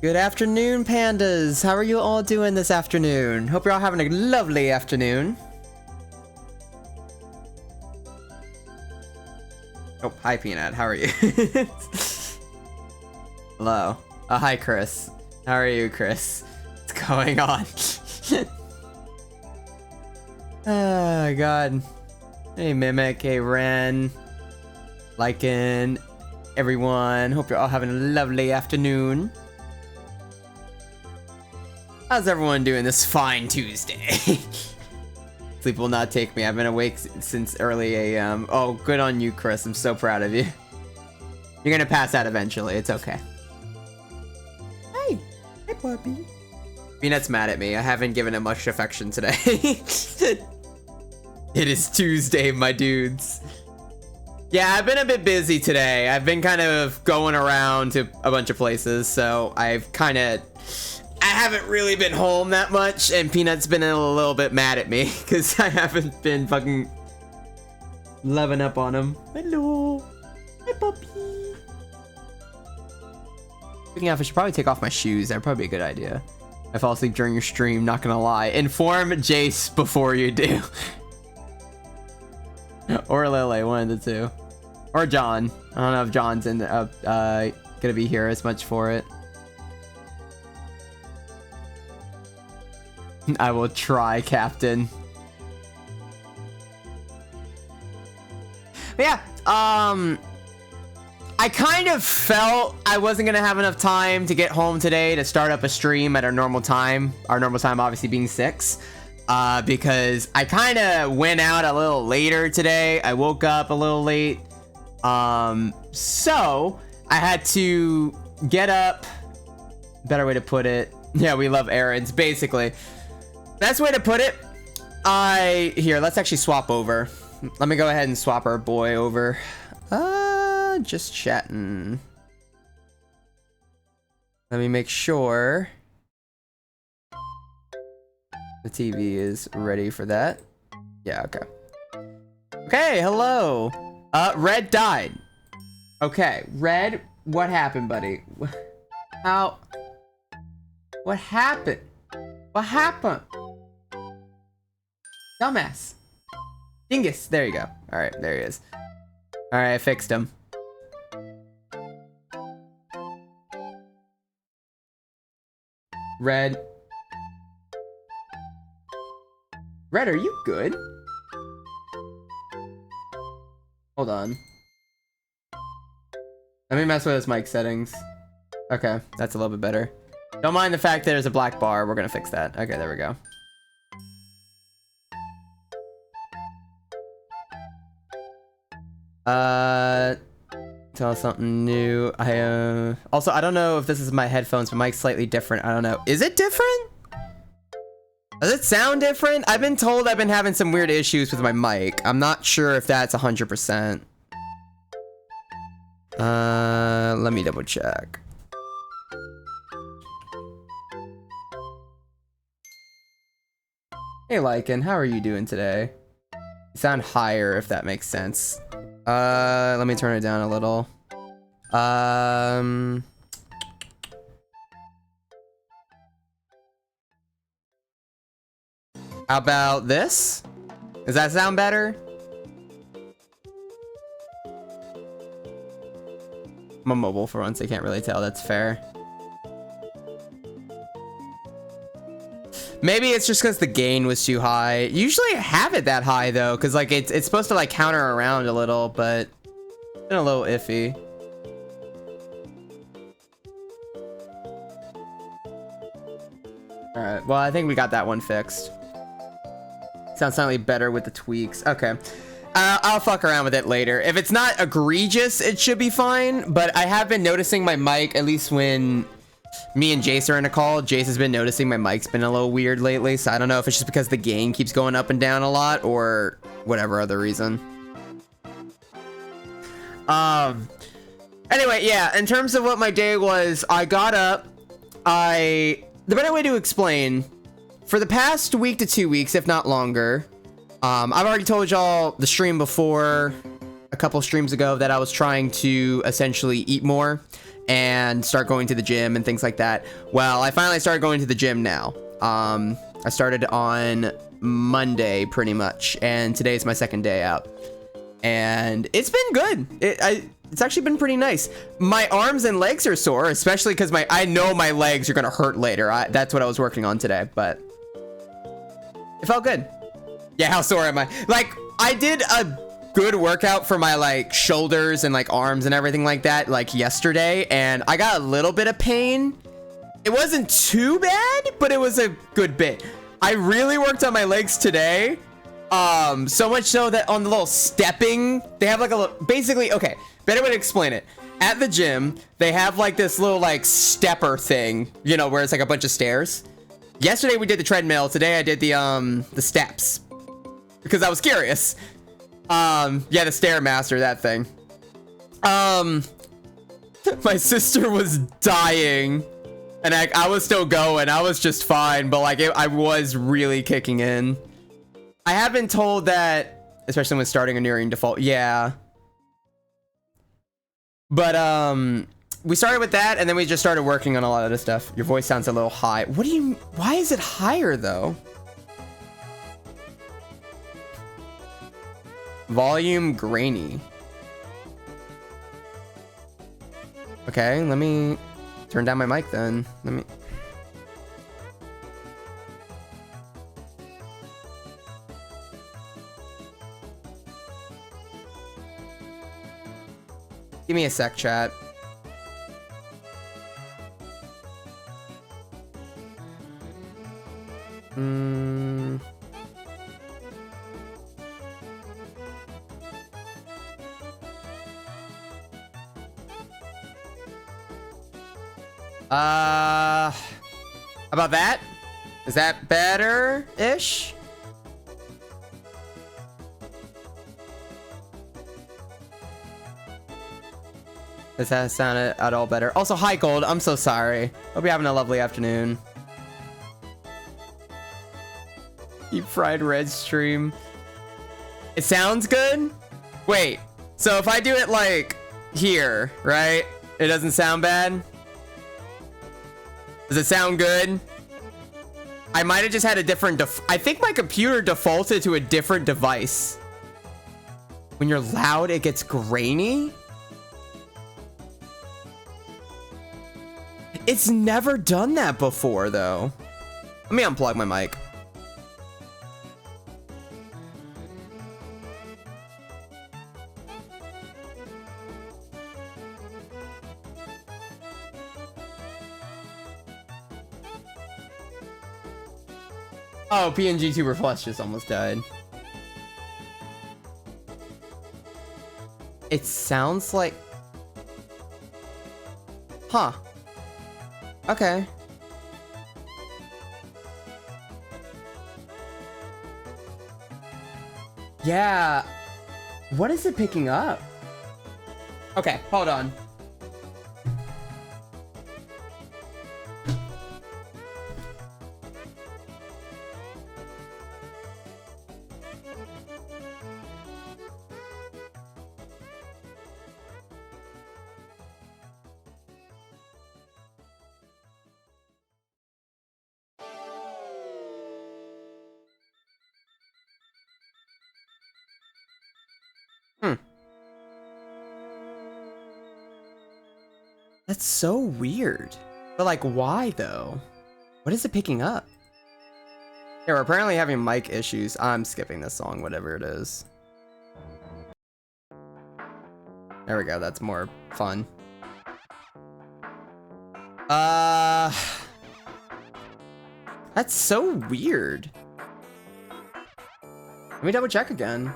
Good afternoon, pandas. How are you all doing this afternoon? Hope you're all having a lovely afternoon. Oh, hi, Peanut. How are you? Hello. Oh, hi, Chris. How are you, Chris? What's going on? Oh, God. Hey, Mimic. Hey, Ren. Lycan. Everyone. Hope you're all having a lovely afternoon. How's everyone doing this fine Tuesday? Sleep will not take me. I've been awake since early AM. Oh, good on you, Chris. I'm so proud of you. You're gonna pass out eventually. It's okay. Hey. Hey, puppy. Peanut's mad at me. I haven't given him much affection today. It is Tuesday, my dudes. Yeah, I've been a bit busy today. I've been kind of going around to a bunch of places, so I haven't really been home that much, and Peanut's been a little bit mad at me because I haven't been fucking loving up on him. Hello. Hi, puppy. Speaking of, I should probably take off my shoes. That'd probably be a good idea. I fall asleep during your stream, not gonna lie. Inform Jace before you do. Or Lily, one of the two. Or John. I don't know if John's gonna be here as much for it. I will try, Captain. But yeah, I kind of felt I wasn't gonna have enough time to get home today to start up a stream at our normal time. Our normal time obviously being 6. Because I kind of went out a little later today. I woke up a little late. So I had to get up. Better way to put it. Yeah, we love errands, basically. Best way to put it. Here, let's actually swap over. Let me go ahead and swap our boy over. Just chatting. Let me make sure the TV is ready for that. Yeah, okay. Okay, hello. Red died. Okay, Red, what happened, buddy? How? What happened? What happened? Dumbass. Dingus, there you go. Alright, there he is. Alright, I fixed him. Red. Red, are you good? Hold on. Let me mess with his mic settings. Okay, that's a little bit better. Don't mind the fact that there's a black bar. We're gonna fix that. Okay, there we go. Tell us something new. Also, I don't know if this is my headphones, but mic's slightly different. I don't know. Is it different? Does it sound different? I've been told I've been having some weird issues with my mic. I'm not sure if that's 100%. Let me double check. Hey, Lycan, how are you doing today? Sound higher, if that makes sense. Let me turn it down a little. How about this? Does that sound better? I'm a mobile for once, I can't really tell. That's fair. Maybe it's just because the gain was too high. Usually I have it that high though, because like it's supposed to like counter around a little, but it's been a little iffy. All right, well, I think we got that one fixed. Sounds slightly better with the tweaks. Okay. I'll fuck around with it later. If it's not egregious, it should be fine. But I have been noticing my mic, at least when me and Jace are in a call. Jace has been noticing my mic's been a little weird lately. So I don't know if it's just because the gain keeps going up and down a lot or whatever other reason. Anyway, yeah, in terms of what my day was, I got up. The better way to explain, for the past week to 2 weeks, if not longer, I've already told y'all the stream before, a couple streams ago, that I was trying to essentially eat more and start going to the gym and things like that. Well, I finally started going to the gym now. I started on Monday pretty much, and today's my second day out. And it's been good. It's actually been pretty nice. My arms and legs are sore, especially because I know my legs are gonna hurt later. That's what I was working on today, but it felt good. Yeah, how sore am I? Like, I did a good workout for my like shoulders and like arms and everything like that like yesterday, and I got a little bit of pain. It wasn't too bad, but it was a good bit. I really worked on my legs today. So much so that on the little stepping, they have like a little, basically, okay, better way to explain it. At the gym, they have like this little like stepper thing, you know, where it's like a bunch of stairs. Yesterday we did the treadmill. Today I did the steps because I was curious. Yeah, the Stairmaster, that thing. My sister was dying and I was still going. I was just fine, but like I was really kicking in. I have been told that, especially when starting or nearing default. Yeah. But, we started with that, and then we just started working on a lot of this stuff. Your voice sounds a little high. What do you... Why is it higher, though? Volume grainy. Okay, let me turn down my mic, then. Let me... Give me a sec, chat. About that? Is that better-ish? Does that sound at all better? Also, hi, Gold. I'm so sorry. Hope you're having a lovely afternoon. Deep fried red stream. It sounds good? Wait. So if I do it like here, right? It doesn't sound bad? Does it sound good? I might have just had a different I think my computer defaulted to a different device. When you're loud, it gets grainy? It's never done that before, though. Let me unplug my mic. Oh, PNG Tuber Plus just almost died. It sounds like... Huh. Okay. Yeah. What is it picking up? Okay, hold on. That's so weird. But like, why though? What is it picking up? Yeah, we're apparently having mic issues. I'm skipping this song, whatever it is. There we go, that's more fun. That's so weird. Let me double check again.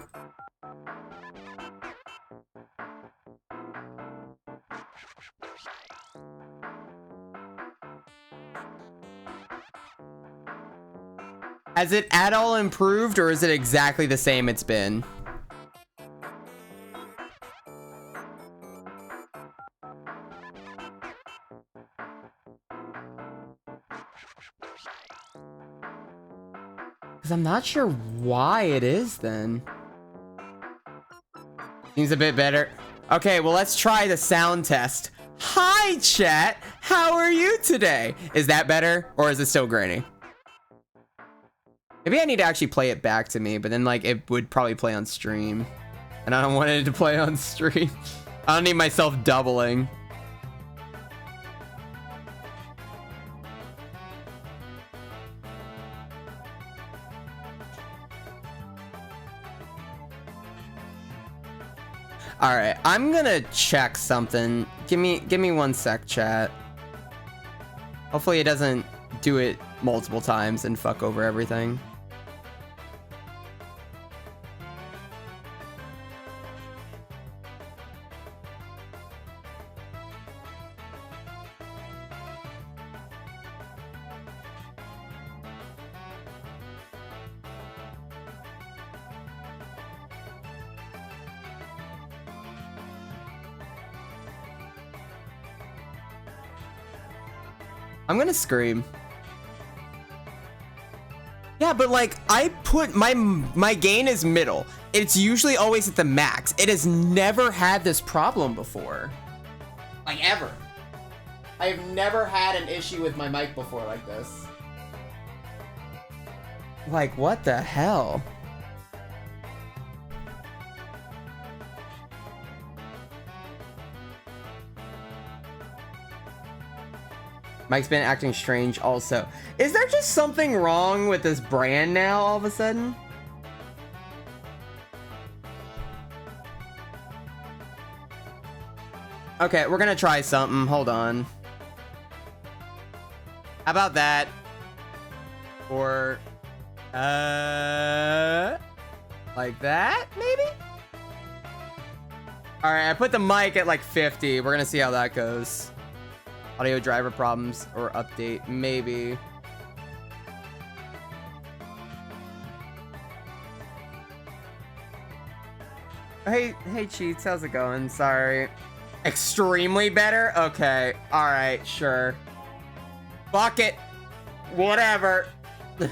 Has it at all improved, or is it exactly the same it's been? Because I'm not sure why it is then. Seems a bit better. Okay, well, let's try the sound test. Hi, chat. How are you today? Is that better, or is it still grainy? Maybe I need to actually play it back to me, but then like it would probably play on stream. And I don't want it to play on stream. I don't need myself doubling. All right, I'm gonna check something. Give me 1 sec, chat. Hopefully it doesn't do it multiple times and fuck over everything. I'm gonna scream. Yeah, but like I put my gain is middle. It's usually always at the max. It has never had this problem before. Like ever. I have never had an issue with my mic before like this. Like what the hell? Mike's been acting strange also. Is there just something wrong with this brand now all of a sudden? Okay, we're gonna try something. Hold on. How about that? Or, like that, maybe? All right, I put the mic at like 50. We're gonna see how that goes. Audio driver problems or update, maybe. Hey, Cheats, how's it going? Sorry. Extremely better? Okay, all right, sure. Fuck it. Whatever. If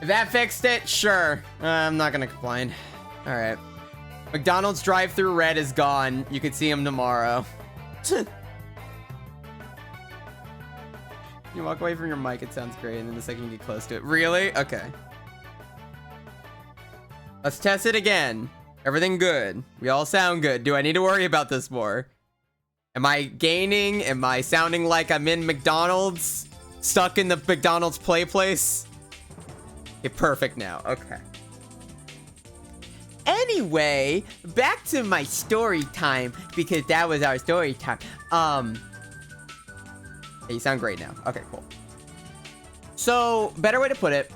that fixed it, sure. I'm not gonna complain. All right. McDonald's drive-thru red is gone. You can see him tomorrow. You walk away from your mic, it sounds great, and then the second you get close to it. Really? Okay. Let's test it again. Everything good. We all sound good. Do I need to worry about this more? Am I gaining? Am I sounding like I'm in McDonald's? Stuck in the McDonald's play place? Okay, perfect now. Okay. Anyway, back to my story time, because that was our story time. Hey, you sound great now. Okay, cool. So, better way to put it.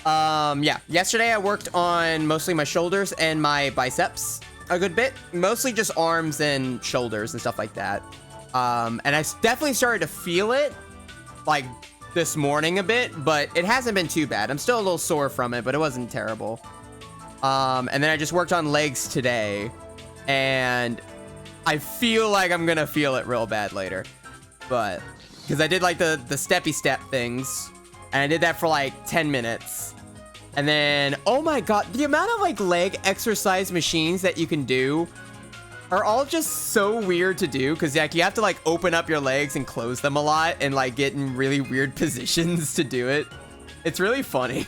Yeah, yesterday I worked on mostly my shoulders and my biceps a good bit. Mostly just arms and shoulders and stuff like that. And I definitely started to feel it, like, this morning a bit, but it hasn't been too bad. I'm still a little sore from it, but it wasn't terrible. And then I just worked on legs today, and I feel like I'm gonna feel it real bad later. But, because I did like the steppy step things, and I did that for like 10 minutes. And then, oh my god, the amount of like leg exercise machines that you can do are all just so weird to do, because like you have to like open up your legs and close them a lot and like get in really weird positions to do it. It's really funny.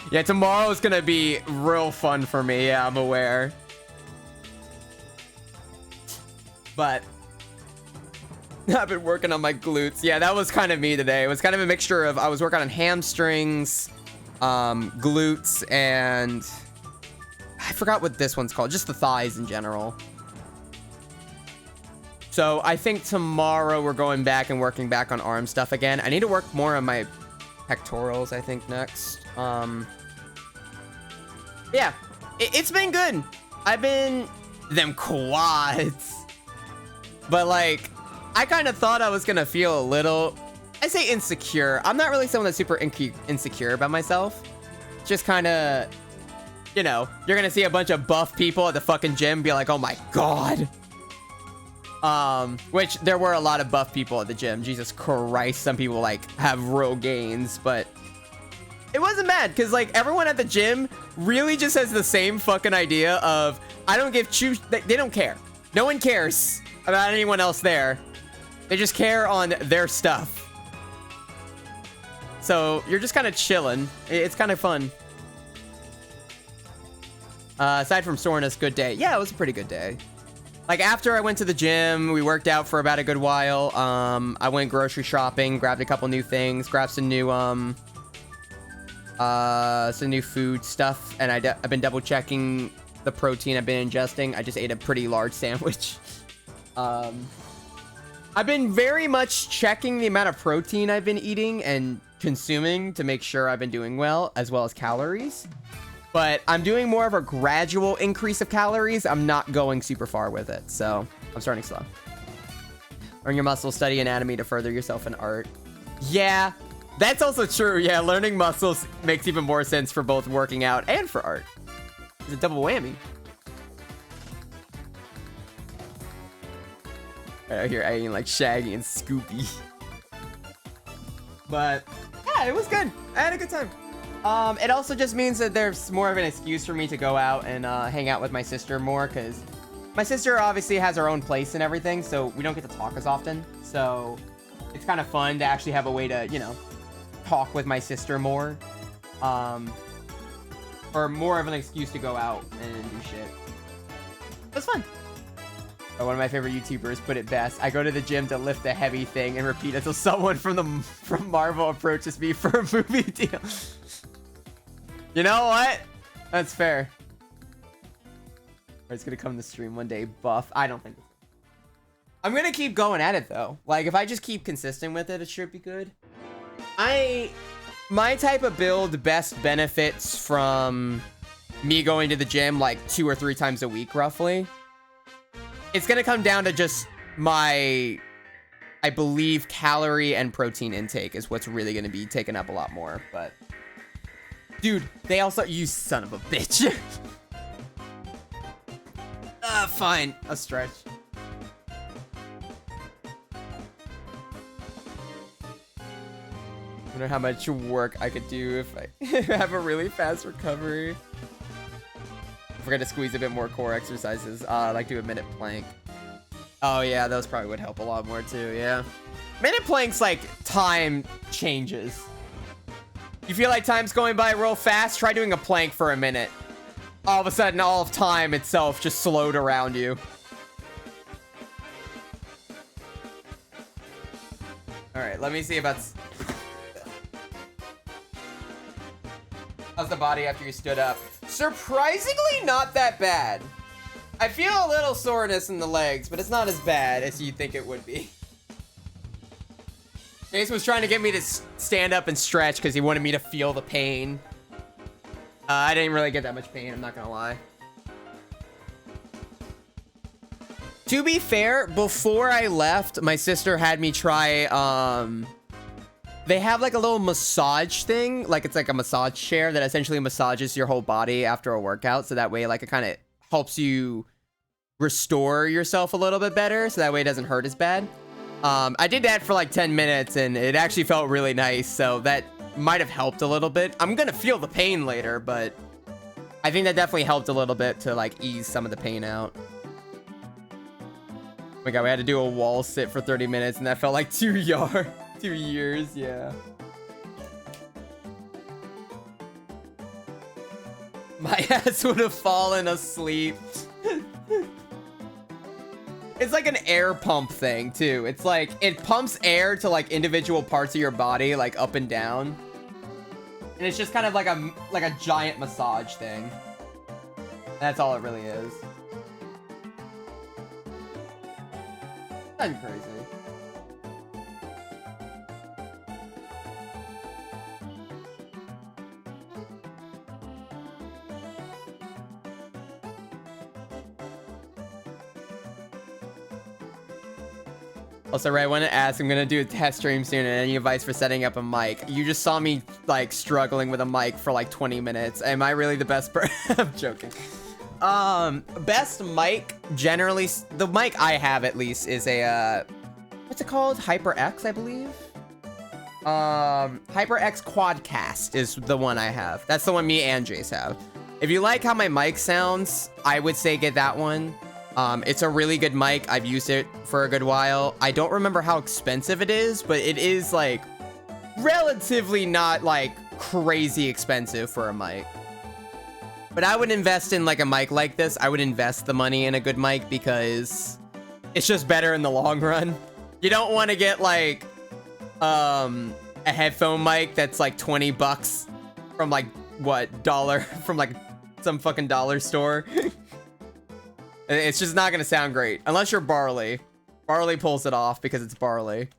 Yeah, tomorrow is gonna be real fun for me. Yeah, I'm aware. But I've been working on my glutes. Yeah, that was kind of me today. It was kind of a mixture of, I was working on hamstrings, glutes, and I forgot what this one's called. Just the thighs in general. So I think tomorrow we're going back and working back on arm stuff again. I need to work more on my pectorals, I think, next. Yeah, it's been good. I've been them quads. But like, I kind of thought I was gonna feel a little, I say insecure. I'm not really someone that's super insecure about myself. Just kind of, you know, you're gonna see a bunch of buff people at the fucking gym be like, oh my God. Which there were a lot of buff people at the gym. Jesus Christ, some people like have real gains, but it wasn't bad because like everyone at the gym really just has the same fucking idea of, I don't give they don't care. No one cares about anyone else there. They just care on their stuff. So you're just kind of chilling. It's kind of fun. Aside from soreness, good day. Yeah, it was a pretty good day. Like after I went to the gym, we worked out for about a good while. I went grocery shopping, grabbed a couple new things, grabbed some new food stuff, and I've been double checking the protein I've been ingesting. I just ate a pretty large sandwich. I've been very much checking the amount of protein I've been eating and consuming to make sure I've been doing well, as well as calories. But I'm doing more of a gradual increase of calories. I'm not going super far with it, so I'm starting slow. Learn your muscles, study anatomy to further yourself in art. Yeah, that's also true. Yeah, learning muscles makes even more sense for both working out and for art. It's a double whammy. Right here, I eat like Shaggy and Scoopy. But yeah, it was good. I had a good time. It also just means that there's more of an excuse for me to go out and hang out with my sister more, because my sister obviously has her own place and everything, so we don't get to talk as often. So it's kind of fun to actually have a way to, you know, talk with my sister more. Or more of an excuse to go out and do shit. It was fun. One of my favorite YouTubers put it best. I go to the gym to lift a heavy thing and repeat until someone from Marvel approaches me for a movie deal. You know what? That's fair. Or it's gonna come to stream one day, buff. I don't think. I'm gonna keep going at it though. Like if I just keep consistent with it, it should be good. My type of build best benefits from me going to the gym like 2 or 3 times a week, roughly. It's gonna come down to just my, I believe, calorie and protein intake is what's really gonna be taken up a lot more, but. Dude, they also, you son of a bitch. Fine, a stretch. I wonder how much work I could do if I have a really fast recovery. I forgot to squeeze a bit more core exercises. I like do a minute plank. Oh yeah, those probably would help a lot more too, yeah. Minute plank's like time changes. You feel like time's going by real fast? Try doing a plank for a minute. All of a sudden, all of time itself just slowed around you. Alright, let me see about... How's the body after you stood up? Surprisingly not that bad. I feel a little soreness in the legs, but it's not as bad as you'd think it would be. Jason was trying to get me to stand up and stretch because he wanted me to feel the pain. I didn't really get that much pain, I'm not gonna lie. To be fair, before I left, my sister had me try, they have like a little massage thing. Like it's like a massage chair that essentially massages your whole body after a workout. So that way, like it kind of helps you restore yourself a little bit better. So that way it doesn't hurt as bad. I did that for like 10 minutes and it actually felt really nice. So that might have helped a little bit. I'm gonna feel the pain later, but I think that definitely helped a little bit to like ease some of the pain out. Oh my god, we had to do a wall sit for 30 minutes and that felt like 2 years, yeah. My ass would have fallen asleep. It's like an air pump thing too. It's like it pumps air to like individual parts of your body, like up and down. And it's just kind of like a giant massage thing. That's all it really is. That's crazy. Also, Ray, I want to ask, I'm going to do a test stream soon, and any advice for setting up a mic? You just saw me, like, struggling with a mic for, like, 20 minutes. Am I really the best person? I'm joking. Best mic, generally, the mic I have, at least, is a, what's it called? HyperX, I believe? HyperX Quadcast is the one I have. That's the one me and Jace have. If you like how my mic sounds, I would say get that one. It's a really good mic. I've used it for a good while. I don't remember how expensive it is, but it is like relatively not like crazy expensive for a mic. But I would invest in like a mic like this. I would invest the money in a good mic because it's just better in the long run. You don't want to get like a headphone mic that's like 20 bucks from like what dollar from like some fucking dollar store. It's just not going to sound great. Unless you're Barley. Barley pulls it off because it's Barley.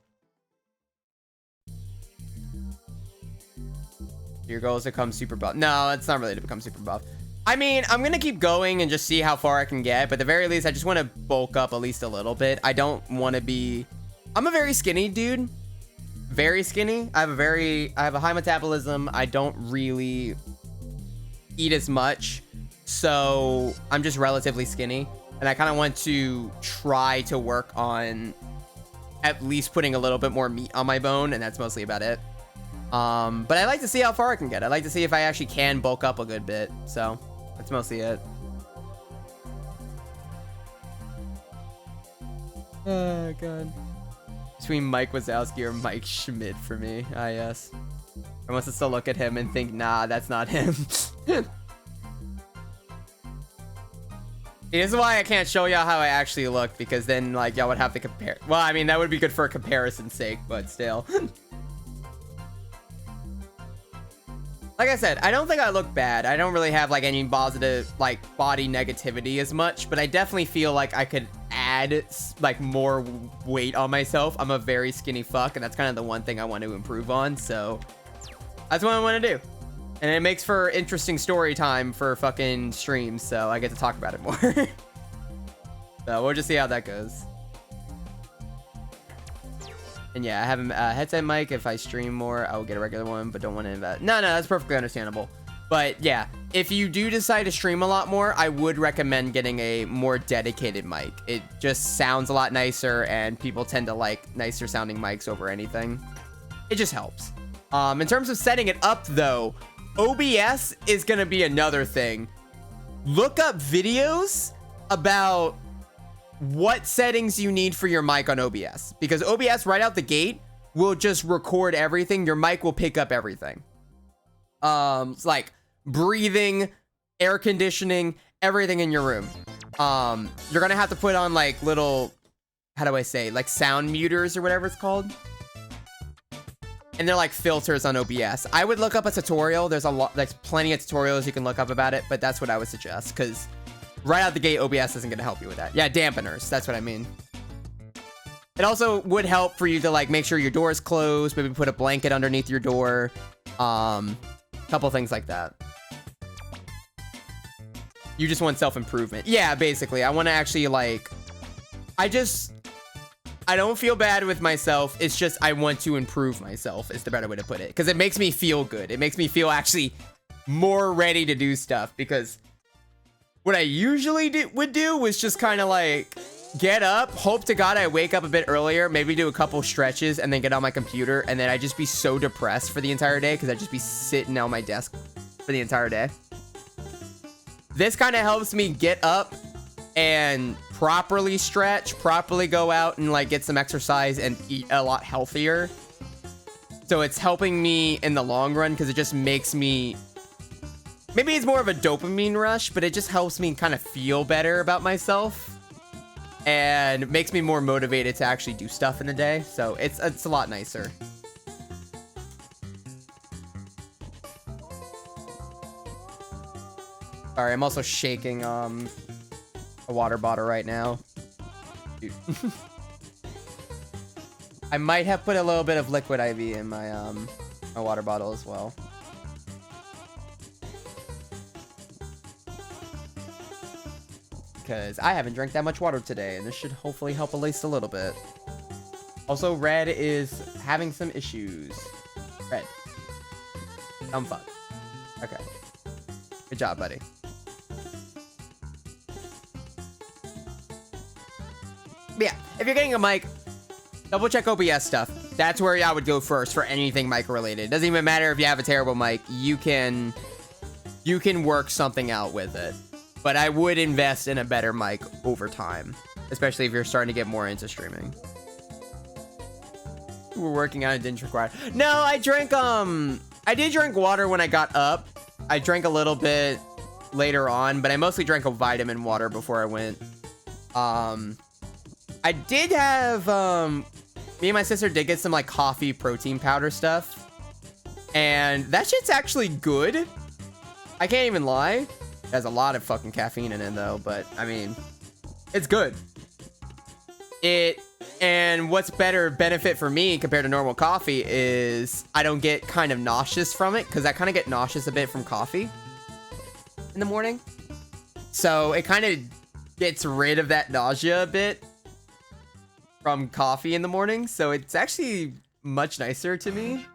Your goal is to become super buff. No, it's not really to become super buff. I mean, I'm going to keep going and just see how far I can get. But at the very least, I just want to bulk up at least a little bit. I don't want to be... I'm a very skinny dude. Very skinny. I have a high metabolism. I don't really eat as much. So I'm just relatively skinny. And I kind of want to try to work on at least putting a little bit more meat on my bone, and that's mostly about it. But I like to see how far I can get. I like to see if I actually can bulk up a good bit. So that's mostly it. Oh, God. Between Mike Wazowski or Mike Schmidt for me. Ah, yes. I want to still look at him and think, nah, that's not him. This is why I can't show y'all how I actually look, because then, like, y'all would have to compare. Well, I mean, that would be good for a comparison's sake, but still. Like I said, I don't think I look bad. I don't really have, like, any positive, like, body negativity as much, but I definitely feel like I could add, like, more weight on myself. I'm a very skinny fuck, and that's kind of the one thing I want to improve on, so that's what I want to do. And it makes for interesting story time for fucking streams, so I get to talk about it more. So we'll just see how that goes. And yeah, I have a headset mic. If I stream more, I will get a regular one, but don't want to invest. No, that's perfectly understandable. But yeah, if you do decide to stream a lot more, I would recommend getting a more dedicated mic. It just sounds a lot nicer, and people tend to like nicer sounding mics over anything. It just helps. In terms of setting it up, though, OBS is going to be another thing. Look up videos about what settings you need for your mic on OBS. Because OBS right out the gate will just record everything. Your mic will pick up everything. It's like breathing, air conditioning, everything in your room. You're going to have to put on like little, how do I say, like sound muters or whatever it's called. And they're like filters on OBS. I would look up a tutorial. There's plenty of tutorials you can look up about it, but that's what I would suggest, because right out the gate, OBS isn't gonna help you with that. Yeah, dampeners, that's what I mean. It also would help for you to like make sure your door is closed, maybe put a blanket underneath your door. Couple things like that. You just want self-improvement. Yeah, basically, I want to actually like, I don't feel bad with myself. It's just I want to improve myself is the better way to put it. Because it makes me feel good. It makes me feel actually more ready to do stuff. Because what I usually would do was just kind of like get up, hope to God I wake up a bit earlier, maybe do a couple stretches, and then get on my computer. And then I'd just be so depressed for the entire day because I'd just be sitting on my desk for the entire day. This kind of helps me get up and properly stretch, properly go out and like get some exercise and eat a lot healthier. So it's helping me in the long run because it just makes me, maybe it's more of a dopamine rush, but it just helps me kind of feel better about myself. and makes me more motivated to actually do stuff in the day. So it's a lot nicer. Sorry, I'm also shaking a water bottle right now. Dude. I might have put a little bit of liquid IV in my my water bottle as well. Because I haven't drank that much water today, and this should hopefully help at least a little bit. Also, Red is having some issues. Red. Dumb fuck. Okay. Good job, buddy. But yeah, if you're getting a mic, double check OBS stuff. That's where I would go first for anything mic related. It doesn't even matter if you have a terrible mic. You can work something out with it. But I would invest in a better mic over time, especially if you're starting to get more into streaming. We're working on it, didn't drink water. No, I did drink water when I got up. I drank a little bit later on, but I mostly drank a vitamin water before I went. I did have, me and my sister did get some like coffee protein powder stuff. And that shit's actually good. I can't even lie. It has a lot of fucking caffeine in it though, but I mean, it's good. And what's better benefit for me compared to normal coffee is I don't get kind of nauseous from it, because I kind of get nauseous a bit from coffee in the morning. So it kind of gets rid of that nausea a bit from coffee in the morning. So it's actually much nicer to me.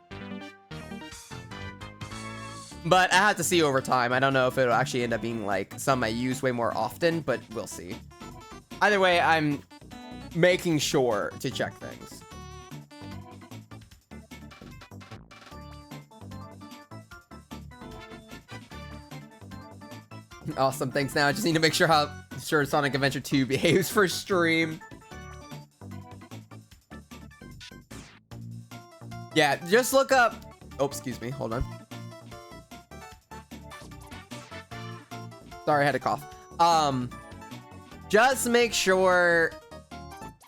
But I have to see over time. I don't know if it'll actually end up being like something I use way more often, but we'll see. Either way, I'm making sure to check things. Awesome, thanks. Now I just need to make sure how Sonic Adventure 2 behaves for stream. Yeah, just look up. Oh, excuse me. Hold on. Sorry, I had a cough. Just make sure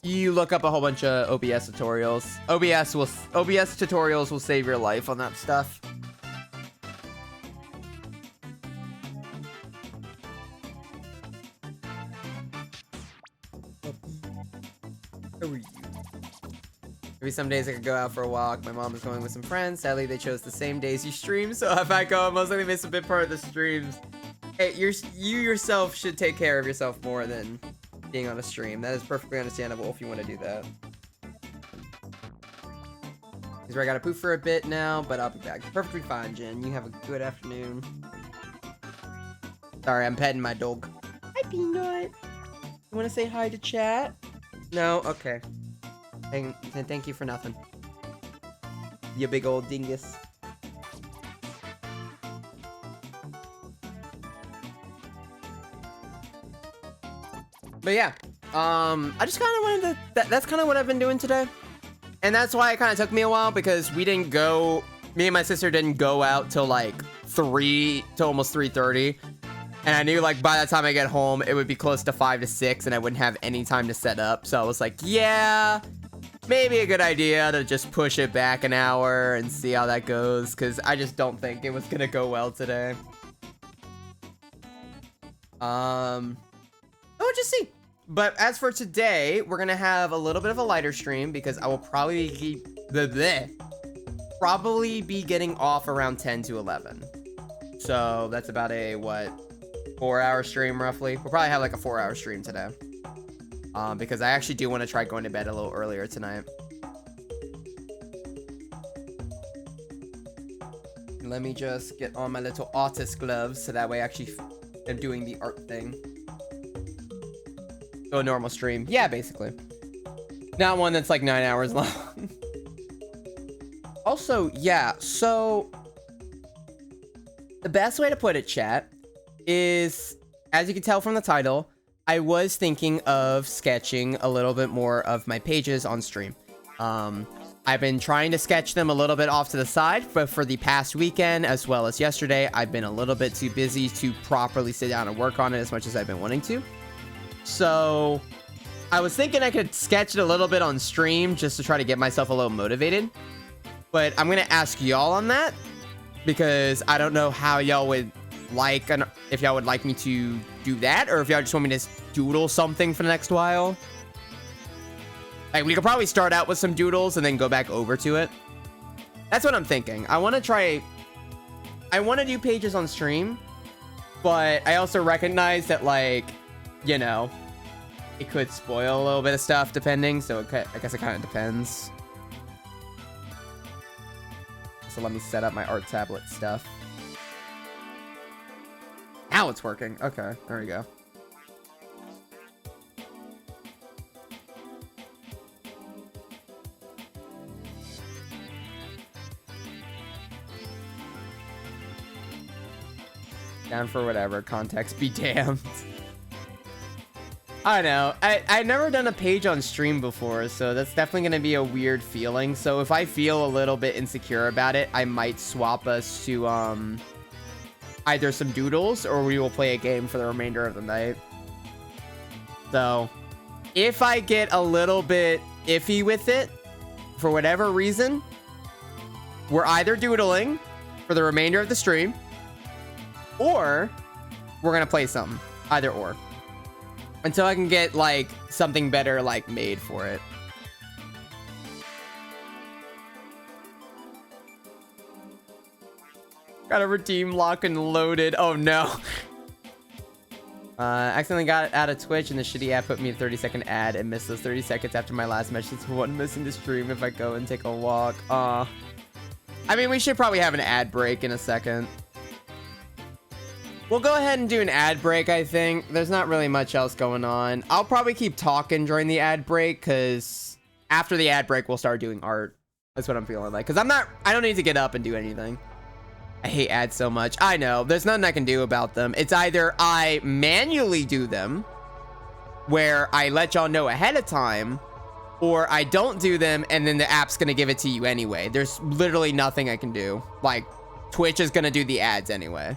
you look up a whole bunch of OBS tutorials. OBS tutorials will save your life on that stuff. How are you? Maybe some days I could go out for a walk. My mom is going with some friends. Sadly, they chose the same days you stream, so if I go, I'm most likely miss a big part of the streams. Hey, you yourself should take care of yourself more than being on a stream. That is perfectly understandable if you want to do that. Here's where I gotta poof for a bit now, but I'll be back. Perfectly fine, Jen. You have a good afternoon. Sorry, I'm petting my dog. Hi, Peanut. You want to say hi to chat? No? Okay. Thank you for nothing. You big old dingus. But yeah, I just kind of wanted to, that's kind of what I've been doing today. And that's why it kind of took me a while, because me and my sister didn't go out till like almost 3:30. And I knew like by the time I get home, it would be close to 5 to 6 and I wouldn't have any time to set up. So I was like, yeah, maybe a good idea to just push it back an hour and see how that goes. Cause I just don't think it was gonna go well today. We'll just see. But as for today, we're gonna have a little bit of a lighter stream because I will probably be getting off around 10 to 11. So that's about a 4-hour stream roughly. We'll probably have like a 4-hour stream today. Because I actually do want to try going to bed a little earlier tonight. Let me just get on my little artist gloves so that way I actually am doing the art thing. So a normal stream. Yeah, basically. Not one that's like 9 hours long. Also, yeah, so the best way to put it, chat, is, as you can tell from the title, I was thinking of sketching a little bit more of my pages on stream. I've been trying to sketch them a little bit off to the side, but for the past weekend, as well as yesterday, I've been a little bit too busy to properly sit down and work on it as much as I've been wanting to. So I was thinking I could sketch it a little bit on stream just to try to get myself a little motivated. But I'm going to ask y'all on that because I don't know how y'all would like, if y'all would like me to do that or if y'all just want me to doodle something for the next while. Like, we could probably start out with some doodles and then go back over to it. That's what I'm thinking. I want to do pages on stream, but I also recognize that, like, you know, it could spoil a little bit of stuff depending, so I guess it kind of depends. So let me set up my art tablet stuff. Now it's working. Okay, there we go. Down for whatever, context be damned. I know. I've never done a page on stream before, so that's definitely going to be a weird feeling. So if I feel a little bit insecure about it, I might swap us to either some doodles or we will play a game for the remainder of the night. So if I get a little bit iffy with it, for whatever reason, we're either doodling for the remainder of the stream or we're going to play something. Either or. Until I can get, like, something better, like, made for it. Got a redeem lock and loaded. Oh, no. Accidentally got out of Twitch and the shitty app put me a 30-second ad and missed those 30 seconds after my last message. So one missing the stream if I go and take a walk. I mean, we should probably have an ad break in a second. We'll go ahead and do an ad break, I think. There's not really much else going on. I'll probably keep talking during the ad break, because after the ad break, we'll start doing art. That's what I'm feeling like. Because I don't need to get up and do anything. I hate ads so much. I know. There's nothing I can do about them. It's either I manually do them, where I let y'all know ahead of time, or I don't do them, and then the app's going to give it to you anyway. There's literally nothing I can do. Like, Twitch is going to do the ads anyway.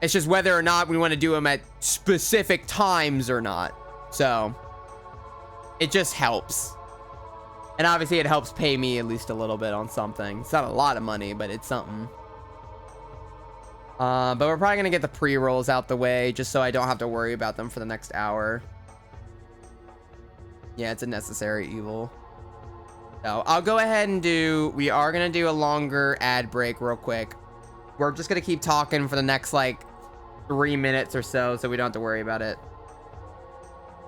It's just whether or not we want to do them at specific times or not. So, it just helps. And obviously it helps pay me at least a little bit on something. It's not a lot of money, but it's something. But we're probably going to get the pre-rolls out the way just so I don't have to worry about them for the next hour. Yeah, it's a necessary evil. So, I'll go ahead and we are going to do a longer ad break real quick. We're just going to keep talking for the next, like, 3 minutes or so we don't have to worry about it.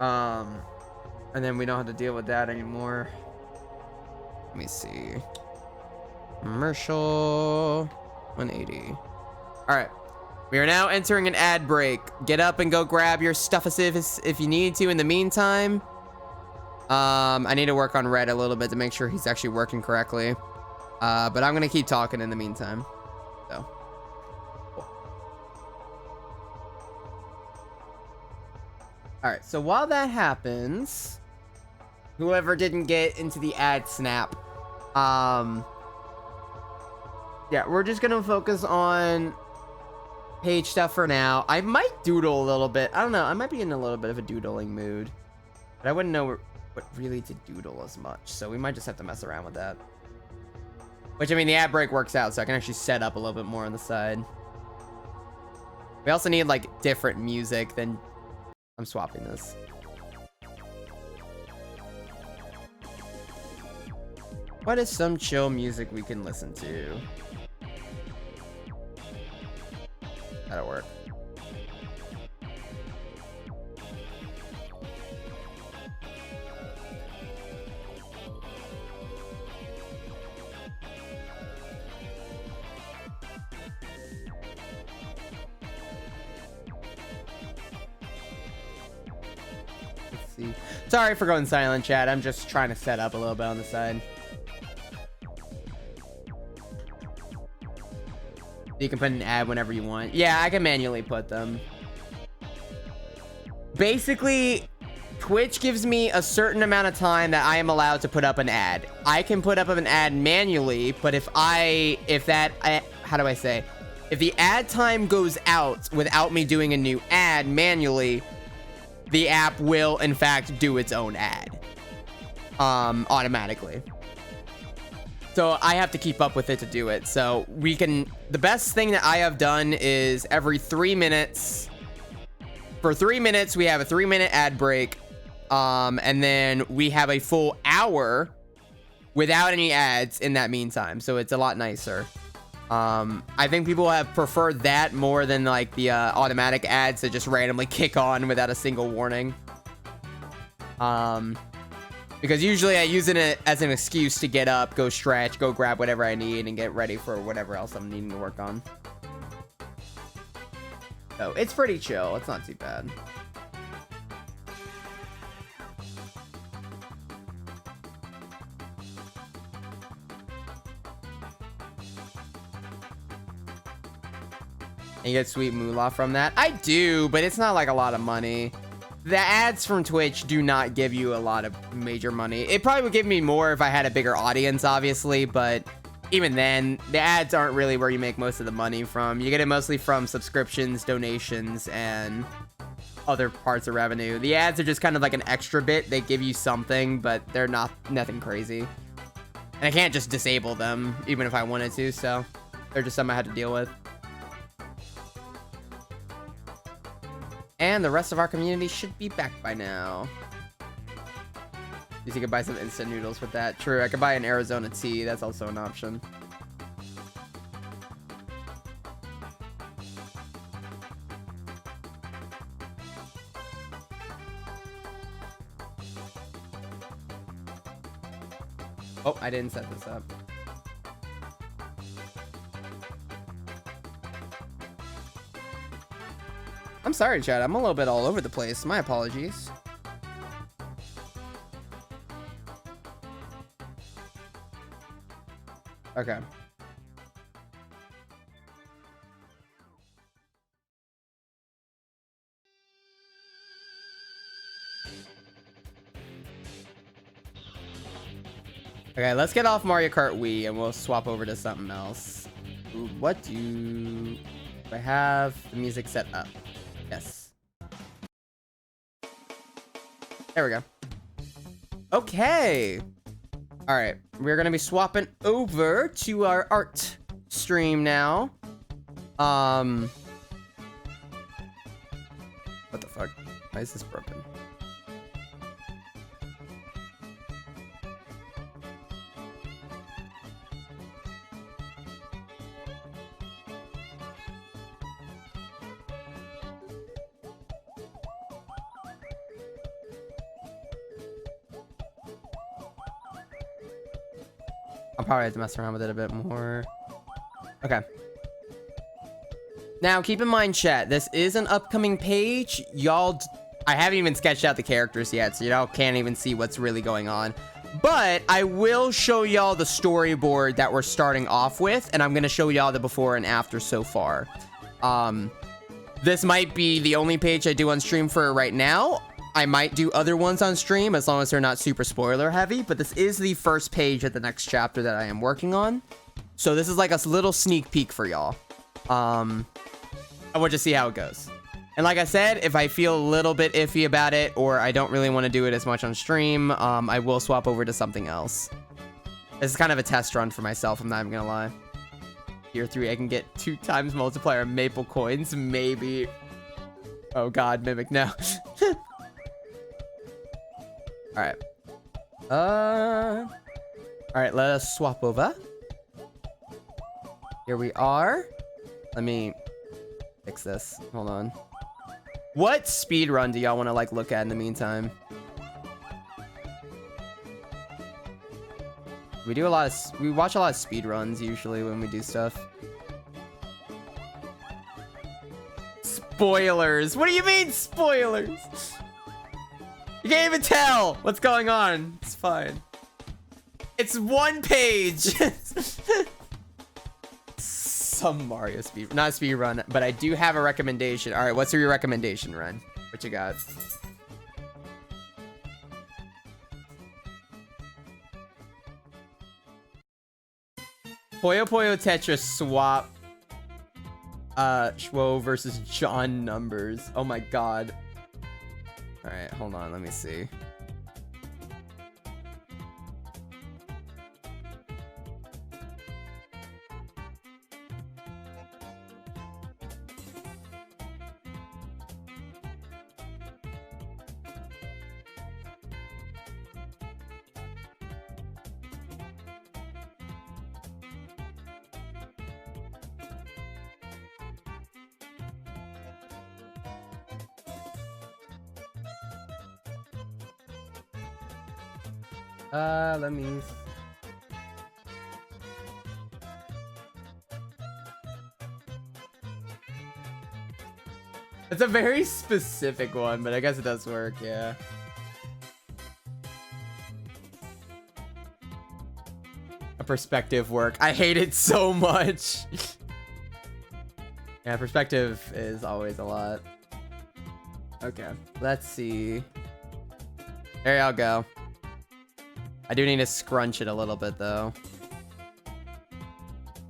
And then we don't have to deal with that anymore. Let me see. Commercial 180. All right. We are now entering an ad break. Get up and go grab your stuff if you need to in the meantime. I need to work on Red a little bit to make sure he's actually working correctly. But I'm going to keep talking in the meantime. So. All right, so while that happens, whoever didn't get into the ad snap, yeah, we're just gonna focus on page stuff for now. I might doodle a little bit. I don't know. I might be in a little bit of a doodling mood, but I wouldn't know what really to doodle as much. So we might just have to mess around with that. Which, I mean, the ad break works out, so I can actually set up a little bit more on the side. We also need, like, different music than... I'm swapping this. What is some chill music we can listen to? That'll work. See. Sorry for going silent, chat. I'm just trying to set up a little bit on the side. You can put an ad whenever you want. Yeah, I can manually put them. Basically, Twitch gives me a certain amount of time that I am allowed to put up an ad. I can put up an ad manually, but if the ad time goes out without me doing a new ad manually, the app will in fact do its own ad automatically. So I have to keep up with it to do it. So we can, the best thing that I have done is every 3 minutes, for 3 minutes, we have a 3-minute ad break. And then we have a full hour without any ads in that meantime. So it's a lot nicer. I think people have preferred that more than like the automatic ads that just randomly kick on without a single warning. Because usually I use it as an excuse to get up, go stretch, go grab whatever I need, and get ready for whatever else I'm needing to work on. So it's pretty chill. It's not too bad. And you get sweet moolah from that? I do, but it's not like a lot of money. The ads from Twitch do not give you a lot of major money. It probably would give me more if I had a bigger audience, obviously, but even then, the ads aren't really where you make most of the money from. You get it mostly from subscriptions, donations, and other parts of revenue. The ads are just kind of like an extra bit. They give you something, but they're nothing crazy. And I can't just disable them, even if I wanted to, so they're just something I had to deal with. And the rest of our community should be back by now. You could buy some instant noodles with that. True, I could buy an Arizona tea. That's also an option. Oh, I didn't set this up. I'm sorry, chat. I'm a little bit all over the place. My apologies. Okay. Okay, let's get off Mario Kart Wii and we'll swap over to something else. Ooh, what do I have the music set up? Yes. There we go. Okay. All right. We're going to be swapping over to our art stream now. What the fuck? Why is this broken? I'll probably have to mess around with it a bit more. Okay. Now, keep in mind, chat, this is an upcoming page. Y'all, I haven't even sketched out the characters yet, so y'all can't even see what's really going on. But I will show y'all the storyboard that we're starting off with, and I'm going to show y'all the before and after so far. This might be the only page I do on stream for right now. I might do other ones on stream as long as they're not super spoiler heavy, but this is the first page of the next chapter that I am working on. So this is like a little sneak peek for y'all. I will just see how it goes. And like I said, if I feel a little bit iffy about it or I don't really want to do it as much on stream, I will swap over to something else. This is kind of a test run for myself, I'm not even gonna lie. Tier 3, I can get 2 times multiplier maple coins, maybe. Oh god, Mimic, no. Alright. Alright, let us swap over. Here we are. Let me fix this. Hold on. What speedrun do y'all want to like look at in the meantime? We watch a lot of speedruns usually when we do stuff. Spoilers. What do you mean spoilers? You can't even tell what's going on. It's fine. It's one page. Some Mario speed, not speed run, but I do have a recommendation. All right, what's your recommendation, Run? What you got? Puyo Puyo Tetris swap. Schwo versus John numbers. Oh my god. All right, hold on, let me see. Let me. It's a very specific one, but I guess it does work, yeah. A perspective work. I hate it so much. Yeah, perspective is always a lot. Okay, let's see. There y'all go. I do need to scrunch it a little bit, though.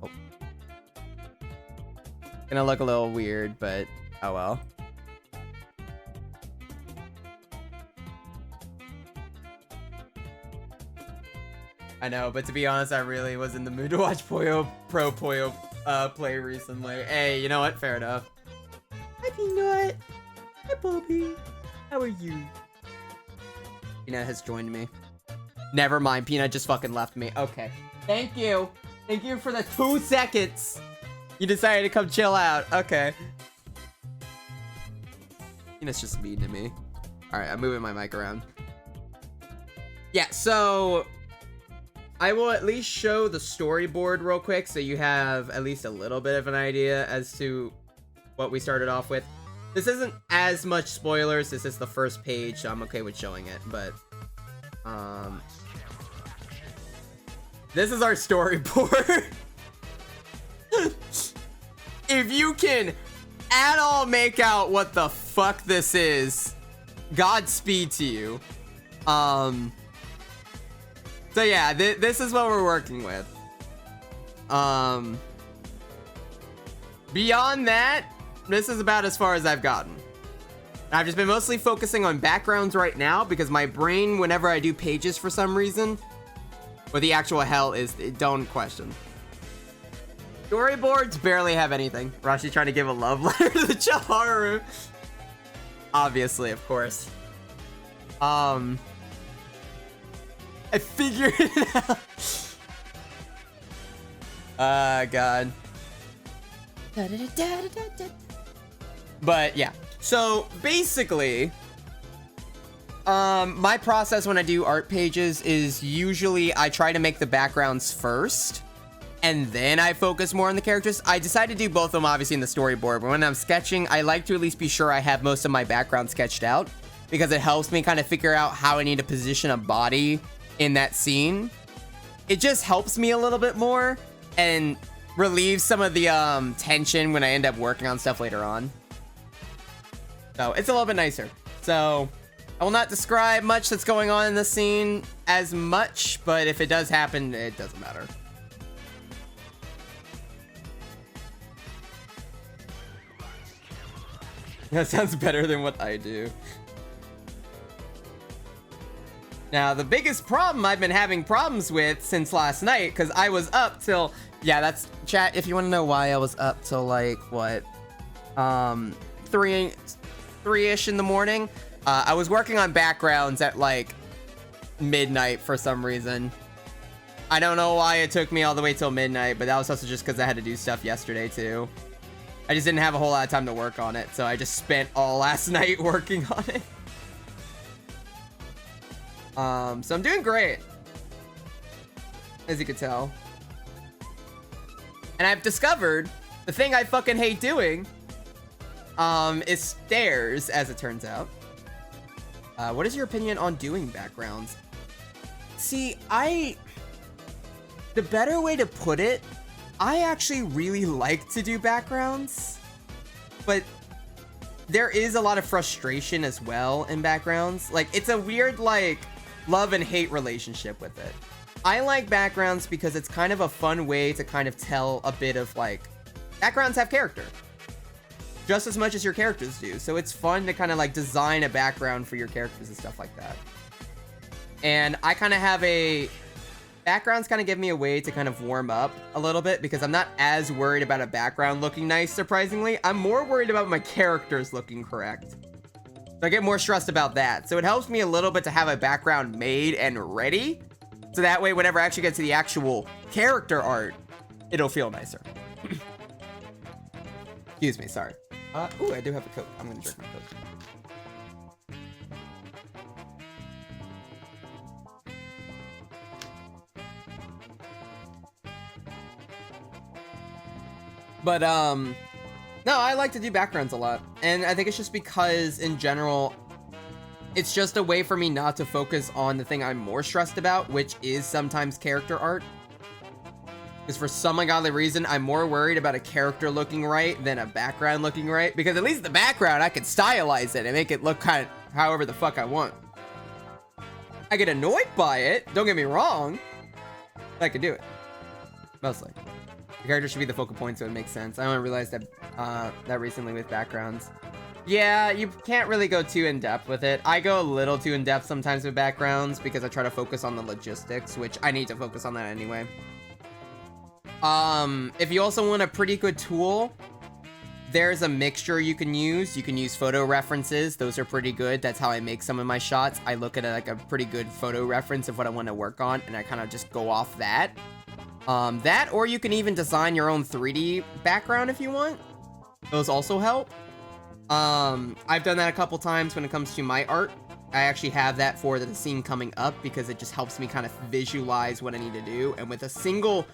Oh. Gonna look a little weird, but oh well. I know, but to be honest, I really was in the mood to watch Puyo play recently. Hey, you know what? Fair enough. Hi, Peanut. Hi, Bobby. How are you? Peanut has joined me. Never mind, Peanut just fucking left me. Okay. Thank you. Thank you for the 2 seconds. You decided to come chill out. Okay. Peanut's just mean to me. Alright, I'm moving my mic around. Yeah, so I will at least show the storyboard real quick so you have at least a little bit of an idea as to what we started off with. This isn't as much spoilers. This is the first page, so I'm okay with showing it, but this is our storyboard. If you can at all make out what the fuck this is, Godspeed to you. So yeah, this is what we're working with. Beyond that, this is about as far as I've gotten. I've just been mostly focusing on backgrounds right now because my brain, whenever I do pages for some reason, what the actual hell is, don't question. Storyboards barely have anything. Rashi's trying to give a love letter to the Chiharu. Obviously, of course. I figured it out. God. But yeah. So basically, my process when I do art pages is usually I try to make the backgrounds first, and then I focus more on the characters. I decided to do both of them obviously in the storyboard, but when I'm sketching, I like to at least be sure I have most of my background sketched out, because it helps me kind of figure out how I need to position a body in that scene. It just helps me a little bit more and relieves some of the tension when I end up working on stuff later on. So it's a little bit nicer. So I will not describe much that's going on in the scene as much, but if it does happen, it doesn't matter. That sounds better than what I do. Now, the biggest problem I've been having problems with since last night, because I was up till, yeah, that's chat. If you want to know why I was up till like what, 3-ish in the morning. I was working on backgrounds at like midnight for some reason. I don't know why it took me all the way till midnight, but that was also just because I had to do stuff yesterday too. I just didn't have a whole lot of time to work on it, so I just spent all last night working on it. So I'm doing great, as you can tell. And I've discovered the thing I fucking hate doing is stairs, as it turns out. What is your opinion on doing backgrounds? See, the better way to put it, I actually really like to do backgrounds, but there is a lot of frustration as well in backgrounds. Like, it's a weird, like, love and hate relationship with it. I like backgrounds because it's kind of a fun way to kind of tell a bit of, like, backgrounds have character. just as much as your characters do. So it's fun to kind of like design a background for your characters and stuff like that. And I kind of have backgrounds kind of give me a way to kind of warm up a little bit because I'm not as worried about a background looking nice, surprisingly. I'm more worried about my characters looking correct. So I get more stressed about that. So it helps me a little bit to have a background made and ready. So that way, whenever I actually get to the actual character art, it'll feel nicer. Excuse me, sorry. Ooh, I do have a Coke. I'm gonna drink my Coke. But, no, I like to do backgrounds a lot. And I think it's just because, in general, it's just a way for me not to focus on the thing I'm more stressed about, which is sometimes character art. Because for some ungodly reason, I'm more worried about a character looking right than a background looking right. Because at least the background, I can stylize it and make it look kind of however the fuck I want. I get annoyed by it, don't get me wrong. But I can do it. Mostly. The character should be the focal point, so it makes sense. I only realized that that recently with backgrounds. Yeah, you can't really go too in-depth with it. I go a little too in-depth sometimes with backgrounds because I try to focus on the logistics, which I need to focus on that anyway. If you also want a pretty good tool, there's a mixture you can use. You can use photo references. Those are pretty good. That's how I make some of my shots. I look at like a pretty good photo reference of what I want to work on, and I kind of just go off that. That, or you can even design your own 3D background if you want. Those also help. I've done that a couple times when it comes to my art. I actually have that for the scene coming up because it just helps me kind of visualize what I need to do. And with a single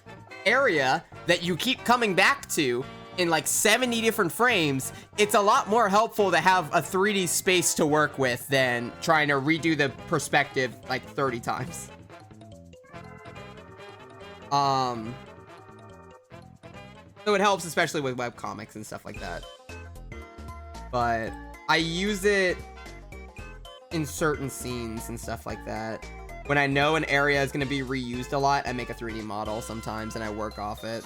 area that you keep coming back to in like 70 different frames, it's a lot more helpful to have a 3D space to work with than trying to redo the perspective like 30 times. So it helps, especially with webcomics and stuff like that. But I use it in certain scenes and stuff like that. When I know an area is going to be reused a lot, I make a 3D model sometimes and I work off it.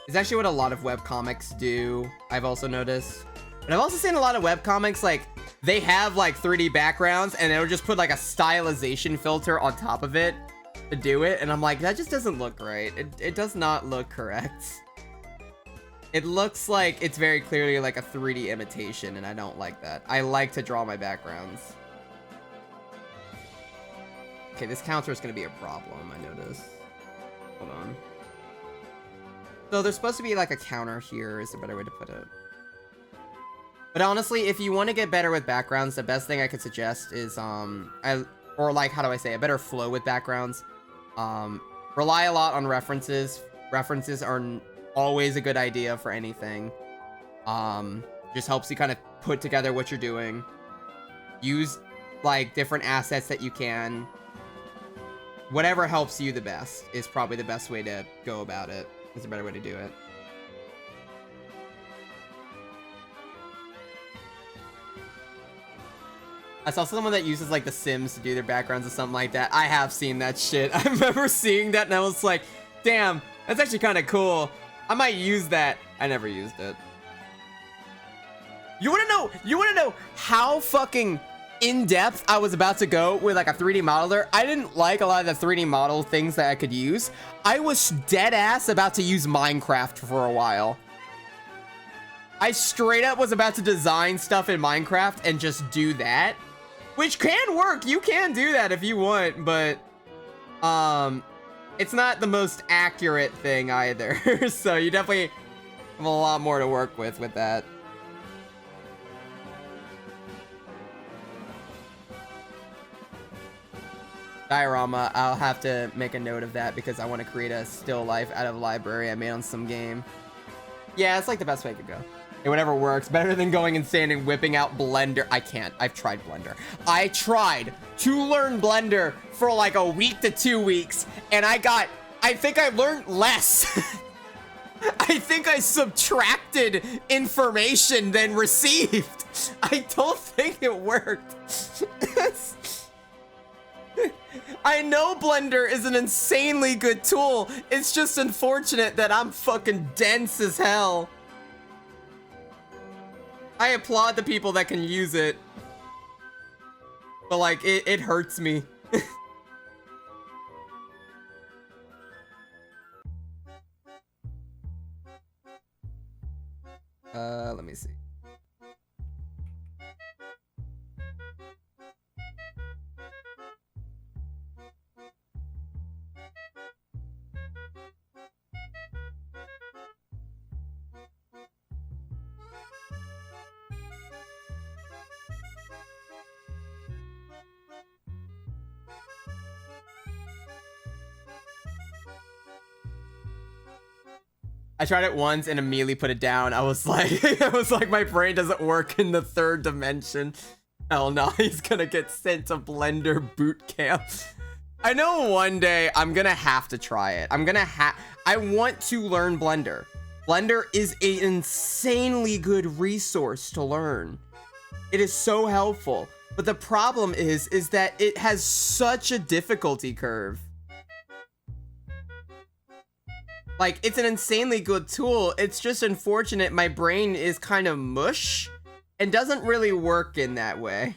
It's actually what a lot of webcomics do, I've also noticed. But I've also seen a lot of webcomics, like, they have, like, 3D backgrounds, and they'll just put, like, a stylization filter on top of it to do it. And I'm like, that just doesn't look right. It does not look correct. It looks like it's very clearly, like, a 3D imitation, and I don't like that. I like to draw my backgrounds. Okay, this counter is going to be a problem, I notice. Hold on. So there's supposed to be, like, a counter here is a better way to put it. But honestly, if you want to get better with backgrounds, the best thing I could suggest is, or like, how do I say, a better flow with backgrounds. Rely a lot on references. References are always a good idea for anything. Just helps you kind of put together what you're doing. Use, like, different assets that you can. Whatever helps you the best is probably the best way to go about it. It's a better way to do it. I saw someone that uses, like, The Sims to do their backgrounds or something like that. I have seen that shit. I remember seeing that and I was like, damn, that's actually kind of cool. I might use that. I never used it. You wanna know how fucking in-depth I was about to go with, like, a 3D modeler? I didn't like a lot of the 3D model things that I could use. I was dead ass about to use Minecraft for a while. I straight up was about to design stuff in Minecraft and just do that. Which can work. You can do that if you want, but it's not the most accurate thing either. So you definitely have a lot more to work with that. Diorama, I'll have to make a note of that because I want to create a still life out of a library I made on some game. Yeah, it's like the best way to go. It whatever works. Better than going insane and whipping out Blender. I can't. I've tried Blender. I tried to learn Blender for like a week to 2 weeks, and I think I learned less. I think I subtracted information than received. I don't think it worked. I know Blender is an insanely good tool. It's just unfortunate that I'm fucking dense as hell. I applaud the people that can use it. But like, it hurts me. Let me see. I tried it once and immediately put it down. I was like, my brain doesn't work in the third dimension. Hell no, he's gonna get sent to Blender boot camp. I know one day I'm gonna have to try it. I want to learn Blender. Blender is an insanely good resource to learn. It is so helpful. But the problem is that it has such a difficulty curve. Like, it's an insanely good tool. It's just unfortunate my brain is kind of mush and doesn't really work in that way.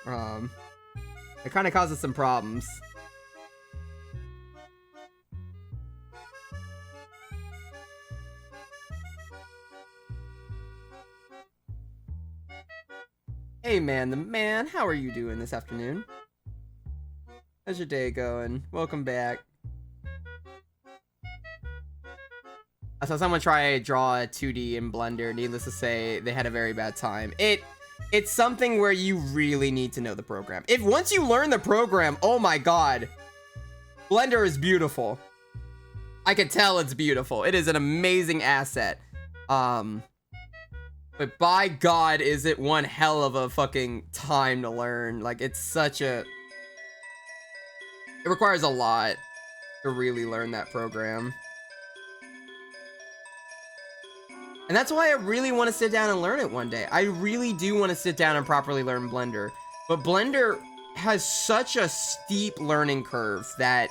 It kind of causes some problems. Hey man, the man, how are you doing this afternoon? How's your day going? Welcome back. I saw someone try to draw a 2D in Blender. Needless to say, they had a very bad time. It's something where you really need to know the program. Once you learn the program, oh my god. Blender is beautiful. I can tell it's beautiful. It is an amazing asset. But by god, is it one hell of a fucking time to learn. Like, it's such a... It requires a lot to really learn that program. And that's why I really want to sit down and learn it one day. I really do want to sit down and properly learn Blender. But Blender has such a steep learning curve that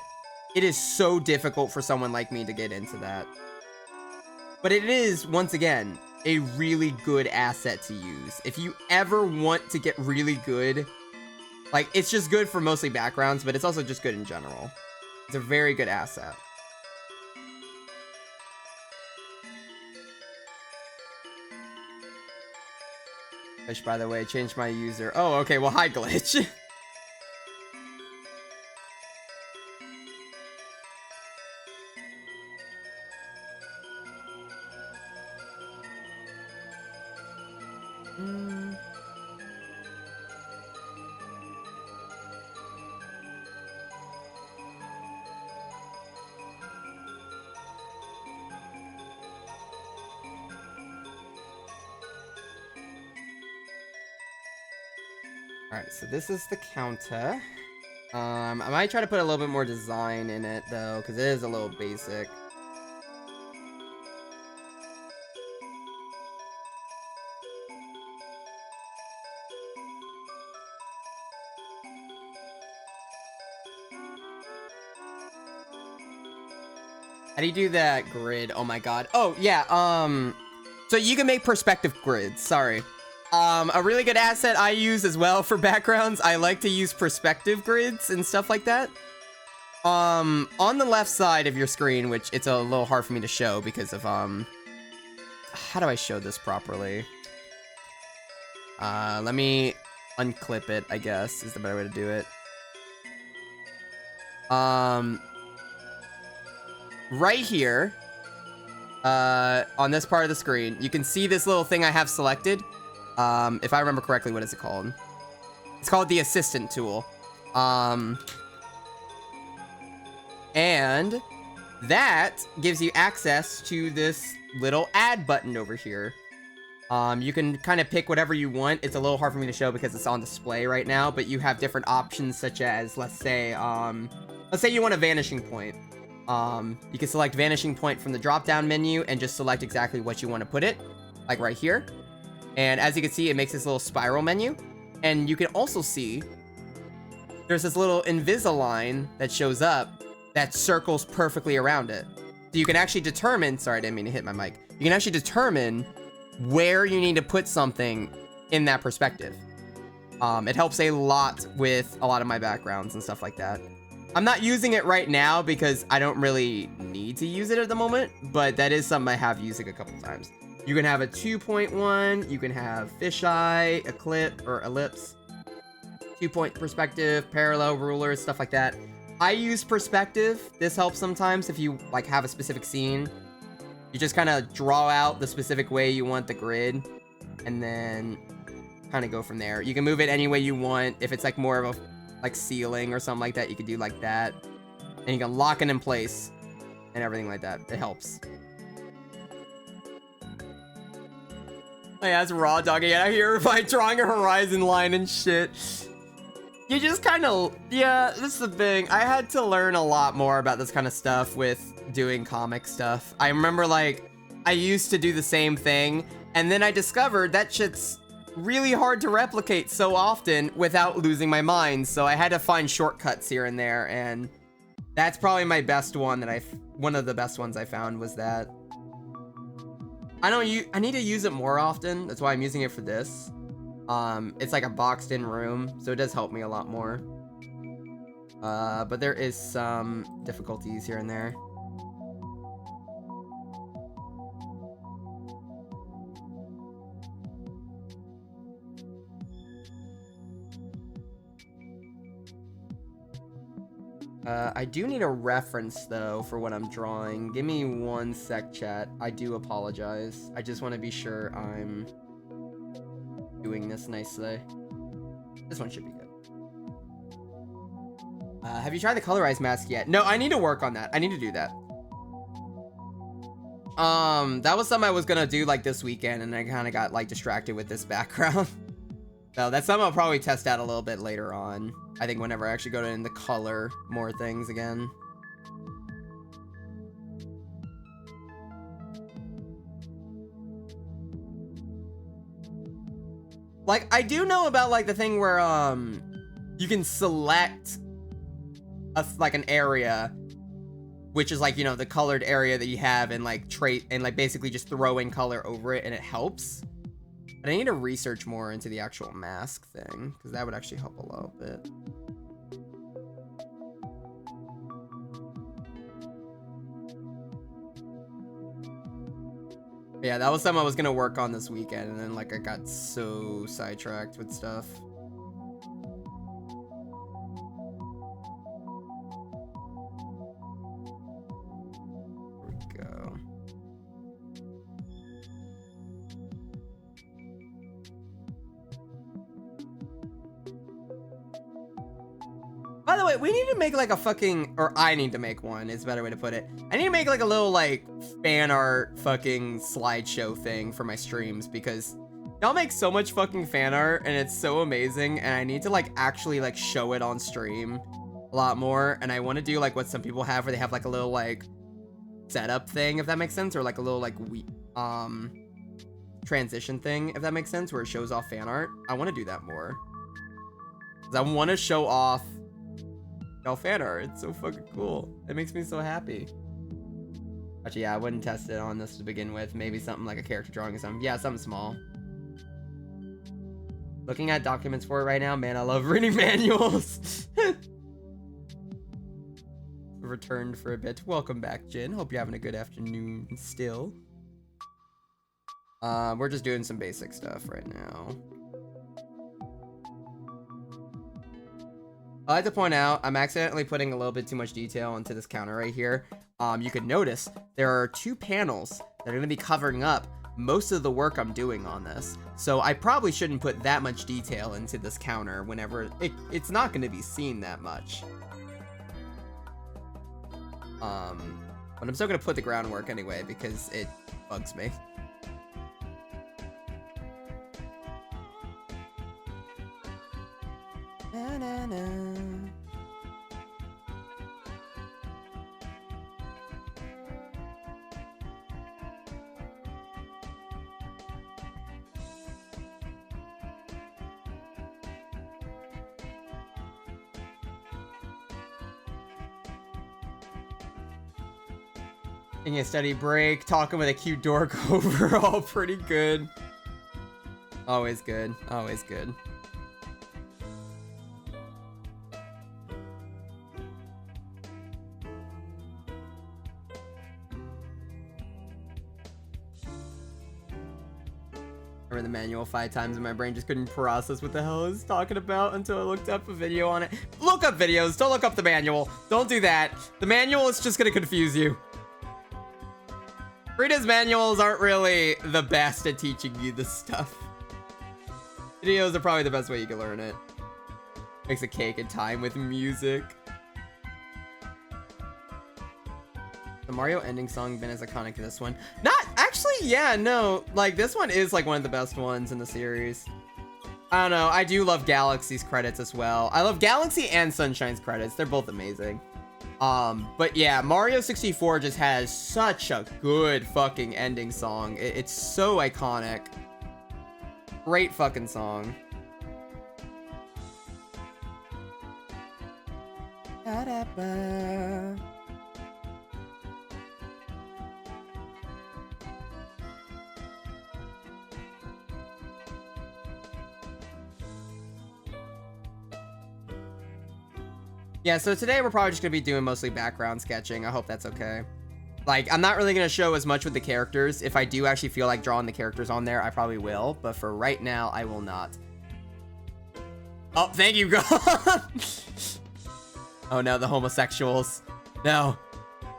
it is so difficult for someone like me to get into that. But it is, once again, a really good asset to use. If you ever want to get really good, like, it's just good for mostly backgrounds, but it's also just good in general. It's a very good asset. Glitch, by the way, changed my user. Oh, okay, well, hi, Glitch. Alright, so this is the counter. I might try to put a little bit more design in it, though, because it is a little basic. How do you do that grid? Oh my god. Oh, yeah, so you can make perspective grids, sorry. A really good asset I use as well for backgrounds, I like to use perspective grids and stuff like that. On the left side of your screen, which it's a little hard for me to show because of, how do I show this properly? Let me unclip it, I guess, is the better way to do it. Right here, on this part of the screen, you can see this little thing I have selected. If I remember correctly, what is it called? It's called the assistant tool. And that gives you access to this little add button over here. You can kind of pick whatever you want. It's a little hard for me to show because it's on display right now, but you have different options such as, let's say you want a vanishing point. You can select vanishing point from the drop-down menu and just select exactly what you want to put it, like right here. And as you can see, it makes this little spiral menu. And you can also see there's this little Invisalign that shows up that circles perfectly around it. So you can actually determine, sorry, I didn't mean to hit my mic. You can actually determine where you need to put something in that perspective. It helps a lot with a lot of my backgrounds and stuff like that. I'm not using it right now because I don't really need to use it at the moment, but that is something I have using a couple times. You can have a 2.1, you can have fisheye, ellipse, 2-point perspective, parallel rulers, stuff like that. I use perspective. This helps sometimes if you like have a specific scene. You just kind of draw out the specific way you want the grid and then kind of go from there. You can move it any way you want. If it's like more of a like ceiling or something like that, you could do like that. And you can lock it in place and everything like that. It helps. Oh yeah, it's raw dogging it out here by drawing a horizon line and shit. You just kind of, yeah, this is the thing. I had to learn a lot more about this kind of stuff with doing comic stuff. I remember like, I used to do the same thing, and then I discovered that shit's really hard to replicate so often without losing my mind. So I had to find shortcuts here and there, and that's probably my best one one of the best ones I found was that. I need to use it more often. That's why I'm using it for this. It's like a boxed in room, so it does help me a lot more. But there is some difficulties here and there. I do need a reference, though, for what I'm drawing. Give me one sec, chat. I do apologize. I just want to be sure I'm doing this nicely. This one should be good. Have you tried the colorized mask yet? No, I need to work on that. I need to do that. That was something I was gonna do, like, this weekend, and I kind of got, like, distracted with this background. So that's something I'll probably test out a little bit later on. I think whenever I actually go in the color more things again. Like, I do know about, like, the thing where, you can select like an area, which is like, you know, the colored area that you have and like basically just throw in color over it and it helps. But I need to research more into the actual mask thing, because that would actually help a little bit. Yeah, that was something I was gonna work on this weekend, and then like I got so sidetracked with stuff. There we go. By the way, we need to make like a fucking, or I need to make one, is a better way to put it. I need to make like a little like fan art fucking slideshow thing for my streams, because y'all make so much fucking fan art and it's so amazing, and I need to like actually like show it on stream a lot more. And I want to do like what some people have, where they have like a little like setup thing, if that makes sense, or like a little like transition thing, if that makes sense, where it shows off fan art. I want to do that more, because I want to show off y'all fan art. It's so fucking cool. It makes me so happy. Actually, yeah, I wouldn't test it on this to begin with. Maybe something like a character drawing or something. Yeah, something small. Looking at documents for it right now. Man, I love reading manuals. Returned for a bit. Welcome back, Jin. Hope you're having a good afternoon still. We're just doing some basic stuff right now. I like to point out, I'm accidentally putting a little bit too much detail into this counter right here. You could notice there are 2 panels that are going to be covering up most of the work I'm doing on this. So I probably shouldn't put that much detail into this counter whenever it's not going to be seen that much. But I'm still going to put the groundwork anyway, because it bugs me. Na, na, na. Taking a steady break, talking with a cute dork overall, pretty good. Always good, always good. I read the manual 5 times and my brain just couldn't process what the hell I was talking about until I looked up a video on it. Look up videos, don't look up the manual. Don't do that. The manual is just gonna confuse you. Frida's manuals aren't really the best at teaching you this stuff. Videos are probably the best way you can learn it. Makes a cake in time with music. The Mario ending song been as iconic as this one? Not actually, yeah, no. Like this one is like one of the best ones in the series. I don't know. I do love Galaxy's credits as well. I love Galaxy and Sunshine's credits. They're both amazing. But yeah, Mario 64 just has such a good fucking ending song. It's so iconic. Great fucking song. Da-da-ba. Yeah, so today we're probably just gonna be doing mostly background sketching. I hope that's okay. Like, I'm not really gonna show as much with the characters. If I do actually feel like drawing the characters on there, I probably will. But for right now, I will not. Oh, thank you, God. Oh no, the homosexuals. No,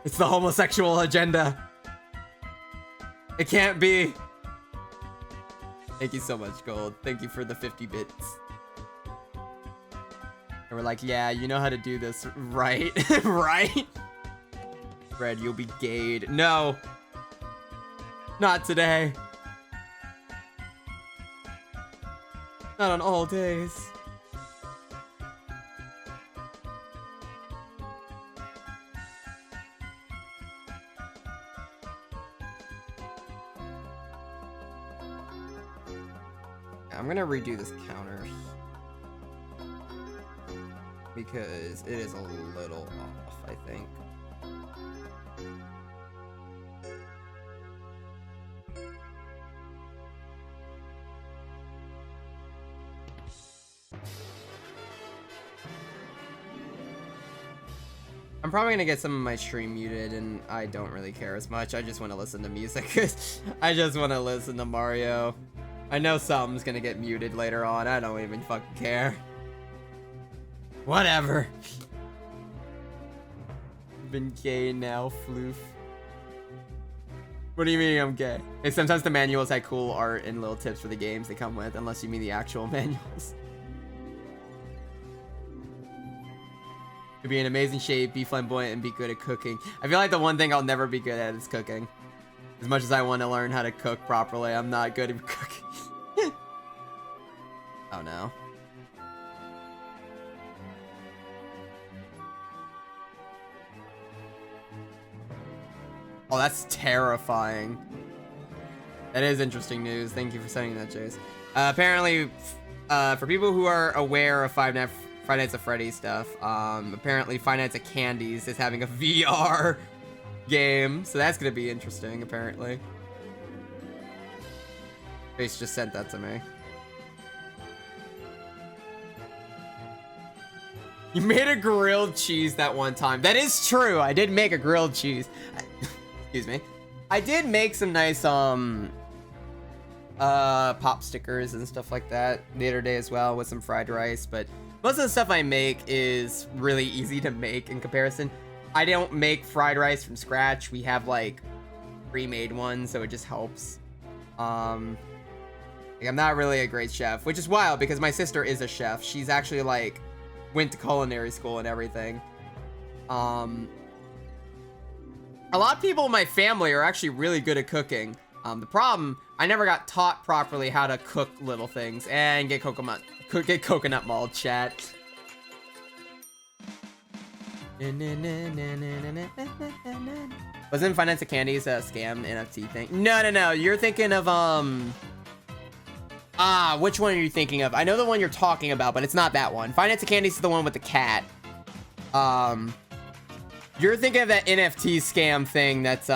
it's the homosexual agenda. It can't be. Thank you so much, Gold. Thank you for the 50 bits. And we're like, yeah, you know how to do this, right? Right? Red, you'll be gayed. No. Not today. Not on all days. I'm gonna redo this counter. Because it is a little off, I think. I'm probably gonna get some of my stream muted, and I don't really care as much. I just want to listen to music. I just want to listen to Mario. I know something's gonna get muted later on. I don't even fucking care. Whatever. Been gay now, floof. What do you mean I'm gay? Hey, sometimes the manuals had cool art and little tips for the games they come with, unless you mean the actual manuals. To be in amazing shape, be flamboyant, and be good at cooking. I feel like the one thing I'll never be good at is cooking. As much as I want to learn how to cook properly, I'm not good at cooking. Oh no. Oh, that's terrifying. That is interesting news. Thank you for sending that, Chase. Apparently, for people who are aware of Five Nights at Freddy's stuff, apparently Five Nights at Candy's is having a VR game, so that's gonna be interesting, apparently. Chase just sent that to me. You made a grilled cheese that one time. That is true. I did make a grilled cheese. Excuse me. I did make some nice pop stickers and stuff like that the other day as well with some fried rice, but most of the stuff I make is really easy to make in comparison. I don't make fried rice from scratch. We have like pre-made ones, so it just helps. I'm not really a great chef, which is wild because my sister is a chef. She's actually like went to culinary school and everything. A lot of people in my family are actually really good at cooking. The problem, I never got taught properly how to cook little things and get coconut mauled, chat. Wasn't Five Nights at Candy's a scam NFT thing? No. You're thinking of which one are you thinking of? I know the one you're talking about, but it's not that one. Five Nights at Candy's is the one with the cat. You're thinking of that NFT scam thing that's,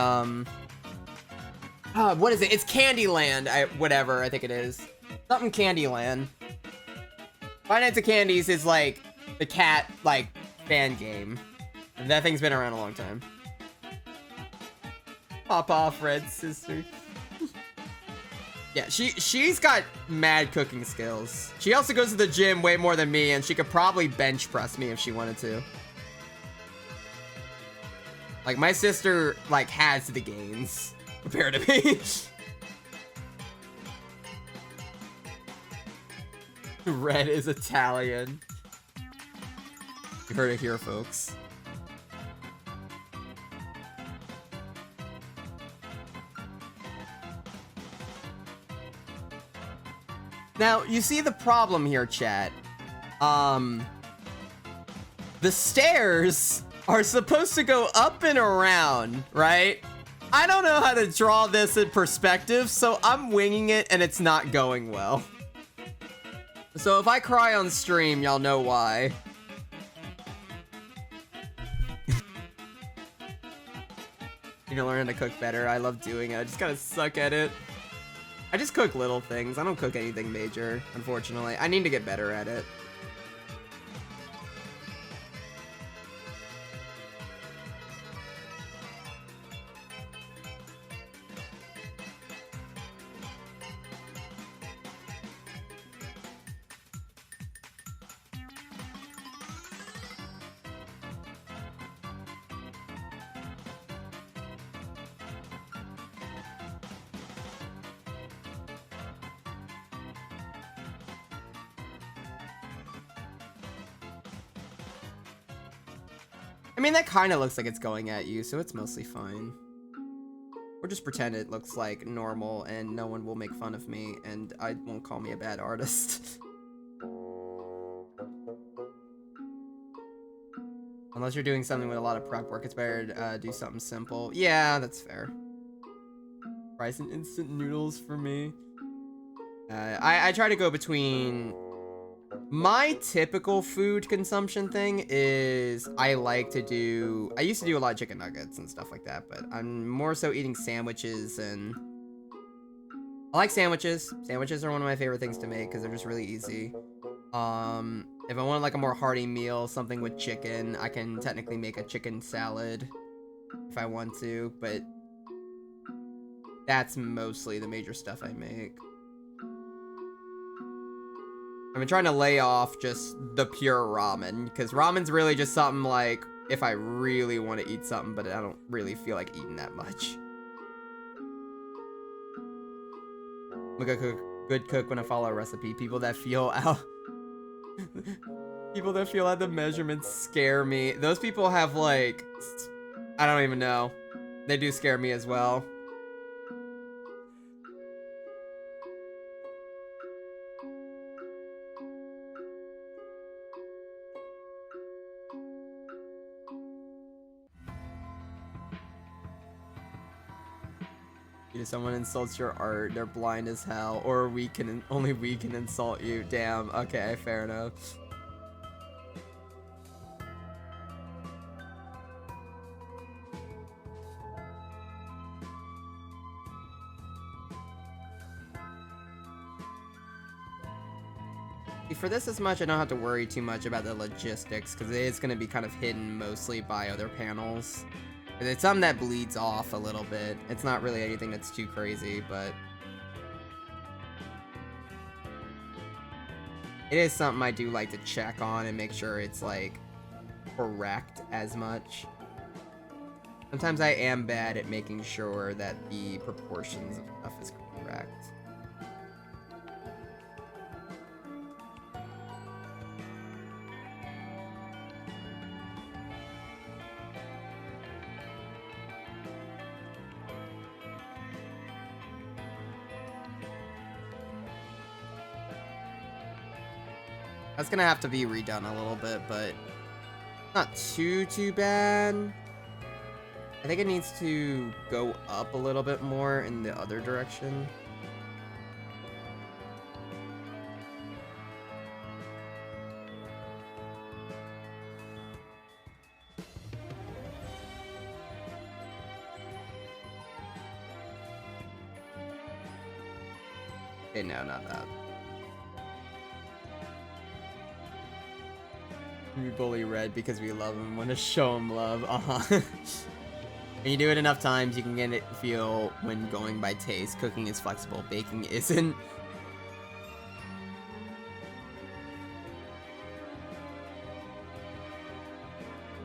what is it? It's Candyland, whatever, I think it is. Something Candyland. Five Nights at Candy's is, like, the cat, like, fan game. And that thing's been around a long time. Pop off, Red Sister. Yeah, she's got mad cooking skills. She also goes to the gym way more than me, and she could probably bench press me if she wanted to. Like, my sister, like, has the gains compared to me. Red is Italian. You heard it here, folks. Now, you see the problem here, chat. The stairs are supposed to go up and around, right? I don't know how to draw this in perspective, so I'm winging it and it's not going well. So if I cry on stream, y'all know why. You know, learn to cook better. I love doing it. I just gotta suck at it. I just cook little things. I don't cook anything major, unfortunately. I need to get better at it. I mean, that kind of looks like it's going at you, so it's mostly fine. Or just pretend it looks like normal and no one will make fun of me and I won't call me a bad artist. Unless you're doing something with a lot of prep work, it's better to do something simple. Yeah, that's fair. Fries and instant noodles for me. I try to go between... My typical food consumption thing is I used to do a lot of chicken nuggets and stuff like that, but I'm more so eating sandwiches, and I like sandwiches. Sandwiches are one of my favorite things to make because they're just really easy. If I want like a more hearty meal, something with chicken, I can technically make a chicken salad if I want to, but that's mostly the major stuff I make. I've been trying to lay off just the pure ramen, because ramen's really just something like, if I really want to eat something, but I don't really feel like eating that much. I'm a good cook when I follow a recipe. People that feel out... people that feel out the measurements scare me. Those people have, like... I don't even know. They do scare me as well. If someone insults your art, they're blind as hell, or only we can insult you. Damn, okay, fair enough. For this as much, I don't have to worry too much about the logistics, because it is going to be kind of hidden mostly by other panels. It's something that bleeds off a little bit. It's not really anything that's too crazy, but... it is something I do like to check on and make sure it's, like, correct as much. Sometimes I am bad at making sure that the proportions of stuff is correct. That's gonna have to be redone a little bit, but not too bad. I think it needs to go up a little bit more in the other direction. Okay, no, not that. We bully Red because we love him. Want to show him love. When you do it enough times, you can get it feel when going by taste. Cooking is flexible, baking isn't.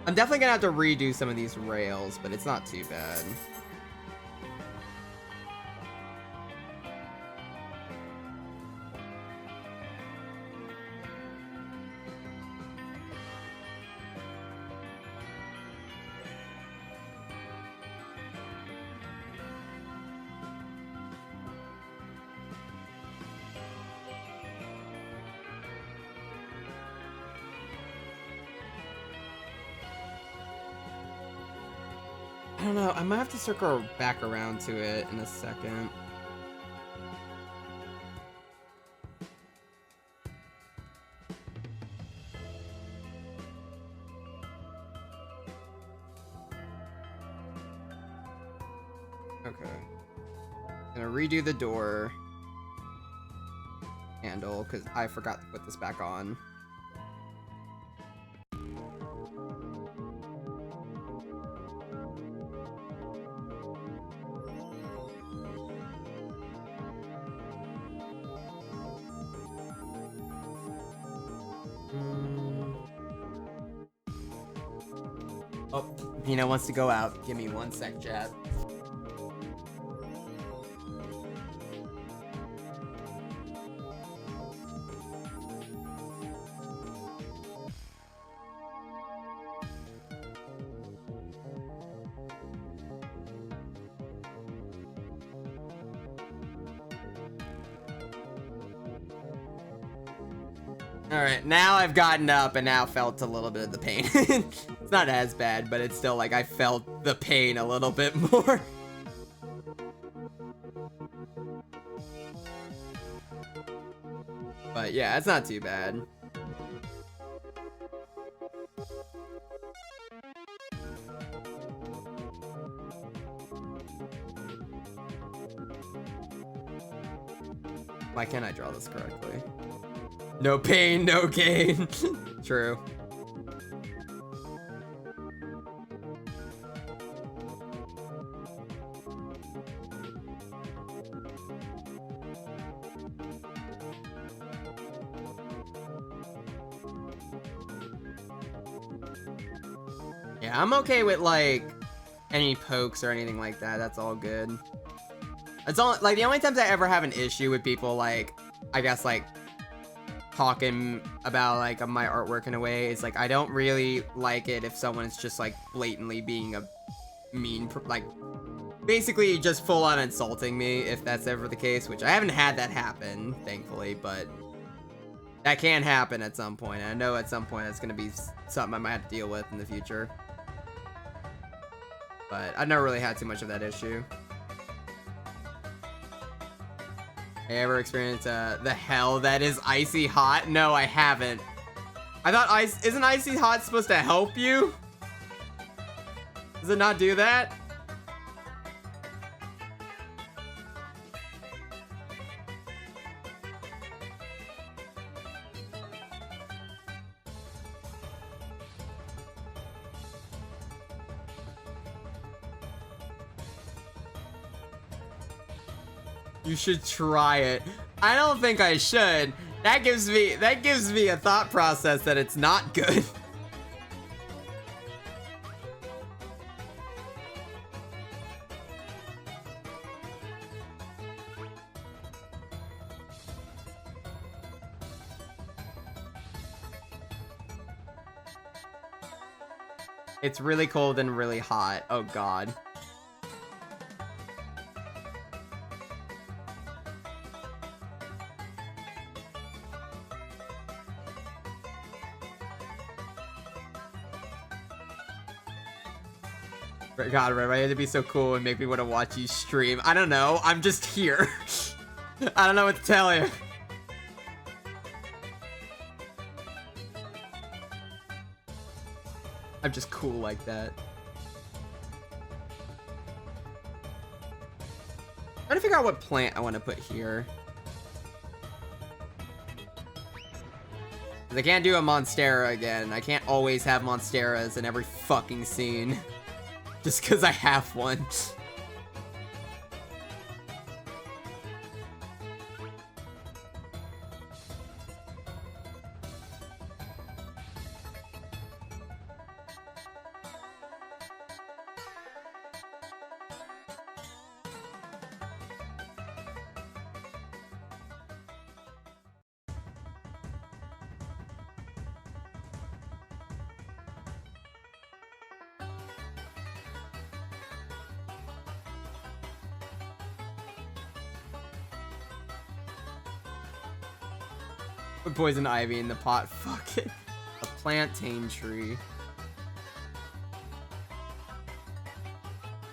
I'm definitely gonna have to redo some of these rails, but it's not too bad. I don't know, I might have to circle back around to it in a second. Okay. Gonna redo the door handle because I forgot to put this back on. Oh, Pina wants to go out. Give me 1 sec, chat. Alright, now I've gotten up and now felt a little bit of the pain. It's not as bad, but it's still like I felt the pain a little bit more. But yeah, it's not too bad. Why can't I draw this correctly? No pain, no gain. True. Yeah, I'm okay with like any pokes or anything like that. That's all good. It's all like the only times I ever have an issue with people like, I guess like talking about like my artwork in a way is like I don't really like it if someone's just like blatantly being a mean like basically just full on insulting me, if that's ever the case, which I haven't had that happen thankfully, but that can happen at some point. I know at some point it's gonna be something I might have to deal with in the future, but I've never really had too much of that issue. I ever experienced the hell that is icy hot? No, I haven't. I thought isn't icy hot supposed to help you? Does it not do that? You should try it. I don't think I should. That gives me a thought process that it's not good. It's really cold and really hot. Oh god. God, Red, why had to be so cool and make me want to watch you stream? I don't know. I'm just here. I don't know what to tell you. I'm just cool like that. Trying to figure out what plant I want to put here. 'Cause I can't do a Monstera again. I can't always have Monsteras in every fucking scene. Just because I have one. Put poison ivy in the pot. Fuck it. A plantain tree.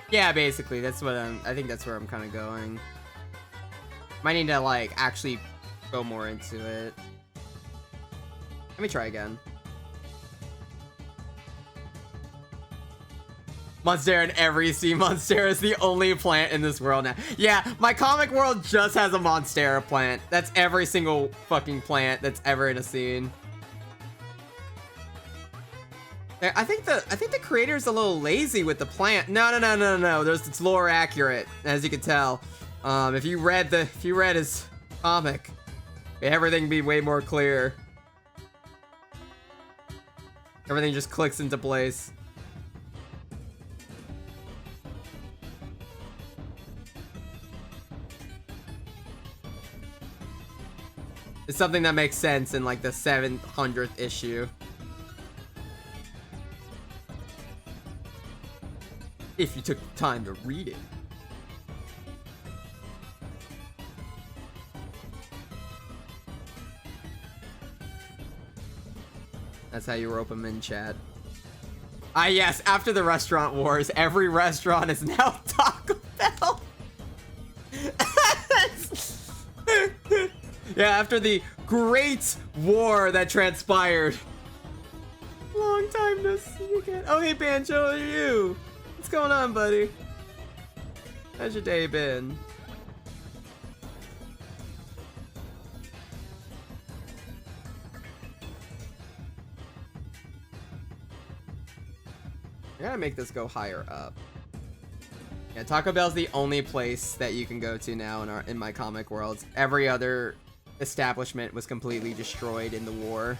Yeah, basically, that's what I think that's where I'm kind of going. Might need to, like, actually go more into it. Let me try again. Monstera in every scene. Monstera is the only plant in this world now. Yeah, my comic world just has a Monstera plant. That's every single fucking plant that's ever in a scene. I think the creator's a little lazy with the plant. No. It's lore accurate, as you can tell. If you read his comic, everything would be way more clear. Everything just clicks into place. It's something that makes sense in like the 700th issue. If you took the time to read it. That's how you rope them in, chat. Ah yes, after the restaurant wars, every restaurant is now Taco Bell. Yeah, after the great war that transpired. Long time no see you again. Oh, hey, Banjo, how are you? What's going on, buddy? How's your day been? I gotta make this go higher up. Yeah, Taco Bell's the only place that you can go to now in my comic world. Every other establishment was completely destroyed in the war.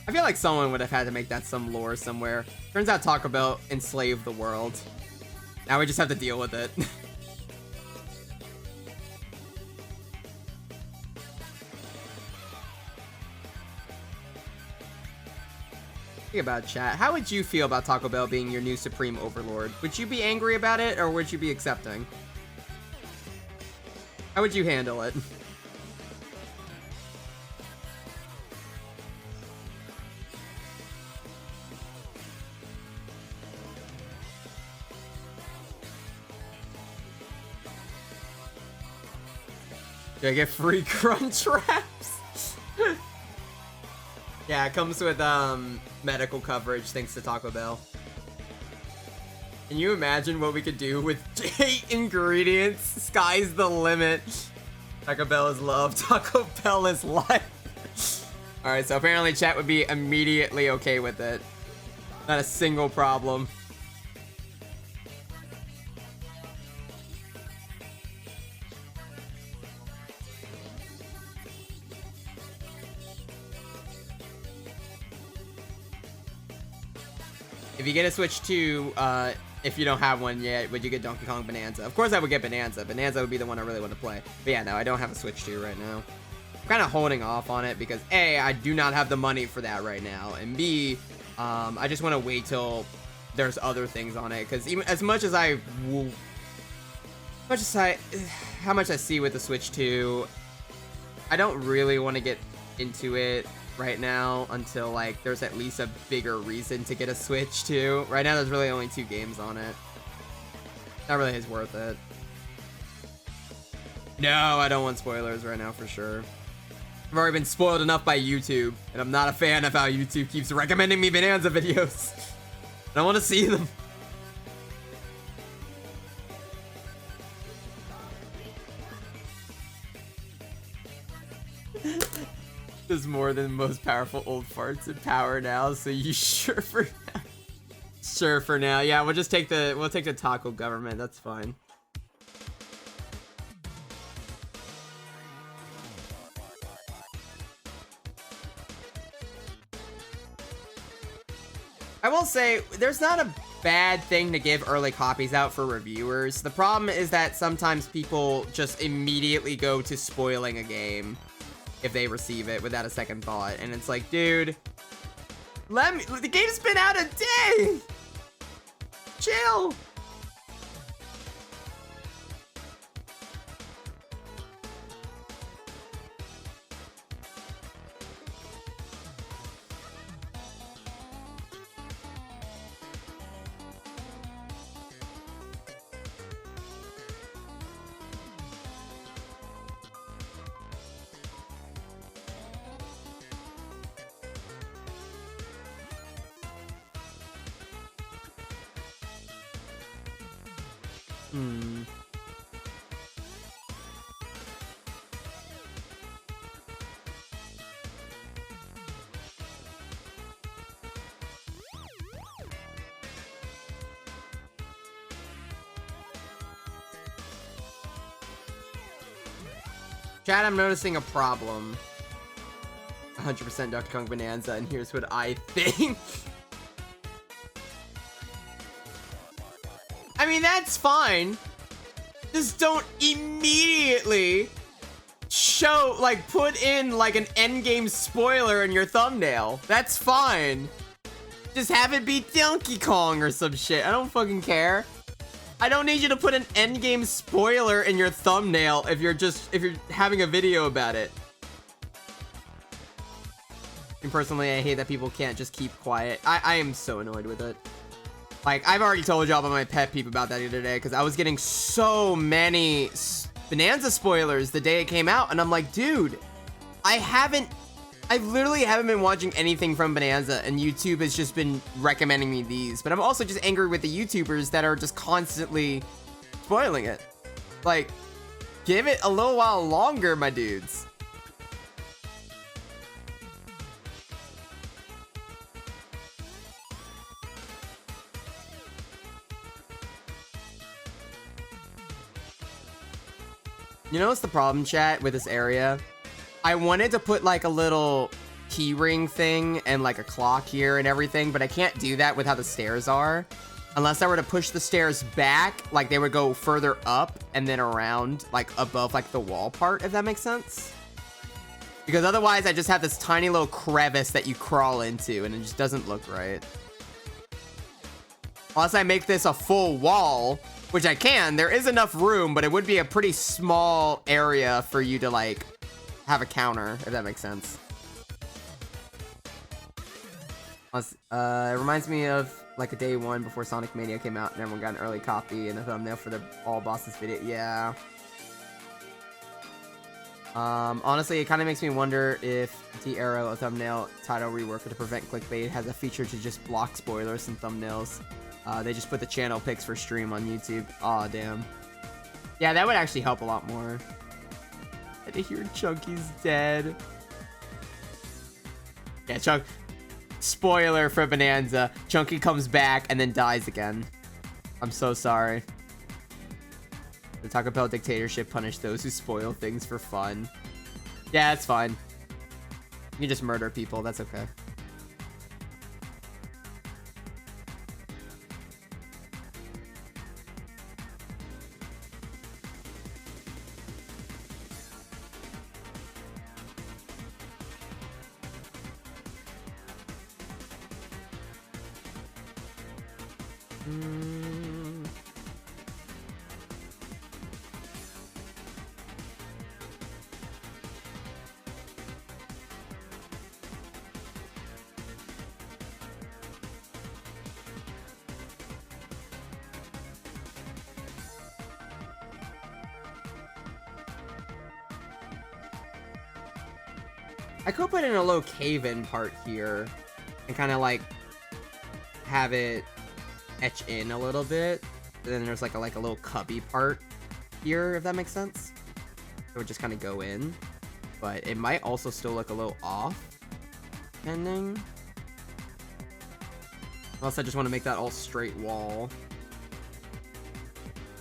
I feel like someone would have had to make that some lore somewhere. Turns out Taco Bell enslaved the world. Now we just have to deal with it. Think about chat. How would you feel about Taco Bell being your new supreme overlord? Would you be angry about it, or would you be accepting? How would you handle it? Do I get free crunch wraps? Yeah, it comes with medical coverage thanks to Taco Bell. Can you imagine what we could do with 8 ingredients? Sky's the limit. Taco Bell is love. Taco Bell is life. Alright, so apparently chat would be immediately okay with it. Not a single problem. If you get a Switch 2, if you don't have one yet, would you get Donkey Kong Bonanza? Of course I would get Bonanza. Bonanza would be the one I really want to play. But yeah, no, I don't have a Switch 2 right now. I'm kind of holding off on it because A, I do not have the money for that right now. And B, I just want to wait till there's other things on it. Because even as much as how much I see with the Switch 2, I don't really want to get into it right now until like there's at least a bigger reason to get a Switch 2. Right now there's really only 2 games on it. Not really is worth it. No, I don't want spoilers right now for sure. I've already been spoiled enough by YouTube, and I'm not a fan of how YouTube keeps recommending me Bonanza videos. I don't want to see them. There's more than most powerful old farts in power now, so you sure for now? Sure for now. Yeah, we'll take the taco government. That's fine. I will say, there's not a bad thing to give early copies out for reviewers. The problem is that sometimes people just immediately go to spoiling a game if they receive it without a second thought. And it's like, dude, the game's been out a day! Chill! Chat, I'm noticing a problem. 100% Dr. Kong Bonanza, and here's what I think. I mean, that's fine. Just don't immediately show, like, put in, like, an endgame spoiler in your thumbnail. That's fine. Just have it be Donkey Kong or some shit. I don't fucking care. I don't need you to put an endgame spoiler in your thumbnail if you're having a video about it. And personally, I hate that people can't just keep quiet. I am so annoyed with it. Like, I've already told y'all about my pet peeve about that the other day, because I was getting so many Bonanza spoilers the day it came out, and I'm like, dude, I literally haven't been watching anything from Bonanza, and YouTube has just been recommending me these. But I'm also just angry with the YouTubers that are just constantly spoiling it. Like, give it a little while longer, my dudes. You know what's the problem, chat, with this area? I wanted to put like a little key ring thing and like a clock here and everything, but I can't do that with how the stairs are. Unless I were to push the stairs back, like they would go further up and then around, like above like the wall part, if that makes sense. Because otherwise I just have this tiny little crevice that you crawl into and it just doesn't look right. Unless I make this a full wall, which I can, there is enough room, but it would be a pretty small area for you to like have a counter, if that makes sense. It reminds me of like a day one before Sonic Mania came out and everyone got an early copy and a thumbnail for the all bosses video. Yeah. Honestly, it kind of makes me wonder if T-Arrow, a thumbnail title reworker to prevent clickbait, has a feature to just block spoilers and thumbnails. They just put the channel pics for stream on YouTube. Aw, damn. Yeah, that would actually help a lot more. I had to hear Chunky's dead. Yeah, spoiler for Bonanza. Chunky comes back and then dies again. I'm so sorry. The Taco Bell dictatorship punished those who spoil things for fun. Yeah, that's fine. You can just murder people. That's okay. I could put in a little cave-in part here and kind of like have it etch in a little bit. And then there's like a little cubby part here, if that makes sense. It would just kind of go in. but it might also still look a little off. Ending. Unless I just want to make that all straight wall.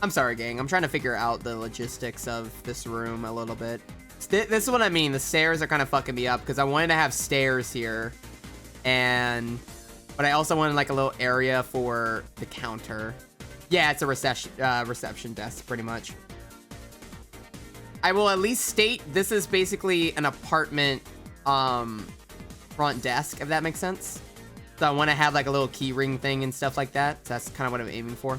I'm sorry, gang. I'm trying to figure out the logistics of this room a little bit. This is what I mean. The stairs are kind of fucking me up because I wanted to have stairs here, but I also wanted like a little area for the counter. Yeah, it's a reception desk, pretty much. I will at least state this is basically an apartment front desk, if that makes sense. So I want to have like a little key ring thing and stuff like that. So that's kind of what I'm aiming for.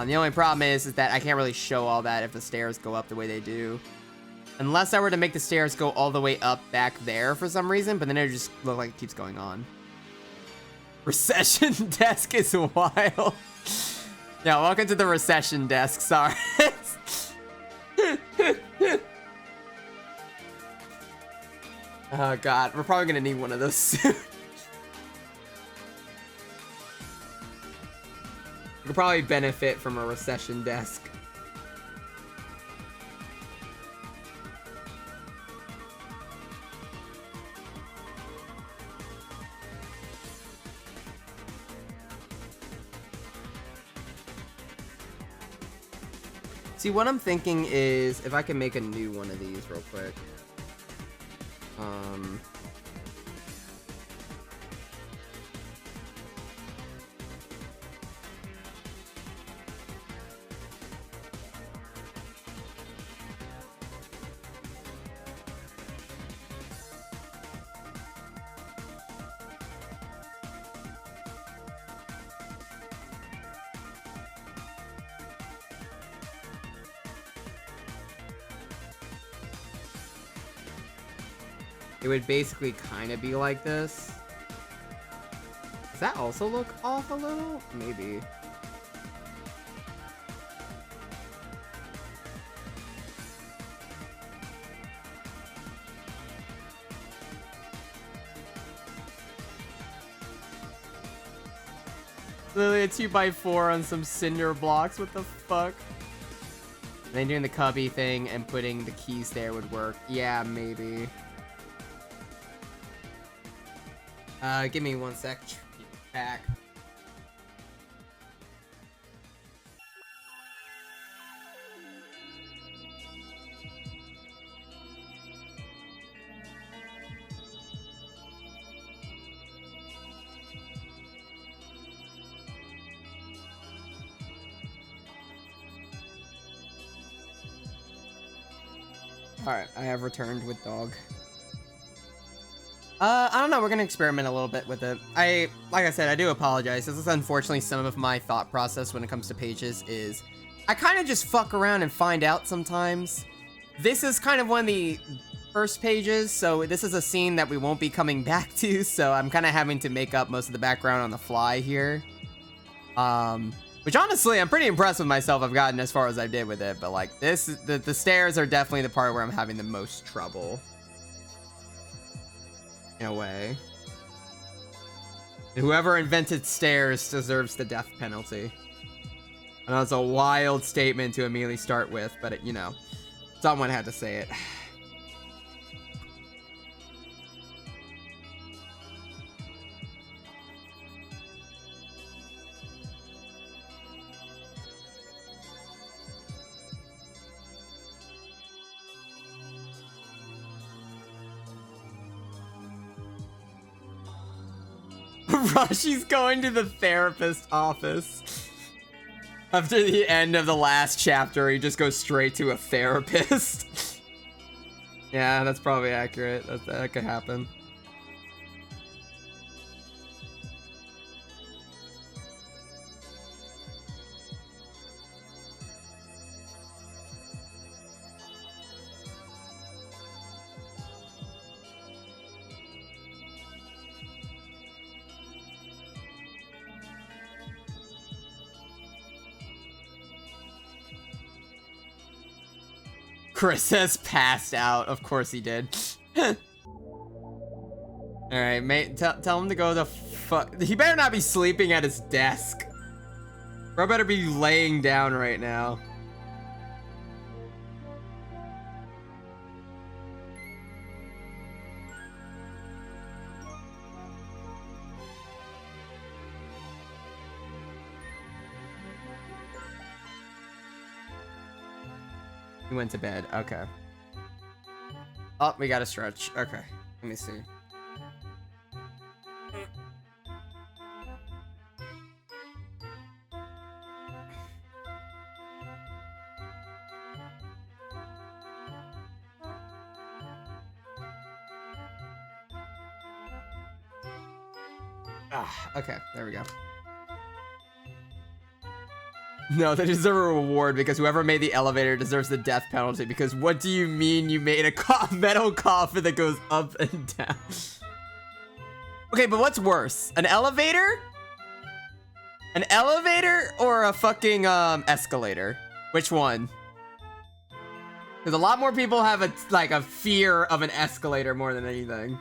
The only problem is that I can't really show all that if the stairs go up the way they do. Unless I were to make the stairs go all the way up back there for some reason, but then it would just look like it keeps going on. Recession desk is wild. Yeah, welcome to the recession desk. Sorry. Oh god, we're probably gonna need one of those soon. We could probably benefit from a recession desk. See, what I'm thinking is if I can make a new one of these real quick. It would basically kind of be like this. Does that also look off a little? Maybe. Literally a 2x4 on some cinder blocks. What the fuck? And then doing the cubby thing and putting the keys there would work. Yeah, maybe. Give me 1 sec. Back. Alright, I have returned with dog. I don't know, we're gonna experiment a little bit with it. Like I said, I do apologize. This is unfortunately some of my thought process when it comes to pages is I kind of just fuck around and find out sometimes. This is kind of one of the first pages, so this is a scene that we won't be coming back to, so I'm kind of having to make up most of the background on the fly here. Which honestly, I'm pretty impressed with myself. I've gotten as far as I did with it, but like the stairs are definitely the part where I'm having the most trouble. In a way. And whoever invented stairs deserves the death penalty. I know it's a wild statement to immediately start with, but it, you know, someone had to say it. Rashi's going to the therapist office. After the end of the last chapter, he just goes straight to a therapist. Yeah, that's probably accurate. That could happen. Chris has passed out. Of course he did. Alright, mate. Tell him to go the fuck. He better not be sleeping at his desk. Bro better be laying down right now. He went to bed. Okay. Oh, we gotta stretch. Okay. Let me see. Ah, okay. There we go. No, they deserve a reward because whoever made the elevator deserves the death penalty. Because what do you mean you made a metal coffin that goes up and down? Okay, but what's worse? An elevator? An elevator or a fucking escalator? Which one? Because a lot more people have a fear of an escalator more than anything.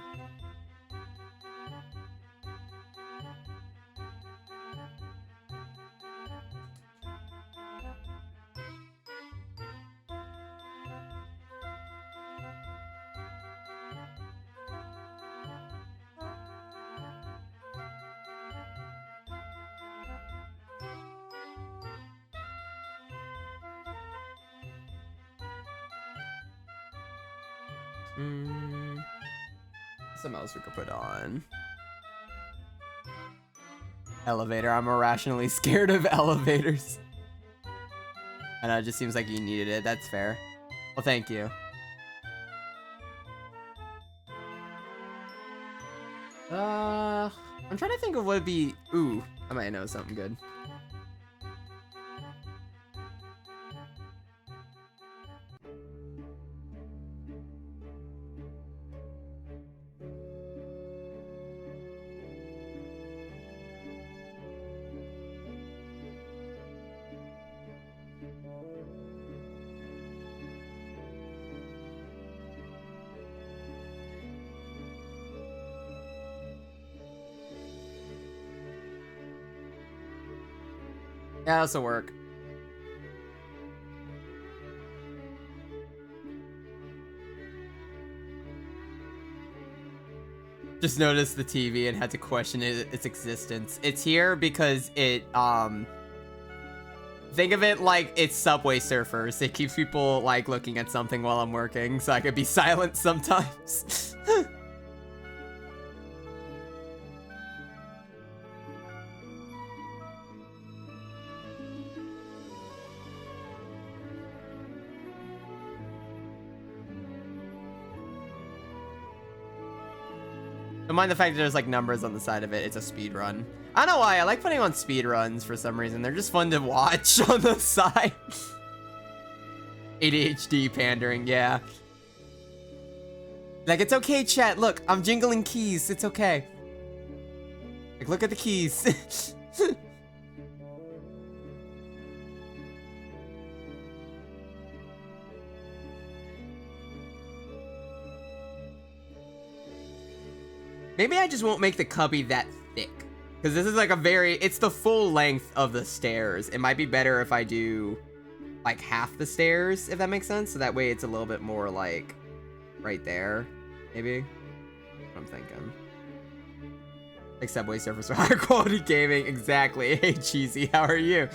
Something else we could put on. Elevator. I'm irrationally scared of elevators. I know, it just seems like you needed it. That's fair. Well, thank you. I'm trying to think of what would be... Ooh, I might know something good. Yeah, this'll work. Just noticed the TV and had to question its existence. It's here because it, think of it like it's Subway Surfers. It keeps people, like, looking at something while I'm working, so I could be silent sometimes. Don't mind the fact that there's like numbers on the side of it. It's a speed run. I don't know why. I like putting on speed runs for some reason. They're just fun to watch on the side. ADHD pandering, yeah. Like, it's okay, chat. Look, I'm jingling keys. It's okay. Like, look at the keys. Maybe I just won't make the cubby that thick. Because this is like it's the full length of the stairs. It might be better if I do like half the stairs, if that makes sense. So that way it's a little bit more like right there, maybe. That's what I'm thinking. Like Subway Surfers for higher quality gaming. Exactly. Hey, Cheesy, how are you?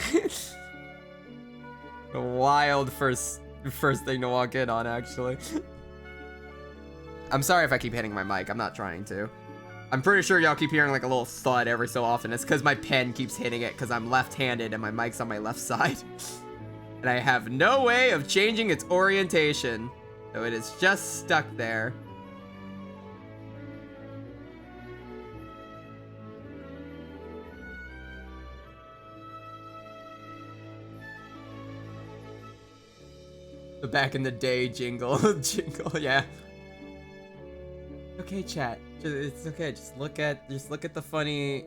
A wild first thing to walk in on, actually. I'm sorry if I keep hitting my mic. I'm not trying to. I'm pretty sure y'all keep hearing like a little thud every so often. It's because my pen keeps hitting it because I'm left-handed and my mic's on my left side. And I have no way of changing its orientation. So it is just stuck there. The back in the day jingle. Jingle, yeah. Okay, chat. It's okay. Just look at the funny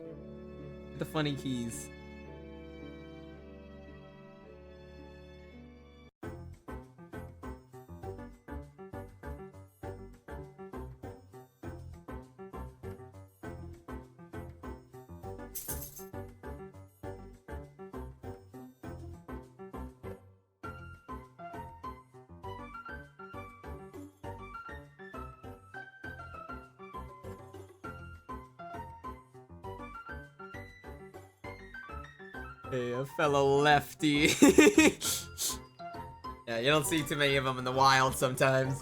keys. Hey, a fellow lefty. Yeah, you don't see too many of them in the wild sometimes.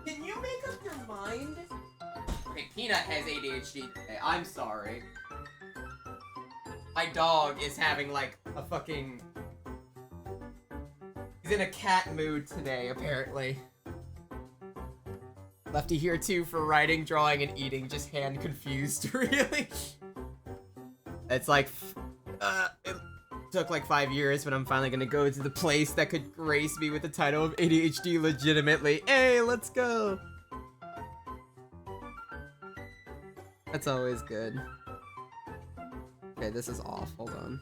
Can you make up your mind? Okay, Peanut has ADHD today. I'm sorry. My dog is having, like, a fucking... He's in a cat mood today, apparently. Lefty here, too, for writing, drawing, and eating. Just hand confused, really. It's like... it took like 5 years, but I'm finally gonna go to the place that could grace me with the title of ADHD legitimately. Hey, let's go! That's always good. Okay, this is off. Hold on.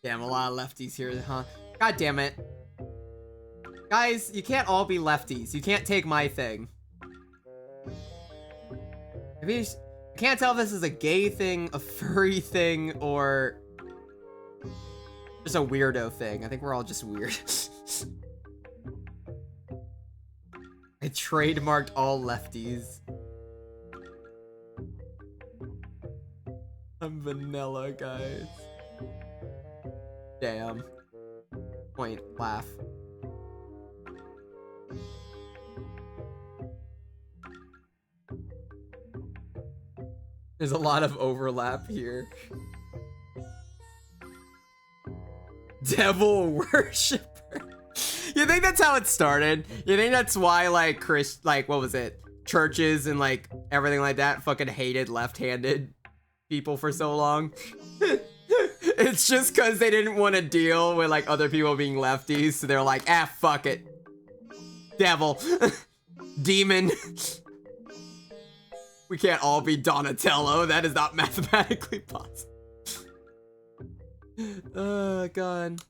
Damn, a lot of lefties here, huh? God damn it. Guys, you can't all be lefties. You can't take my thing. I can't tell if this is a gay thing, a furry thing, or just a weirdo thing. I think we're all just weird. I trademarked all lefties. I'm vanilla, guys. Damn. Point. Laugh. There's a lot of overlap here. Devil worshiper. You think that's how it started? You think that's why, like, what was it? Churches and, like, everything like that fucking hated left-handed people for so long? It's just because they didn't want to deal with, like, other people being lefties, so they're like, ah, fuck it. Devil. Demon. We can't all be Donatello. That is not mathematically possible. Oh, God.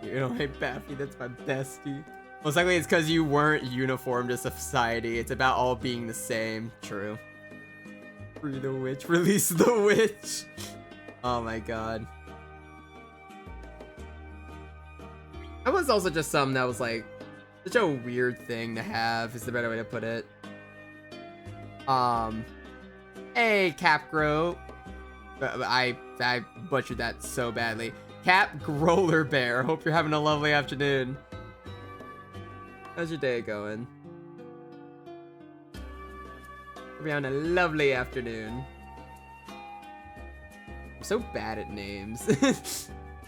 You know, hey, Baffy, that's my bestie. Most likely it's because you weren't uniformed to society. It's about all being the same. True. Free the witch. Release the witch. Oh my god. That was also just something that was like such a weird thing to have, is the better way to put it. Hey, Capgro. I butchered that so badly. Cap Growler Bear. Hope you're having a lovely afternoon. How's your day going? Hope you're having a lovely afternoon. I'm so bad at names.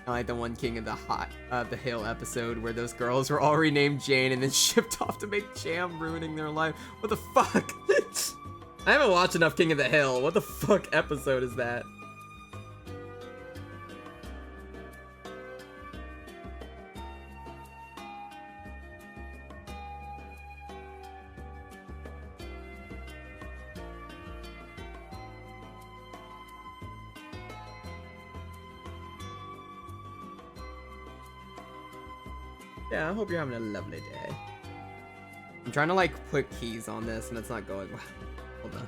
I like the one King of the Hill episode where those girls were all renamed Jane and then shipped off to make jam, ruining their life. What the fuck? I haven't watched enough King of the Hill. What the fuck episode is that? Yeah, I hope you're having a lovely day. I'm trying to like put keys on this and it's not going well. Hold on.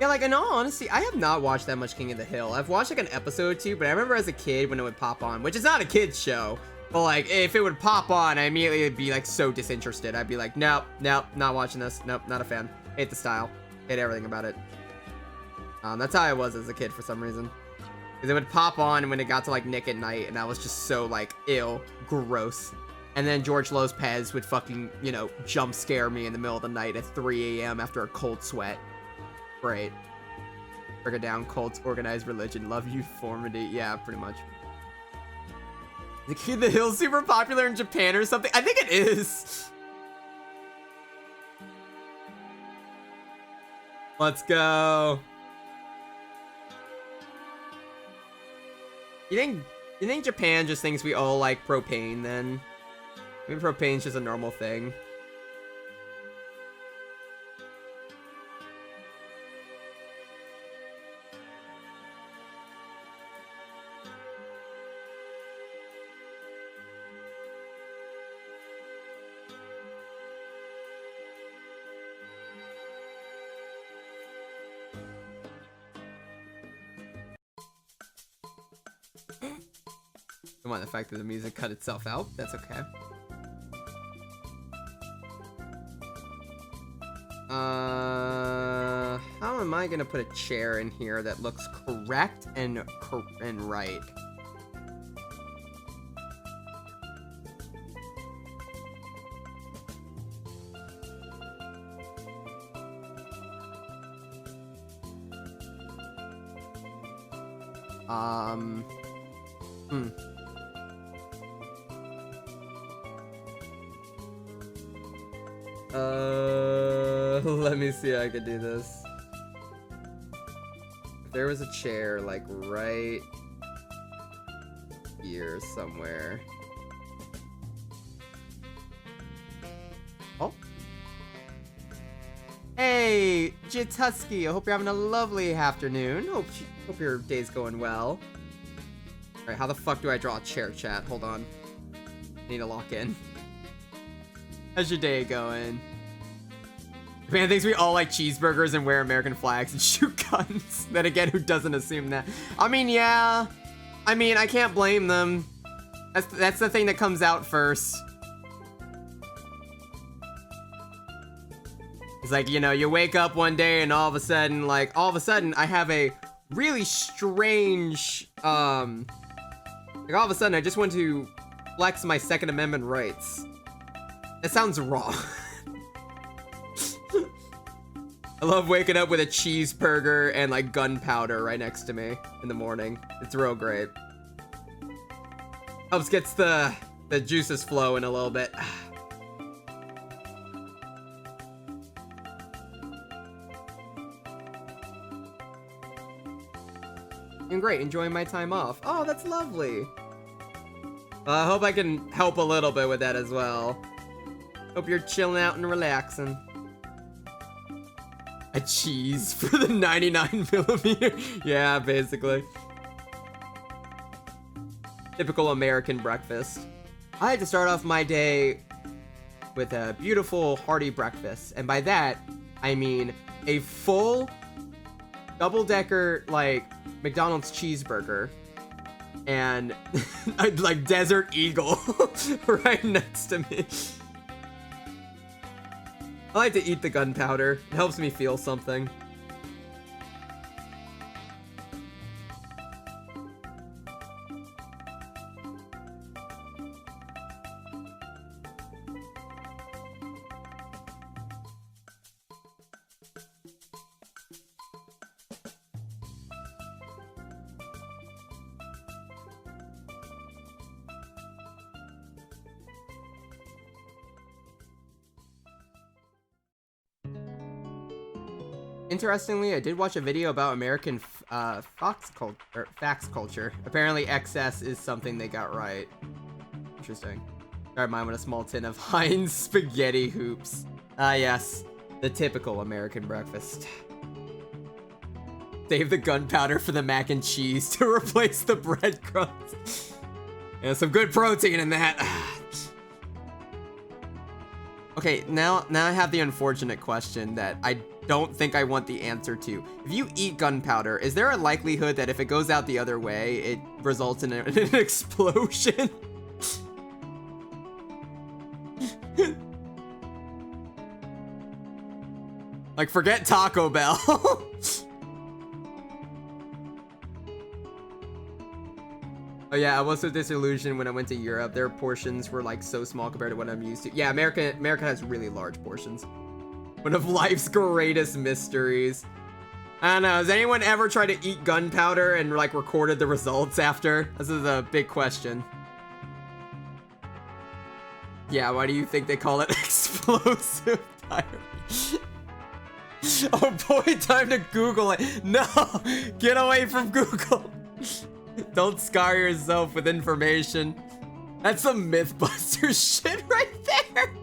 Yeah, like in all honesty, I have not watched that much King of the Hill. I've watched like an episode or two, but I remember as a kid when it would pop on, which is not a kid's show, but like if it would pop on, I immediately would be like so disinterested. I'd be like, nope, not watching this. Nope, not a fan. Hate the style. Hate everything about it. That's how I was as a kid for some reason. Because it would pop on when it got to like Nick at Night, and I was just so like, ew, gross. And then George Lopez would fucking, you know, jump scare me in the middle of the night at 3 a.m. after a cold sweat. Great. Break it down. Cults, organized religion, love, uniformity. Yeah, pretty much. Is King of the Hill super popular in Japan or something? I think it is. Let's go. You think Japan just thinks we all like propane then? Maybe propane's just a normal thing. I want the fact that the music cut itself out. That's okay. How am I gonna put a chair in here that looks correct and right? Let me see how I could do this. If there was a chair, like, right here somewhere. Oh. Hey, Jituski, I hope you're having a lovely afternoon. Hope your day's going well. Alright, how the fuck do I draw a chair, chat? Hold on. I need to lock in. How's your day going? Man thinks we all like cheeseburgers and wear American flags and shoot guns. Then again, who doesn't assume that? I mean, yeah. I mean, I can't blame them. That's the thing that comes out first. It's like, you know, you wake up one day and all of a sudden, I have a really strange, like all of a sudden I just want to flex my Second Amendment rights. That sounds wrong. I love waking up with a cheeseburger and like gunpowder right next to me in the morning. It's real great. Helps gets the juices flowing a little bit. Doing great, enjoying my time off. Oh, that's lovely. I hope I can help a little bit with that as well. Hope you're chilling out and relaxing. A cheese for the 99mm. Yeah, basically. Typical American breakfast. I like to start off my day with a beautiful hearty breakfast. And by that, I mean a full double-decker, like, McDonald's cheeseburger. And, like, Desert Eagle right next to me. I like to eat the gunpowder. It helps me feel something. Interestingly, I did watch a video about American facts culture. Apparently, excess is something they got right. Interesting. Start mine with a small tin of Heinz spaghetti hoops. Ah, yes, the typical American breakfast. Save the gunpowder for the mac and cheese to replace the breadcrumbs. Yeah, some good protein in that. Okay, now I have the unfortunate question that I don't think I want the answer to. If you eat gunpowder, is there a likelihood that if it goes out the other way, it results in an explosion? Like, forget Taco Bell. Oh yeah, I was so disillusioned when I went to Europe. Their portions were like so small compared to what I'm used to. Yeah, America has really large portions. One of life's greatest mysteries. I don't know. Has anyone ever tried to eat gunpowder and like recorded the results after? This is a big question. Yeah, why do you think they call it explosive diarrhea? Oh boy, time to Google it. No, get away from Google. Don't scar yourself with information. That's some Mythbusters shit right there.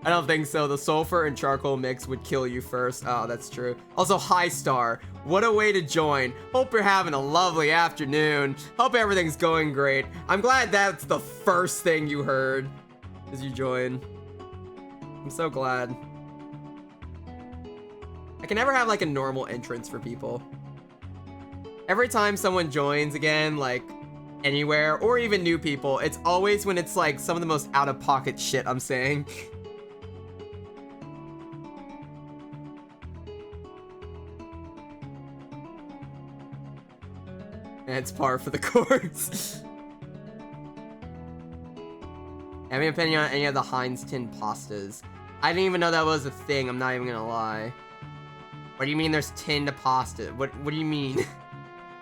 I don't think so. The sulfur and charcoal mix would kill you first. Oh, that's true. Also, hi Star. What a way to join. Hope you're having a lovely afternoon. Hope everything's going great. I'm glad that's the first thing you heard as you join. I'm so glad. I can never have like a normal entrance for people. Every time someone joins again, like anywhere, or even new people, it's always when it's like some of the most out-of-pocket shit I'm saying. And it's par for the course. Have any opinion on any of the Heinz tin pastas? I didn't even know that was a thing, I'm not even gonna lie. What do you mean there's tinned pasta? What do you mean?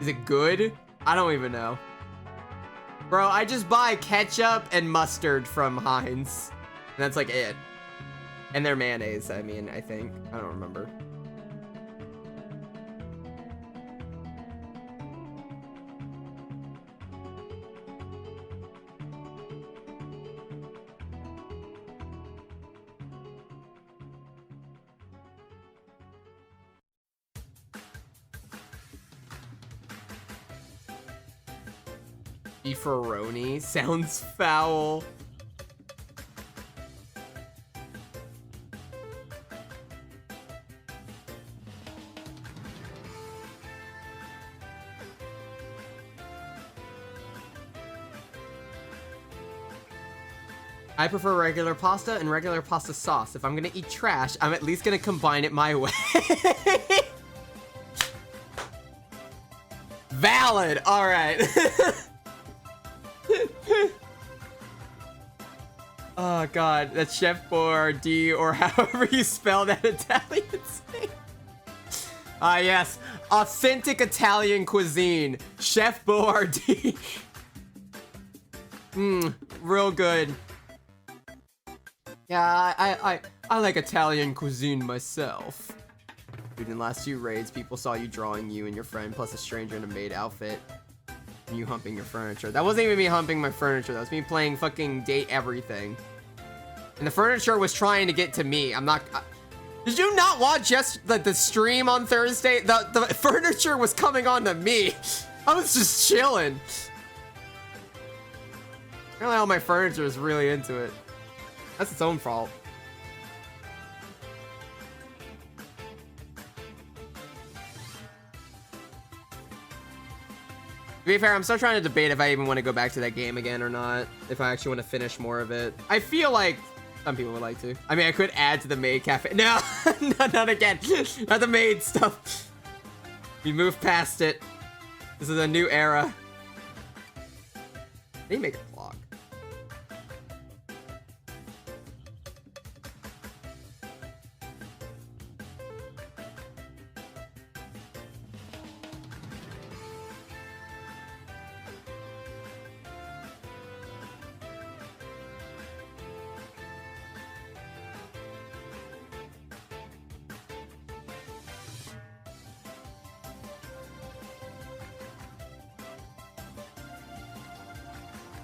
Is it good? I don't even know. Bro, I just buy ketchup and mustard from Heinz. And that's like it. And their mayonnaise, I mean, I think. I don't remember. Beefaroni sounds foul. I prefer regular pasta and regular pasta sauce. If I'm gonna eat trash, I'm at least gonna combine it my way. Valid. All right. Oh god, that's Chef Boyardee, or however you spell that Italian name. Ah yes, authentic Italian cuisine, Chef Boyardee. Real good. Yeah, I like Italian cuisine myself. Dude, in the last 2 raids, people saw you drawing you and your friend plus a stranger in a maid outfit. And you humping your furniture. That wasn't even me humping my furniture, that was me playing fucking date everything. And the furniture was trying to get to me. I'm not... did you not watch just the stream on Thursday? The furniture was coming on to me. I was just chilling. Apparently all my furniture is really into it. That's its own fault. To be fair, I'm still trying to debate if I even want to go back to that game again or not. If I actually want to finish more of it. I feel like some people would like to. I mean, I could add to the maid cafe. No, no, not again. Not the maid stuff. We moved past it. This is a new era. They make a clock.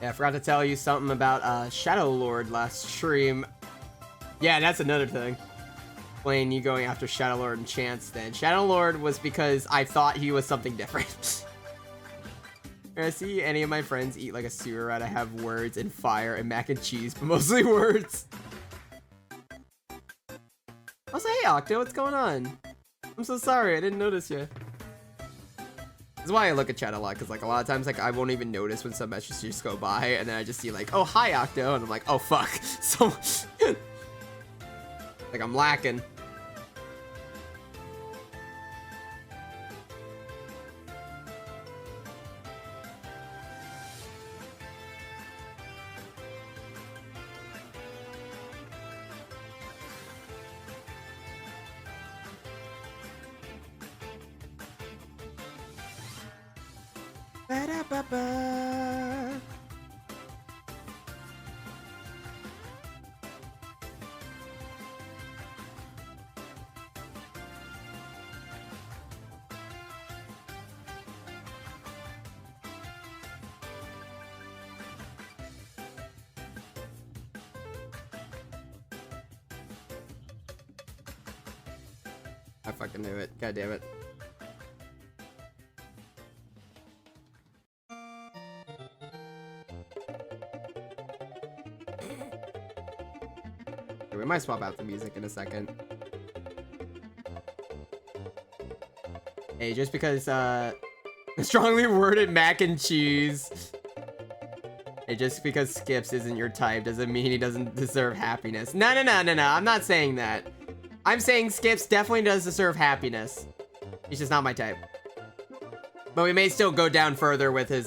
Yeah, I forgot to tell you something about Shadow Lord last stream. Yeah, that's another thing. Playing you going after Shadow Lord and Chance then. Shadow Lord was because I thought he was something different. When I see any of my friends eat like a sewer rat, I have words and fire and mac and cheese, but mostly words. Also, hey Octo, what's going on? I'm so sorry, I didn't notice you. That's why I look at chat a lot, because like a lot of times like I won't even notice when some messages just go by, and then I just see like, oh hi Octo, and I'm like, oh fuck. So like I'm lacking. Ba-da-ba-ba. I fucking knew it. God damn it. We might swap out the music in a second. Hey, just because strongly worded mac and cheese. Hey, just because Skips isn't your type doesn't mean he doesn't deserve happiness. No. I'm not saying that. I'm saying Skips definitely does deserve happiness. He's just not my type. But we may still go down further with his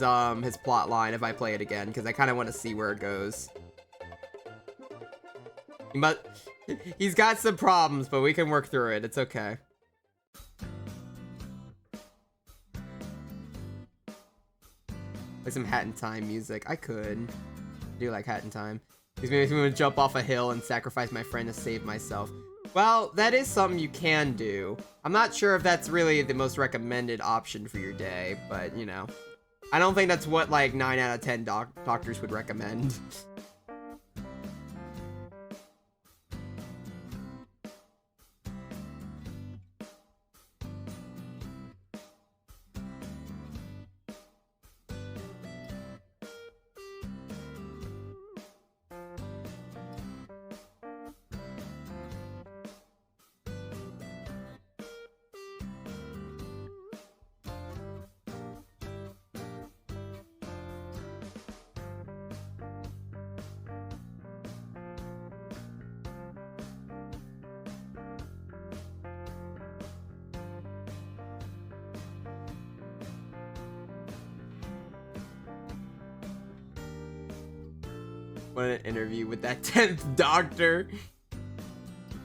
plot line if I play it again, because I kind of want to see where it goes. But he's got some problems, but we can work through it. It's okay. Like some Hat in Time music. I could. I do like Hat in Time. He's making me want to jump off a hill and sacrifice my friend to save myself. Well, that is something you can do. I'm not sure if that's really the most recommended option for your day, but, you know. I don't think that's what, like, 9 out of 10 doctors would recommend. Want an interview with that 10th doctor?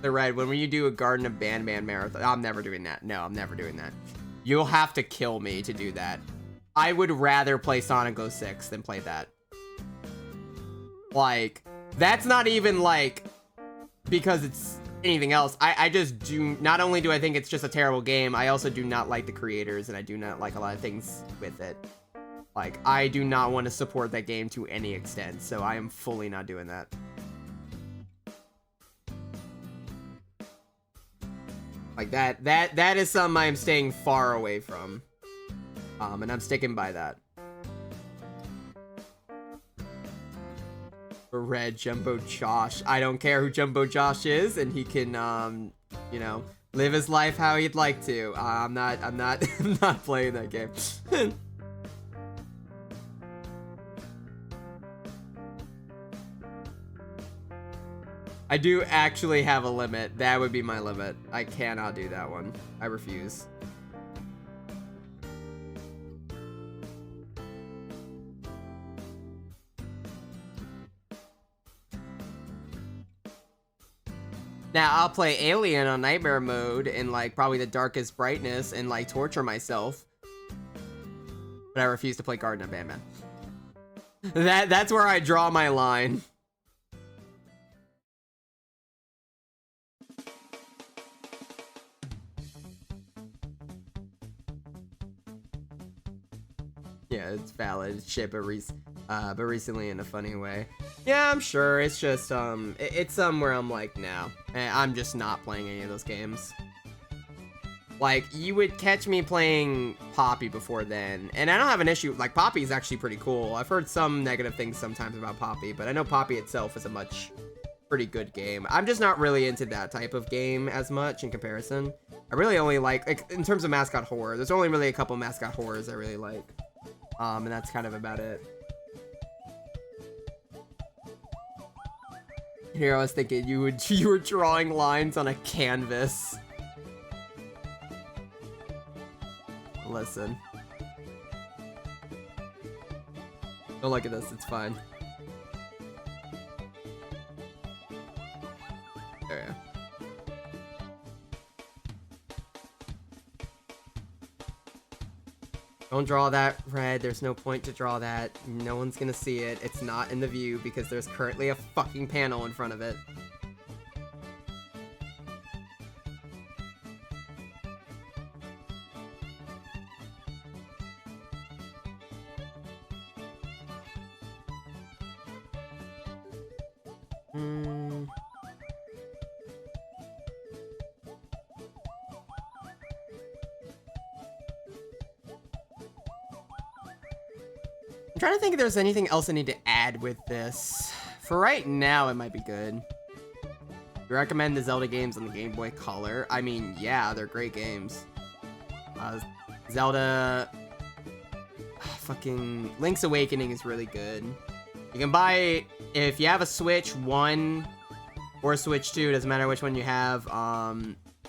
They're right. When you do a Garden of Bandman marathon, I'm never doing that. No, I'm never doing that. You'll have to kill me to do that. I would rather play Sonic 06 than play that. Like, that's not even like because it's anything else. I just do. Not only do I think it's just a terrible game, I also do not like the creators, and I do not like a lot of things with it. Like, I do not want to support that game to any extent, so I am fully not doing that. Like, that is something I'm staying far away from. And I'm sticking by that. Red Jumbo Josh. I don't care who Jumbo Josh is, and he can, you know, live his life how he'd like to. I'm not I'm not playing that game. I do actually have a limit. That would be my limit. I cannot do that one. I refuse. Now, I'll play Alien on Nightmare mode in, like, probably the darkest brightness and, like, torture myself. But I refuse to play Garden of Bandman. That's where I draw my line. Yeah, it's valid shit, but recently in a funny way. Yeah, I'm sure. It's just it's somewhere I'm like, no, I'm just not playing any of those games. Like, you would catch me playing Poppy before then, and I don't have an issue. Like, Poppy is actually pretty cool. I've heard some negative things sometimes about Poppy, but I know Poppy itself is a pretty good game. I'm just not really into that type of game as much in comparison. I really only like in terms of mascot horror, there's only really a couple mascot horrors I really like. And that's kind of about it. Here, I was thinking you were drawing lines on a canvas. Listen. Don't look at this, it's fine. There you go. Don't draw that red. There's no point to draw that. No one's gonna see it. It's not in the view because there's currently a fucking panel in front of it. I'm trying to think if there's anything else I need to add with this. For right now, it might be good. You recommend the Zelda games on the Game Boy Color? I mean, yeah, they're great games. Zelda... fucking Link's Awakening is really good. You can buy it if you have a Switch 1 or a Switch 2, doesn't matter which one you have.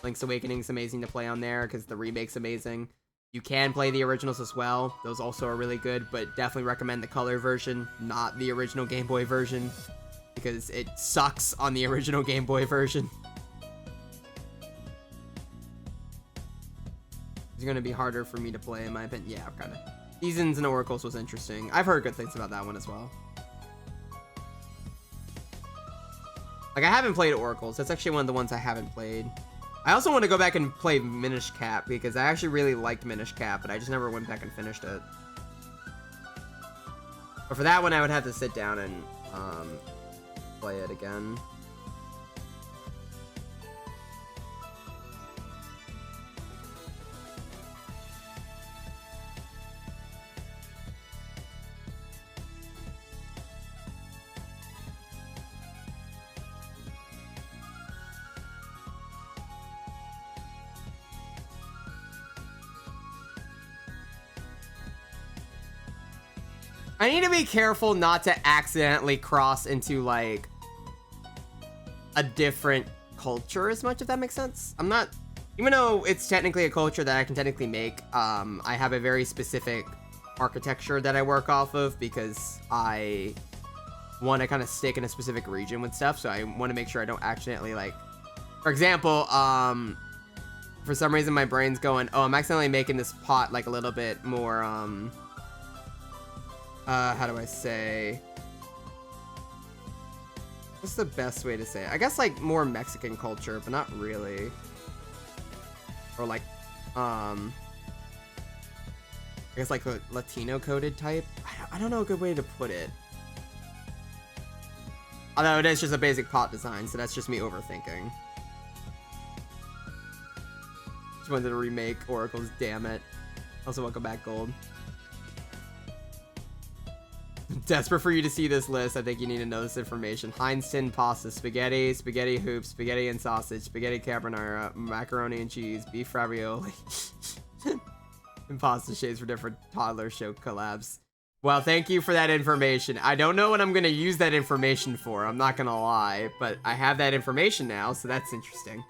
Link's Awakening is amazing to play on there because the remake's amazing. You can play the originals as well. Those also are really good, but definitely recommend the color version, not the original Game Boy version, because it sucks on the original Game Boy version. It's going to be harder for me to play, in my opinion. Yeah, kind of. Seasons and Oracles was interesting. I've heard good things about that one as well. Like, I haven't played Oracles. That's actually one of the ones I haven't played. I also want to go back and play Minish Cap, because I actually really liked Minish Cap, but I just never went back and finished it. But for that one, I would have to sit down and play it again. I need to be careful not to accidentally cross into, like, a different culture as much, if that makes sense. I'm not... Even though it's technically a culture that I can technically make, I have a very specific architecture that I work off of because I want to kind of stick in a specific region with stuff, so I want to make sure I don't accidentally, like... For example, for some reason my brain's going, oh, I'm accidentally making this pot, like, a little bit more, how do I say? What's the best way to say it? I guess, like, more Mexican culture, but not really. Or, like, I guess, like, a Latino-coded type? I don't know a good way to put it. Although it is just a basic pot design, so that's just me overthinking. Just wanted to remake Oracles, damn it. Also, welcome back, Gold. Desperate for you to see this list. I think you need to know this information. Heinz tin pasta, spaghetti, spaghetti hoops, spaghetti and sausage, spaghetti carbonara, macaroni and cheese, beef ravioli, and pasta shapes for different toddler show collabs. Well, thank you for that information. I don't know what I'm going to use that information for. I'm not going to lie, but I have that information now, so that's interesting.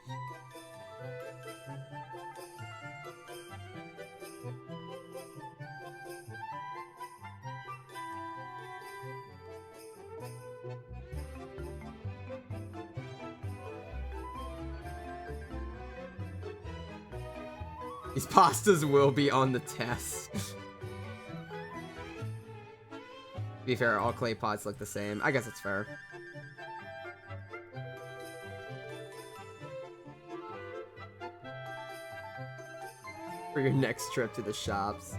These pastas will be on the test. To be fair, all clay pots look the same. I guess it's fair. For your next trip to the shops.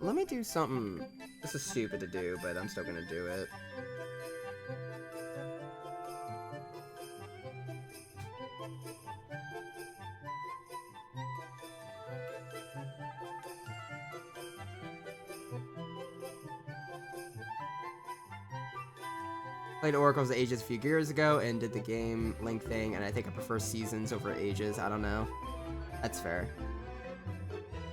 Let me do something. This is stupid to do, but I'm still gonna do it. Played Oracle's Ages a few years ago and did the game Link thing, and I think I prefer Seasons over Ages. I don't know. That's fair.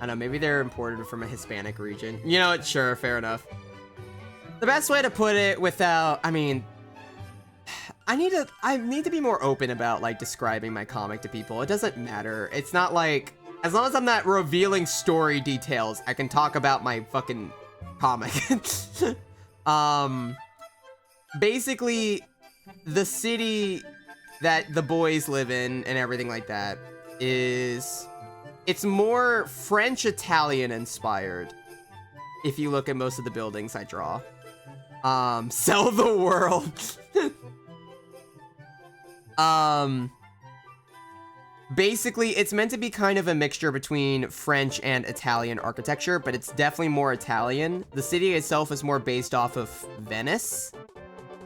I don't know, maybe they're imported from a Hispanic region. You know what? Sure, fair enough. The best way to put it without, I mean, I need to be more open about, like, describing my comic to people. It doesn't matter. It's not like, as long as I'm not revealing story details, I can talk about my fucking comic. Basically, the city that the boys live in and everything like that is It's more French-Italian inspired. If you look at most of the buildings I draw. Sell the world. Basically, it's meant to be kind of a mixture between French and Italian architecture, but it's definitely more Italian. The city itself is more based off of Venice.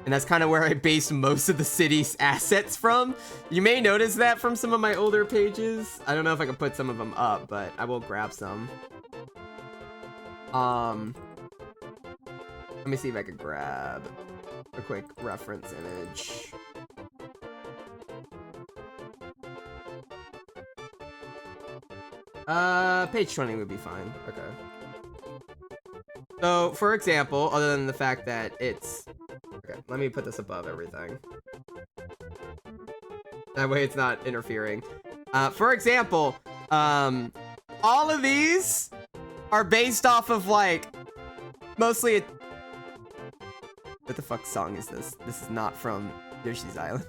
And that's kind of where I based most of the city's assets from. You may notice that from some of my older pages. I don't know if I can put some of them up, but I will grab some. Let me see if I could grab a quick reference image. Page 20 would be fine. Okay. So, for example, other than the fact that it's... Okay, let me put this above everything. That way it's not interfering. For example, all of these are based off of, like, mostly... What the fuck song is this? This is not from Yoshi's Island.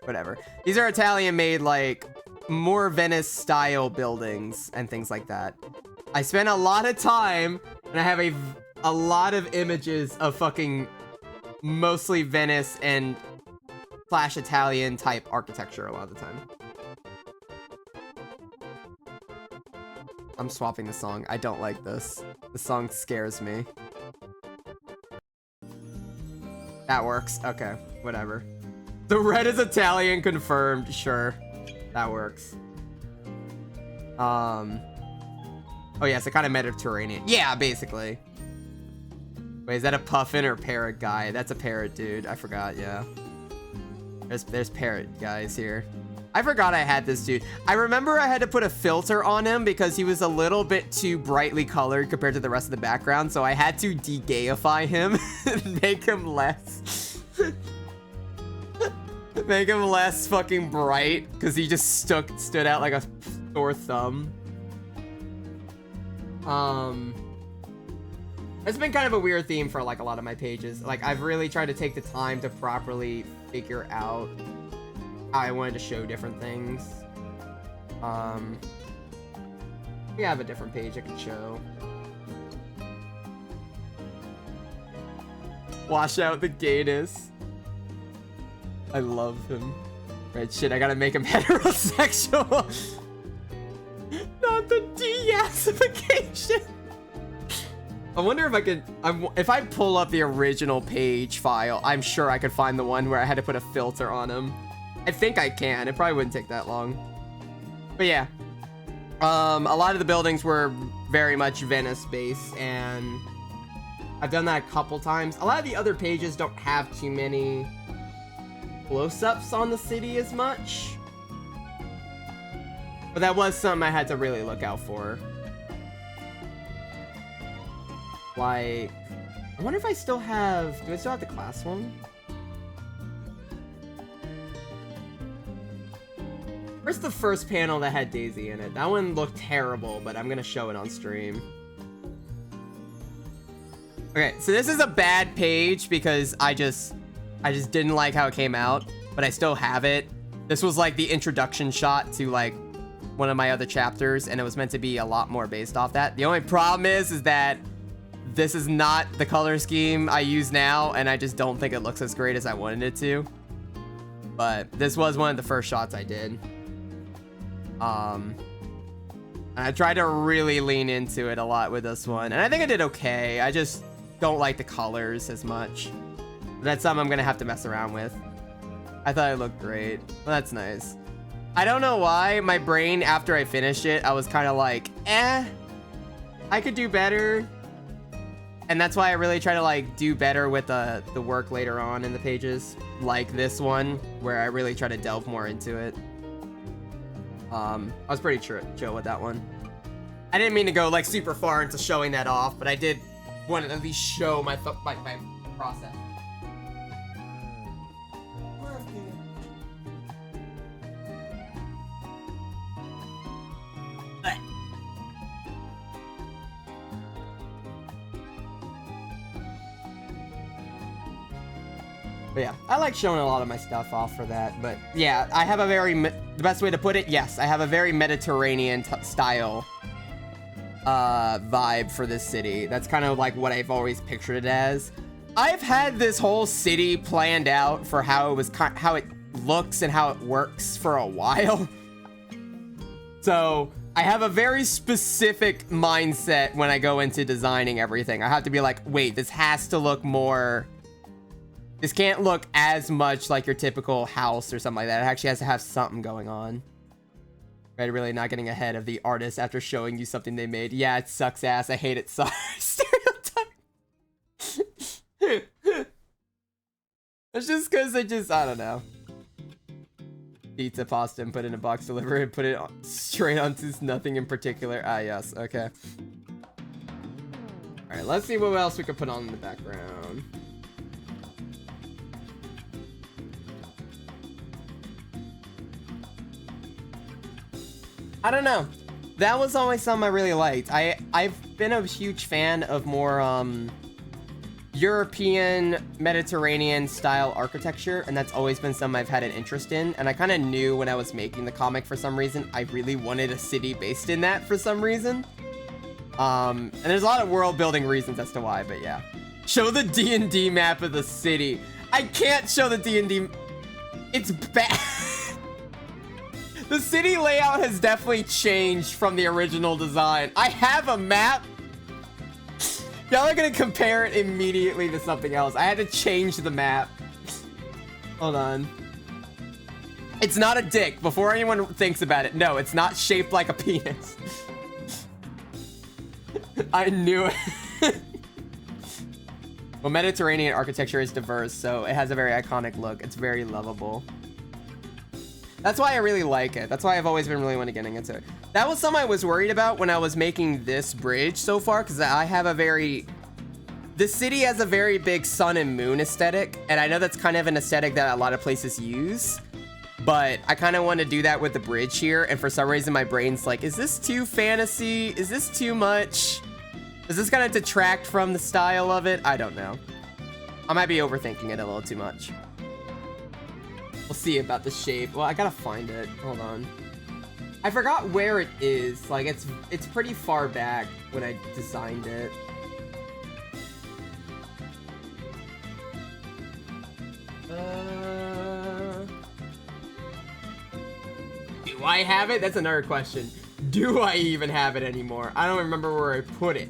Whatever. These are Italian-made, like... more Venice-style buildings and things like that. I spent a lot of time, and I have a lot of images of fucking mostly Venice and slash Italian type architecture a lot of the time. I'm swapping the song. I don't like this. The song scares me. That works. Okay, whatever. The red is Italian confirmed. Sure. That works. Oh yes, a kind of Mediterranean. Yeah, basically. Wait, is that a puffin or parrot guy? That's a parrot, dude. I forgot, yeah. There's parrot guys here. I forgot I had this dude. I remember I had to put a filter on him because he was a little bit too brightly colored compared to the rest of the background, so I had to de-gayify him and make him less... Make him less fucking bright, because he just stood out like a sore thumb. It's been kind of a weird theme for like a lot of my pages. Like, I've really tried to take the time to properly figure out how I wanted to show different things. We have a different page I can show. Wash out the gayness. I love him. Right, shit, I gotta make him heterosexual. Not the de-assification. I wonder if I could... if I pull up the original page file, I'm sure I could find the one where I had to put a filter on him. I think I can. It probably wouldn't take that long. But yeah. A lot of the buildings were very much Venice-based, and I've done that a couple times. A lot of the other pages don't have too many close-ups on the city as much, but that was something I had to really look out for. Like, I wonder if I still have... Do I still have the class one? Where's the first panel that had Daisy in it? That one looked terrible, but I'm gonna show it on stream. Okay, so this is a bad page because I just didn't like how it came out, but I still have it. This was like the introduction shot to like one of my other chapters, and it was meant to be a lot more based off that. The only problem is that this is not the color scheme I use now, and I just don't think it looks as great as I wanted it to. But this was one of the first shots I did. I tried to really lean into it a lot with this one, and I think I did okay. I just don't like the colors as much. That's something I'm gonna have to mess around with. I thought it looked great. Well, that's nice. I don't know why my brain, after I finished it, I was kind of like, I could do better. And that's why I really try to like do better with the work later on in the pages, like this one, where I really try to delve more into it. I was pretty chill with that one. I didn't mean to go like super far into showing that off, but I did want to at least show my process. But yeah, I like showing a lot of my stuff off for that. But yeah, I have a very, the best way to put it, yes, I have a very Mediterranean style vibe for this city. That's kind of like what I've always pictured it as. I've had this whole city planned out for how it looks and how it works for a while. So I have a very specific mindset when I go into designing everything. I have to be like, wait, this has to look more, this can't look as much like your typical house or something like that. It actually has to have something going on. Right, really not getting ahead of the artist after showing you something they made. Yeah, it sucks ass. I hate it. Sorry. Stereotype. It's just because I don't know. Pizza, pasta, and put in a box, deliver it, put it straight onto nothing in particular. Ah, yes. Okay. All right, let's see what else we could put on in the background. I don't know. That was always something I really liked. I've been a huge fan of more European, Mediterranean style architecture, and that's always been something I've had an interest in. And I kind of knew when I was making the comic for some reason, I really wanted a city based in that for some reason. And there's a lot of world building reasons as to why, but yeah. Show the D&D map of the city. I can't show the D&D. It's bad. The city layout has definitely changed from the original design. I have a map. Y'all are gonna compare it immediately to something else. I had to change the map. Hold on. It's not a dick. Before anyone thinks about it, no, it's not shaped like a penis. I knew it. Well, Mediterranean architecture is diverse, so it has a very iconic look. It's very lovable. That's why I really like it. That's why I've always been really wanting getting into it. That was something I was worried about when I was making this bridge so far, because I have a very... The city has a very big sun and moon aesthetic, and I know that's kind of an aesthetic that a lot of places use, but I kind of want to do that with the bridge here, and for some reason my brain's like, is this too fantasy? Is this too much? Is this gonna detract from the style of it? I don't know. I might be overthinking it a little too much. We'll see about the shape. Well, I gotta find it. Hold on. I forgot where it is. Like, it's pretty far back when I designed it. Do I have it? That's another question. Do I even have it anymore? I don't remember where I put it.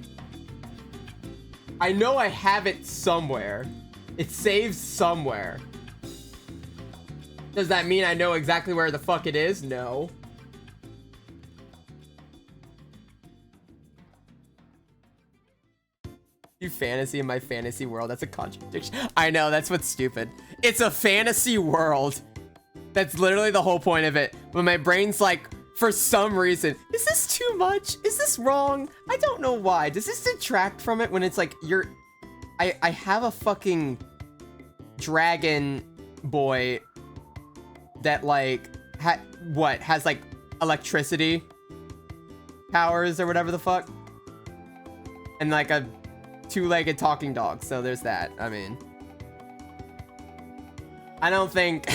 I know I have it somewhere. It saves somewhere. Does that mean I know exactly where the fuck it is? No. You fantasy in my fantasy world. That's a contradiction. I know, that's what's stupid. It's a fantasy world. That's literally the whole point of it. But my brain's like, for some reason, is this too much? Is this wrong? I don't know why. Does this detract from it when it's like, I have a fucking dragon boy that like has like electricity powers or whatever the fuck, and like a two-legged talking dog, so there's that. I mean, I don't think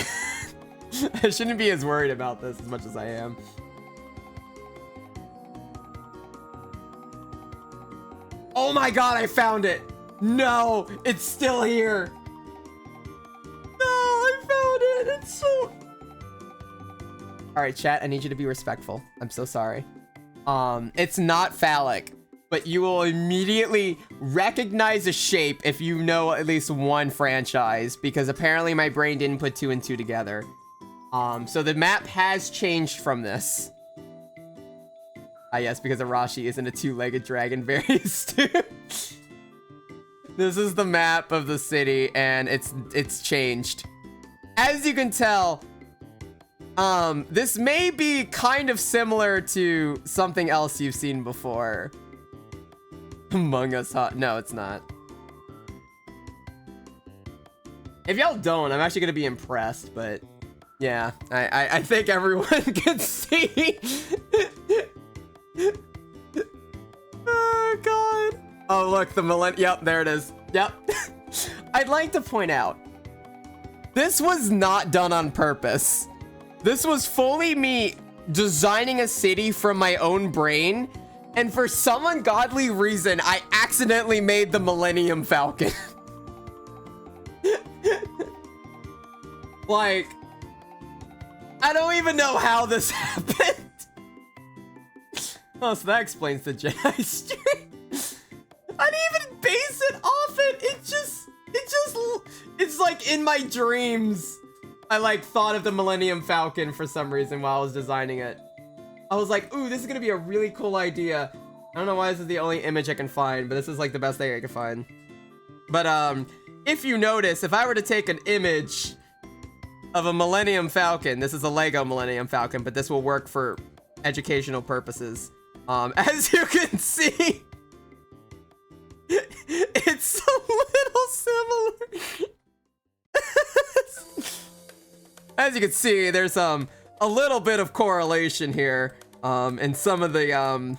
I shouldn't be as worried about this as much as I am. Oh my god, I found it. No, it's still here. No, I found it. It's so... All right, chat, I need you to be respectful. I'm so sorry. It's not phallic, but you will immediately recognize a shape if you know at least one franchise, because apparently my brain didn't put two and two together. So the map has changed from this. Ah, yes, because Arashi isn't a two-legged dragon. Very astute. This is the map of the city, and it's changed. As you can tell, this may be kind of similar to something else you've seen before. Among Us Hot. No, it's not. If y'all don't, I'm actually gonna be impressed, but yeah, I think everyone can see. Oh god. Oh look, the yep, there it is. Yep. I'd like to point out, This was not done on purpose. This was fully me designing a city from my own brain, and for some ungodly reason, I accidentally made the Millennium Falcon. Like, I don't even know how this happened. Oh, so that explains the Jedi stream. I didn't even base it off it. It's like in my dreams. I like thought of the Millennium Falcon for some reason while I was designing it. I was like, ooh, this is gonna be a really cool idea. I don't know why this is the only image I can find, but this is like the best thing I can find. But if you notice, if I were to take an image of a Millennium Falcon, this is a Lego Millennium Falcon, but this will work for educational purposes. As you can see, it's a little similar. As you can see, there's a little bit of correlation here, and some of the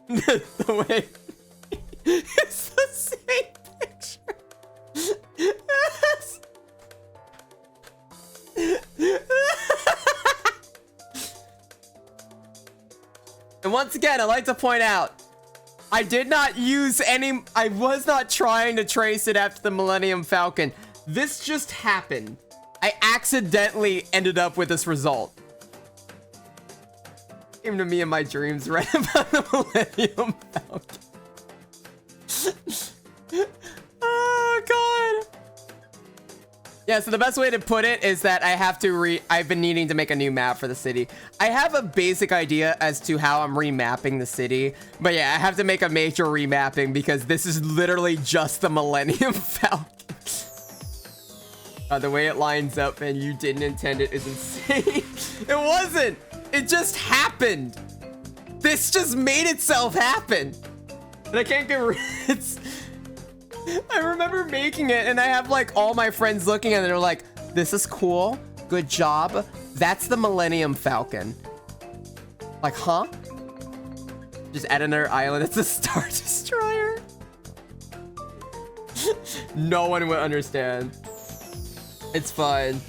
the way it's the same picture. And once again, I'd like to point out, I did not use any, I was not trying to trace it after the Millennium Falcon. This just happened. I accidentally ended up with this result. Came to me in my dreams right about the Millennium Falcon. Oh, God. Yeah, so the best way to put it is that I have to I've been needing to make a new map for the city. I have a basic idea as to how I'm remapping the city, but yeah, I have to make a major remapping because this is literally just the Millennium Falcon. The way it lines up and you didn't intend it is insane. It wasn't. It just happened. This just made itself happen. And I can't get rid I remember making it and I have like all my friends looking at it and they're like, this is cool. Good job. That's the Millennium Falcon. Like, huh? Just add another island. It's a Star Destroyer. No one would understand. It's fine.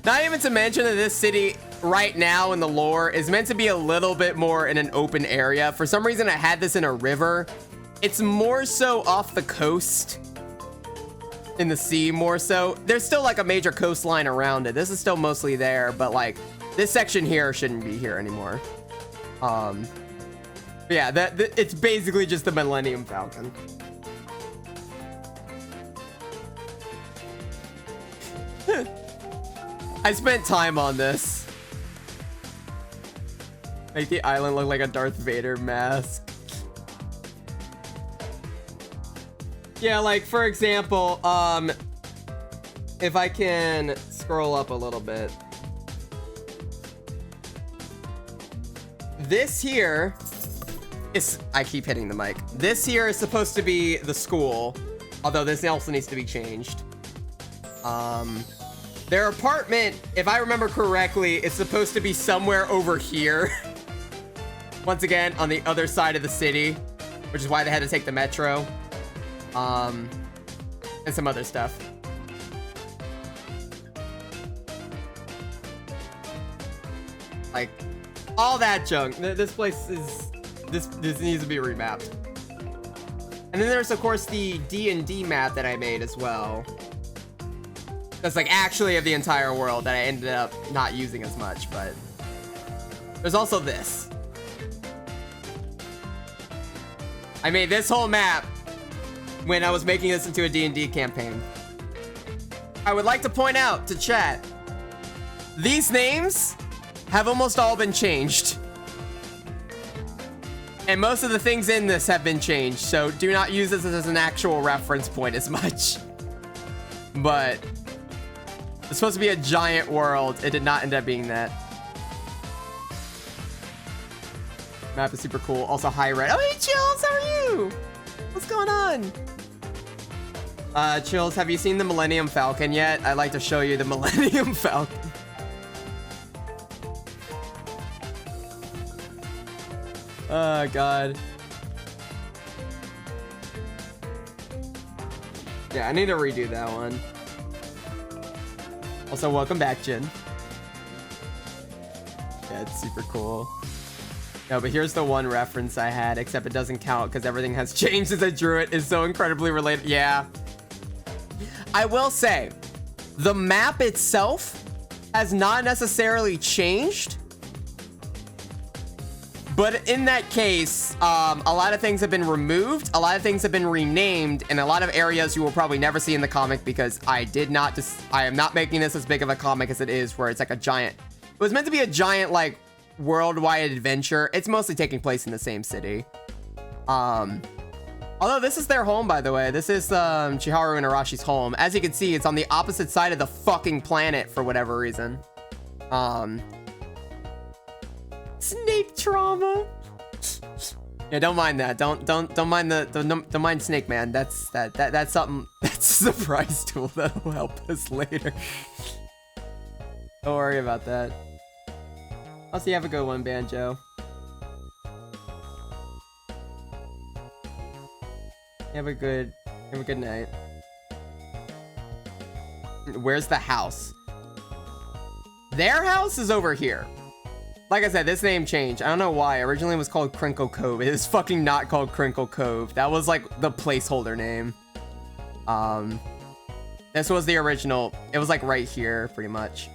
Not even to mention that this city right now in the lore is meant to be a little bit more in an open area. For some reason, I had this in a river. It's more so off the coast. In the sea, more so. There's still like a major coastline around it. This is still mostly there, but like this section here shouldn't be here anymore. Yeah, it's basically just the Millennium Falcon. I spent time on this. Make the island look like a Darth Vader mask. Yeah, like for example, if I can scroll up a little bit. This here is, I keep hitting the mic. This here is supposed to be the school, although this also needs to be changed. Their apartment, if I remember correctly, is supposed to be somewhere over here. Once again, on the other side of the city, which is why they had to take the metro. And some other stuff. Like, all that junk. This place is, this needs to be remapped. And then there's, of course, the D&D map that I made as well. That's like actually of the entire world that I ended up not using as much, but there's also this. I made this whole map when I was making this into a D&D campaign. I would like to point out to chat, these names have almost all been changed. And most of the things in this have been changed, so do not use this as an actual reference point as much. But it's supposed to be a giant world. It did not end up being that. Map is super cool. Also, hi, Red. Oh, hey, Chills, how are you? What's going on? Chills, have you seen the Millennium Falcon yet? I'd like to show you the Millennium Falcon. Oh, God. Yeah, I need to redo that one. Also, welcome back, Jin. Yeah, it's super cool. No, but here's the one reference I had, except it doesn't count because everything has changed since I drew it. It's so incredibly related. Yeah. I will say, the map itself has not necessarily changed. But in that case, a lot of things have been removed, a lot of things have been renamed, and a lot of areas you will probably never see in the comic because I am not making this as big of a comic as it is, where it's like a giant, it was meant to be a giant, like, worldwide adventure. It's mostly taking place in the same city. Although this is their home, by the way. This is Chiharu and Arashi's home. As you can see, it's on the opposite side of the fucking planet for whatever reason. Snake trauma. Yeah, don't mind that. Don't mind don't mind Snake Man. That's something. That's a surprise tool that'll help us later. Don't worry about that. I'll see you have a good one, Banjo. Have a good night. Where's the house? Their house is over here. Like I said, this name changed. I don't know why. Originally it was called Crinkle Cove. It is fucking not called Crinkle Cove. That was like the placeholder name. This was the original. It was like right here, pretty much.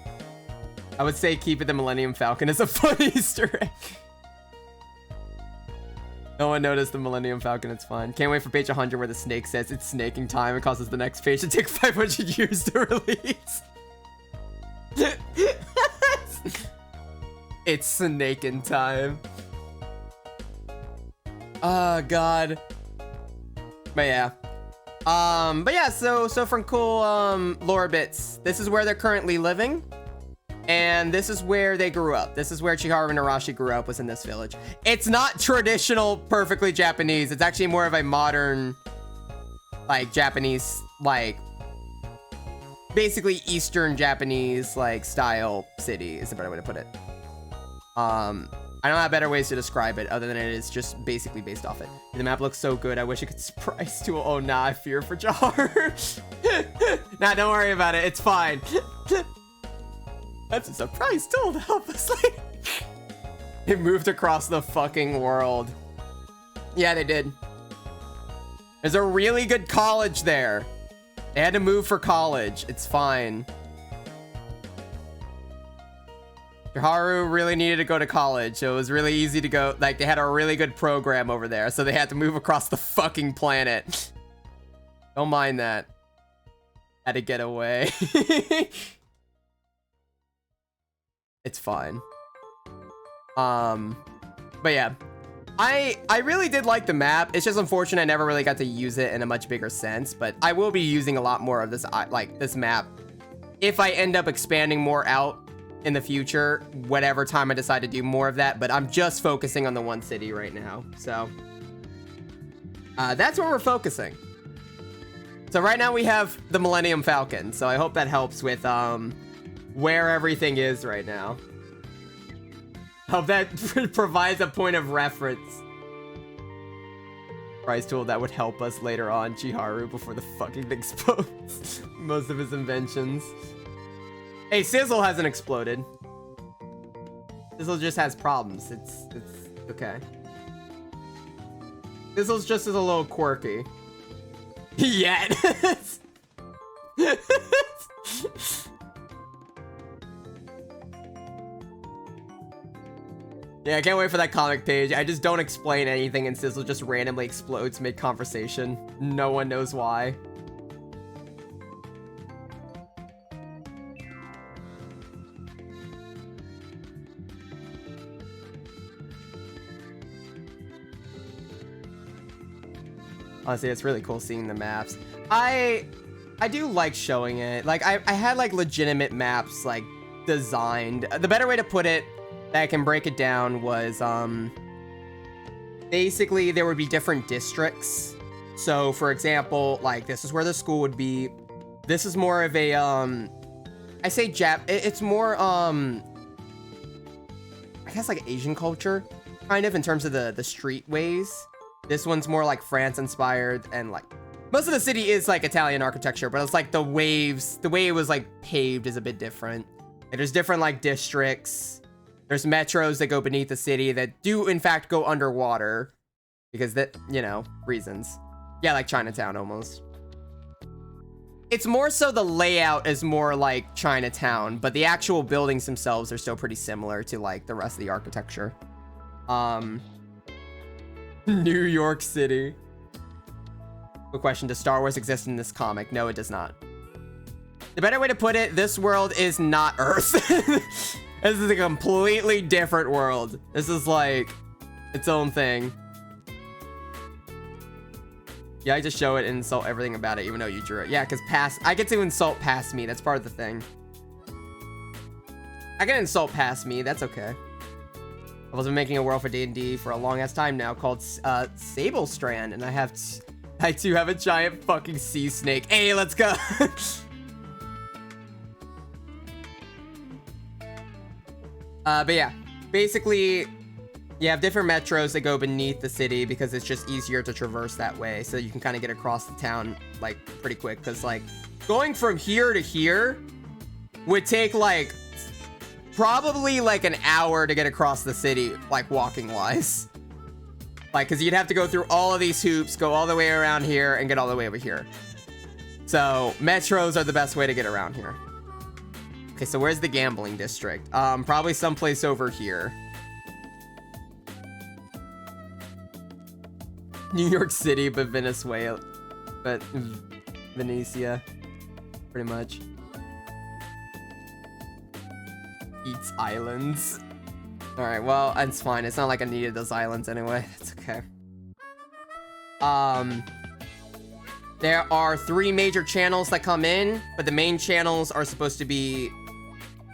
I would say keep it the Millennium Falcon is a fun Easter egg. No one noticed the Millennium Falcon. It's fine. Can't wait for page 100 where the snake says it's snaking time and causes the next page to take 500 years to release. It's snaking time. Oh god. But yeah. So from cool lore bits, this is where they're currently living. And this is where they grew up. This is where Chiharu and Arashi grew up, was in this village. It's not traditional, perfectly Japanese. It's actually more of a modern, like, Japanese, like, basically Eastern Japanese, like, style city is the better way to put it. I don't have better ways to describe it other than it is just basically based off it. The map looks so good. I wish it could surprise to. Oh, nah, I fear for Chiharu. Nah, don't worry about it. It's fine. That's a surprise tool to help us. It moved across the fucking world. Yeah, they did. There's a really good college there. They had to move for college. It's fine. Chiharu really needed to go to college, so it was really easy to go. Like, they had a really good program over there, so they had to move across the fucking planet. Don't mind that. Had to get away. It's fine. But yeah, I really did like the map. It's just unfortunate I never really got to use it in a much bigger sense, but I will be using a lot more of this, like, this map if I end up expanding more out in the future, whatever time I decide to do more of that. But I'm just focusing on the one city right now, so that's where we're focusing. So right now we have the Millennium Falcon, so I hope that helps with where everything is right now. Hope that provides a point of reference. Prize tool that would help us later on, Chiharu, before the fucking thing explodes. Most of his inventions. Hey, Sizzle hasn't exploded. Sizzle just has problems. It's okay. Sizzle's just a little quirky. Yet. Yeah, I can't wait for that comic page. I just don't explain anything and Sizzle just randomly explodes mid-conversation. No one knows why. Honestly, it's really cool seeing the maps. I do like showing it. Like, I had, like, legitimate maps, like, designed. The better way to put it, that I can break it down, was basically there would be different districts. So for example, like, this is where the school would be. This is more of a I say it's more I guess like Asian culture, kind of, in terms of the street ways. This one's more like France inspired, and like Most of the city is like Italian architecture, but it's like the waves, the way it was like paved is a bit different. And there's different like districts. There's metros that go beneath the city that do in fact go underwater because that, you know, reasons. Yeah, like Chinatown almost. It's more so the layout is more like Chinatown, but the actual buildings themselves are still pretty similar to like the rest of the architecture. New York City. Good question. Does Star Wars exist in this comic? No, it does not. The better way to put it, this world is not Earth. This is a completely different world. This is like its own thing. Yeah, I just show it and insult everything about it, even though you drew it. Yeah, because I get to insult past me. That's part of the thing. I can insult past me. That's okay. I've been making a world for D&D for a long ass time now called Sable Strand, and I too have a giant fucking sea snake. Hey, let's go. But yeah, basically, you have different metros that go beneath the city because it's just easier to traverse that way. So you can kind of get across the town like pretty quick. Because like going from here to here would take like probably like an hour to get across the city, like walking wise. Like, because you'd have to go through all of these hoops, go all the way around here and get all the way over here. So metros are the best way to get around here. Okay, so where's the gambling district? Probably someplace over here. New York City, but Venezuela, but Venetia, pretty much. Eats islands. All right, well, it's fine. It's not like I needed those islands anyway. It's okay. There are 3 major channels that come in, but the main channels are supposed to be...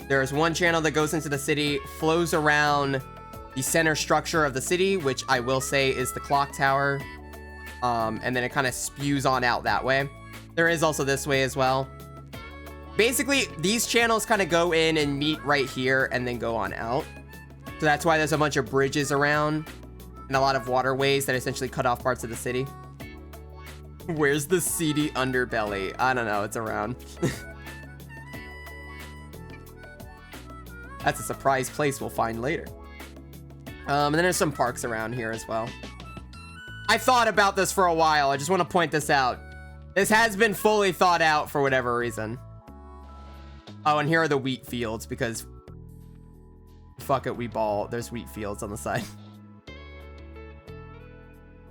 There's one channel that goes into the city, flows around the center structure of the city, which I will say is the clock tower. And then it kind of spews on out that way. There is also this way as well. Basically, these channels kind of go in and meet right here and then go on out. So that's why there's a bunch of bridges around and a lot of waterways that essentially cut off parts of the city. Where's the seedy underbelly? I don't know. It's around. That's a surprise place we'll find later. And then there's some parks around here as well. I thought about this for a while. I just want to point this out. This has been fully thought out for whatever reason. Oh, and here are the wheat fields because... Fuck it, we ball. There's wheat fields on the side.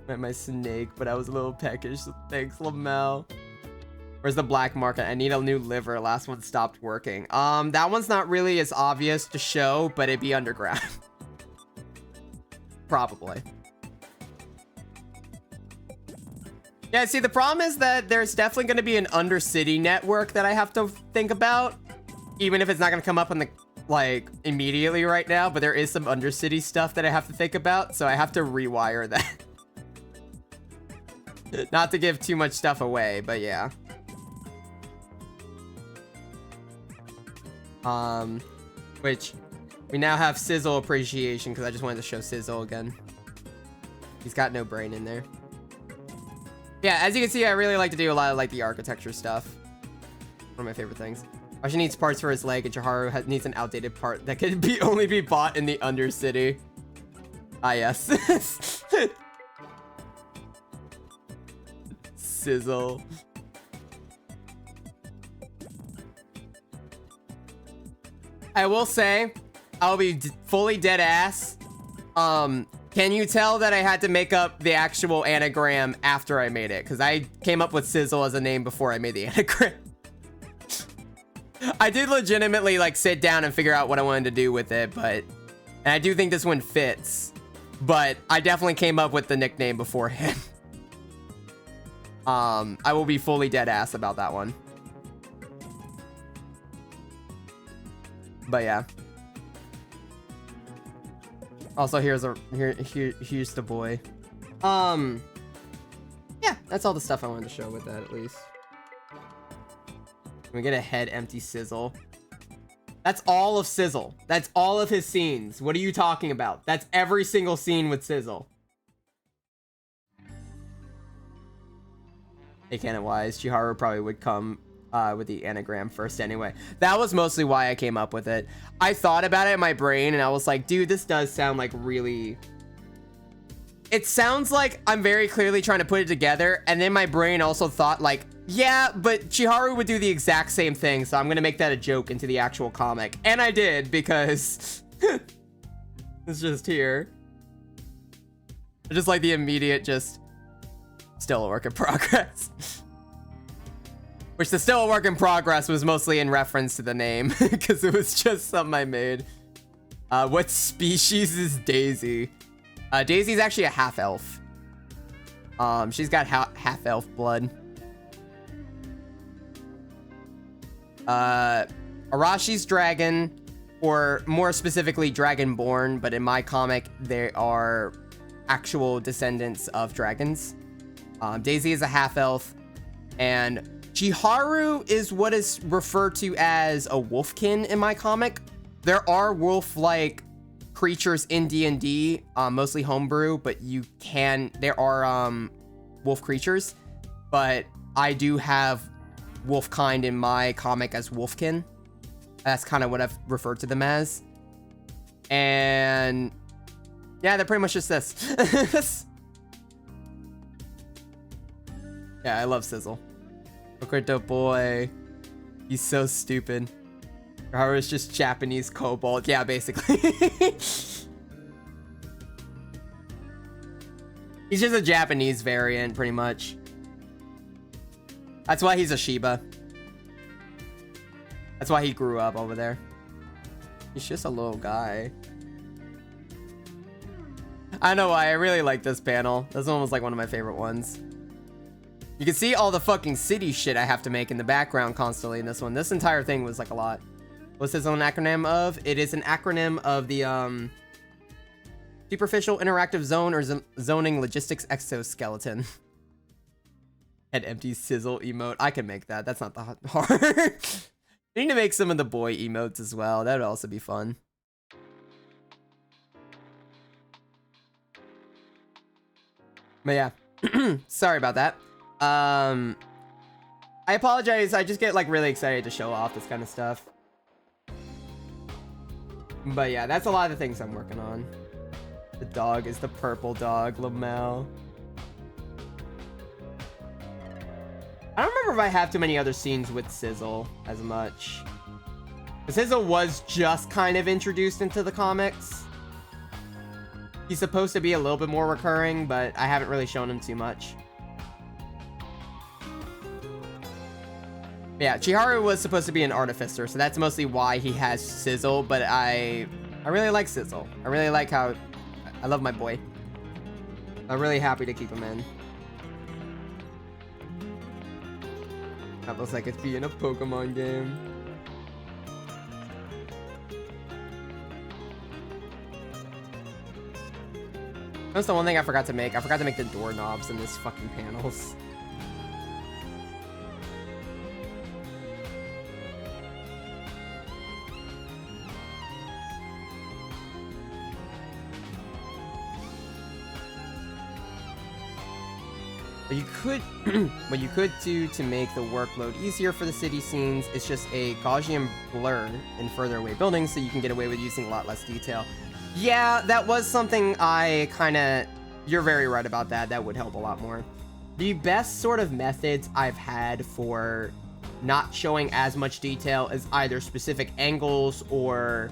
Met my snake, but I was a little peckish, so thanks, Lamel. Where's the black market? I need a new liver. Last one stopped working. That one's not really as obvious to show, but it'd be underground. Probably. Yeah, see, the problem is that there's definitely going to be an undercity network that I have to think about. Even if it's not going to come up on the, like, immediately right now. But there is some undercity stuff that I have to think about. So I have to rewire that. Not to give too much stuff away, but yeah. Which we now have Sizzle appreciation because I just wanted to show Sizzle again. He's got no brain in there. Yeah, as you can see, I really like to do a lot of like the architecture stuff. One of my favorite things. Archie needs parts for his leg, and Chiharu needs an outdated part that can only be bought in the Undercity. Ah, yes. Sizzle. I will say, I'll be fully dead ass. Can you tell that I had to make up the actual anagram after I made it? Because I came up with Sizzle as a name before I made the anagram. I did legitimately like sit down and figure out what I wanted to do with it, and I do think this one fits. But I definitely came up with the nickname beforehand. I will be fully dead ass about that one. But yeah. Also, here's the boy. Yeah, that's all the stuff I wanted to show with that, at least. We get a head empty Sizzle. That's all of Sizzle. That's all of his scenes. What are you talking about? That's every single scene with Sizzle. canon-wise, Chiharu probably would come with the anagram first anyway. That was mostly why I came up with it. I thought about it in my brain, and I was like, dude, this does sound like really... It sounds like I'm very clearly trying to put it together, and then my brain also thought, like, yeah, but Chiharu would do the exact same thing, so I'm gonna make that a joke into the actual comic. And I did, because... it's just here. Just like the immediate, just... Still a work in progress. Which the still a work in progress was mostly in reference to the name, because it was just something I made. What species is Daisy? Daisy's actually a half-elf. She's got half-elf blood. Arashi's dragon, or more specifically dragonborn, but in my comic, they are actual descendants of dragons. Daisy is a half-elf, and Chiharu is what is referred to as a wolfkin in my comic. There are wolf-like creatures in D&D, mostly homebrew, but there are wolf creatures, but I do have wolf kind in my comic as wolfkin. That's kind of what I've referred to them as. And yeah, they're pretty much just this. Yeah, I love Sizzle. Okurito boy. He's so stupid. Chiharu is just Japanese kobold. Yeah, basically. He's just a Japanese variant, pretty much. That's why he's a Shiba. That's why he grew up over there. He's just a little guy. I know why. I really like this panel. This one was like one of my favorite ones. You can see all the fucking city shit I have to make in the background constantly in this one. This entire thing was like a lot. What's this an acronym of? It is an acronym of the Superficial Interactive Zone or Zoning Logistics Exoskeleton. Head empty sizzle emote. I can make that. That's not that hard. I need to make some of the boy emotes as well. That would also be fun. But yeah. Sorry about that. I apologize. I just get like really excited to show off this kind of stuff. But yeah, that's a lot of the things I'm working on. The dog is the purple dog, Lamel. I don't remember if I have too many other scenes with Sizzle as much. Sizzle was just kind of introduced into the comics. He's supposed to be a little bit more recurring, but I haven't really shown him too much. Yeah, Chiharu was supposed to be an artificer, so that's mostly why he has Sizzle, but I really like Sizzle. I really like how... I love my boy. I'm really happy to keep him in. That looks like it's being a Pokemon game. That's the one thing I forgot to make. I forgot to make the doorknobs in this fucking panels. What you could do to make the workload easier for the city scenes is just a Gaussian blur in further away buildings so you can get away with using a lot less detail. Yeah, that was something I you're very right about that. That would help a lot more. The best sort of methods I've had for not showing as much detail is either specific angles or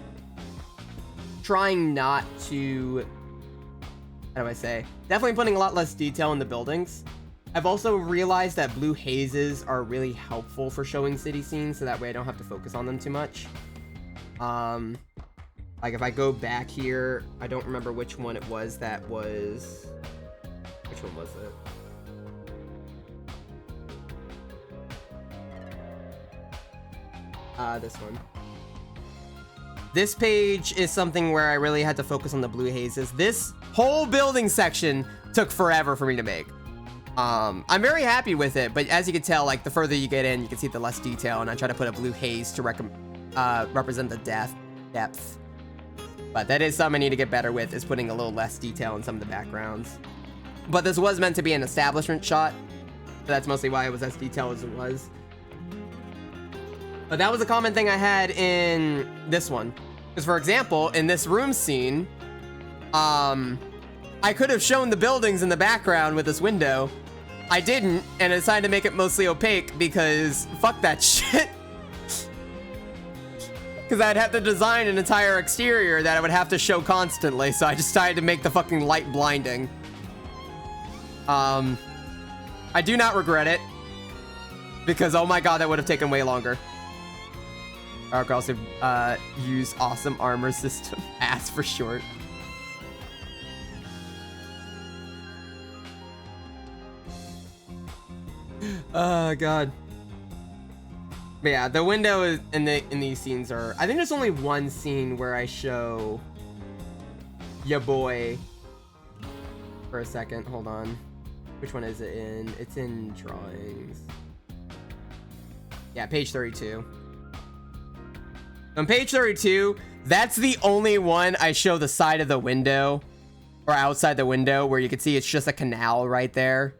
trying not to, how do I say? Definitely putting a lot less detail in the buildings. I've also realized that blue hazes are really helpful for showing city scenes, so that way I don't have to focus on them too much. Like if I go back here, I don't remember which one it was that was... Which one was it? This one. This page is something where I really had to focus on the blue hazes. This whole building section took forever for me to make. I'm very happy with it, but as you can tell, like the further you get in, you can see the less detail, and I try to put a blue haze to represent the depth. But that is something I need to get better with, is putting a little less detail in some of the backgrounds. But this was meant to be an establishment shot, that's mostly why it was as detailed as it was. But that was a common thing I had in this one. Because, for example, in this room scene, I could have shown the buildings in the background with this window. I didn't, and I decided to make it mostly opaque because fuck that shit. Because I'd have to design an entire exterior that I would have to show constantly, so I decided to make the fucking light blinding. I do not regret it, because oh my god, that would have taken way longer. I could also use awesome armor system, ass for short. Oh god. But yeah, the window is in these scenes are, I think there's only one scene where I show ya boy for a second. Hold on. Which one is it in? It's in drawings. Yeah, page 32. On page 32, that's the only one I show the side of the window or outside the window where you can see it's just a canal right there.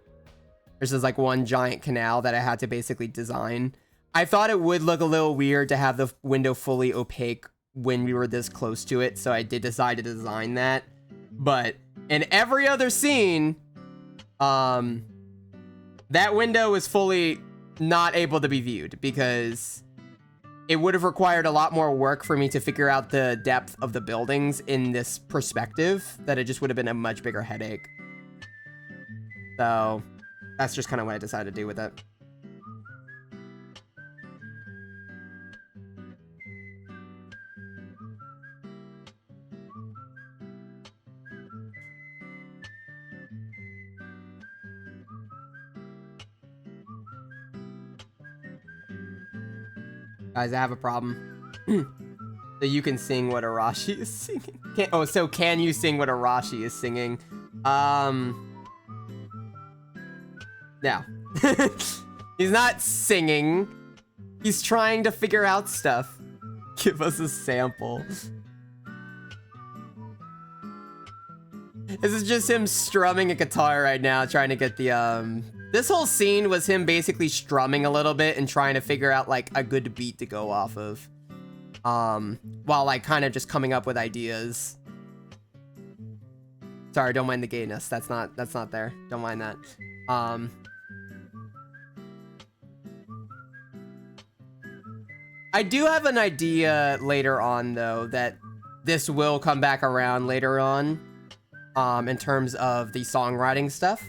There's just like one giant canal that I had to basically design. I thought it would look a little weird to have the window fully opaque when we were this close to it, so I did decide to design that. But in every other scene, that window is fully not able to be viewed because it would have required a lot more work for me to figure out the depth of the buildings in this perspective, that it just would have been a much bigger headache. So that's just kind of what I decided to do with it. Guys, I have a problem. So you can sing what Arashi is singing. So can you sing what Arashi is singing? No. He's not singing. He's trying to figure out stuff. Give us a sample. This is just him strumming a guitar right now, trying to get the, This whole scene was him basically strumming a little bit and trying to figure out, like, a good beat to go off of. While, like, kind of just coming up with ideas. Sorry, don't mind the gayness. That's not there. Don't mind that. I do have an idea later on, though, that this will come back around later on, in terms of the songwriting stuff.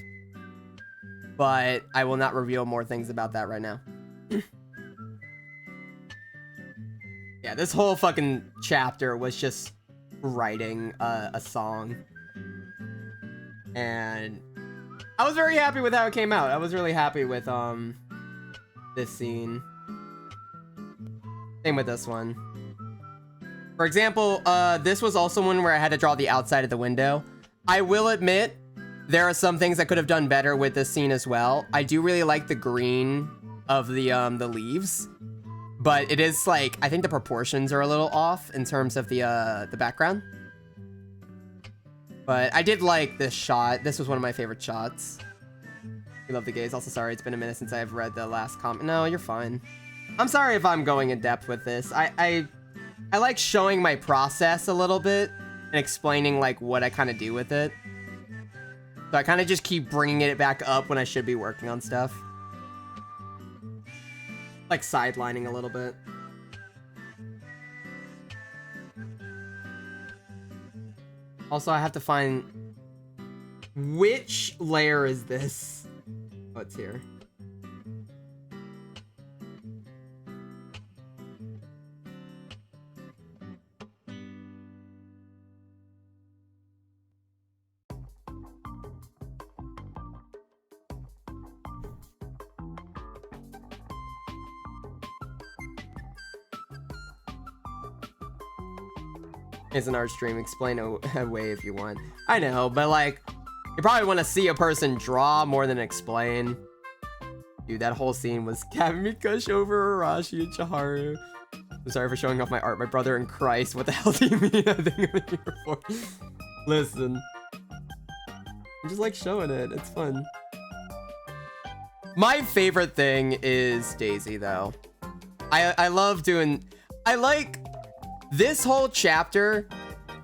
But I will not reveal more things about that right now. Yeah, this whole fucking chapter was just writing a song. And I was very happy with how it came out. I was really happy with this scene. Same with this one. For example, this was also one where I had to draw the outside of the window. I will admit, there are some things I could have done better with this scene as well. I do really like the green of the leaves, but it is like, I think the proportions are a little off in terms of the background. But I did like this shot. This was one of my favorite shots. We love the gays. Also, sorry, it's been a minute since I've read the last comment. No, you're fine. I'm sorry if I'm going in depth with this. I like showing my process a little bit and explaining like what I kind of do with it. So I kind of just keep bringing it back up when I should be working on stuff. Like sidelining a little bit. Also, I have to find... Which layer is this? Oh, it's here. It's an art stream. Explain away if you want. I know, but like, you probably want to see a person draw more than explain. Dude, that whole scene was having me gush over Arashi and Chiharu. I'm sorry for showing off my art. My brother in Christ. What the hell do you mean? I think I'm here for. Listen. I just like showing it. It's fun. My favorite thing is Daisy, though. I love doing... I like... This whole chapter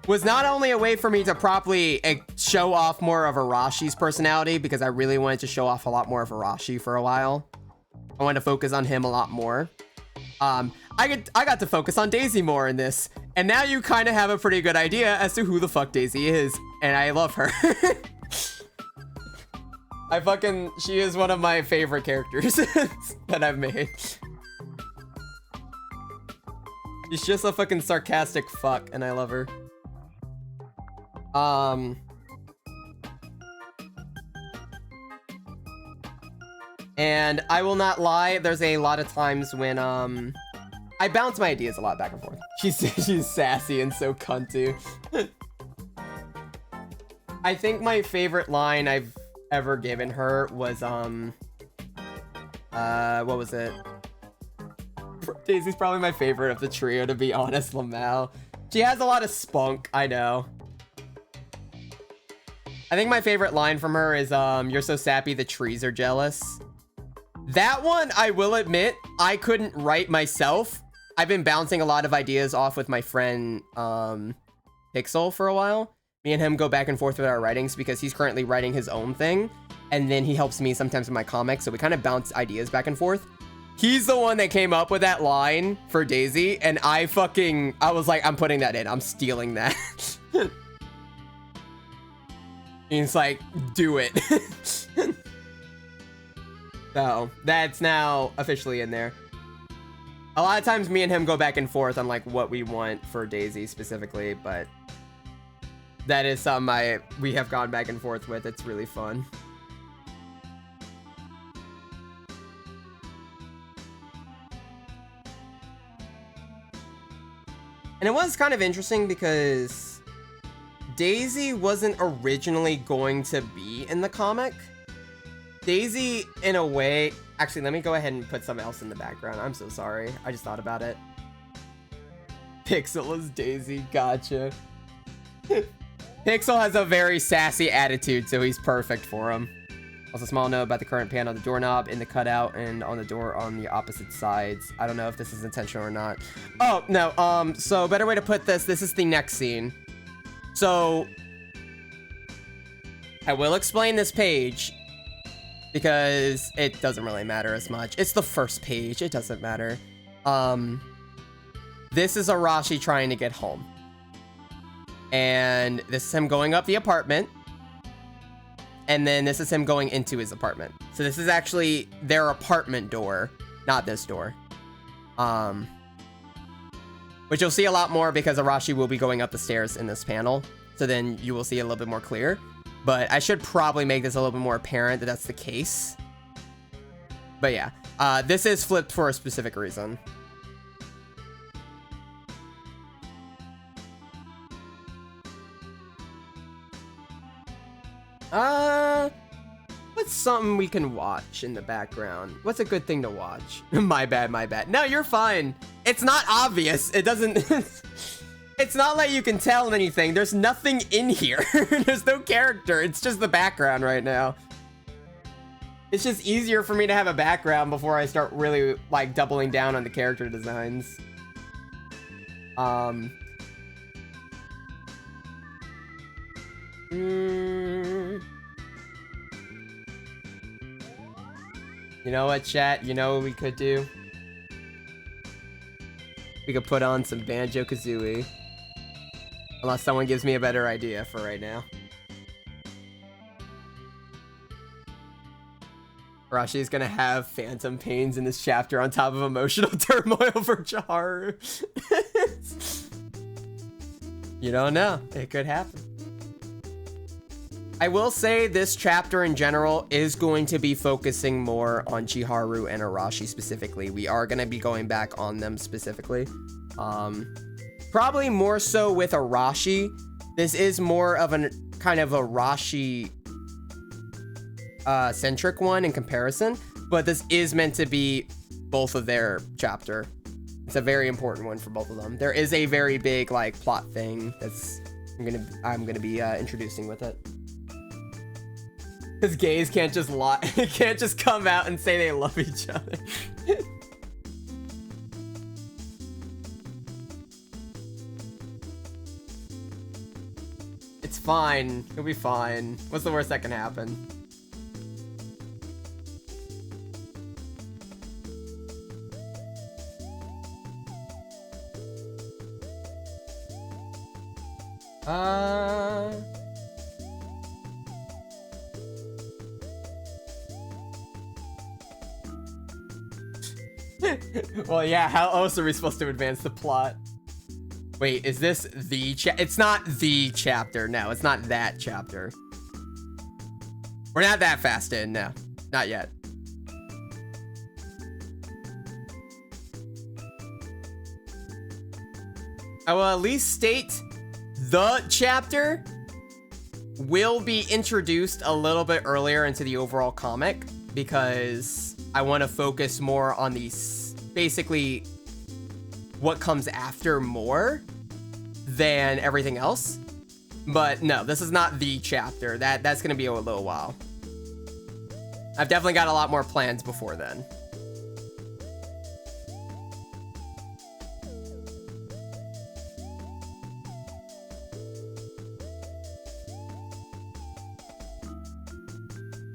was not only a way for me to properly show off more of Arashi's personality, because I really wanted to show off a lot more of Arashi for a while. I wanted to focus on him a lot more. I got to focus on Daisy more in this, and now you kind of have a pretty good idea as to who the fuck Daisy is, and I love her. She is one of my favorite characters that I've made. She's just a fucking sarcastic fuck, and I love her. And I will not lie, there's a lot of times when, I bounce my ideas a lot back and forth. She's sassy and so cunty. I think my favorite line I've ever given her was, what was it? Daisy's probably my favorite of the trio, to be honest, Lamau. She has a lot of spunk, I know. I think my favorite line from her is, you're so sappy the trees are jealous. That one, I will admit, I couldn't write myself. I've been bouncing a lot of ideas off with my friend, Pixel for a while. Me and him go back and forth with our writings because he's currently writing his own thing. And then he helps me sometimes in my comics, so we kind of bounce ideas back and forth. He's the one that came up with that line for Daisy, and I was like, I'm putting that in. I'm stealing that. He's like, do it. So, that's now officially in there. A lot of times me and him go back and forth on like what we want for Daisy specifically, but that is something we have gone back and forth with. It's really fun. And it was kind of interesting because Daisy wasn't originally going to be in the comic. Daisy, in a way... Actually, let me go ahead and put something else in the background. I'm so sorry. I just thought about it. Pixel is Daisy. Gotcha. Pixel has a very sassy attitude, so he's perfect for him. Also, small note about the current pan on the doorknob, in the cutout, and on the door on the opposite sides. I don't know if this is intentional or not. Oh, no, so better way to put this is the next scene. So, I will explain this page, because it doesn't really matter as much. It's the first page, it doesn't matter. This is Arashi trying to get home. And this is him going up the apartment. And then this is him going into his apartment. So this is actually their apartment door, not this door. Which you'll see a lot more because Arashi will be going up the stairs in this panel. So then you will see a little bit more clear. But I should probably make this a little bit more apparent that that's the case. But yeah, this is flipped for a specific reason. What's something we can watch in the background? What's a good thing to watch? My bad, my bad. No, you're fine. It's not obvious. It doesn't... It's not like you can tell anything. There's nothing in here. There's no character. It's just the background right now. It's just easier for me to have a background before I start really, like, doubling down on the character designs. You know what, chat? You know what we could do? We could put on some Banjo-Kazooie. Unless someone gives me a better idea for right now. Arashi's gonna have phantom pains in this chapter on top of emotional turmoil for Chiharu. You don't know. It could happen. I will say this chapter in general is going to be focusing more on Chiharu and Arashi specifically. We are going to be going back on them specifically. Probably more so with Arashi. This is more of a kind of Arashi centric one in comparison, but this is meant to be both of their chapter. It's a very important one for both of them. There is a very big like plot thing that's I'm gonna be introducing with it. Because gays can't just can't just come out and say they love each other. It's fine. It'll be fine. What's the worst that can happen? Well, yeah, how else are we supposed to advance the plot? Wait, is this the it's not the chapter. No, it's not that chapter. We're not that fast in, no. Not yet. I will at least state the chapter will be introduced a little bit earlier into the overall comic because I want to focus more on these, basically what comes after more than everything else. But no, this is not the chapter. That's going to be a little while. I've definitely got a lot more plans before then.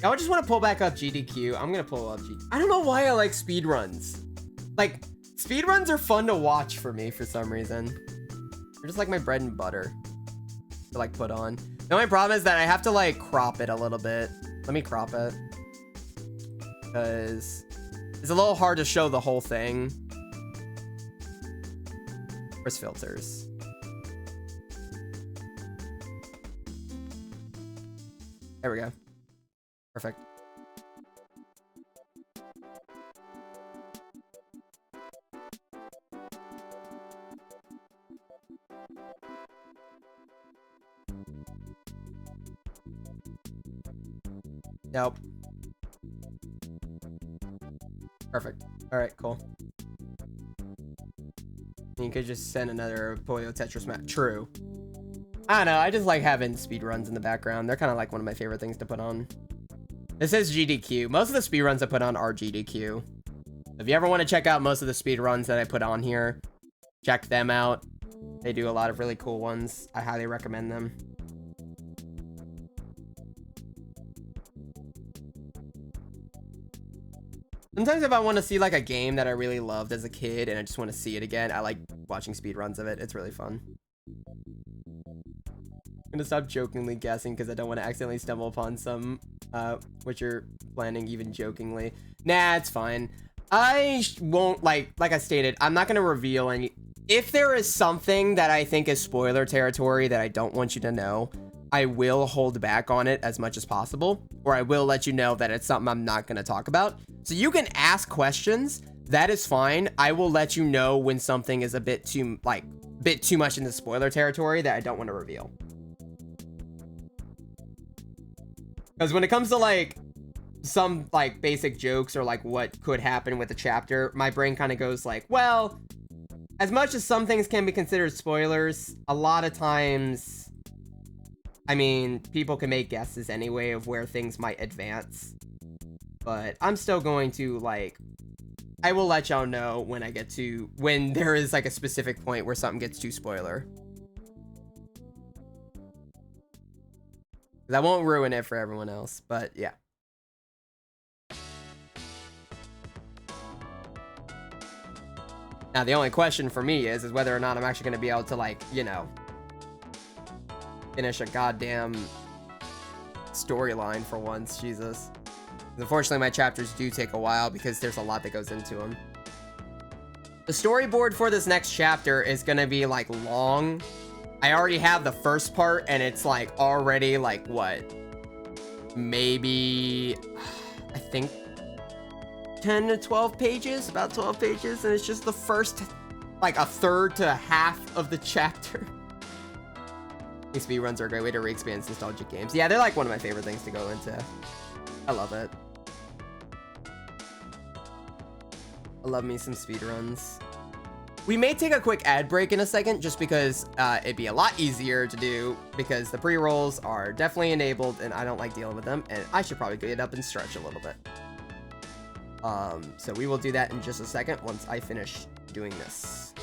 I just want to pull back up GDQ. I'm going to pull up GDQ. I don't know why I like speedruns. Like, speedruns are fun to watch for me for some reason. They're just like my bread and butter to like put on. The only problem is that I have to like crop it a little bit. Let me crop it. Because it's a little hard to show the whole thing. Where's filters? There we go. Perfect. Nope. Perfect. All right, cool. You could just send another Polio Tetris map. True. I don't know. I just like having speedruns in the background. They're kind of like one of my favorite things to put on. This is GDQ. Most of the speedruns I put on are GDQ. If you ever want to check out most of the speedruns that I put on here, check them out. They do a lot of really cool ones. I highly recommend them. Sometimes if I want to see like a game that I really loved as a kid and I just want to see it again, I like watching speedruns of it. It's really fun. I'm gonna stop jokingly guessing because I don't want to accidentally stumble upon some what you're planning, even jokingly. Nah, it's fine. I won't, like I stated, I'm not gonna reveal any. If there is something that I think is spoiler territory that I don't want you to know, I will hold back on it as much as possible, or I will let you know that it's something I'm not gonna talk about. So you can ask questions. That is fine. I will let you know when something is a bit too much in the spoiler territory that I don't want to reveal. Because when it comes to like some like basic jokes or like what could happen with a chapter, my brain kind of goes like, well, as much as some things can be considered spoilers, a lot of times, I mean, people can make guesses anyway of where things might advance. But I'm still going to like, I will let y'all know when when there is like a specific point where something gets too spoiler. That won't ruin it for everyone else, but yeah. Now, the only question for me is whether or not I'm actually going to be able to, like, you know, finish a goddamn storyline for once. Jesus. Unfortunately, my chapters do take a while because there's a lot that goes into them. The storyboard for this next chapter is going to be, like, long. I already have the first part, and it's, like, already, like, what? Maybe, I think, 10 to 12 pages? About 12 pages, and it's just the first, like, a third to a half of the chapter. These speedruns are a great way to re-experience nostalgic games. Yeah, they're, like, one of my favorite things to go into. I love it. I love me some speedruns. We may take a quick ad break in a second just because it'd be a lot easier to do because the pre-rolls are definitely enabled and I don't like dealing with them, and I should probably get up and stretch a little bit. So we will do that in just a second once I finish doing this.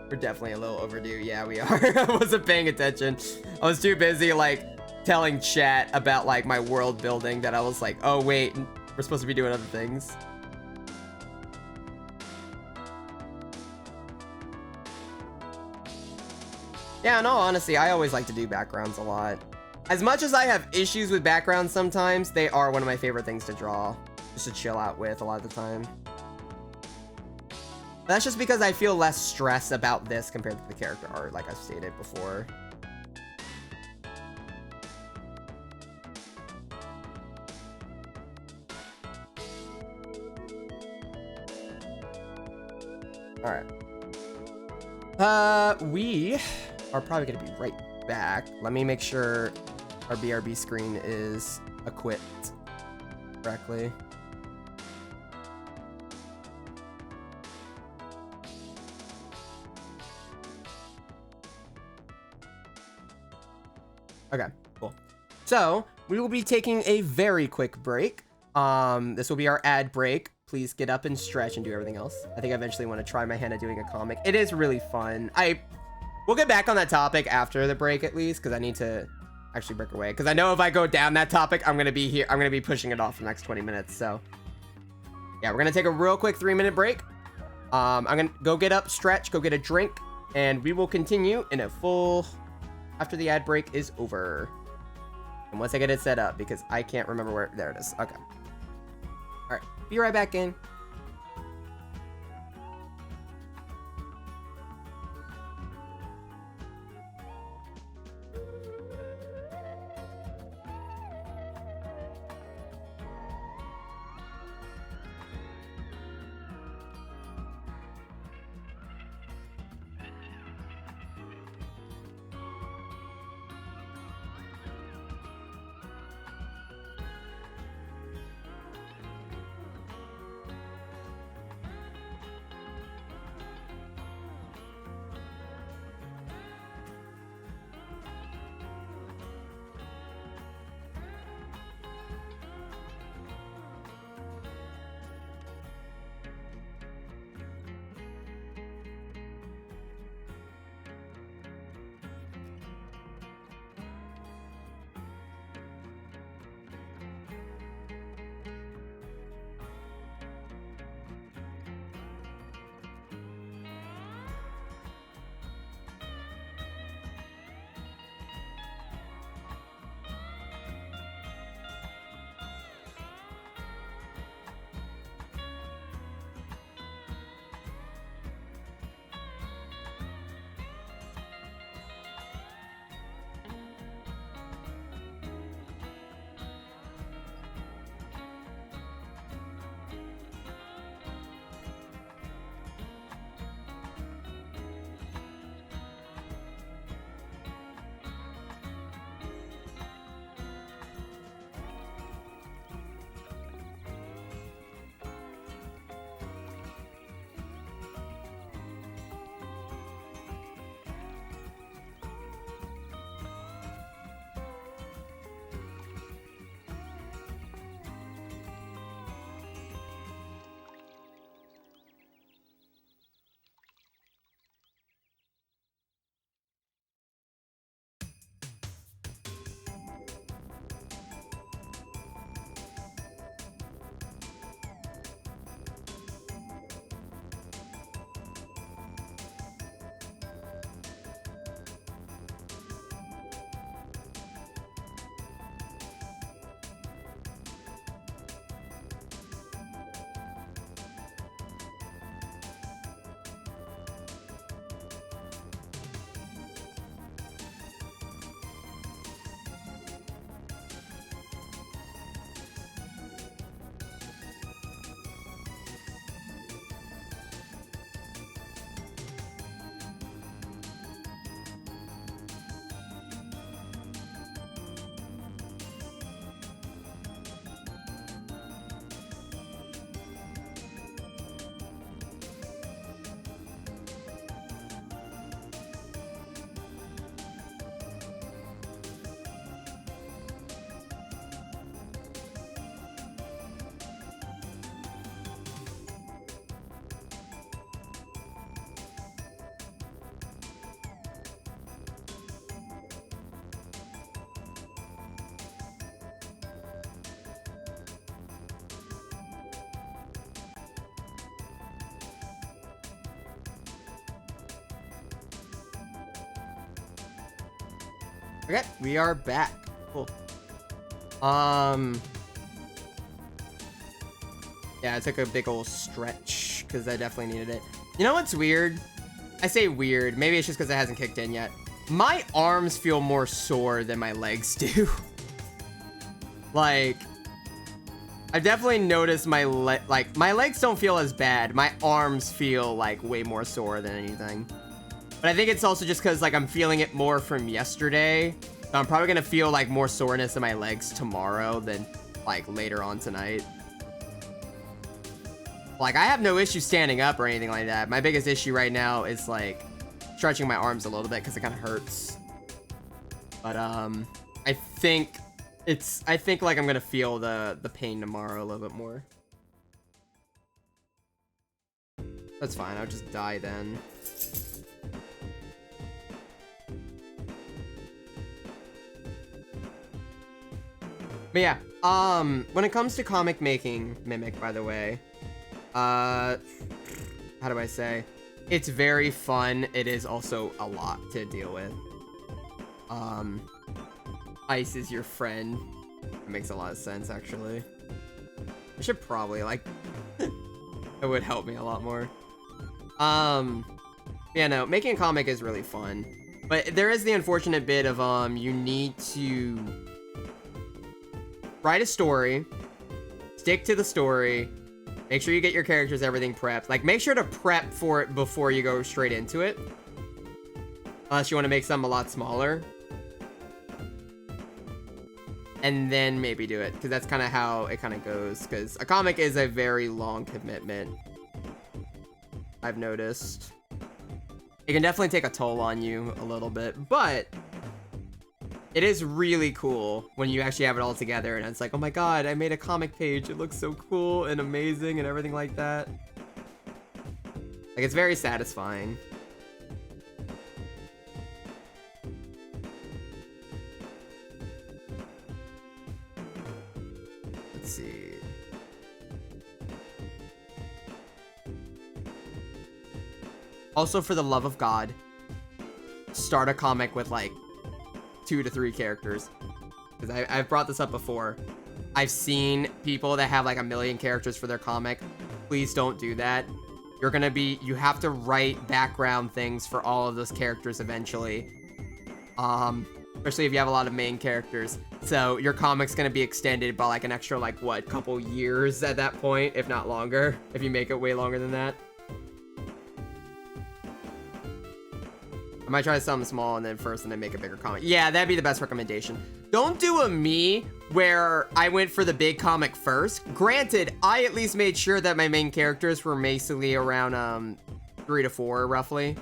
We're definitely a little overdue. Yeah, we are. I wasn't paying attention. I was too busy like telling chat about like my world building that I was like, oh wait, we're supposed to be doing other things. Yeah, in all honesty, I always like to do backgrounds a lot. As much as I have issues with backgrounds sometimes, they are one of my favorite things to draw. Just to chill out with a lot of the time. That's just because I feel less stress about this compared to the character art, like I've stated before. Alright. We are probably going to be right back. Let me make sure our BRB screen is equipped correctly. Okay, cool. So we will be taking a very quick break. This will be our ad break. Please get up and stretch and do everything else. I think I eventually want to try my hand at doing a comic. It is really fun. We'll get back on that topic after the break at least, because I need to actually break away. Because I know if I go down that topic, I'm gonna be here. I'm gonna be pushing it off for the next 20 minutes. So yeah, we're gonna take a real quick 3-minute break. I'm gonna go get up, stretch, go get a drink, and we will continue in a full after the ad break is over. And once I get it set up, because I can't remember where. There it is. Okay. All right. Be right back in. Okay, we are back. Cool. Yeah, I took a big old stretch because I definitely needed it. You know what's weird? I say weird. Maybe it's just because it hasn't kicked in yet. My arms feel more sore than my legs do. Like, I've definitely noticed my legs don't feel as bad. My arms feel like way more sore than anything. But I think it's also just because like I'm feeling it more from yesterday. So I'm probably gonna feel like more soreness in my legs tomorrow than like later on tonight. Like, I have no issue standing up or anything like that. My biggest issue right now is like stretching my arms a little bit because it kind of hurts. But I think like I'm gonna feel the pain tomorrow a little bit more. That's fine. I'll just die then. But yeah, when it comes to comic making, Mimic, by the way, how do I say? It's very fun. It is also a lot to deal with. Ice is your friend. It makes a lot of sense, actually. I should probably, like, it would help me a lot more. Yeah, no, making a comic is really fun. But there is the unfortunate bit of, you need to write a story, stick to the story, make sure you get your characters, everything prepped. Like, make sure to prep for it before you go straight into it. Unless you want to make something a lot smaller. And then maybe do it, because that's kind of how it kind of goes. Because a comic is a very long commitment, I've noticed. It can definitely take a toll on you a little bit, but it is really cool when you actually have it all together and it's like, oh my god, I made a comic page. It looks so cool and amazing and everything like that. Like, it's very satisfying. Let's see. Also, for the love of God, start a comic with like 2 to 3 characters, because I've brought this up before. I've seen people that have like 1 million characters for their comic. Please don't do that. You have to write background things for all of those characters eventually. Especially if you have a lot of main characters. So your comic's gonna be extended by like an extra, like, what, couple years at that point, if not longer, if you make it way longer than that. I might try to sell them small and then make a bigger comic. Yeah, that'd be the best recommendation. Don't do a me where I went for the big comic first. Granted, I at least made sure that my main characters were basically around 3 to 4 roughly.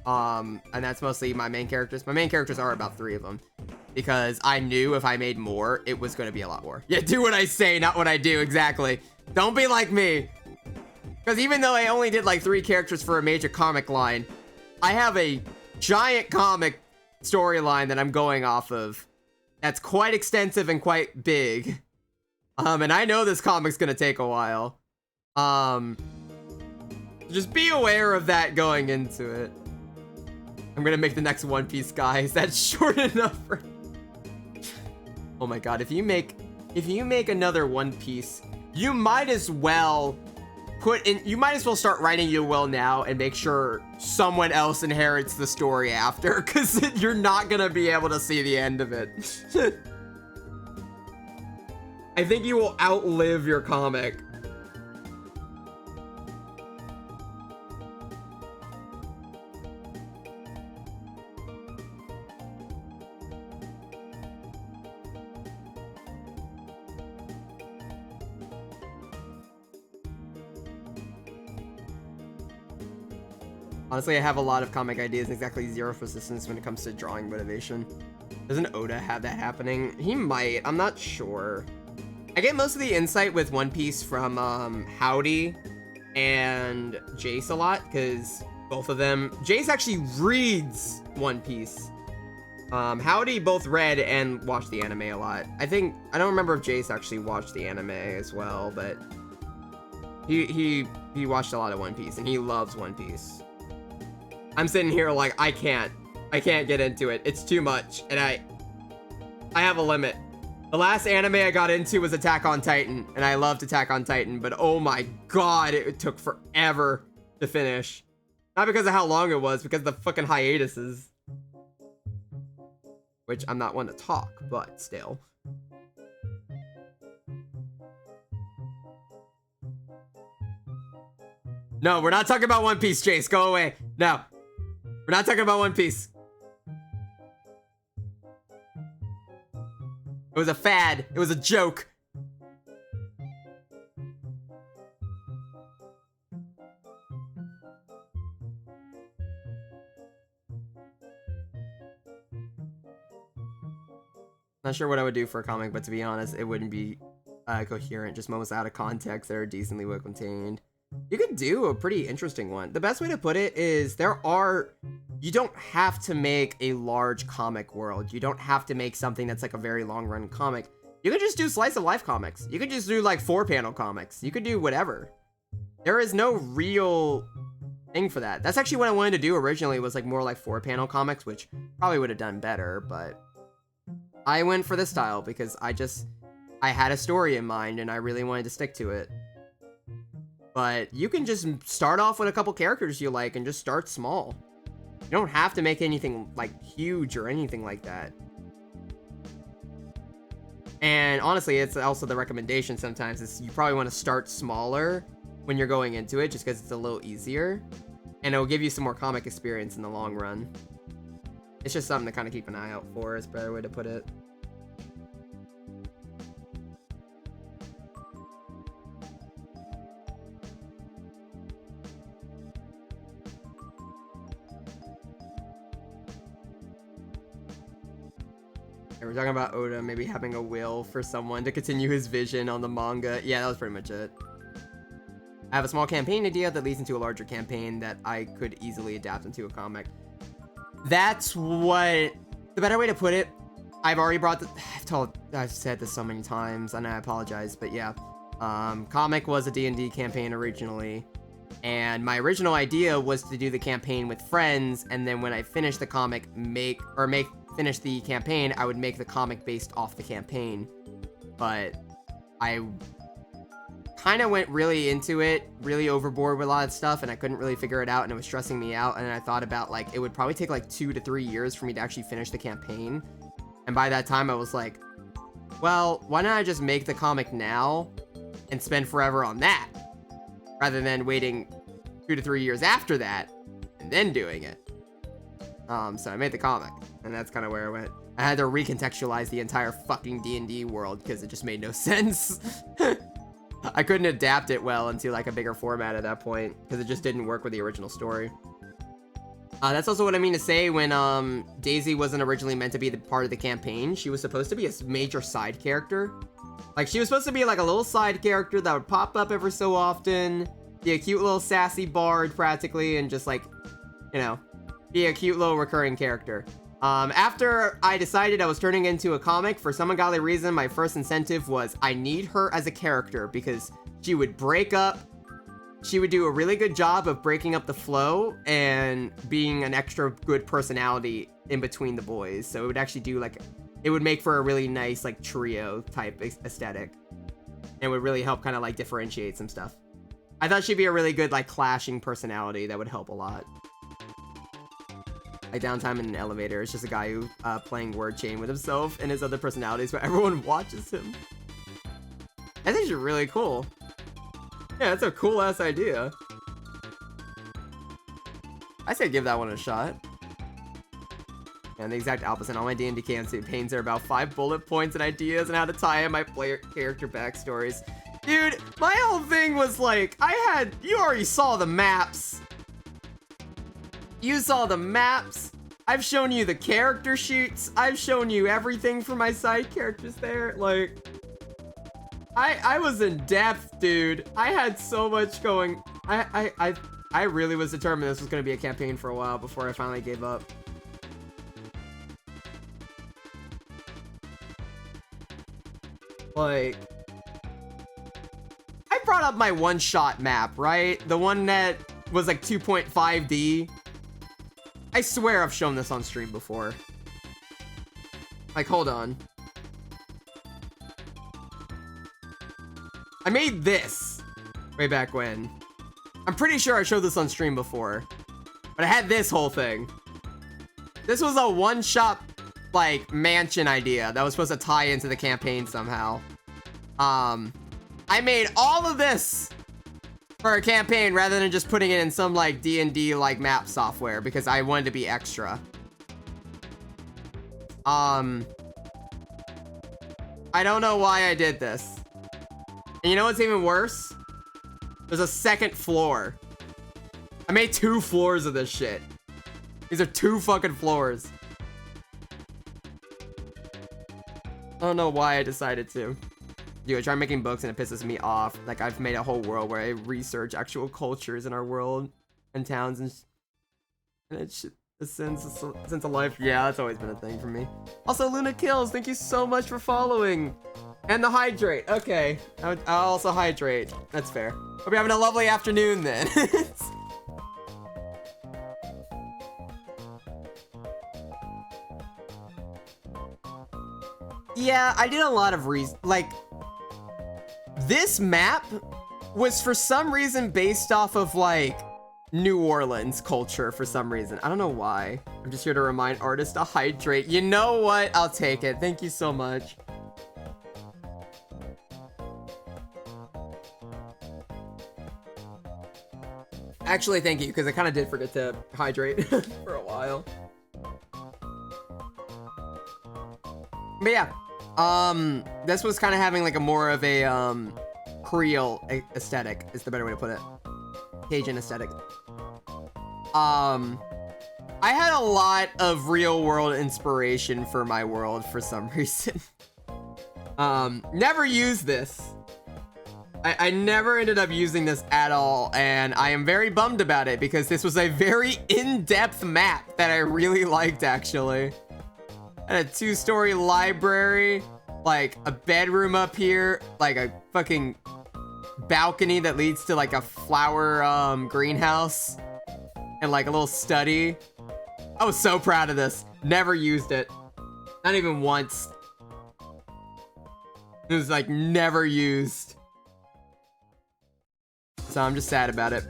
And that's mostly my main characters. My main characters are about 3 of them, because I knew if I made more, it was going to be a lot more. Yeah, do what I say, not what I do. Exactly. Don't be like me. Because even though I only did like 3 characters for a major comic line, I have a giant comic storyline that I'm going off of that's quite extensive and quite big. And I know this comic's gonna take a while. Just be aware of that going into it. I'm gonna make the next One Piece, guys. That's short enough for... Oh my god, if you make another One Piece, you might as well start writing your will now and make sure someone else inherits the story after, because you're not gonna be able to see the end of it. I think you will outlive your comic. Honestly, I have a lot of comic ideas and exactly 0 persistence when it comes to drawing motivation. Doesn't Oda have that happening? He might. I'm not sure. I get most of the insight with One Piece from Howdy and Jace a lot, because both of them... Jace actually reads One Piece. Howdy both read and watched the anime a lot. I don't remember if Jace actually watched the anime as well, but he watched a lot of One Piece and he loves One Piece. I'm sitting here like, I can't I can't get into it. It's too much, and I have a limit. The last anime I got into was Attack on Titan, and I loved Attack on Titan, but oh my god, it took forever to finish. Not because of how long it was, because of the fucking hiatuses. Which I'm not one to talk, but still. No, we're not talking about One Piece, Chase. Go away. No. We're not talking about One Piece. It was a fad. It was a joke. Not sure what I would do for a comic, but to be honest, it wouldn't be coherent. Just moments out of context that are decently well contained. You could do a pretty interesting one. The best way to put it is you don't have to make a large comic world. You don't have to make something that's like a very long run comic. You could just do slice of life comics. You could just do like 4-panel comics. You could do whatever. There is no real thing for that. That's actually what I wanted to do originally, was like more like 4-panel comics, which probably would have done better, but I went for this style because I had a story in mind and I really wanted to stick to it. But you can just start off with a couple characters you like and just start small. You don't have to make anything like huge or anything like that. And honestly, it's also the recommendation sometimes is you probably want to start smaller when you're going into it, just because it's a little easier. And it will give you some more comic experience in the long run. It's just something to kind of keep an eye out for, is a better way to put it. We're talking about Oda maybe having a will for someone to continue his vision on the manga. Yeah, that was pretty much it. I have a small campaign idea that leads into a larger campaign that I could easily adapt into a comic. That's what... The better way to put it, I've already brought the... I've said this so many times, and I apologize, but yeah. Comic was a D&D campaign originally, and my original idea was to do the campaign with friends, and then when I finish the comic, finish the campaign, I would make the comic based off the campaign. But I kind of went really into it, really overboard with a lot of stuff, and I couldn't really figure it out, and it was stressing me out. And I thought about, like, it would probably take like 2 to 3 years for me to actually finish the campaign. And by that time I was like, well, why don't I just make the comic now and spend forever on that, rather than waiting 2 to 3 years after that and then doing it. So I made the comic, and that's kind of where I went. I had to recontextualize the entire fucking D&D world because it just made no sense. I couldn't adapt it well into like a bigger format at that point because it just didn't work with the original story. That's also what I mean to say when Daisy wasn't originally meant to be the part of the campaign. She was supposed to be a major side character. Like, she was supposed to be like a little side character that would pop up every so often, be a cute little sassy bard practically, and just like, you know, be a cute little recurring character. After I decided I was turning into a comic, for some ungodly reason, my first incentive was I need her as a character because she would break up. She would do a really good job of breaking up the flow and being an extra good personality in between the boys. So it would actually do like, it would make for a really nice like trio type aesthetic. And would really help kind of like differentiate some stuff. I thought she'd be a really good like clashing personality that would help a lot. Like Downtime in an Elevator. It's just a guy who playing word chain with himself and his other personalities, but everyone watches him. That's actually really cool. Yeah, that's a cool ass idea. I say give that one a shot. And the exact opposite. All my D&D campaigns are about 5 bullet points and ideas and how to tie in my player character backstories. Dude, my whole thing was like, you already saw the maps. You saw the maps. I've shown you the character sheets. I've shown you everything for my side characters there. Like, I was in depth, dude. I had so much going. I really was determined this was going to be a campaign for a while before I finally gave up. Like, I brought up my one-shot map, right? The one that was like 2.5D. I swear I've shown this on stream before. Like, hold on. I made this way back when. I'm pretty sure I showed this on stream before. But I had this whole thing. This was a one-shot, like, mansion idea that was supposed to tie into the campaign somehow. I made all of this for a campaign rather than just putting it in some, like, D&D, like, map software because I wanted to be extra. I don't know why I did this. And you know what's even worse? There's a second floor. I made 2 floors of this shit. These are 2 fucking floors. I don't know why I decided to. Dude, I try making books and it pisses me off. Like, I've made a whole world where I research actual cultures in our world and towns and it's a sense of life. Yeah, that's always been a thing for me. Also, Luna Kills, thank you so much for following. And the hydrate. Okay, I'll also hydrate. That's fair. Hope you're having a lovely afternoon then. Yeah, I did a lot of like, this map was for some reason based off of like New Orleans culture for some reason. I don't know why. I'm just here to remind artists to hydrate. You know what? I'll take it. Thank you so much. Actually, thank you, because I kind of did forget to hydrate for a while. But yeah, this was kind of having like a more of a Creole aesthetic is the better way to put it. Cajun aesthetic. I had a lot of real world inspiration for my world for some reason. Never used this. I never ended up using this at all, and I am very bummed about it because this was a very in-depth map that I really liked, actually. And a 2-story library, like a bedroom up here, like a fucking balcony that leads to like a flower greenhouse, and like a little study. I was so proud of this. Never used it. Not even once. It was like never used. So I'm just sad about it.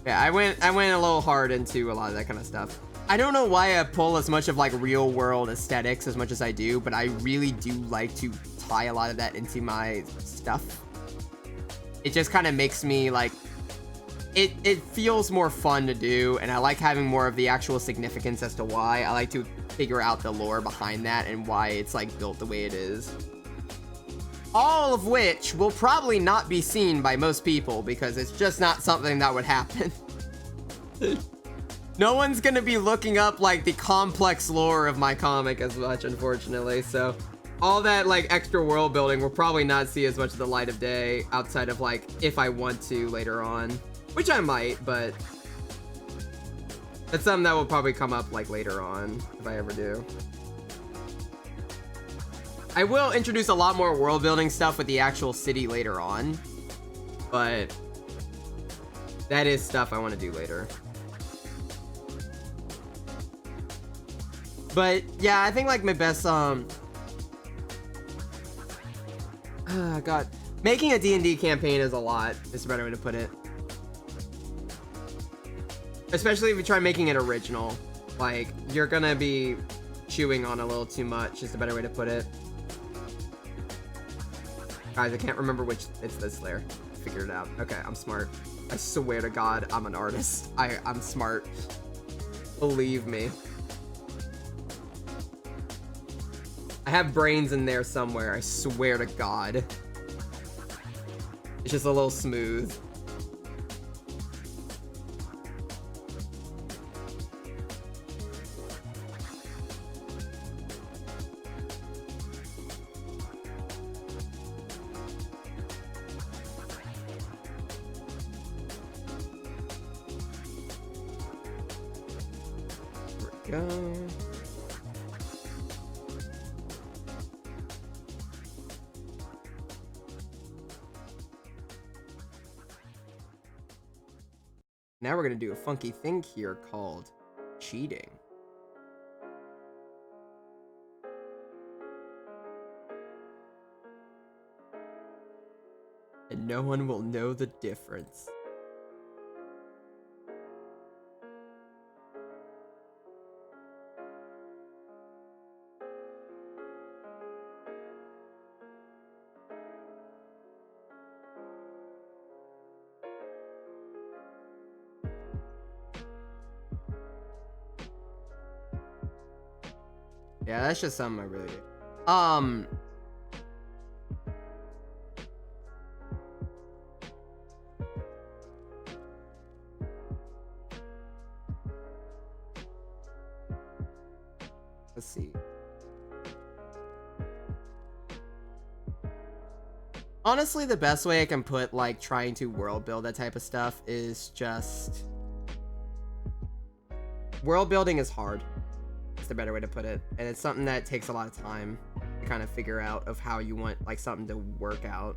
Yeah, I went a little hard into a lot of that kind of stuff. I don't know why I pull as much of like real world aesthetics as much as I do, but I really do like to tie a lot of that into my stuff. It just kind of makes me like, it feels more fun to do, and I like having more of the actual significance as to why. I like to figure out the lore behind that and why it's like built the way it is. All of which will probably not be seen by most people because it's just not something that would happen. No one's gonna be looking up like the complex lore of my comic as much, unfortunately, so all that like extra world building will probably not see as much of the light of day outside of like if I want to later on, which I might, but that's something that will probably come up like later on if I ever do. I will introduce a lot more world building stuff with the actual city later on, but that is stuff I want to do later. But yeah, I think like my best God, making a D&D campaign is a lot. Is a better way to put it. Especially if you try making it original, like you're gonna be chewing on a little too much. Is a better way to put it. Guys, I can't remember which. It's this layer. Figured it out. Okay, I'm smart. I swear to God, I'm an artist. I'm smart. Believe me. I have brains in there somewhere. I swear to God. It's just a little smooth. There we go. Now we're gonna do a funky thing here called cheating. And no one will know the difference. Yeah, that's just something I really do. Let's see. Honestly, the best way I can put like trying to world build that type of stuff is just world building is hard. It's the better way to put it, and it's something that takes a lot of time to kind of figure out of how you want like something to work out.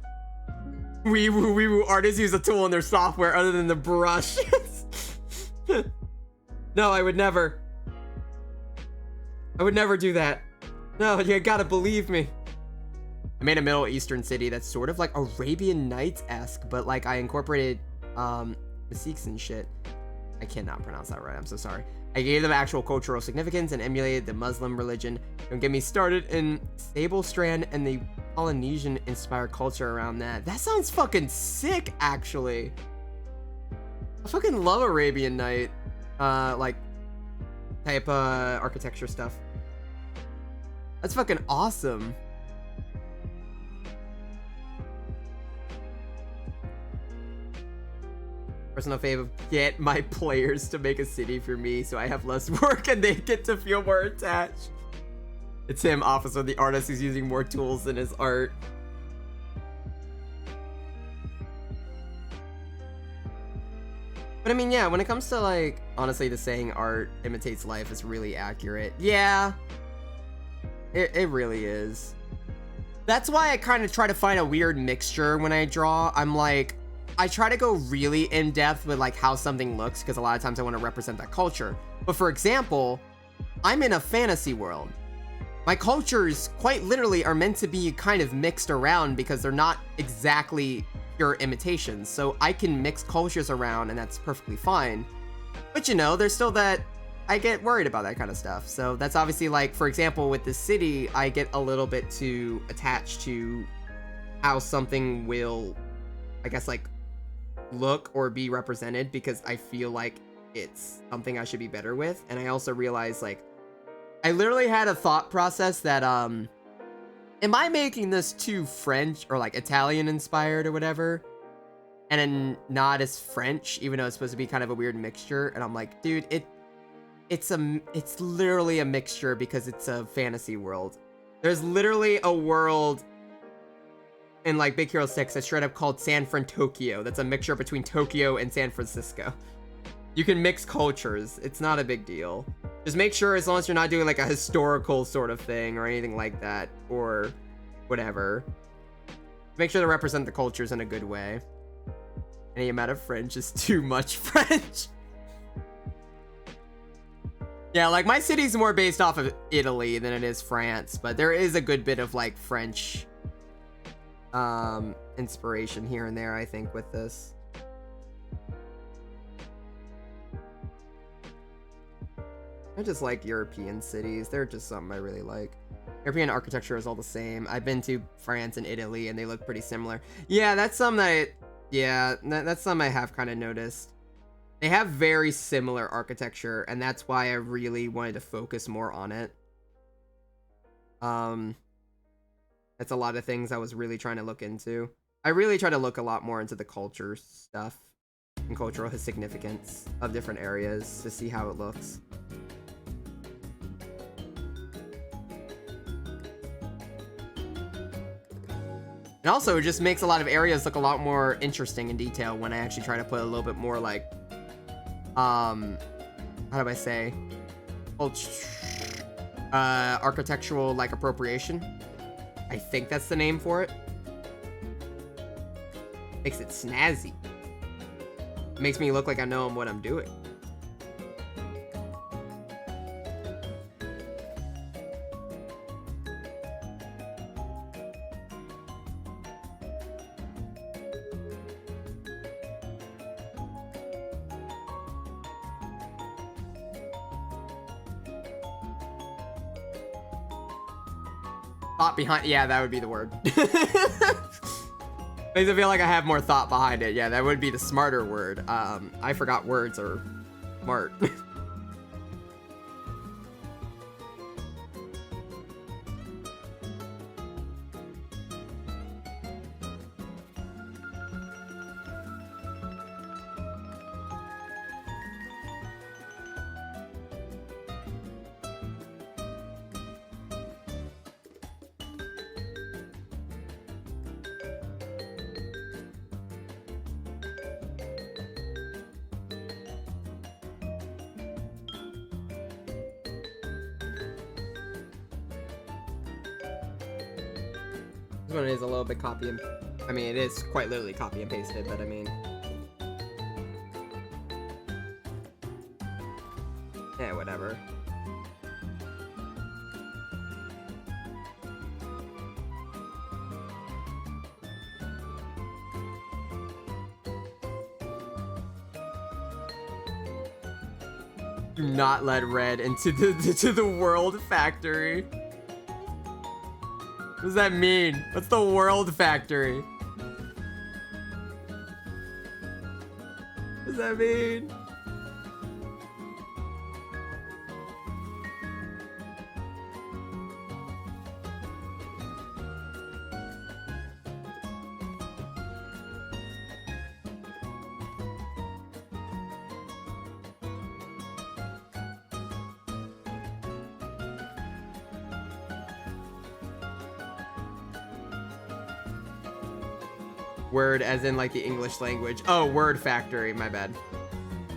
Wee woo artists use a tool in their software other than the brush. No, I would never do that. No, you gotta believe me. I made a Middle Eastern city that's sort of like Arabian Nights-esque, but like I incorporated the Sikhs and shit. I cannot pronounce that right, I'm so sorry. I gave them actual cultural significance and emulated the Muslim religion. Don't get me started in Sable Strand and the Polynesian-inspired culture around that. That sounds fucking sick, actually. I fucking love Arabian Night, like, type, architecture stuff. That's fucking awesome. Personal favor, get my players to make a city for me so I have less work and they get to feel more attached. It's him, Officer, the artist, who's using more tools in his art. But I mean, yeah, when it comes to like, honestly, the saying art imitates life is really accurate. Yeah, it really is. That's why I kind of try to find a weird mixture when I draw. I'm like, I try to go really in depth with like how something looks because a lot of times I want to represent that culture. But for example, I'm in a fantasy world. My cultures quite literally are meant to be kind of mixed around because they're not exactly pure imitations. So I can mix cultures around and that's perfectly fine. But you know, there's still that, I get worried about that kind of stuff. So that's obviously like, for example, with this city, I get a little bit too attached to how something will, I guess, like, look or be represented because I feel like it's something I should be better with. And I also realized, like, I literally had a thought process that, am I making this too French or like Italian inspired or whatever? And then not as French, even though it's supposed to be kind of a weird mixture. And I'm like, dude, it's literally a mixture because it's a fantasy world. There's literally a world in like Big Hero 6 that's straight up called San Fran Tokyo. That's a mixture between Tokyo and San Francisco. You can mix cultures. It's not a big deal. Just make sure, as long as you're not doing like a historical sort of thing or anything like that, or whatever, make sure to represent the cultures in a good way. Any amount of French is too much French. Yeah, like my city's more based off of Italy than it is France, but there is a good bit of like French inspiration here and there, I think, with this. I just like European cities. They're just something I really like. European architecture is all the same. I've been to France and Italy and they look pretty similar. Yeah, that's something that's something I have kind of noticed. They have very similar architecture, and that's why I really wanted to focus more on it. That's a lot of things I was really trying to look into. I really try to look a lot more into the culture stuff and cultural significance of different areas to see how it looks. And also, it just makes a lot of areas look a lot more interesting in detail when I actually try to put a little bit more like, how do I say, architectural like appropriation. I think that's the name for it. Makes it snazzy. Makes me look like I know what I'm doing. Thought behind, yeah, that would be the word. Makes me feel like I have more thought behind it. Yeah, that would be the smarter word. I forgot words are smart. This one is a little bit copy and... I mean, it is quite literally copy and pasted, but I mean... Yeah, whatever. Do not let red into the world factory. What does that mean? What's the world factory? What does that mean? Word as in like the English language. Oh, word factory, my bad.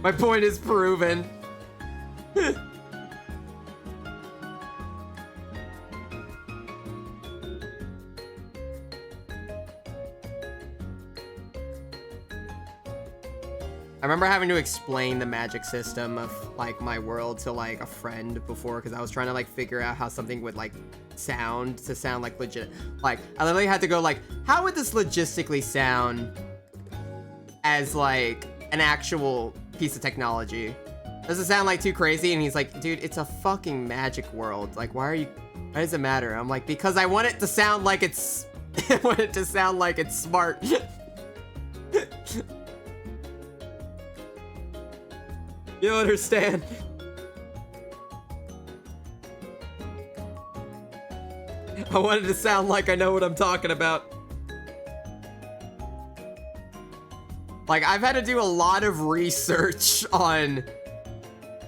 My point is proven. I remember having to explain the magic system of like my world to like a friend before, because I was trying to like figure out how something would like sound like legit. Like I literally had to go like, how would this logistically sound as like an actual piece of technology? Does it sound like too crazy? And he's like, dude, it's a fucking magic world. Like, why does it matter? I'm like, because I want it to sound like it's I want it to sound like it's smart. You don't understand. I wanted to sound like I know what I'm talking about. Like, I've had to do a lot of research on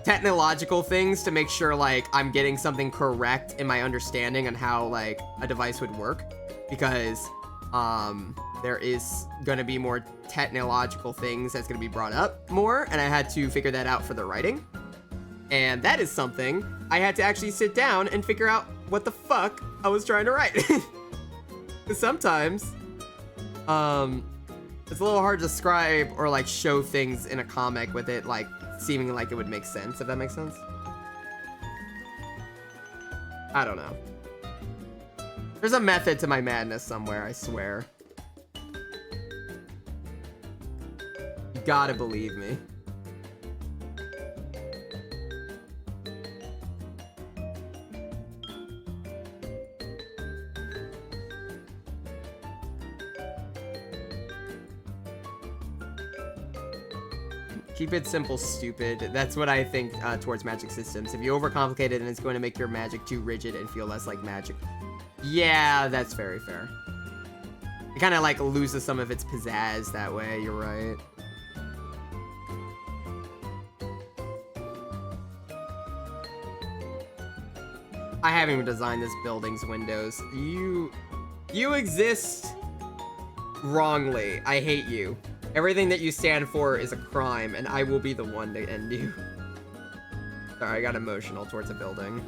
technological things to make sure, like, I'm getting something correct in my understanding on how, like, a device would work. Because, there is gonna be more technological things that's gonna be brought up more, and I had to figure that out for the writing. And that is something I had to actually sit down and figure out what the fuck I was trying to write. Because sometimes, it's a little hard to describe or like show things in a comic with it like seeming like it would make sense, if that makes sense. I don't know. There's a method to my madness somewhere, I swear. You gotta believe me. Keep it simple, stupid. That's what I think towards magic systems. If you overcomplicate it, then it's going to make your magic too rigid and feel less like magic. Yeah, that's very fair. It kind of like loses some of its pizzazz that way, you're right. I haven't even designed this building's windows. You exist wrongly. I hate you. Everything that you stand for is a crime, and I will be the one to end you. Sorry, I got emotional towards a building.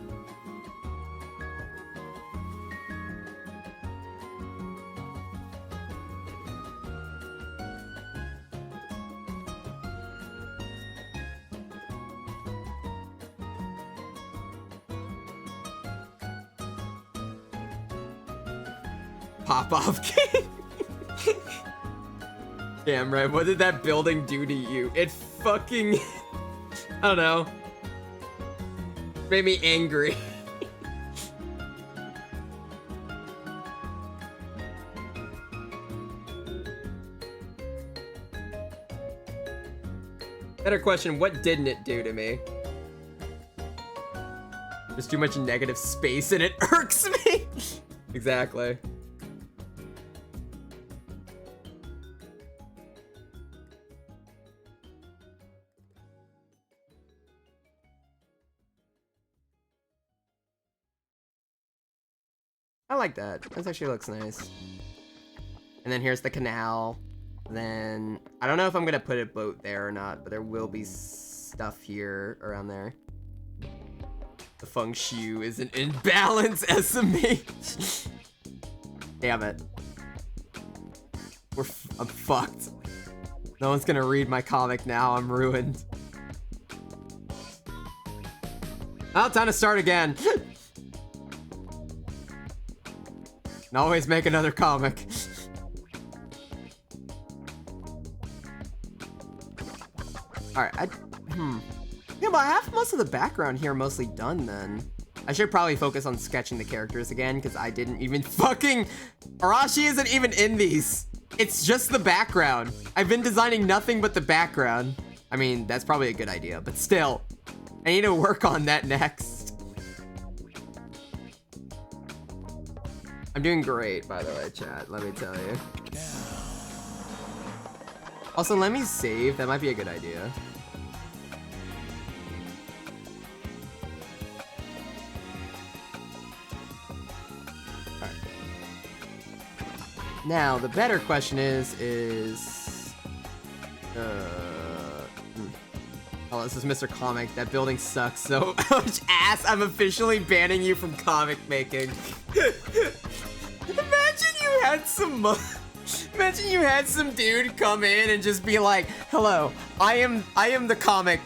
pop-off game. Damn right, what did that building do to you? It fucking, I don't know, made me angry. Better question, what didn't it do to me? There's too much negative space and it irks me. Exactly. I like that. That actually looks nice. And then here's the canal. Then I don't know if I'm gonna put a boat there or not, but there will be stuff here around there. The feng shui is an imbalance SMH. Damn it. I'm fucked. No one's gonna read my comic now. I'm ruined. Oh, time to start again. And always make another comic. Alright, yeah, but I have most of the background here mostly done then. I should probably focus on sketching the characters again, because I didn't even fucking... Arashi isn't even in these. It's just the background. I've been designing nothing but the background. I mean, that's probably a good idea, but still. I need to work on that next. I'm doing great, by the way, chat. Let me tell you. Also, let me save. That might be a good idea. Alright. Now, the better question is... Oh, this is Mr. Comic. That building sucks so much ass. I'm officially banning you from comic making. Imagine you had some... Imagine you had some dude come in and just be like, hello, I am the comic.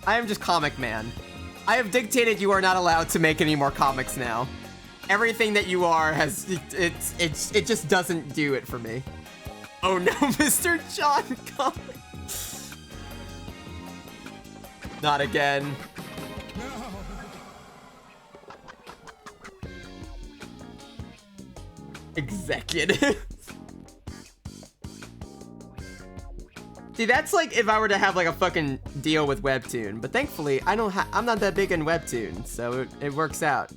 I am just comic man. I have dictated you are not allowed to make any more comics now. Everything that you are has, it just doesn't do it for me. Oh no, Mr. John Comic. Not again. No. Executive. See, that's like if I were to have like a fucking deal with Webtoon, but thankfully I'm not that big in Webtoon, so it works out.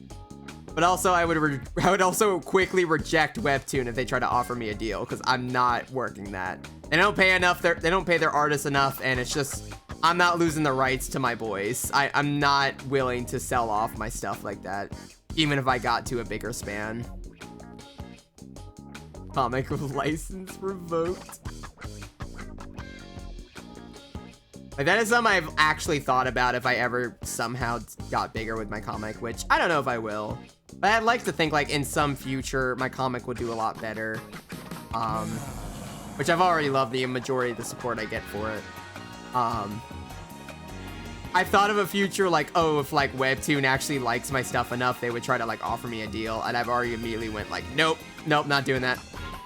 But also I would also quickly reject Webtoon if they try to offer me a deal, because I'm not working that. They don't pay enough. They don't pay their artists enough, and it's just I'm not losing the rights to my boys. I'm not willing to sell off my stuff like that, even if I got to a bigger span. Comic license revoked. Like, that is something I've actually thought about if I ever somehow got bigger with my comic, which I don't know if I will. But I'd like to think, like, in some future, my comic would do a lot better. Which I've already loved the majority of the support I get for it. I've thought of a future, like, oh, if, like, Webtoon actually likes my stuff enough, they would try to, like, offer me a deal. And I've already immediately went, like, nope, not doing that.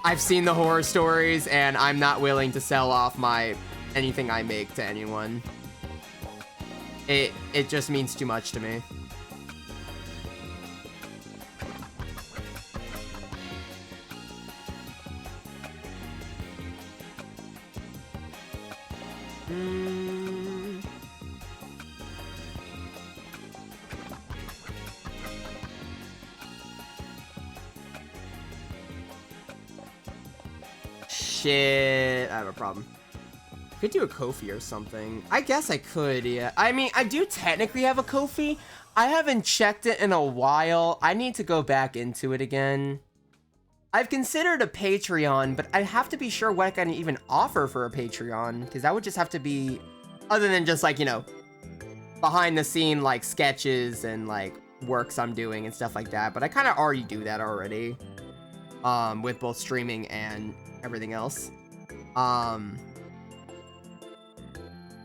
I've seen the horror stories, and I'm not willing to sell off anything I make to anyone. It just means too much to me. Shit, I have a problem. Could do a Ko-fi or something. I guess I could, yeah. I mean, I do technically have a Ko-fi. I haven't checked it in a while. I need to go back into it again. I've considered a Patreon, but I have to be sure what I can even offer for a Patreon, because that would just have to be, other than just, like, you know, behind the scene, like, sketches and, like, works I'm doing and stuff like that. But I kind of already do that already, with both streaming and everything else.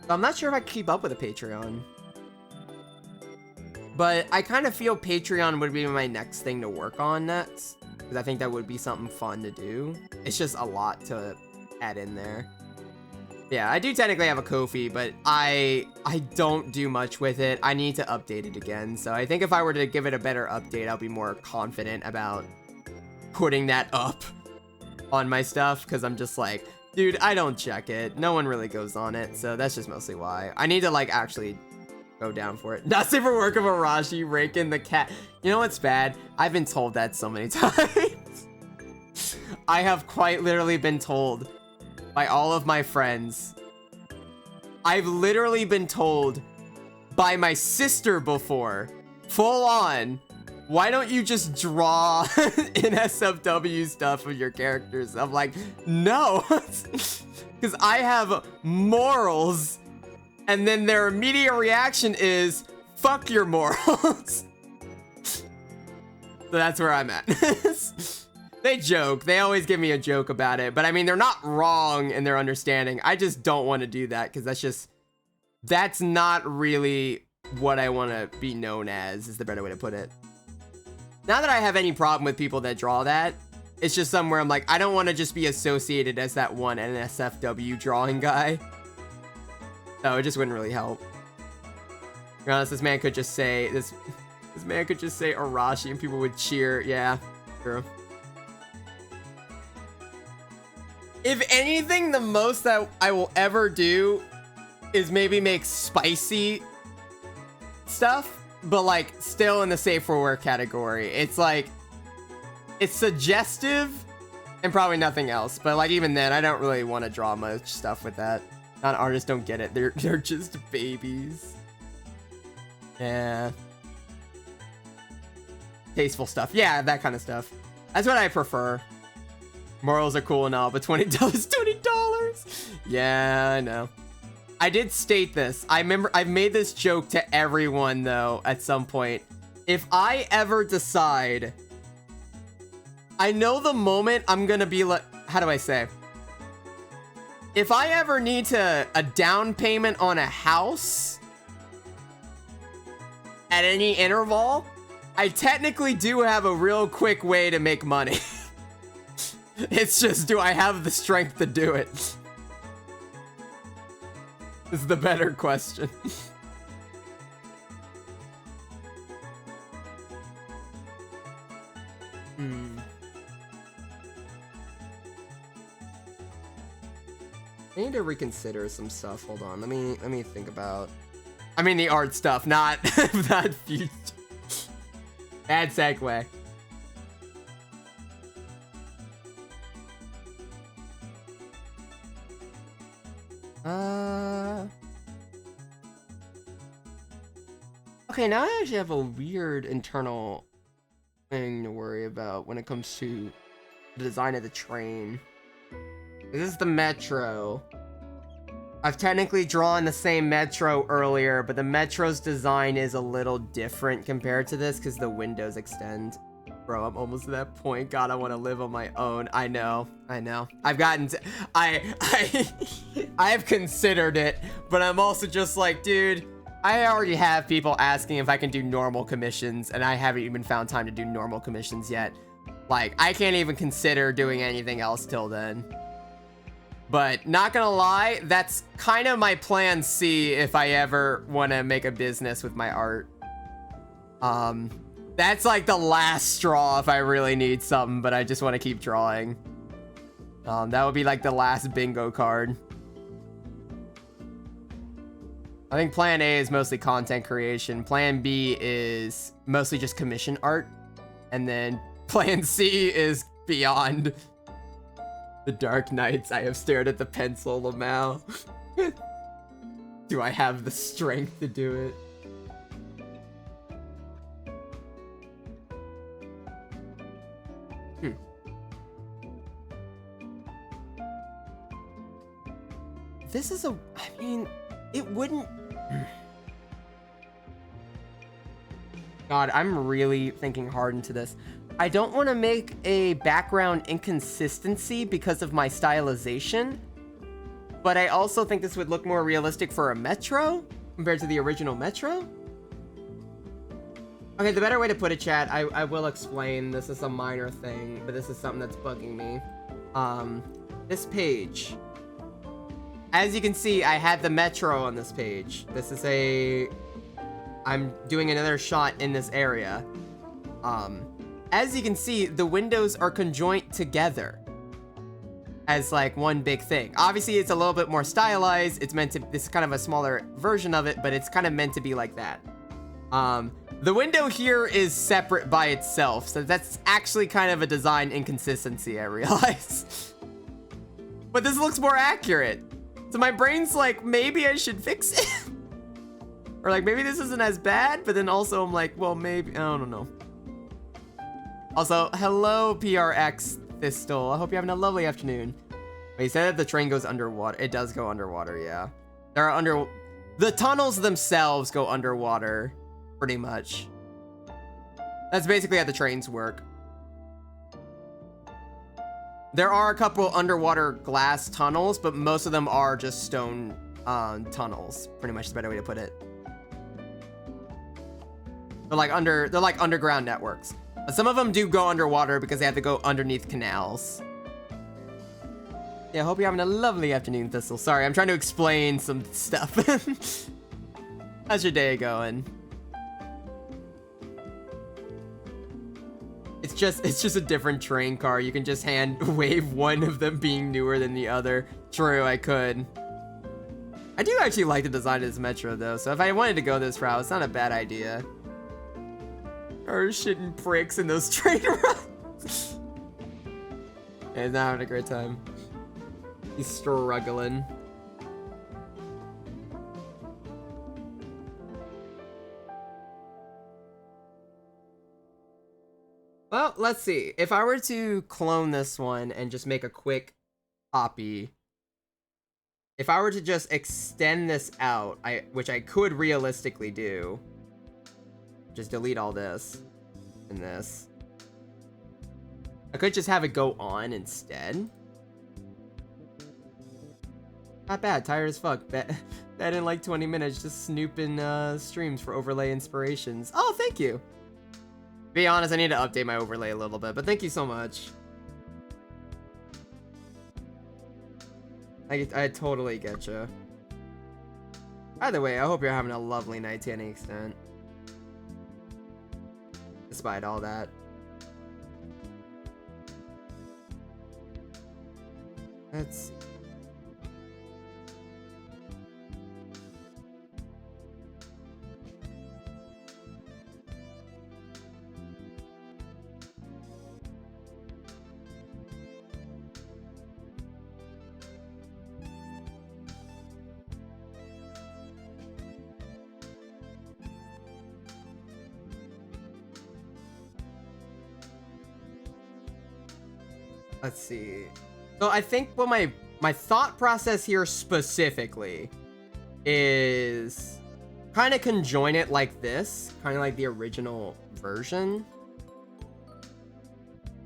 So I'm not sure if I can keep up with a Patreon. But I kind of feel Patreon would be my next thing to work on next. because I think that would be something fun to do. It's just a lot to add in there. Yeah, I do technically have a Ko-fi, but I don't do much with it. I need to update it again. So I think if I were to give it a better update, I'll be more confident about putting that up on my stuff, because I'm just like, dude, I don't check it. No one really goes on it, so that's just mostly why. I need to, like, actually go down for it. Not safe for work of Arashi, raking the cat. You know what's bad? I've been told that so many times. I have quite literally been told by all of my friends. I've literally been told by my sister before, full on, why don't you just draw in SFW stuff of your characters? I'm like, no, because I have morals, and then their immediate reaction is, fuck your morals. So that's where I'm at. They joke. They always give me a joke about it. But I mean, they're not wrong in their understanding. I just don't want to do that because that's not really what I want to be known as, is the better way to put it. Not that I have any problem with people that draw that. It's just somewhere I'm like, I don't want to just be associated as that one NSFW drawing guy. So it just wouldn't really help. To be honest, this man could just say, this man could just say Arashi and people would cheer. Yeah, true. If anything, the most that I will ever do is maybe make spicy stuff, but like still in the safe for work category. It's like, it's suggestive and probably nothing else. But like even then, I don't really want to draw much stuff with that. Non-artists don't get it. They're just babies. Yeah. Tasteful stuff. Yeah, that kind of stuff. That's what I prefer. Morals are cool and all, but $20, $20. Yeah, I know. I did state this. I remember I've made this joke to everyone though at some point. If I ever decide, I know the moment I'm gonna be like, how do I say? If I ever need a down payment on a house at any interval, I technically do have a real quick way to make money. It's just, do I have the strength to do it? Is the better question. I need to reconsider some stuff. Hold on. Let me think about. I mean the art stuff, not that future. Bad segue. Okay, now I actually have a weird internal thing to worry about when it comes to the design of the train. This is the metro. I've technically drawn the same metro earlier, but the metro's design is a little different compared to this because the windows extend. Bro, I'm almost to that point. God, I want to live on my own. I know. I've gotten to, I've considered it, but I'm also just like, dude, I already have people asking if I can do normal commissions, and I haven't even found time to do normal commissions yet. Like, I can't even consider doing anything else till then. But not gonna lie, that's kind of my plan C if I ever want to make a business with my art. That's like the last straw if I really need something, but I just want to keep drawing. That would be like the last bingo card. I think plan A is mostly content creation. Plan B is mostly just commission art. And then plan C is beyond. The Dark Nights, I have stared at the pencil, Lamau. Do I have the strength to do it? This is a, I mean, it wouldn't. God, I'm really thinking hard into this. I don't want to make a background inconsistency because of my stylization, but I also think this would look more realistic for a metro compared to the original metro. Okay, the better way to put it, chat, I will explain. This is a minor thing, but this is something that's bugging me. This page. As you can see, I had the metro on this page. This is I'm doing another shot in this area. As you can see, the windows are conjoined together as like one big thing. Obviously, it's a little bit more stylized. It's meant to, this is kind of a smaller version of it, but it's kind of meant to be like that. The window here is separate by itself, so that's actually kind of a design inconsistency, I realize. But this looks more accurate. So my brain's like, maybe I should fix it. Or like, maybe this isn't as bad, but then also I'm like, well, maybe, I don't know. Also, hello, PRX Thistle. I hope you're having a lovely afternoon. Wait, you said that the train goes underwater. It does go underwater, yeah. There are the tunnels themselves go underwater, pretty much. That's basically how the trains work. There are a couple underwater glass tunnels, but most of them are just stone tunnels. Pretty much the better way to put it. They're like underground networks. But some of them do go underwater because they have to go underneath canals. Yeah, I hope you're having a lovely afternoon, Thistle. Sorry, I'm trying to explain some stuff. How's your day going? It's just a different train car. You can just hand wave one of them being newer than the other. True, I could. I do actually like the design of this metro though, so if I wanted to go this route, it's not a bad idea. Or shitting pricks in those train runs. Yeah, he's not having a great time. He's struggling. Well, let's see. If I were to clone this one and just make a quick copy, if I were to just extend this out, which I could realistically do, just delete all this and this. I could just have it go on instead. Not bad, tired as fuck. Bet in like 20 minutes just snooping streams for overlay inspirations. Oh, thank you. To be honest, I need to update my overlay a little bit, but thank you so much. I totally get you. Either way, I hope you're having a lovely night to any extent. Despite all that. Let's... Let's see. So I think what my thought process here specifically is kind of conjoin it like this, kind of like the original version.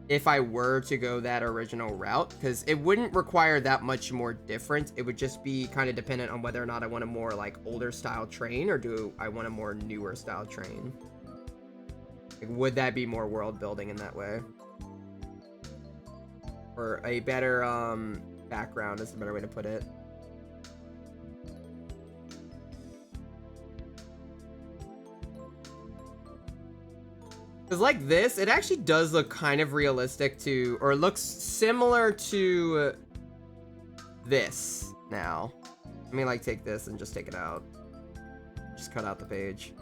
If I were to go that original route, because it wouldn't require that much more different. It would just be kind of dependent on whether or not I want a more like older style train or do I want a more newer style train. Like, would that be more world building in that way? Or a better background is the better way to put it. Because like this, it actually does look kind of realistic to, or looks similar to this now. Let me like take this and just take it out. Just cut out the page.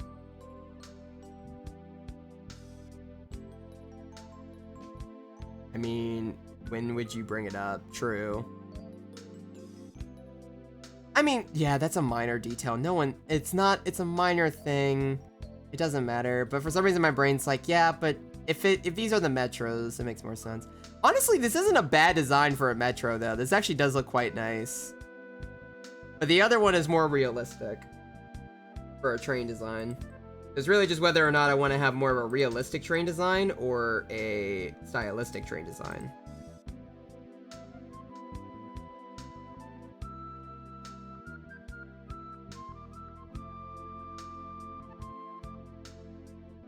I mean, when would you bring it up? True. I mean, yeah, that's a minor detail. No one, it's a minor thing. It doesn't matter. But for some reason, my brain's like, yeah, but if these are the metros, it makes more sense. Honestly, this isn't a bad design for a metro, though. This actually does look quite nice. But the other one is more realistic for a train design. It's really just whether or not I want to have more of a realistic train design or a stylistic train design.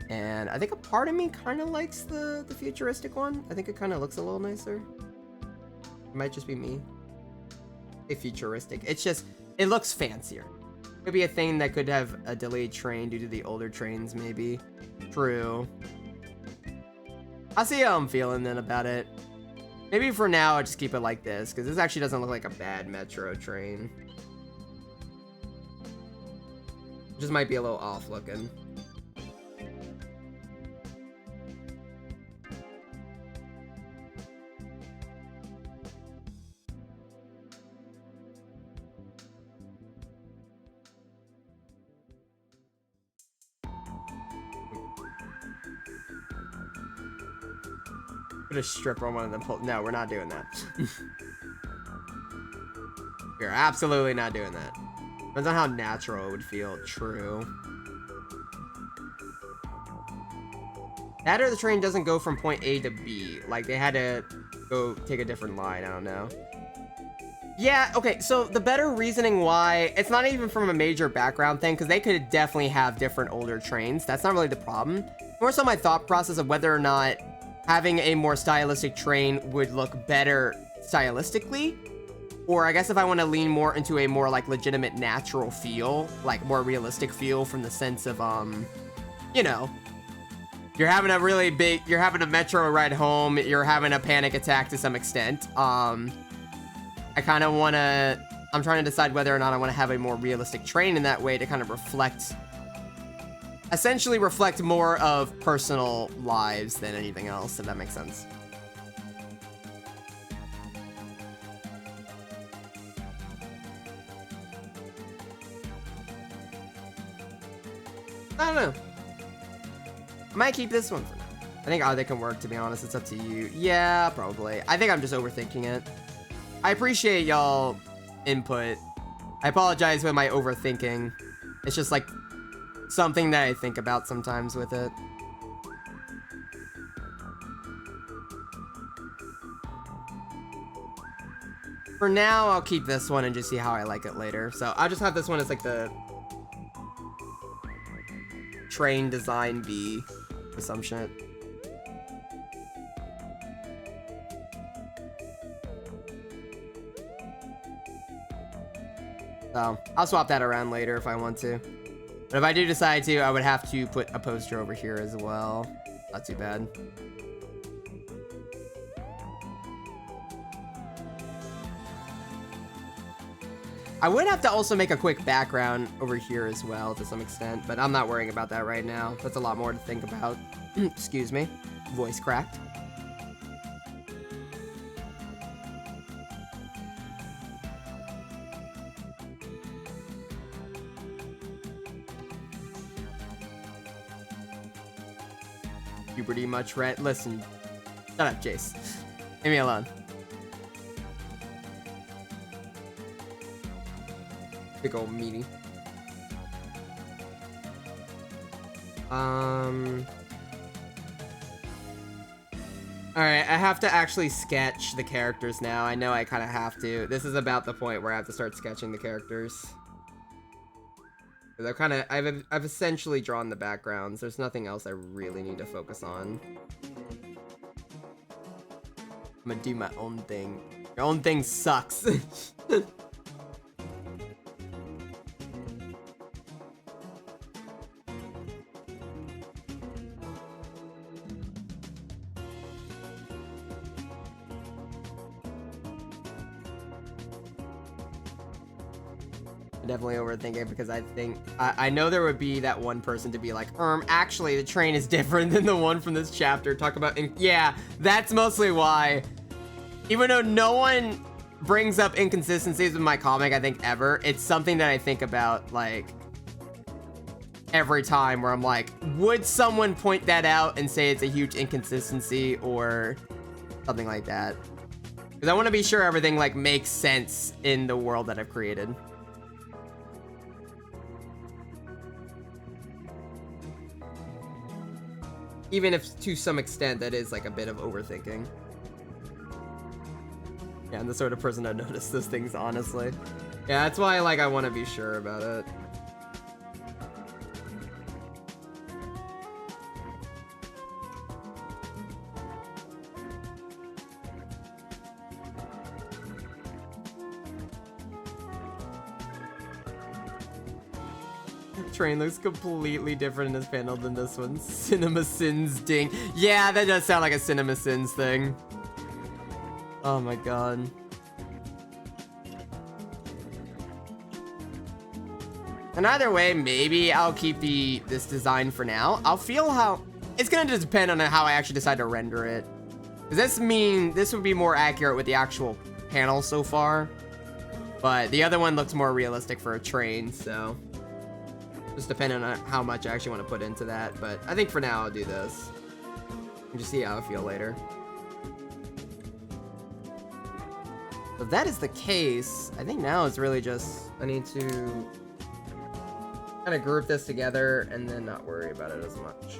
And I think a part of me kind of likes the futuristic one. I think it kind of looks a little nicer. It might just be me. A futuristic. It's just, it looks fancier. Could be a thing that could have a delayed train due to the older trains, maybe. True. I'll see how I'm feeling then about it. Maybe for now, I'll just keep it like this, because this actually doesn't look like a bad metro train. Just might be a little off looking. Put a stripper on one of them. No, we're not doing that. We're absolutely not doing that. Depends on how natural it would feel. True. That or the train doesn't go from point A to B. Like, they had to go take a different line. I don't know. Yeah, okay, so the better reasoning why, it's not even from a major background thing, because they could definitely have different older trains. That's not really the problem. More so my thought process of whether or not having a more stylistic train would look better stylistically. Or I guess if I want to lean more into a more like legitimate natural feel, like more realistic feel from the sense of, you know, you're having a metro ride home, you're having a panic attack to some extent. I kind of want to, I'm trying to decide whether or not I want to have a more realistic train in that way to kind of essentially reflect more of personal lives than anything else, if that makes sense. I don't know. I might keep this one for now. I think either can work, to be honest. It's up to you. Yeah, probably. I think I'm just overthinking it. I appreciate y'all input. I apologize with my overthinking. It's just like something that I think about sometimes with it. For now, I'll keep this one and just see how I like it later. So I'll just have this one as like the train design B with some shit. So I'll swap that around later if I want to. But if I do decide to, I would have to put a poster over here as well. Not too bad. I would have to also make a quick background over here as well to some extent, but I'm not worrying about that right now. That's a lot more to think about. Excuse me. Voice cracked. You pretty much right. Listen. Shut up, Jace. Leave me alone. Big old meaty. Alright, I have to actually sketch the characters now. I know I kind of have to. This is about the point where I have to start sketching the characters. I've essentially drawn the backgrounds. There's nothing else I really need to focus on. I'm gonna do my own thing. Your own thing sucks. Definitely overthinking because I know there would be that one person to be like, actually the train is different than the one from this chapter. Talk about, yeah, that's mostly why. Even though no one brings up inconsistencies with my comic, I think ever, it's something that I think about like every time where I'm like, would someone point that out and say it's a huge inconsistency or something like that? Because I want to be sure everything like makes sense in the world that I've created. Even if to some extent that is like a bit of overthinking. Yeah, I'm the sort of person that notices those things, honestly. Yeah, that's why like I want to be sure about it. Train looks completely different in this panel than this one. Cinema Sins ding. Yeah, that does sound like a Cinema Sins thing. Oh my god. And either way, maybe I'll keep this design for now. I'll feel how... It's gonna just depend on how I actually decide to render it. Does this mean this would be more accurate with the actual panel so far? But the other one looks more realistic for a train, so... Just depending on how much I actually want to put into that. But I think for now I'll do this. And just see how I feel later. So if that is the case, I think now it's really just... I need to... kind of group this together and then not worry about it as much.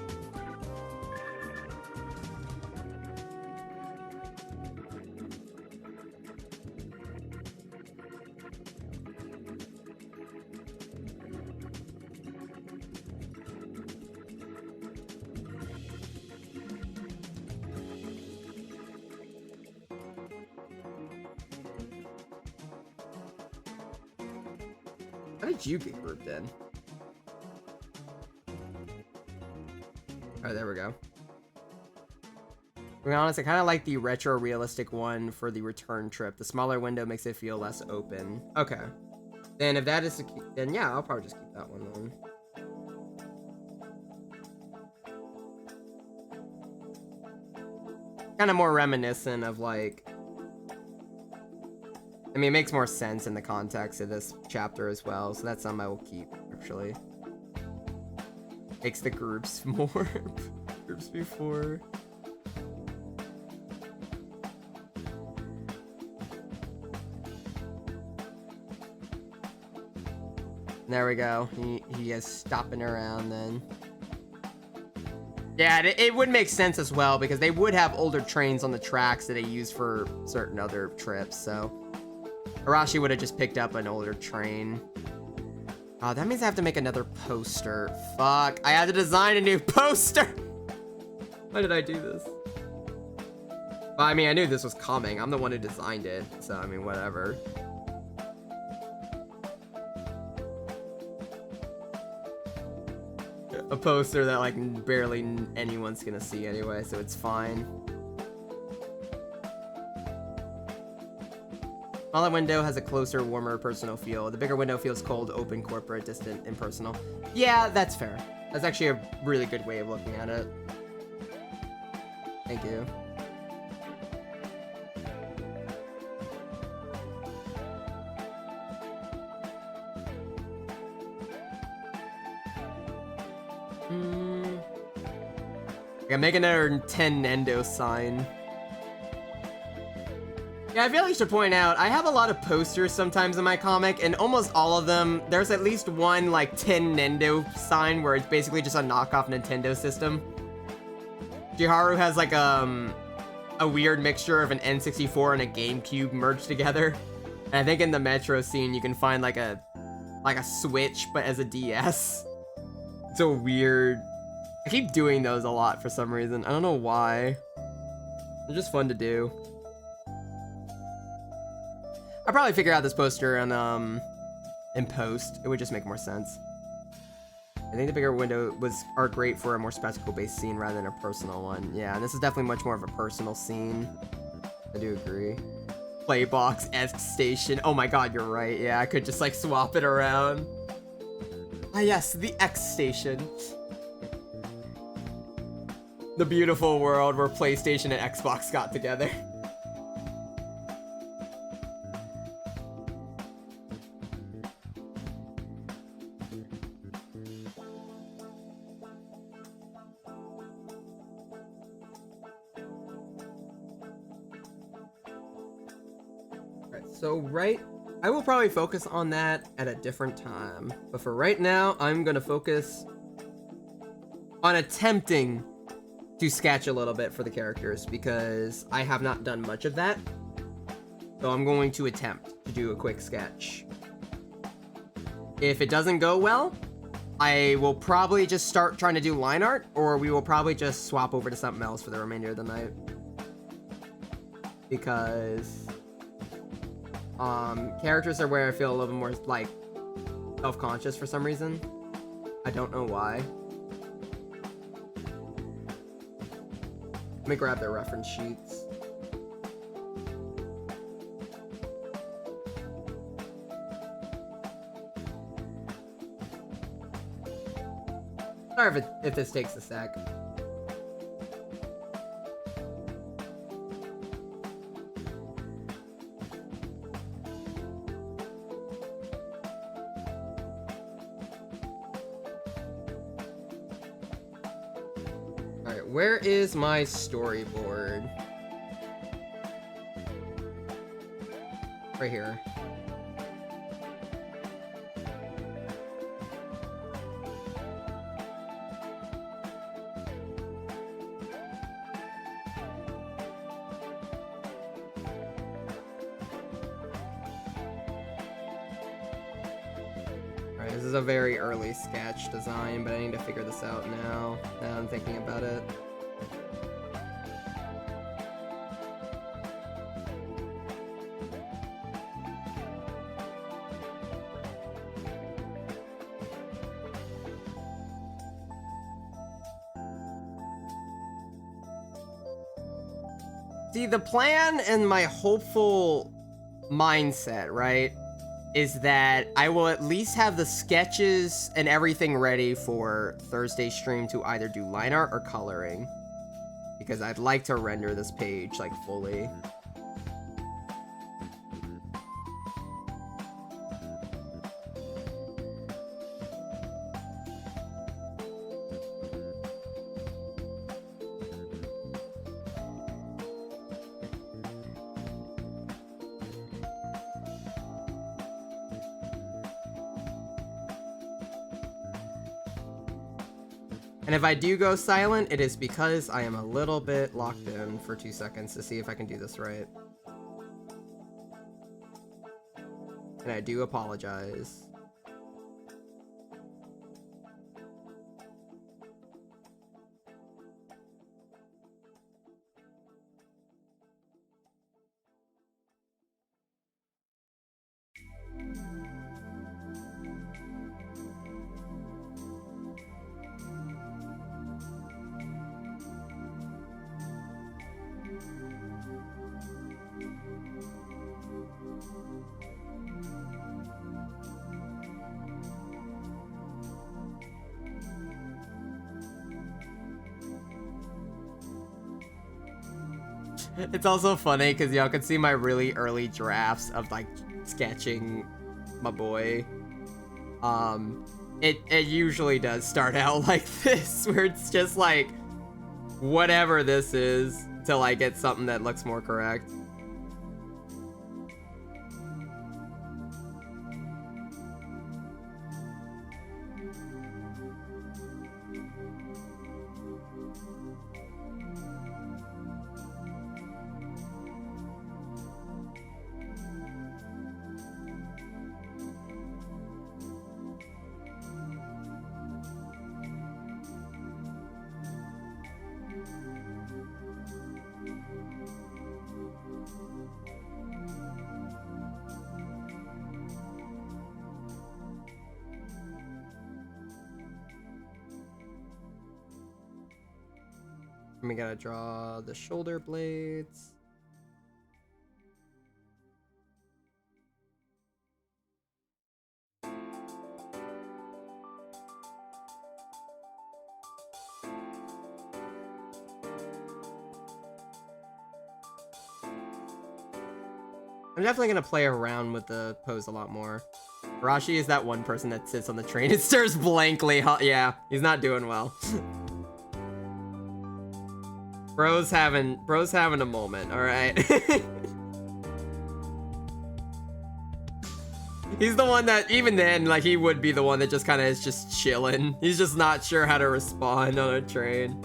How did you get grouped in? Oh, there we go. To be honest, I kind of like the retro realistic one for the return trip. The smaller window makes it feel less open. Okay. Then if that is then yeah, I'll probably just keep that one then. Kind of more reminiscent of like... I mean, it makes more sense in the context of this chapter as well, so that's something I will keep, actually. Makes the groups more... groups before... There we go. He is stopping around then. Yeah, it would make sense as well, because they would have older trains on the tracks that they use for certain other trips, so... Arashi would have just picked up an older train. Oh, that means I have to make another poster. Fuck, I had to design a new poster! Why did I do this? Well, I mean, I knew this was coming. I'm the one who designed it, so I mean, whatever. A poster that, like, barely anyone's gonna see anyway, so it's fine. Smaller window has a closer, warmer, personal feel. The bigger window feels cold, open, corporate, distant, impersonal. Yeah, that's fair. That's actually a really good way of looking at it. Thank you. I can make another 10 Nendo sign. Yeah, I feel like I should point out, I have a lot of posters sometimes in my comic, and almost all of them, there's at least one, like, 10 Nendo sign where it's basically just a knockoff Nintendo system. Jiharu has, like, a weird mixture of an N64 and a GameCube merged together. And I think in the Metro scene, you can find, like a Switch, but as a DS. It's so weird. I keep doing those a lot for some reason. I don't know why. They're just fun to do. I'll probably figure out this poster and in post. It would just make more sense. I think the bigger window are great for a more spectacle-based scene rather than a personal one. Yeah, and this is definitely much more of a personal scene. I do agree. Playbox-esque station. Oh my god, you're right. Yeah, I could just like swap it around. Ah yes, the X station. The beautiful world where PlayStation and Xbox got together. So I will probably focus on that at a different time. But for right now, I'm gonna focus on attempting to sketch a little bit for the characters because I have not done much of that. So I'm going to attempt to do a quick sketch. If it doesn't go well, I will probably just start trying to do line art, or we will probably just swap over to something else for the remainder of the night. Because characters are where I feel a little bit more like self-conscious for some reason. I don't know why. Let me grab their reference sheets. Sorry if this takes a sec. Alright, where is my storyboard? Right here. Alright, this is a very early sketch design, but I need to figure this out now I'm thinking about it. See, the plan and my hopeful mindset, right, is that I will at least have the sketches and everything ready for Thursday stream to either do line art or coloring. Because I'd like to render this page, like, fully. And if I do go silent, it is because I am a little bit locked in for 2 seconds to see if I can do this right. And I do apologize. It's also funny because y'all can see my really early drafts of like sketching my boy. It usually does start out like this, where it's just like whatever this is till I get something that looks more correct. We gotta draw the shoulder blades. I'm definitely gonna play around with the pose a lot more. Rashi is that one person that sits on the train and stares blankly. Yeah, he's not doing well. Bro's having a moment, all right. He's the one that, even then, like, he would be the one that just kind of is just chilling. He's just not sure how to respond on a train.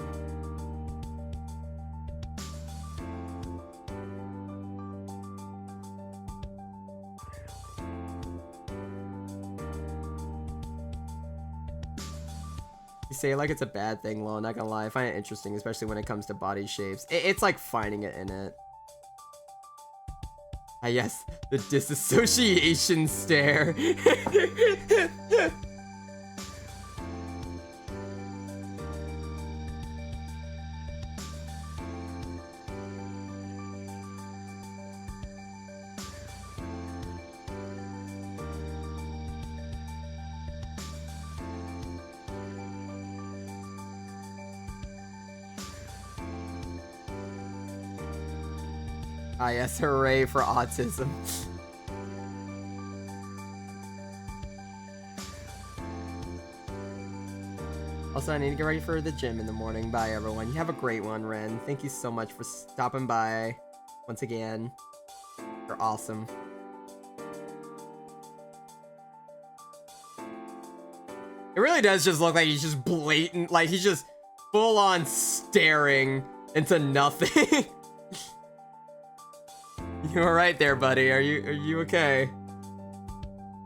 You say it like it's a bad thing, Lo, not gonna lie. I find it interesting, especially when it comes to body shapes. It's like finding it in it. Ah, yes, the disassociation stare. Ah, yes, hooray for autism. Also, I need to get ready for the gym in the morning. Bye, everyone. You have a great one, Ren. Thank you so much for stopping by once again. You're awesome. It really does just look like he's just blatant, like he's just full on staring into nothing. You all right there, buddy? Are you okay?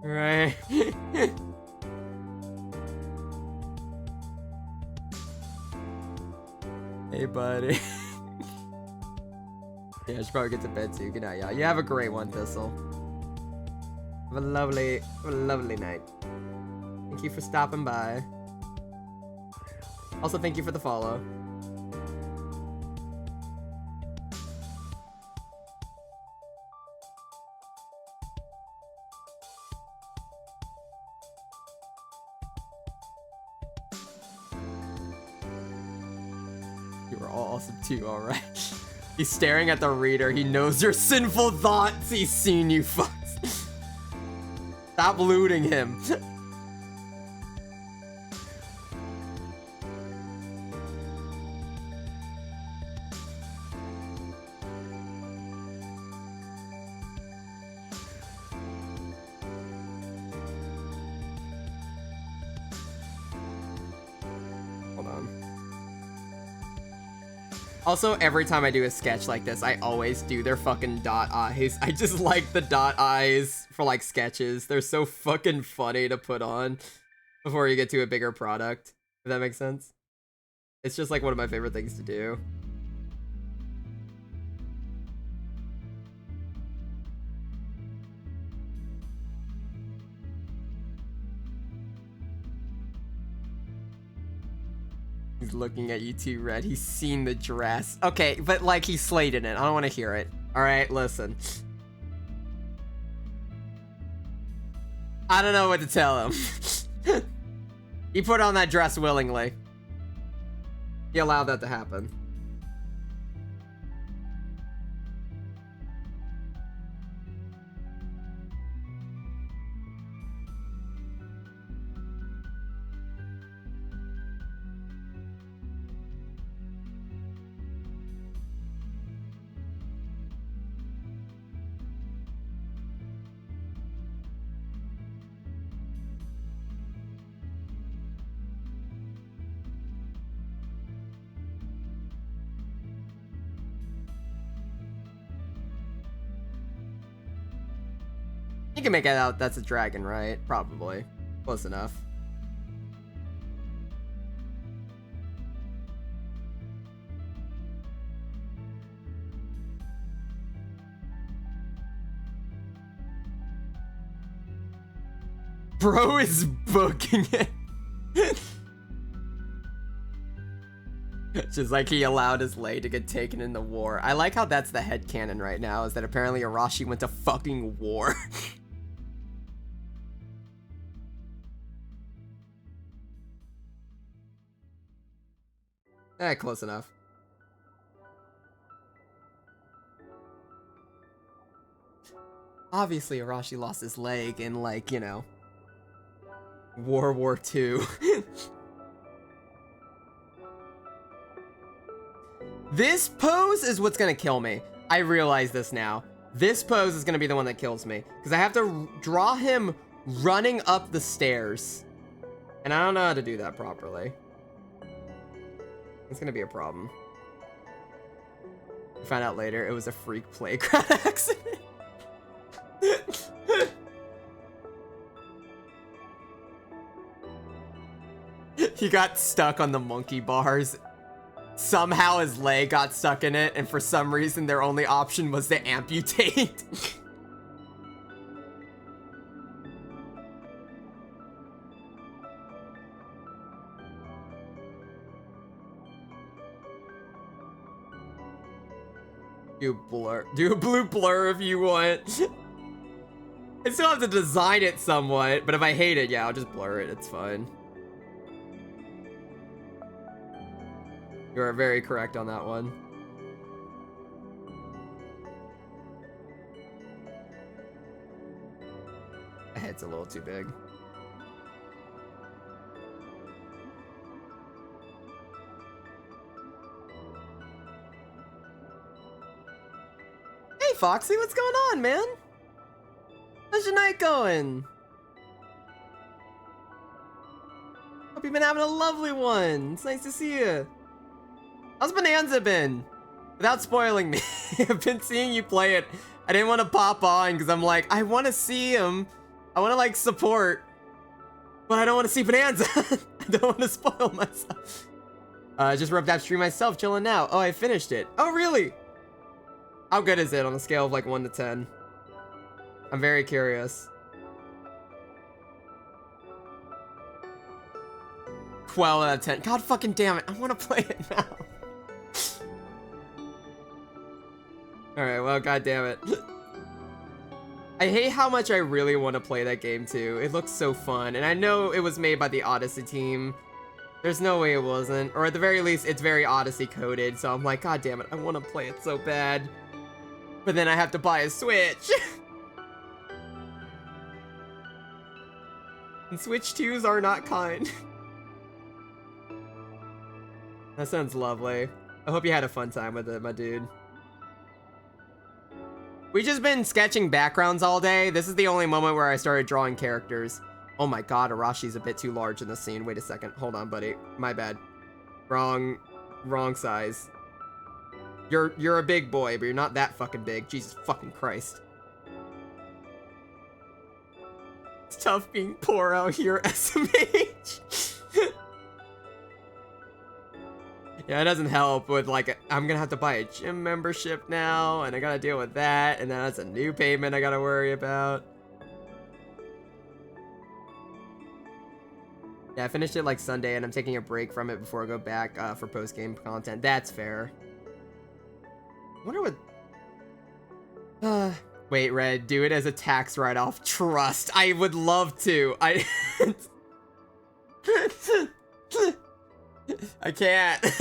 All right. Hey, buddy. Yeah, I should probably get to bed too. Good night, y'all. You have a great one, Thistle. Have a lovely night. Thank you for stopping by. Also, thank you for the follow. You are all awesome too, alright. He's staring at the reader. He knows your sinful thoughts. He's seen you fucks. Stop looting him. Hold on. Also, every time I do a sketch like this, I always do their fucking dot eyes. I just like the dot eyes for like sketches. They're so fucking funny to put on before you get to a bigger product, if that makes sense. It's just like one of my favorite things to do. He's looking at you too, Red. He's seen the dress. Okay, but like he slayed in it. I don't want to hear it. All right, listen. I don't know what to tell him. He put on that dress willingly. He allowed that to happen. You can make it out that's a dragon, right? Probably. Close enough. Bro is booking it. Just like he allowed his lay to get taken in the war. I like how that's the headcanon right now, is that apparently Arashi went to fucking war. Close enough. Obviously, Arashi lost his leg in, like, you know, World War II. This pose is what's gonna kill me. I realize this now. This pose is gonna be the one that kills me. Because I have to draw him running up the stairs. And I don't know how to do that properly. It's gonna be a problem. I found out later it was a freak playground accident. He got stuck on the monkey bars. Somehow his leg got stuck in it, and for some reason their only option was to amputate. Do a blue blur if you want. I still have to design it somewhat, but if I hate it, yeah, I'll just blur it. It's fine. You are very correct on that one. it's a little too big. Hey, Foxy, what's going on, man? How's your night going? Hope you've been having a lovely one. It's nice to see you. How's Bonanza been? Without spoiling me, I've been seeing you play it. I didn't want to pop on because I'm like, I want to see him. I want to like support, but I don't want to see Bonanza. I don't want to spoil myself. I just rubbed that stream myself, chilling now. Oh, I finished it. Oh, really? How good is it on a scale of like 1 to 10? I'm very curious. 12 out of 10. God fucking damn it. I want to play it now. Alright, well, god damn it. I hate how much I really want to play that game too. It looks so fun. And I know it was made by the Odyssey team. There's no way it wasn't. Or at the very least, it's very Odyssey coded. So I'm like, god damn it, I want to play it so bad. But then I have to buy a Switch. And Switch 2s are not kind. That sounds lovely. I hope you had a fun time with it, my dude. We've just been sketching backgrounds all day. This is the only moment where I started drawing characters. Oh my god, Arashi's a bit too large in the scene. Wait a second. Hold on, buddy. My bad. Wrong size. You're a big boy, but you're not that fucking big. Jesus fucking Christ. It's tough being poor out here, SMH. Yeah, it doesn't help with like, I'm gonna have to buy a gym membership now, and I gotta deal with that, and then that's a new payment I gotta worry about. Yeah, I finished it like Sunday, and I'm taking a break from it before I go back for post-game content. That's fair. I wonder what... Wait, Red, do it as a tax write-off. Trust. I would love to. I can't. You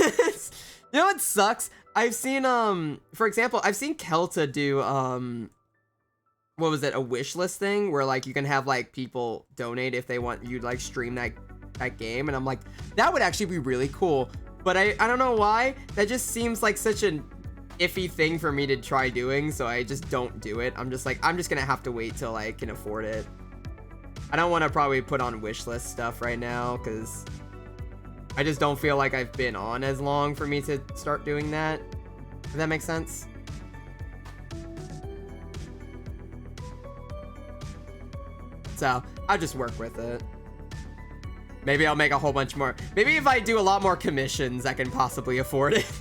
know what sucks? I've seen, for example, I've seen Kelta do, what was it, a wish list thing where like you can have like people donate if they want you to like stream that game, and I'm like, that would actually be really cool. But I don't know why, that just seems like such an iffy thing for me to try doing, so I just don't do it. I'm just like, I'm just gonna have to wait till I can afford it. I don't want to probably put on wish list stuff right now because I just don't feel like I've been on as long for me to start doing that. Does that make sense? So I'll just work with it. Maybe I'll make a whole bunch more. Maybe if I do a lot more commissions, I can possibly afford it.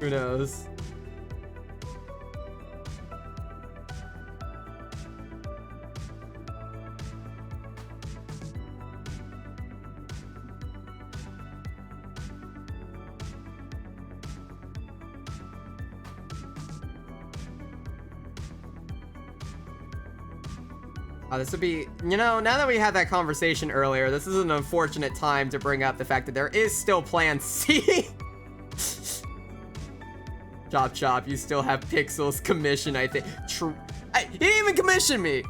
Who knows? Oh, this would be, you know, now that we had that conversation earlier, this is an unfortunate time to bring up the fact that there is still Plan C. Chop, you still have Pixel's commission, I think. He didn't even commission me.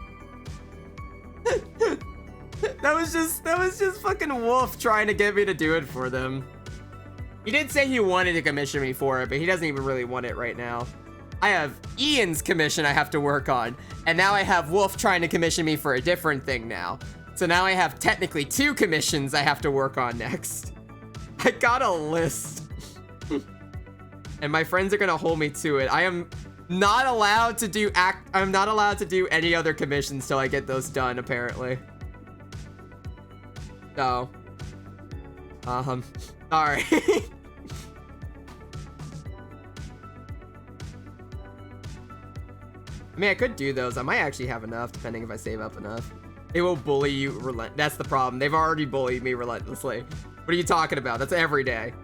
That was just fucking Wolf trying to get me to do it for them. He did say he wanted to commission me for it, but he doesn't even really want it right now. I have Ian's commission I have to work on, and now I have Wolf trying to commission me for a different thing now. So now I have technically 2 commissions I have to work on next. I got a list. And my friends are gonna hold me to it. I am not allowed to do I'm not allowed to do any other commissions till I get those done, apparently. So, sorry. I mean, I could do those. I might actually have enough, depending if I save up enough. It will bully you That's the problem. They've already bullied me relentlessly. What are you talking about? That's every day.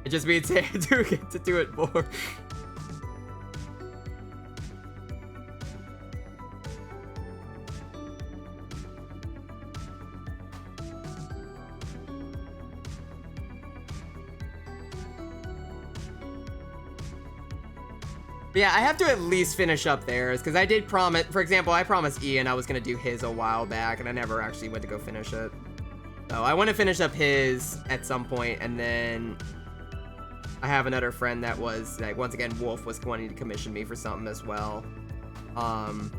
It just means I do get to do it more. Yeah, I have to at least finish up theirs, because I did promise, for example, I promised Ian I was going to do his a while back, and I never actually went to go finish it. So I want to finish up his at some point, and then I have another friend that was, like, once again, Wolf was wanting to commission me for something as well. And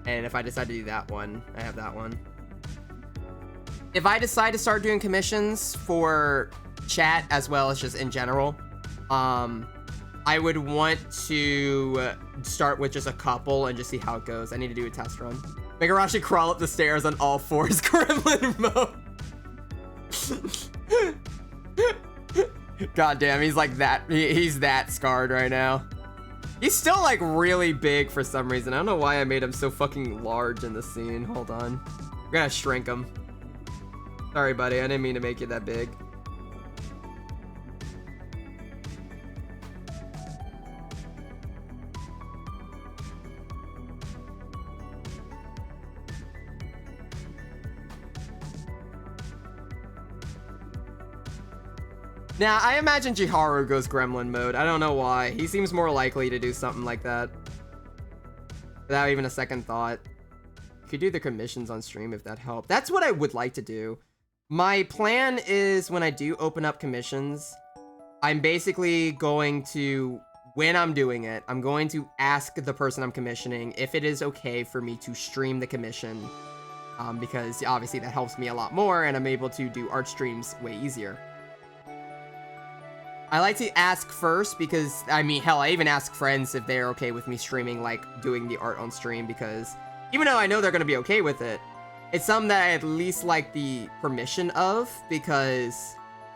if I decide to do that one, I have that one. If I decide to start doing commissions for chat as well as just in general, I would want to start with just a couple and just see how it goes. I need to do a test run. Make Arashi crawl up the stairs on all fours, gremlin mode. God damn, he's like that. He's that scarred right now. He's still like really big for some reason. I don't know why I made him so fucking large in the scene. Hold on. I'm gonna shrink him. Sorry, buddy. I didn't mean to make you that big. Now, I imagine Jiharu goes gremlin mode. I don't know why. He seems more likely to do something like that. Without even a second thought. You could do the commissions on stream if that helped. That's what I would like to do. My plan is when I do open up commissions, I'm basically going to, when I'm doing it, I'm going to ask the person I'm commissioning if it is okay for me to stream the commission. Because obviously that helps me a lot more and I'm able to do art streams way easier. I like to ask first because, I mean, hell, I even ask friends if they're okay with me streaming, like, doing the art on stream, because even though I know they're going to be okay with it, it's something that I at least like the permission of, because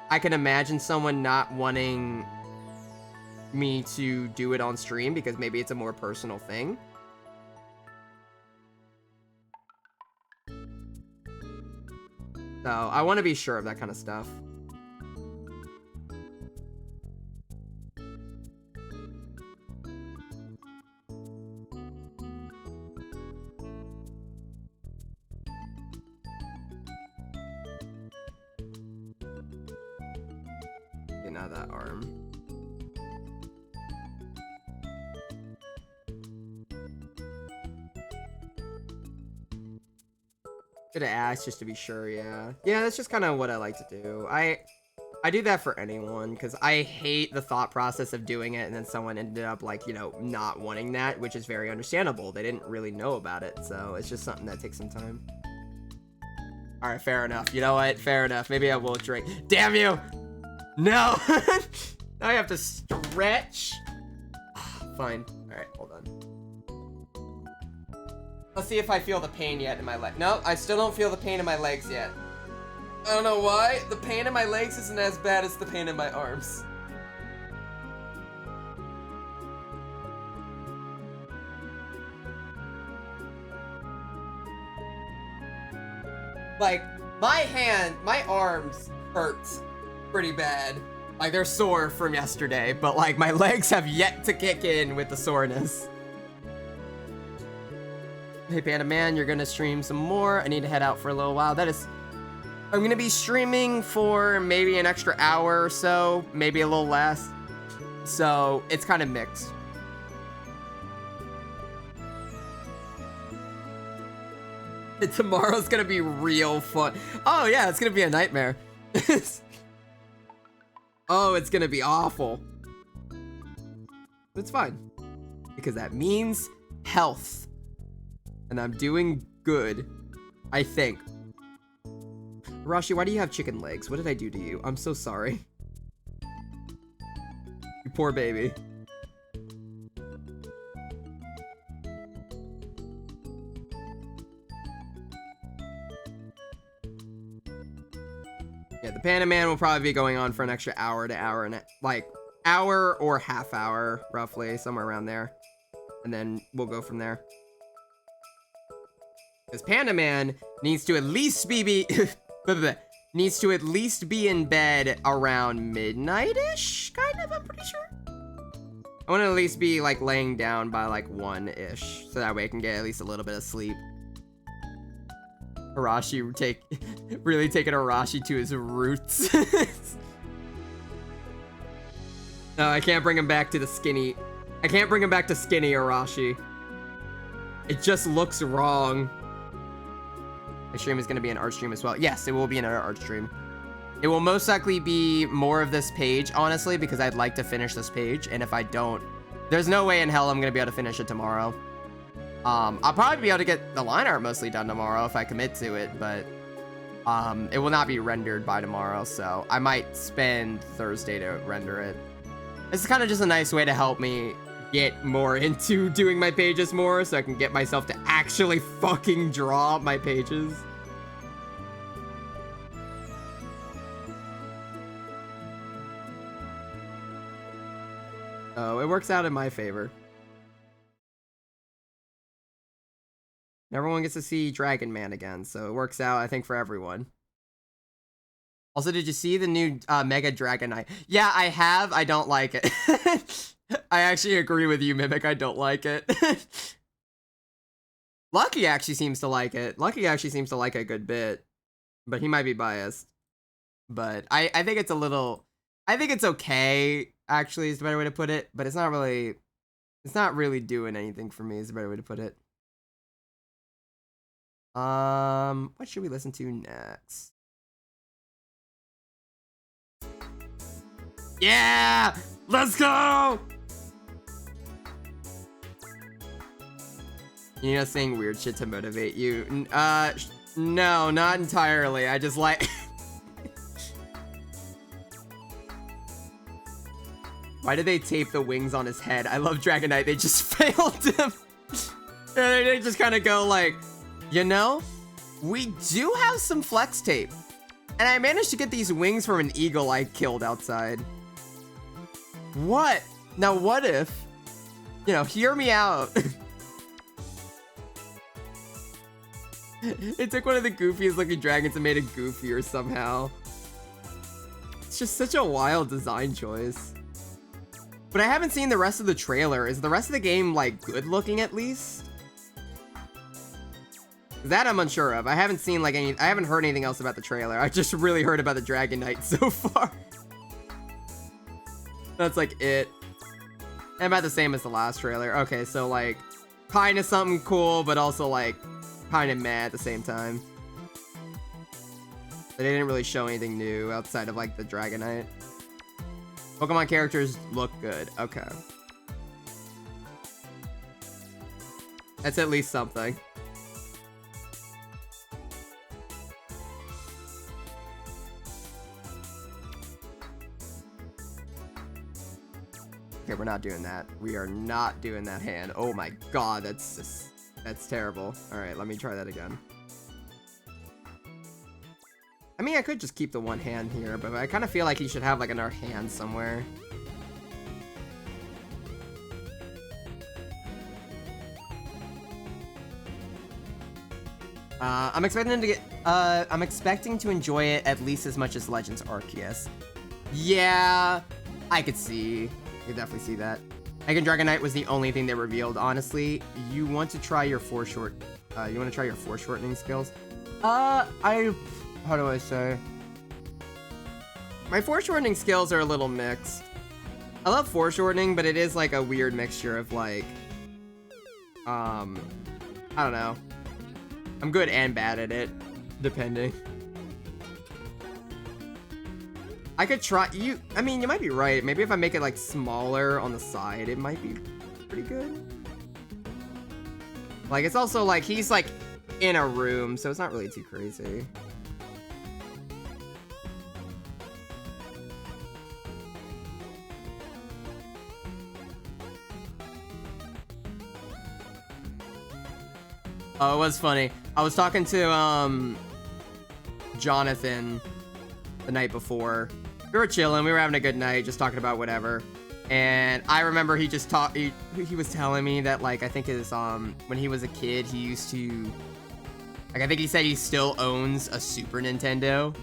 I can imagine someone not wanting me to do it on stream because maybe it's a more personal thing. So, I want to be sure of that kind of stuff. Now that arm. Should have asked just to be sure, yeah. Yeah, that's just kind of what I like to do. I do that for anyone, because I hate the thought process of doing it and then someone ended up, like, you know, not wanting that, which is very understandable. They didn't really know about it, so it's just something that takes some time. Alright, fair enough. You know what? Fair enough. Maybe I will drink. Damn you! No! Now I have to stretch. Fine. Alright, hold on. Let's see if I feel the pain yet in my leg. No, I still don't feel the pain in my legs yet. I don't know why. The pain in my legs isn't as bad as the pain in my arms. Like, my arms hurt pretty bad. Like, they're sore from yesterday, but like my legs have yet to kick in with the soreness. Hey Panda Man, you're gonna stream some more. I need to head out for a little while. I'm gonna be streaming for maybe an extra hour or so, maybe a little less. So it's kind of mixed. Tomorrow's gonna be real fun. Oh yeah, it's gonna be a nightmare. Oh, it's gonna be awful. But it's fine. Because that means health. And I'm doing good. I think. Rashi, why do you have chicken legs? What did I do to you? I'm so sorry. You poor baby. Yeah, the Panda Man will probably be going on for an extra hour to hour and like hour or half hour, roughly, somewhere around there. And then we'll go from there. Because Panda Man needs to at least be needs to at least be in bed around midnight-ish, kind of, I'm pretty sure. I want to at least be like laying down by like 1-ish, so that way I can get at least a little bit of sleep. Arashi really taking Arashi to his roots. No, I can't bring him back to the skinny I can't bring him back to skinny Arashi. It just looks wrong. My stream is going to be an art stream as well. Yes, it will be another art stream. It will most likely be more of this page, honestly, because I'd like to finish this page. And if I don't, there's no way in hell I'm going to be able to finish it tomorrow. I'll probably be able to get the line art mostly done tomorrow if I commit to it, but it will not be rendered by tomorrow. So I might spend Thursday to render it. This is kind of just a nice way to help me get more into doing my pages more so I can get myself to actually fucking draw my pages. Oh, it works out in my favor. Everyone gets to see Dragon Man again, so it works out, I think, for everyone. Also, did you see the new Mega Dragon Knight? Yeah, I have. I don't like it. I actually agree with you, Mimic. I don't like it. Lucky actually seems to like it. Lucky actually seems to like it a good bit. But he might be biased. But I think it's a little... I think it's okay, actually, is the better way to put it. But it's not really... It's not really doing anything for me, is the better way to put it. What should we listen to next? Yeah! Let's go! You know, saying weird shit to motivate you. No, not entirely. I just like... Why did they tape the wings on his head? I love Dragon Knight. They just failed him. They just kind of go like, you know, we do have some flex tape. And I managed to get these wings from an eagle I killed outside. What? Now what if, you know, hear me out. It took one of the goofiest looking dragons and made it goofier somehow. It's just such a wild design choice. But I haven't seen the rest of the trailer. Is the rest of the game, like, good looking at least? That I'm unsure of. I haven't seen, like, I haven't heard anything else about the trailer. I just really heard about the Dragon Knight so far. That's, like, it. And about the same as the last trailer. Okay, so, like, kind of something cool, but also, like, kind of meh at the same time. But they didn't really show anything new outside of, like, the Dragon Knight. Pokemon characters look good. Okay. That's at least something. Okay, we're not doing that. We are not doing that hand. Oh my god, that's terrible. Alright, let me try that again. I mean, I could just keep the one hand here, but I kind of feel like he should have, like, another hand somewhere. I'm expecting to enjoy it at least as much as Legends Arceus. Yeah, I could definitely see that. Dragon Knight was the only thing they revealed, honestly. You want to try your foreshortening skills? How do I say? My foreshortening skills are a little mixed. I love foreshortening, but it is like a weird mixture of like, I don't know. I'm good and bad at it, depending. I could try, I mean, you might be right. Maybe if I make it like smaller on the side, it might be pretty good. Like, it's also like, he's like in a room, so it's not really too crazy. Oh, it was funny. I was talking to, Jonathan the night before. We were chilling. We were having a good night, just talking about whatever. And I remember he just he was telling me that, like, I think his, when he was a kid, he used to, like, I think he said he still owns a Super Nintendo.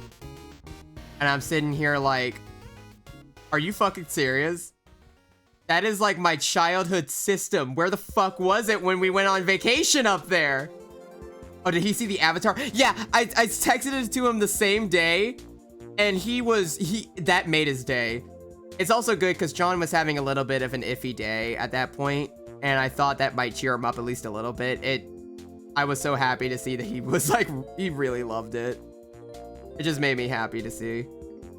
And I'm sitting here like, are you fucking serious? That is like my childhood system. Where the fuck was it when we went on vacation up there? Oh, did he see the avatar? Yeah, I texted it to him the same day, and that made his day. It's also good because John was having a little bit of an iffy day at that point, and I thought that might cheer him up at least a little bit. I was so happy to see that he was like, he really loved it. It just made me happy to see.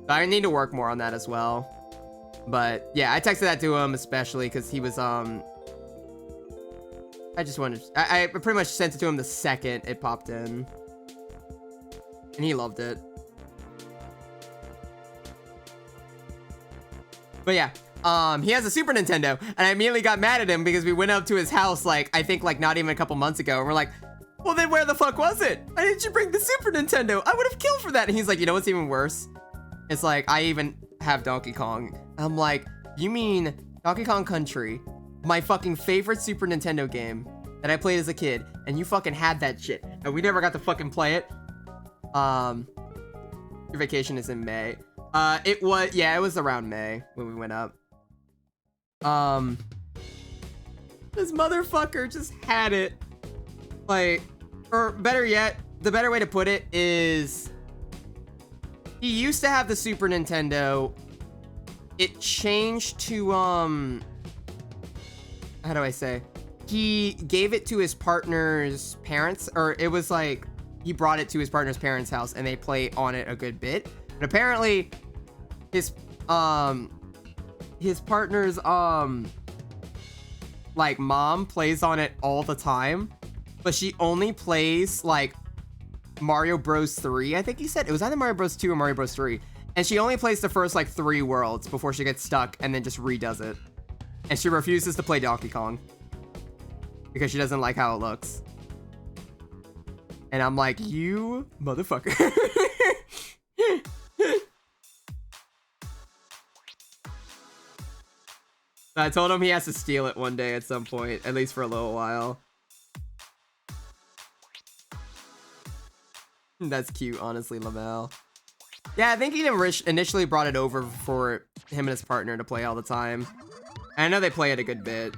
But I need to work more on that as well. But yeah, I texted that to him especially because he was, I pretty much sent it to him the second it popped in. And he loved it. But yeah, he has a Super Nintendo, and I immediately got mad at him because we went up to his house, like, I think, like, not even a couple months ago, and we're like, well, then where the fuck was it? Why didn't you bring the Super Nintendo? I would have killed for that. And he's like, you know what's even worse? It's like, I even have Donkey Kong. I'm like, you mean Donkey Kong Country, my fucking favorite Super Nintendo game that I played as a kid, and you fucking had that shit, and we never got to fucking play it? Your vacation is in May. It was around May when we went up. This motherfucker just had it. Like, or better yet, the better way to put it is, he used to have the Super Nintendo. It changed to, how do I say? He gave it to his partner's parents, or it was like, he brought it to his partner's parents' house and they play on it a good bit. And apparently, his partner's, like, mom plays on it all the time, but she only plays, like, Mario Bros. 3, I think he said. It was either Mario Bros. 2 or Mario Bros. 3. And she only plays the first, like, 3 worlds before she gets stuck and then just redoes it. And she refuses to play Donkey Kong because she doesn't like how it looks. And I'm like, you motherfucker. I told him he has to steal it one day at some point, at least for a little while. That's cute, honestly, Lamel. Yeah, I think he initially brought it over for him and his partner to play all the time. And I know they play it a good bit.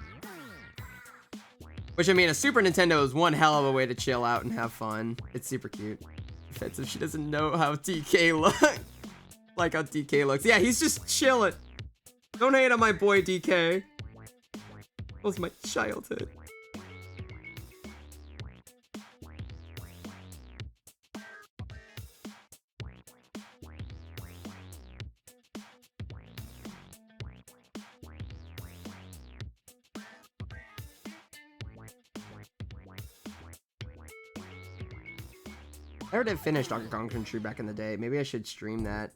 Which, I mean, a Super Nintendo is one hell of a way to chill out and have fun. It's super cute. Offensive, she doesn't know how DK looks. Like how DK looks. Yeah, he's just chilling. Don't hate on my boy DK. That was my childhood. I never did finish Donkey Kong Country back in the day. Maybe I should stream that.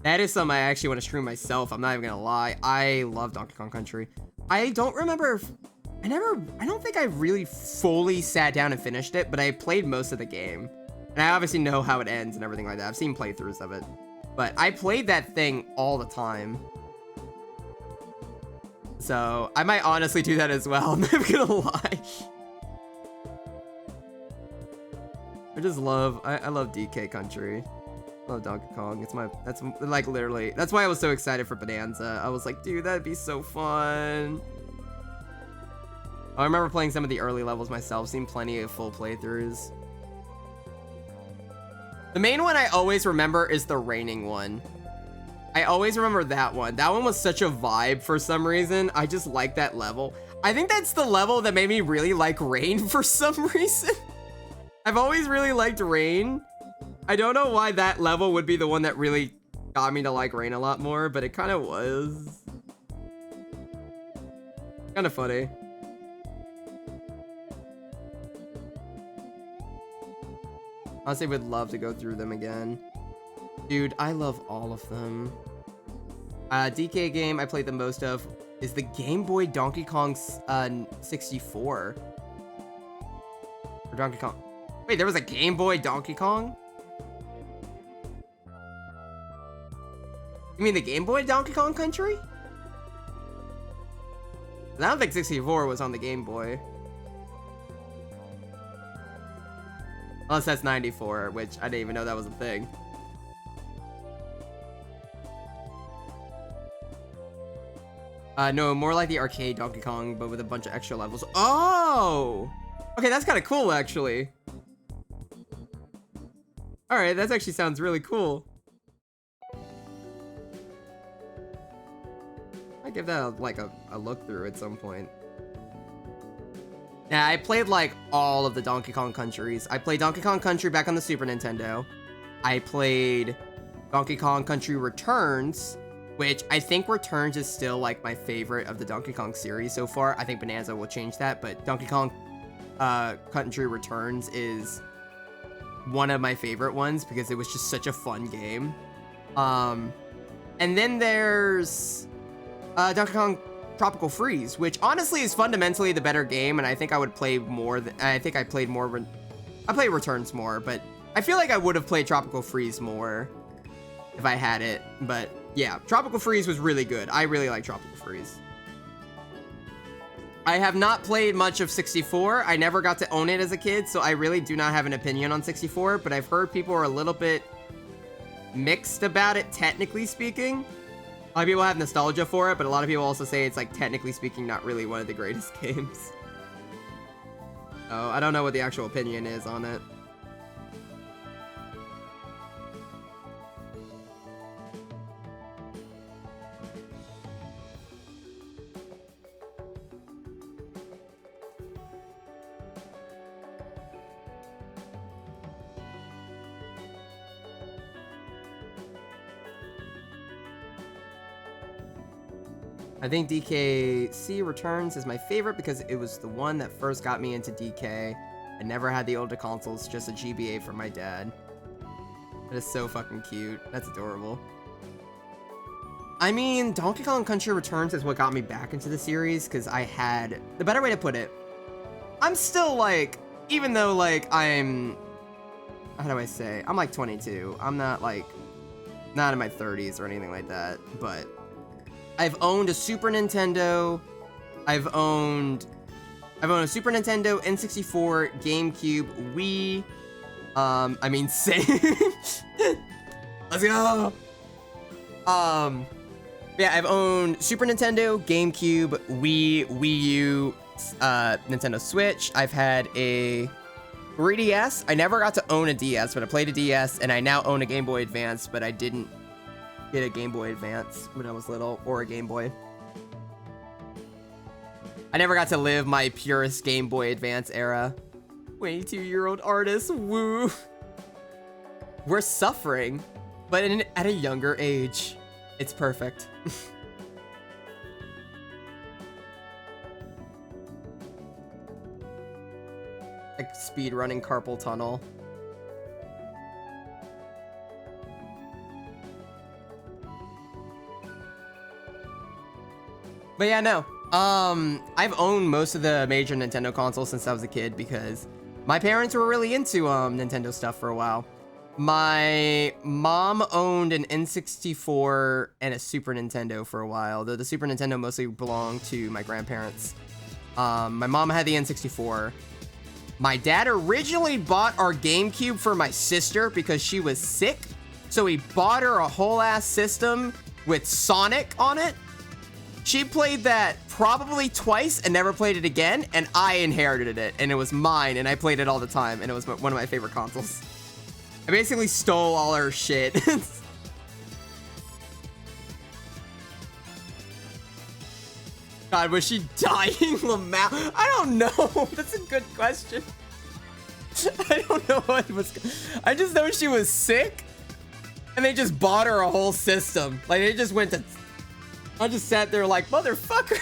That is something I actually want to stream myself. I'm not even gonna lie. I love Donkey Kong Country. I don't remember if... I don't think I really fully sat down and finished it, but I played most of the game. And I obviously know how it ends and everything like that. I've seen playthroughs of it. But I played that thing all the time. So I might honestly do that as well. I'm not gonna lie. I just love, I love DK Country. I love Donkey Kong. That's like literally, that's why I was so excited for Bonanza. I was like, dude, that'd be so fun. I remember playing some of the early levels myself, seen plenty of full playthroughs. The main one I always remember is the raining one. I always remember that one. That one was such a vibe for some reason. I just like that level. I think that's the level that made me really like Rain for some reason. I've always really liked Rain. I don't know why that level would be the one that really got me to like Rain a lot more, but it kind of was. Kind of funny. Honestly, would love to go through them again. Dude, I love all of them. DK game I played the most of is the Game Boy Donkey Kong 64. Or Donkey Kong. Wait, there was a Game Boy Donkey Kong? You mean the Game Boy Donkey Kong Country? I don't think 64 was on the Game Boy. Unless that's 94, which I didn't even know that was a thing. No, more like the arcade Donkey Kong, but with a bunch of extra levels. Oh! Okay, that's kind of cool, actually. Alright, that actually sounds really cool. I give that like a look through at some point. Yeah, I played like all of the Donkey Kong countries. I played Donkey Kong Country back on the Super Nintendo. I played Donkey Kong Country Returns, which I think Returns is still like my favorite of the Donkey Kong series so far. I think Bonanza will change that, but Donkey Kong Country Returns is one of my favorite ones because it was just such a fun game. And then there's Donkey Kong Tropical Freeze, which honestly is fundamentally the better game, and I think I would play more. I think I played more. I played Returns more, but I feel like I would have played Tropical Freeze more if I had it. But yeah, Tropical Freeze was really good. I really like Tropical Freeze. I have not played much of 64. I never got to own it as a kid, so I really do not have an opinion on 64, but I've heard people are a little bit mixed about it, technically speaking. A lot of people have nostalgia for it, but a lot of people also say it's, like, technically speaking, not really one of the greatest games. Oh, I don't know what the actual opinion is on it. I think DKC Returns is my favorite because it was the one that first got me into DK. I never had the older consoles, just a GBA from my dad. That is so fucking cute. That's adorable. I mean, Donkey Kong Country Returns is what got me back into the series because I had... The better way to put it, I'm still like... Even though like I'm... How do I say? I'm like 22. I'm not like... Not in my 30s or anything like that, but... I've owned a Super Nintendo. I've owned a Super Nintendo, N64, GameCube, Wii. I mean, same. Let's go. Yeah, I've owned Super Nintendo, GameCube, Wii, Wii U, Nintendo Switch. I've had a 3DS. I never got to own a DS, but I played a DS, and I now own a Game Boy Advance, but I didn't get a Game Boy Advance when I was little, or a Game Boy. I never got to live my purest Game Boy Advance era. 22-year-old artist, woo. We're suffering, but at a younger age. It's perfect. Like speedrunning carpal tunnel. But yeah, no. I've owned most of the major Nintendo consoles since I was a kid because my parents were really into Nintendo stuff for a while. My mom owned an N64 and a Super Nintendo for a while, though the Super Nintendo mostly belonged to my grandparents. My mom had the N64. My dad originally bought our GameCube for my sister because she was sick, so he bought her a whole ass system with Sonic on it. She played that probably twice and never played it again, and I inherited it, and it was mine, and I played it all the time, and it was one of my favorite consoles. I basically stole all her shit. God, was she dying, Lamau? I don't know. That's a good question. I don't know what was... I just know she was sick, and they just bought her a whole system. Like, they just went to... I just sat there like, motherfucker.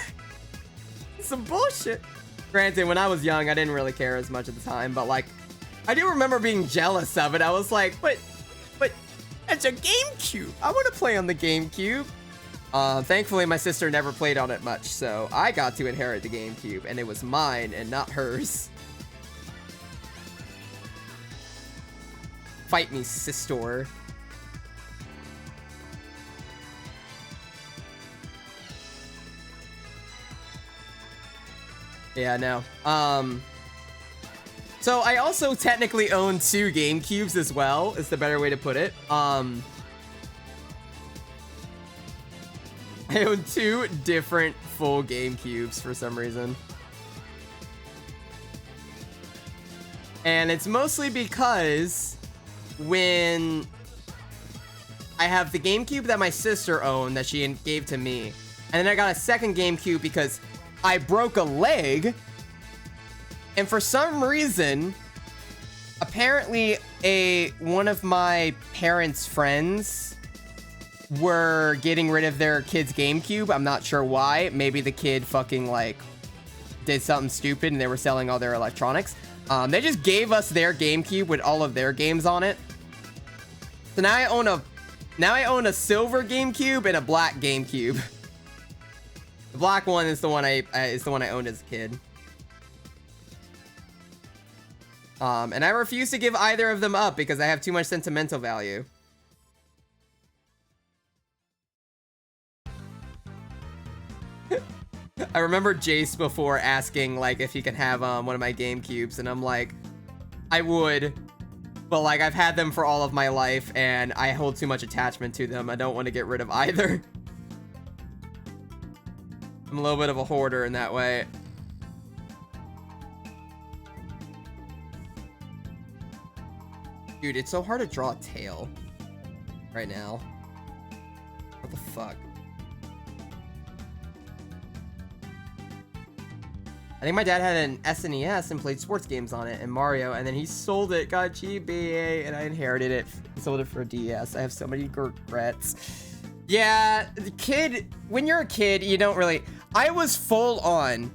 Some bullshit. Granted, when I was young, I didn't really care as much at the time, but like, I do remember being jealous of it. I was like, but it's a GameCube. I want to play on the GameCube. Thankfully, my sister never played on it much, so I got to inherit the GameCube, and it was mine and not hers. Fight me, sister. Yeah, no. So I also technically own 2 GameCubes as well, is the better way to put it. I own 2 different full GameCubes for some reason. And it's mostly because when I have the GameCube that my sister owned that she gave to me, And then I got a second GameCube because I broke a leg. And for some reason, apparently one of my parents' friends were getting rid of their kid's GameCube. I'm not sure why. Maybe the kid fucking like did something stupid and they were selling all their electronics. They just gave us their GameCube with all of their games on it. So now I own a silver GameCube and a black GameCube. The black one is the one I owned as a kid. And I refuse to give either of them up because I have too much sentimental value. I remember Jace before asking like if he can have one of my GameCubes, and I'm like, I would, but like I've had them for all of my life and I hold too much attachment to them. I don't want to get rid of either. I'm a little bit of a hoarder in that way. Dude, it's so hard to draw a tail right now. What the fuck? I think my dad had an SNES and played sports games on it and Mario, and then he sold it, got GBA, and I inherited it. He sold it for a DS. I have so many regrets. Yeah, the kid, when you're a kid, you don't really... I was full on.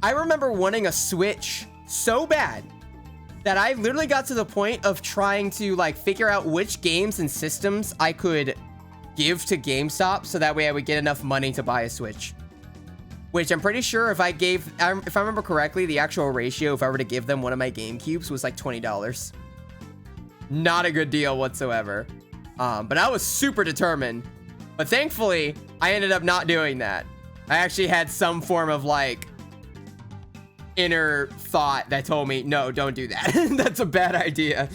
I remember wanting a Switch so bad that I literally got to the point of trying to like figure out which games and systems I could give to GameStop so that way I would get enough money to buy a Switch. Which I'm pretty sure if I remember correctly, the actual ratio, if I were to give them one of my GameCubes, was like $20. Not a good deal whatsoever. But I was super determined. But thankfully, I ended up not doing that. I actually had some form of like inner thought that told me, no, don't do that. That's a bad idea.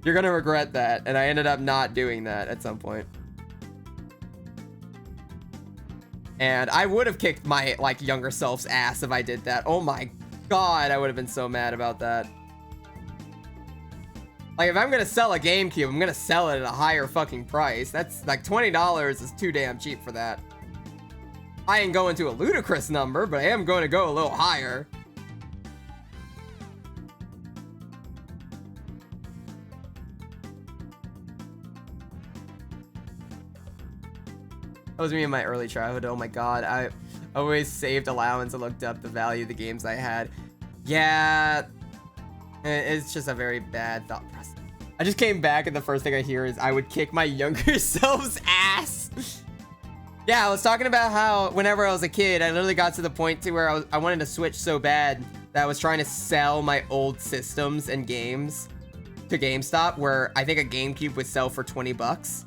You're gonna regret that. And I ended up not doing that at some point. And I would have kicked my like younger self's ass if I did that. Oh my god, I would have been so mad about that. Like if I'm gonna sell a GameCube, I'm gonna sell it at a higher fucking price. That's like $20 is too damn cheap for that. I ain't going to a ludicrous number, but I am going to go a little higher. That was me in my early childhood. Oh my god, I always saved allowance and looked up the value of the games I had. Yeah, it's just a very bad thought process. I just came back and the first thing I hear is I would kick my younger self's ass. Yeah, I was talking about how whenever I was a kid, I literally got to the point to where I wanted to Switch so bad that I was trying to sell my old systems and games to GameStop, where I think a GameCube would sell for 20 bucks.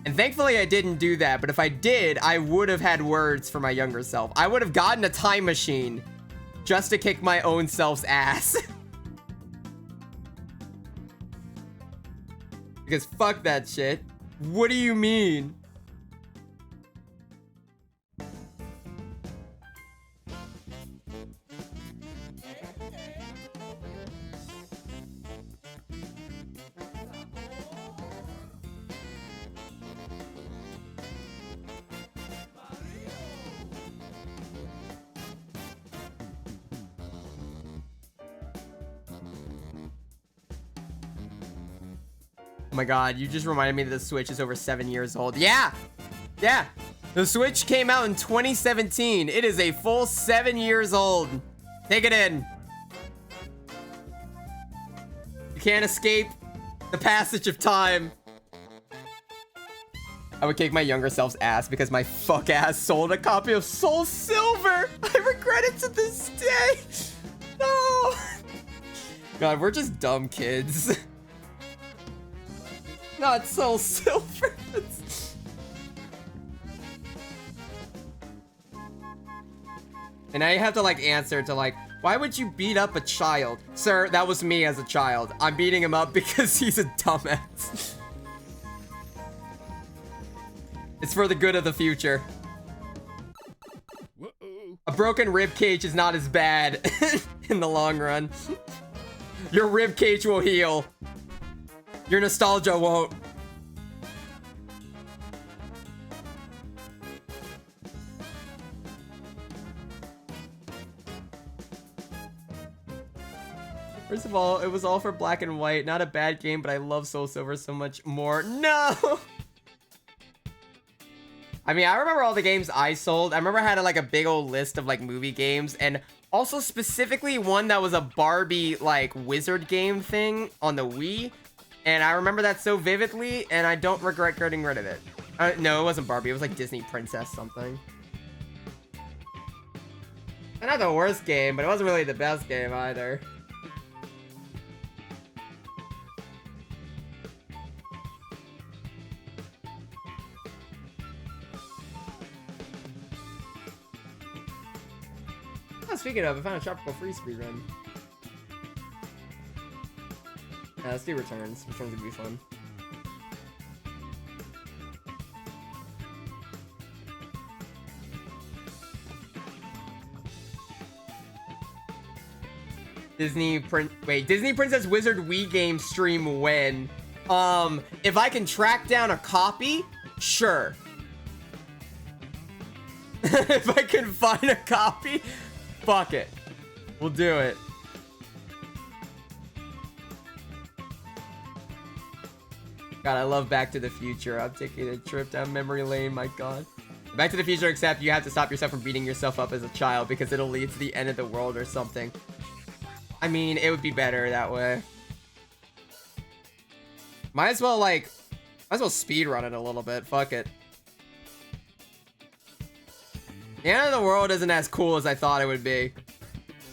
And thankfully I didn't do that, but if I did, I would have had words for my younger self. I would have gotten a time machine just to kick my own self's ass. Because fuck that shit. What do you mean? Oh my god, you just reminded me that the Switch is over 7 years old. Yeah! Yeah! The Switch came out in 2017. It is a full 7 years old. Take it in. You can't escape the passage of time. I would kick my younger self's ass because my fuck ass sold a copy of Soul Silver. I regret it to this day. No. God, we're just dumb kids. Not Soul Silver. And I have to like answer to like, why would you beat up a child? Sir, that was me as a child. I'm beating him up because he's a dumbass. It's for the good of the future. A broken rib cage is not as bad in the long run. Your rib cage will heal. Your nostalgia won't. First of all, it was all for black and white. Not a bad game, but I love Soul Silver so much more. No! I mean, I remember all the games I sold. I remember I had like a big old list of like movie games, and also specifically one that was a Barbie like wizard game thing on the Wii. And I remember that so vividly, and I don't regret getting rid of it. No, it wasn't Barbie. It was like Disney Princess something. Not the worst game, but it wasn't really the best game either. Oh, speaking of, I found a Tropical Freeze speedrun. Yeah, let's do Returns. Returns would be fun. Disney Princess Wizard Wii game stream when? If I can track down a copy, sure. If I can find a copy, fuck it. We'll do it. God, I love Back to the Future. I'm taking a trip down memory lane, my god. Back to the Future, except you have to stop yourself from beating yourself up as a child because it'll lead to the end of the world or something. I mean, it would be better that way. Might as well speedrun it a little bit. Fuck it. The end of the world isn't as cool as I thought it would be.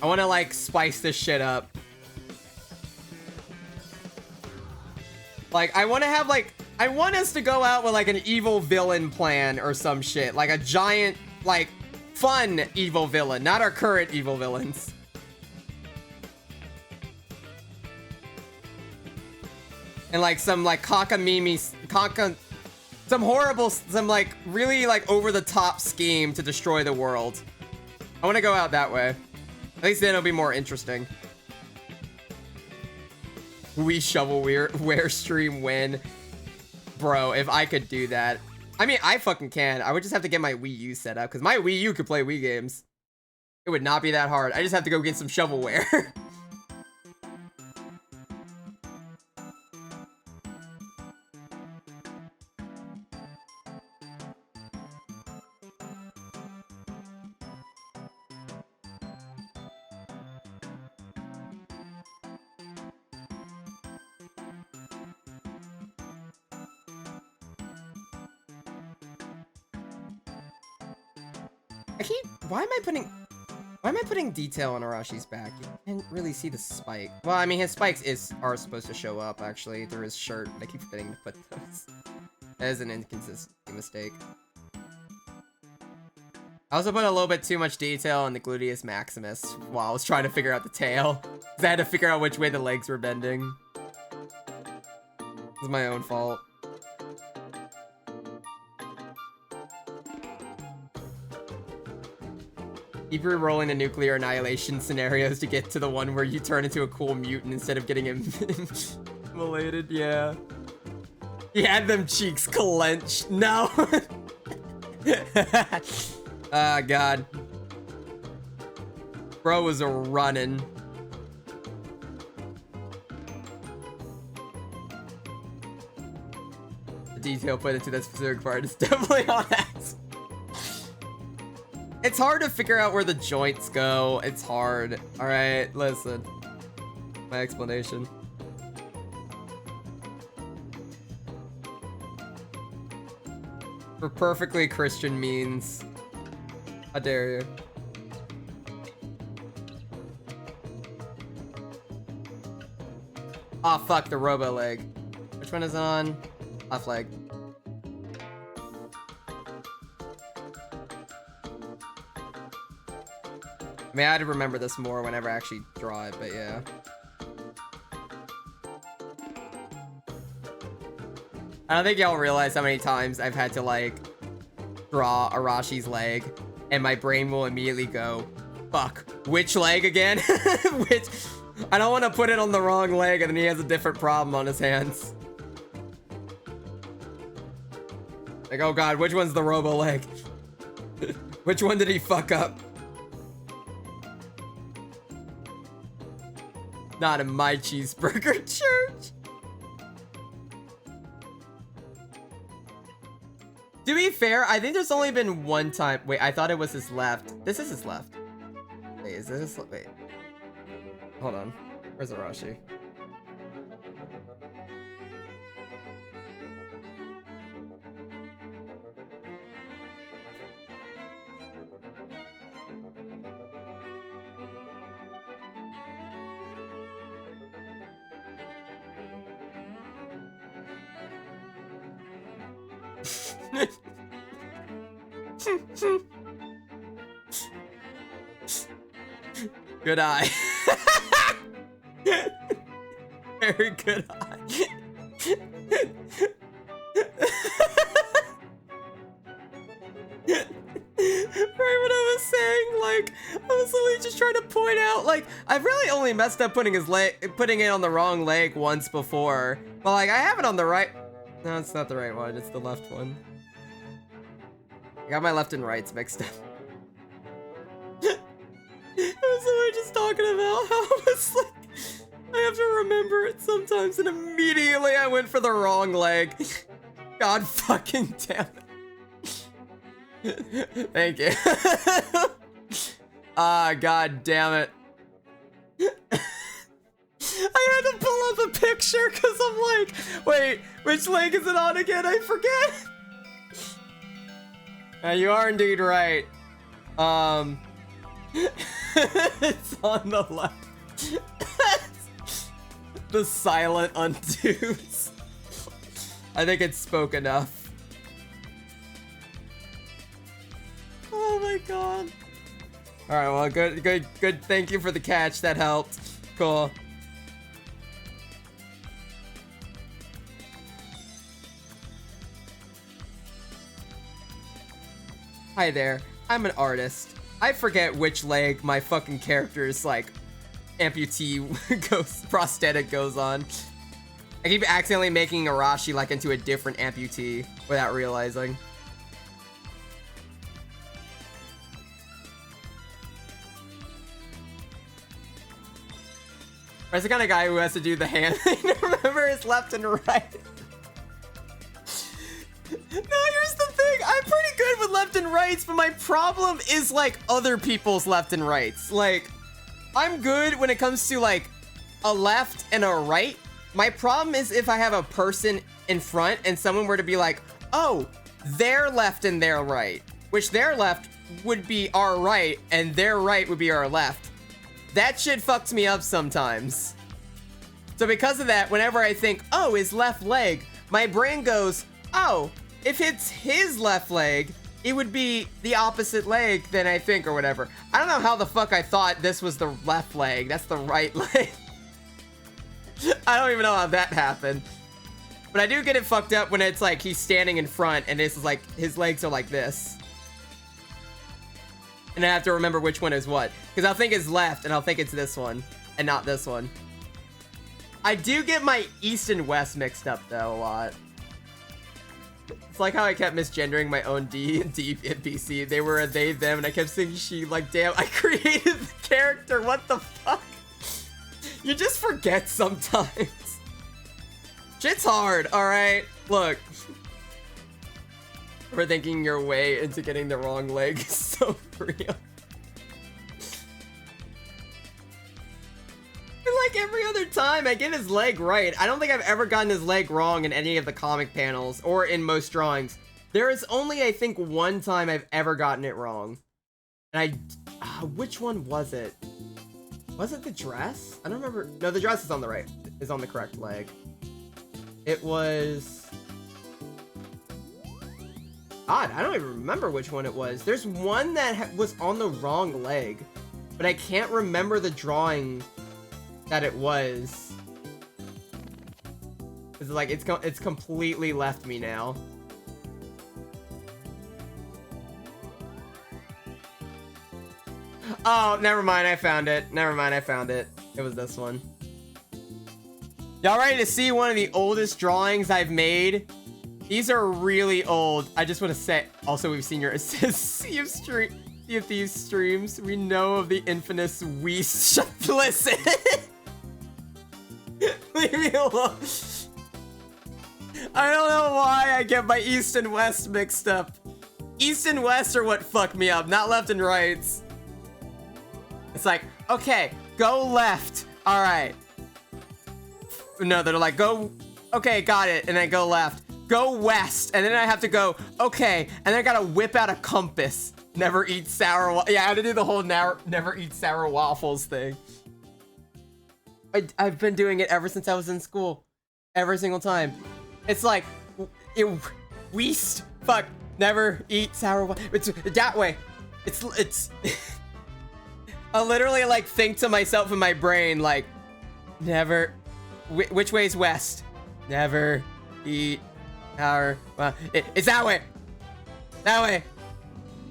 I want to, like, spice this shit up. Like, I want to have, like... I want us to go out with, like, an evil villain plan or some shit. Like, a giant, like, fun evil villain. Not our current evil villains. And, like, some, like, some horrible, like, really, like, over-the-top scheme to destroy the world. I want to go out that way. At least then it'll be more interesting. We shovelware stream win. Bro, if I could do that. I mean, I fucking can. I would just have to get my Wii U set up, because my Wii U could play Wii games. It would not be that hard. I just have to go get some shovelware. Why am I putting detail on Arashi's back? You can't really see the spike. Well, I mean, his spikes are supposed to show up, actually, through his shirt. I keep forgetting to put those. That is an inconsistency mistake. I also put a little bit too much detail on the gluteus maximus while I was trying to figure out the tail. Because I had to figure out which way the legs were bending. It's my own fault. Keep re-rolling the nuclear annihilation scenarios to get to the one where you turn into a cool mutant instead of getting immolated. Yeah. He had them cheeks clenched. No. Ah, God. Bro was running. The detail put into that specific part is definitely on that. It's hard to figure out where the joints go. It's hard. All right, listen. My explanation. For perfectly Christian means. How dare you? Oh, fuck, the robo leg. Which one is it on? Left leg. I mean, I had to remember this more whenever I actually draw it, but yeah. I don't think y'all realize how many times I've had to, like, draw Arashi's leg, and my brain will immediately go, fuck, which leg again? Which... I don't want to put it on the wrong leg, and then he has a different problem on his hands. Like, oh god, which one's the robo leg? Which one did he fuck up? Not in my cheeseburger church. To be fair, I think there's only been one time. Wait, I thought it was his left. This is his left. Wait, is this his? Wait. Hold on. Where's Arashi? Good eye. Very good eye. Right when I was saying, like, I was literally just trying to point out, like, I've really only messed up putting it on the wrong leg once before. But like, I have it on the right. No, it's not the right one. It's the left one. I got my left and rights mixed up. I was literally just talking about how I was like, I have to remember it sometimes, and immediately I went for the wrong leg. God fucking damn it. Thank you. Ah, god damn it. I had to pull up a picture because I'm like, wait, which leg is it on again? I forget. You are indeed right. It's on the left. The silent undos. I think it spoke enough. Oh my god. Alright, well, good. Thank you for the catch. That helped. Cool. Hi there. I'm an artist. I forget which leg my fucking character's, like, amputee prosthetic goes on. I keep accidentally making Arashi, like, into a different amputee without realizing. That's the kind of guy who has to do the hand thing to remember his left and right. No, here's the thing. I'm pretty good with left and rights, but my problem is, like, other people's left and rights. Like, I'm good when it comes to, like, a left and a right. My problem is if I have a person in front and someone were to be like, oh, their left and their right, which their left would be our right and their right would be our left. That shit fucks me up sometimes. So because of that, whenever I think, oh, his left leg, my brain goes, oh, if it's his left leg, it would be the opposite leg than I think, or whatever. I don't know how the fuck I thought this was the left leg. That's the right leg. I don't even know how that happened. But I do get it fucked up when it's like he's standing in front and this is like, his legs are like this. And I have to remember which one is what. Because I'll think it's left and I'll think it's this one and not this one. I do get my east and west mixed up though a lot. It's like how I kept misgendering my own D and D NPC. They were a they, them, and I kept saying she. Like, damn, I created the character. What the fuck? You just forget sometimes. Shit's hard, alright? Look. Overthinking your way into getting the wrong leg is so real. Like every other time I get his leg right. I don't think I've ever gotten his leg wrong in any of the comic panels or in most drawings. There is only, I think, one time I've ever gotten it wrong. And which one was it? Was it the dress? I don't remember. No, the dress is on the right. Is on the correct leg. It was... God, I don't even remember which one it was. There's one that was on the wrong leg. But I can't remember the drawing that it was. It's like it's completely left me now. Oh, never mind, I found it. Never mind, I found it. It was this one. Y'all ready to see one of the oldest drawings I've made? These are really old. I just want to say, also we've seen your Sea of Thieves streams. We know of the infamous Listen. Leave me alone. I don't know why I get my east and west mixed up. East and west are what fuck me up, not left and rights. It's like, okay, go left. All right. No, they're like, go, okay, got it. And then go left. Go west. And then I have to go, okay. And then I gotta whip out a compass. Never eat sour, yeah, I had to do the whole never eat sour waffles thing. I've been doing it ever since I was in school. Every single time. It's like, fuck, never eat sour waffles. It's that way. It's, I literally like think to myself in my brain, like, never, which way is west? Never eat sour, well, it's that way. That way.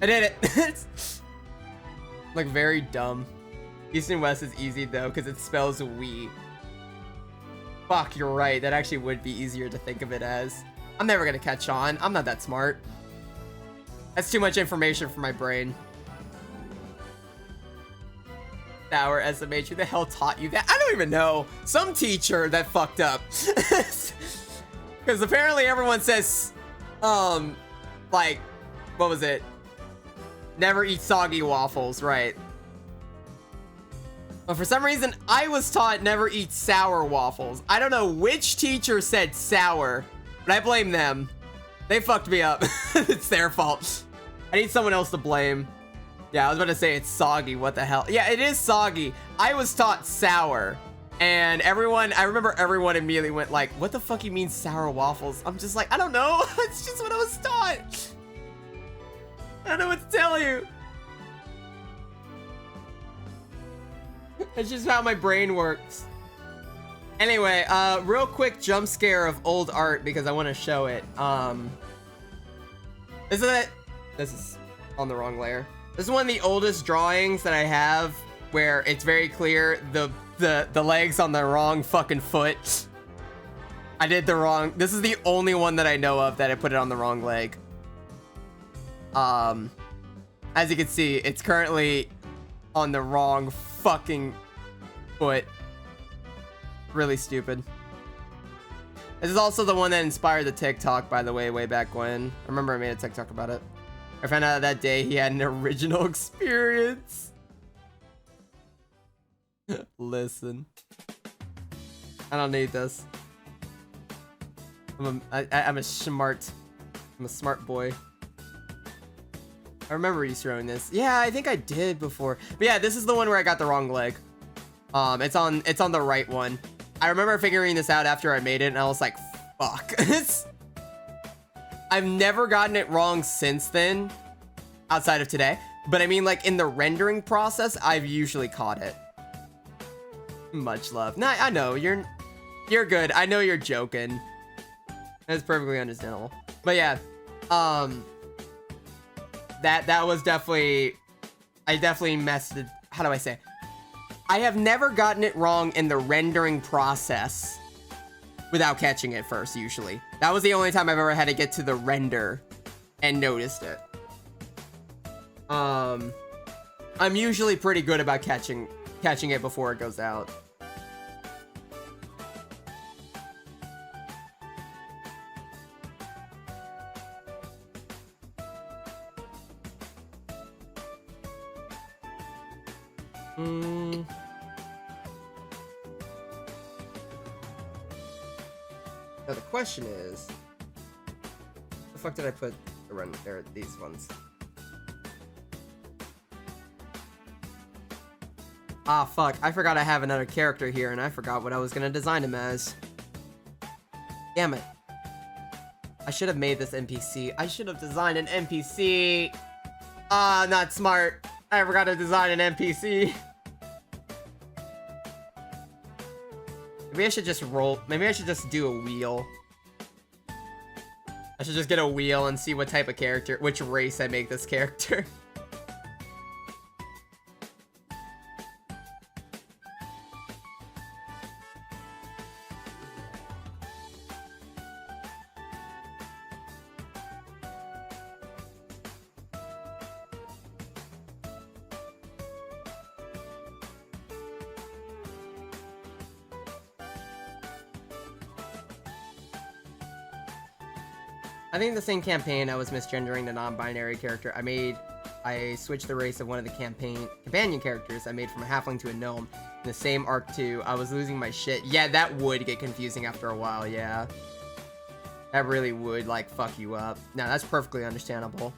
I did it. It's like very dumb. East and west is easy though, because it spells we. Fuck, you're right. That actually would be easier to think of it as. I'm never gonna catch on. I'm not that smart. That's too much information for my brain. Sour SMH, who the hell taught you that? I don't even know. Some teacher that fucked up. Because apparently everyone says, like, what was it? Never eat soggy waffles, right? But for some reason, I was taught never eat sour waffles. I don't know which teacher said sour, but I blame them. They fucked me up. It's their fault. I need someone else to blame. Yeah, I was about to say it's soggy. What the hell? Yeah, it is soggy. I was taught sour. And I remember everyone immediately went like, what the fuck you mean sour waffles? I'm just like, I don't know. It's just what I was taught. I don't know what to tell you. It's just how my brain works. Anyway, real quick jump scare of old art because I want to show it. Isn't it? This is on the wrong layer. This is one of the oldest drawings that I have where it's very clear the legs on the wrong fucking foot. I did the wrong. This is the only one that I know of that I put it on the wrong leg. As you can see, it's currently on the wrong fucking foot. Really stupid. This is also the one that inspired the TikTok, by the way back when. I remember I made a TikTok about it. I found out that day he had an original experience. Listen. I don't need this. I'm a smart boy. I remember you throwing this. Yeah, I think I did before. But yeah, this is the one where I got the wrong leg. It's on the right one. I remember figuring this out after I made it, and I was like, fuck. I've never gotten it wrong since then, outside of today. But I mean, like, in the rendering process, I've usually caught it. Much love. Nah, I know, you're good. I know you're joking. That's perfectly understandable. But yeah, that was definitely, I definitely messed it. How do I say? I have never gotten it wrong in the rendering process without catching it first, usually. That was the only time I've ever had to get to the render and noticed it. I'm usually pretty good about catching it before it goes out. Now the question is, where the fuck did I put the run there? These ones. Ah, fuck. I forgot I have another character here, and I forgot what I was gonna design him as. Damn it. I should have made this NPC. I should have designed an NPC. Ah, not smart. I forgot to design an NPC. Maybe I should just roll. Maybe I should just do a wheel. I should just get a wheel and see what type of character, which race I make this character. I think the same campaign I was misgendering the non-binary character. I switched the race of one of the companion characters I made from a halfling to a gnome. In the same arc too, I was losing my shit. Yeah, that would get confusing after a while, yeah. That really would, like, fuck you up. Now, that's perfectly understandable.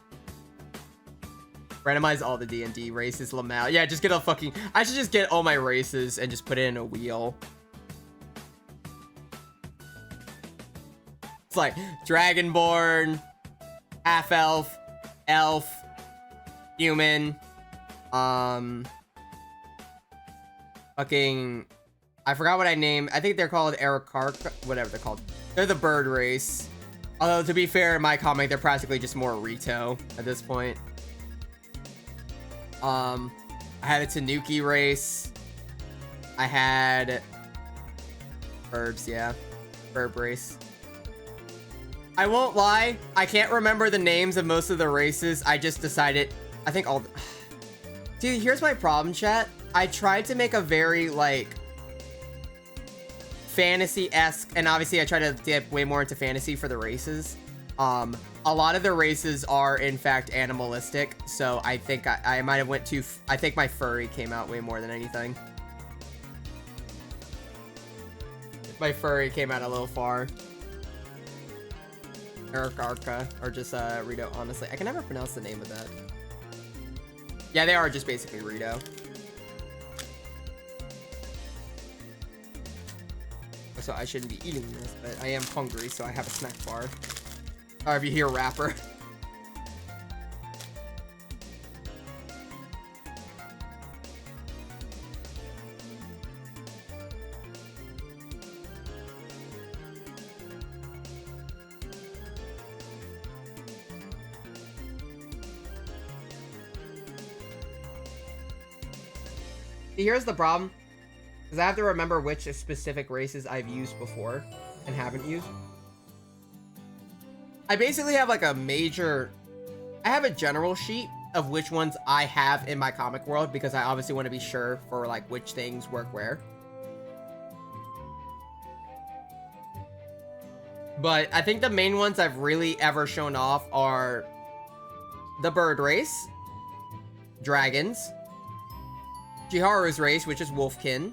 Randomize all the D&D races, Lamau. Yeah, just get a fucking... I should just get all my races and just put it in a wheel. It's like Dragonborn, half-elf, elf, human, fucking... I forgot what I named. I think they're called Arakark, whatever they're called. They're the bird race. Although, to be fair, in my comic, they're practically just more Rito at this point. I had a Tanuki race. I had birds, yeah. Bird race. I won't lie, I can't remember the names of most of the races. I just decided, I think all... Dude, here's my problem, chat. I tried to make a very, like, fantasy-esque, and obviously I try to dip way more into fantasy for the races. A lot of the races are in fact animalistic, so I think I might have went too I think my furry came out way more than anything. My furry came out a little far. Arakarka, or just Rito, honestly. I can never pronounce the name of that. Yeah, they are just basically Rito. So I shouldn't be eating this, but I am hungry, so I have a snack bar. Or if you hear rapper. Here's the problem, because I have to remember which specific races I've used before and haven't used. I basically have like I have a general sheet of which ones I have in my comic world, because I obviously want to be sure for like which things work where. But I think the main ones I've really ever shown off are the bird race, dragons, Jiharu's race, which is wolfkin,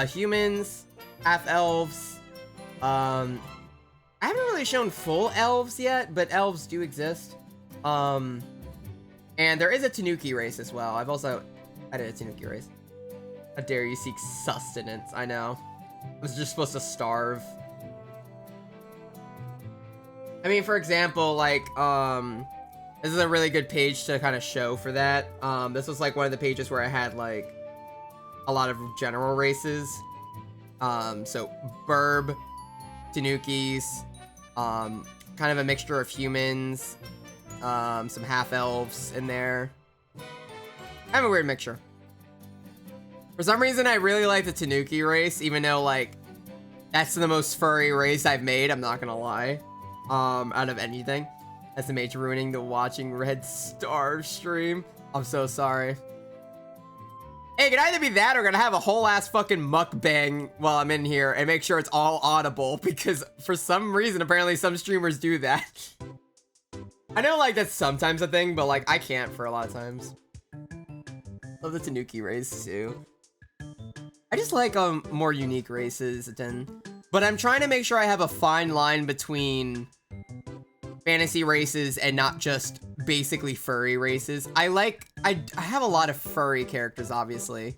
humans, half elves, I haven't really shown full elves yet, but elves do exist. And there is a Tanuki race as well. I've also added a Tanuki race. How dare you seek sustenance? I know. I was just supposed to starve. I mean, for example, like, this is a really good page to kind of show for that. This was like one of the pages where I had like a lot of general races. So Burb, Tanukis, kind of a mixture of humans, some half-elves in there. I have a weird mixture. For some reason, I really like the Tanuki race, even though, like, that's the most furry race I've made, I'm not gonna lie, out of anything. SMH ruining the watching Red Star stream. I'm so sorry. Hey, it can either be that or gonna have a whole ass fucking mukbang while I'm in here and make sure it's all audible, because for some reason, apparently some streamers do that. I know, like, that's sometimes a thing, but, like, I can't for a lot of times. Love the Tanuki race, too. I just like, more unique races, but I'm trying to make sure I have a fine line between fantasy races and not just basically furry races. I have a lot of furry characters, obviously,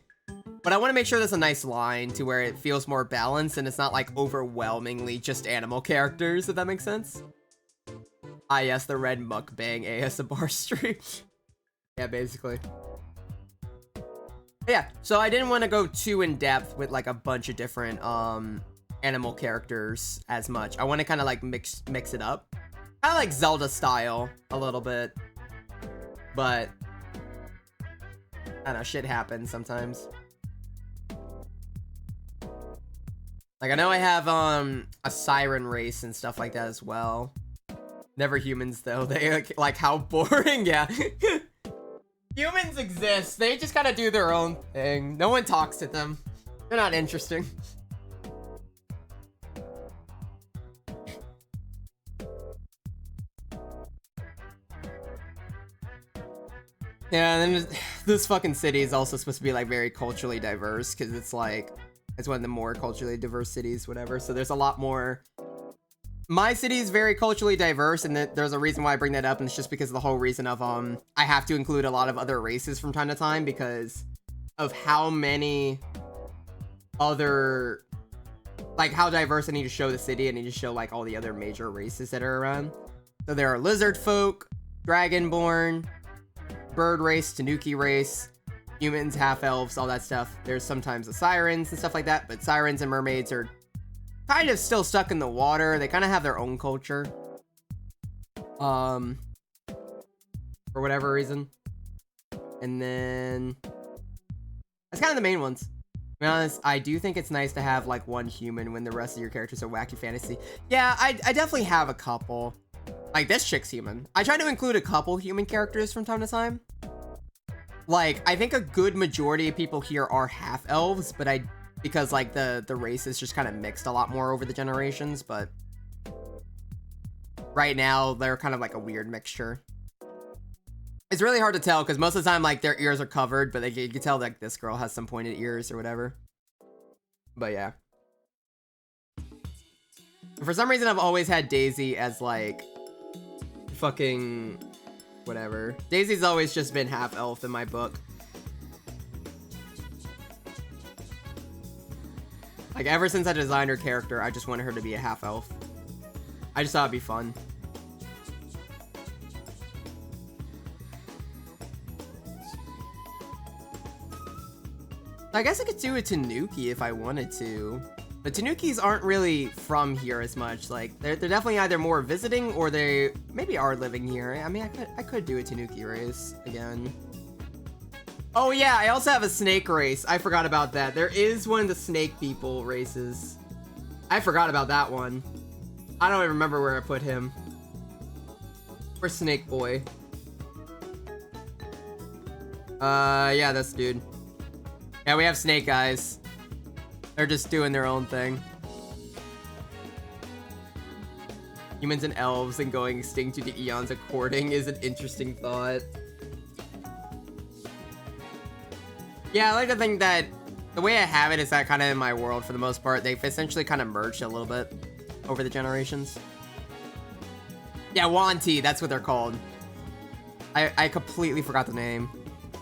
but I want to make sure there's a nice line to where it feels more balanced and it's not like overwhelmingly just animal characters, if that makes sense. Ah, yes, the red mukbang ASMR stream. Yeah, basically. Yeah, so I didn't want to go too in depth with like a bunch of different animal characters as much. I want to kind of like mix it up. I like Zelda style a little bit, but I don't know, shit happens sometimes. Like, I know I have a siren race and stuff like that as well. Never humans though. They like how boring. Yeah. Humans exist. They just gotta do their own thing. No one talks to them. They're not interesting. Yeah, and then this fucking city is also supposed to be like very culturally diverse because it's like it's one of the more culturally diverse cities, whatever. So there's a lot more. My city is very culturally diverse, and there's a reason why I bring that up, and it's just because of the whole reason of I have to include a lot of other races from time to time because of how many other, like how diverse I need to show the city. I need to show like all the other major races that are around. So there are lizard folk, dragonborn, bird race, tanuki race, humans, half elves, all that stuff. There's sometimes the sirens and stuff like that, but sirens and mermaids are kind of still stuck in the water. They kind of have their own culture. For whatever reason. And then that's kind of the main ones. To be honest, I do think it's nice to have like one human when the rest of your characters are wacky fantasy. Yeah, I definitely have a couple. Like this chick's human. I try to include a couple human characters from time to time. Like, I think a good majority of people here are half elves, but because like the race is just kind of mixed a lot more over the generations, but right now they're kind of like a weird mixture. It's really hard to tell because most of the time like their ears are covered, but you can tell like this girl has some pointed ears or whatever. But yeah. For some reason I've always had Daisy as like fucking whatever. Daisy's always just been half elf in my book. Like, ever since I designed her character, I just wanted her to be a half elf. I just thought it'd be fun. I guess I could do a Tanuki if I wanted to. But Tanukis aren't really from here as much. Like, they're definitely either more visiting or they maybe are living here. I mean, I could do a Tanuki race again. Oh yeah, I also have a snake race. I forgot about that. There is one of the snake people races. I forgot about that one. I don't even remember where I put him. Where's Snake Boy? Yeah, this dude. Yeah, we have snake eyes. They're just doing their own thing. Humans and elves and going extinct due to eons of courting is an interesting thought. Yeah, I like to think that the way I have it is that kind of in my world for the most part. They've essentially kind of merged a little bit over the generations. Yeah, Wanti, that's what they're called. I completely forgot the name.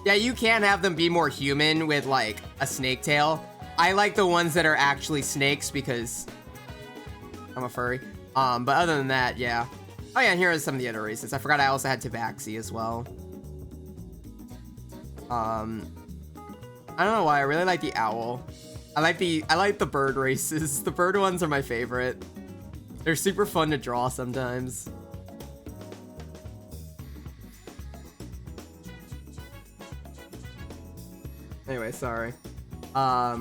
Yeah, you can have them be more human with like a snake tail. I like the ones that are actually snakes because I'm a furry. But other than that, yeah. Oh yeah, and here are some of the other races. I forgot I also had Tabaxi as well. I don't know why, I really like the owl. I like the bird races. The bird ones are my favorite. They're super fun to draw sometimes. Anyway, sorry. I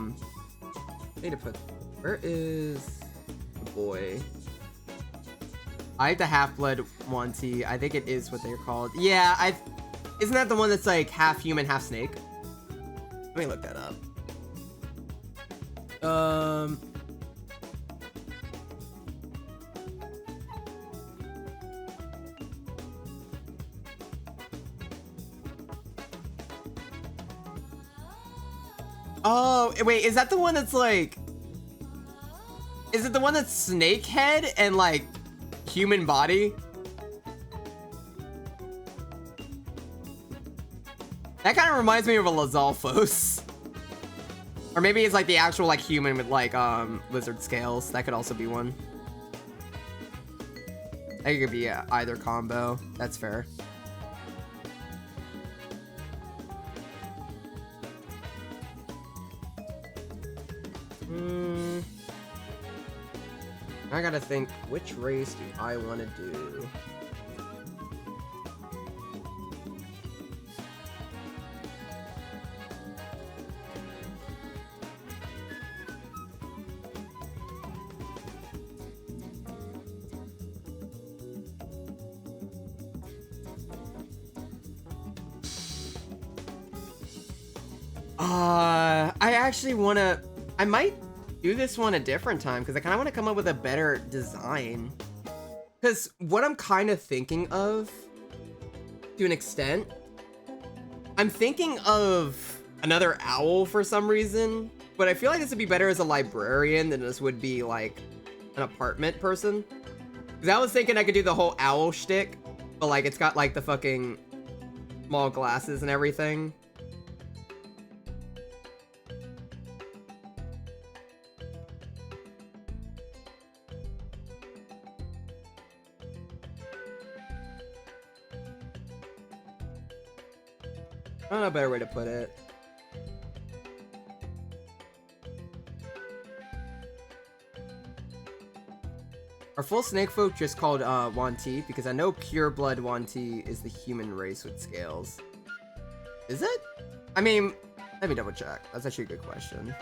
need to put, where is the boy? I like the Half-Blood Wanti. I think it is what they're called. Yeah, isn't that the one that's like half human, half snake? Let me look that up. Oh, wait, is that the one that's like... Is it the one that's snake head and like human body? That kind of reminds me of a Lizalfos. Or maybe it's like the actual like human with like lizard scales. That could also be one. I think it could be either combo. That's fair. I gotta think, which race do I want to do? I actually want to... I might do this one a different time because I kind of want to come up with a better design. Because what I'm kind of thinking of, to an extent, I'm thinking of another owl for some reason, but I feel like this would be better as a librarian than this would be like an apartment person. Because I was thinking I could do the whole owl shtick, but like it's got like the fucking small glasses and everything. I don't know a better way to put it. Are full snake folk just called Wanti? Because I know pureblood Wanti is the human race with scales. Is it? I mean, let me double check. That's actually a good question.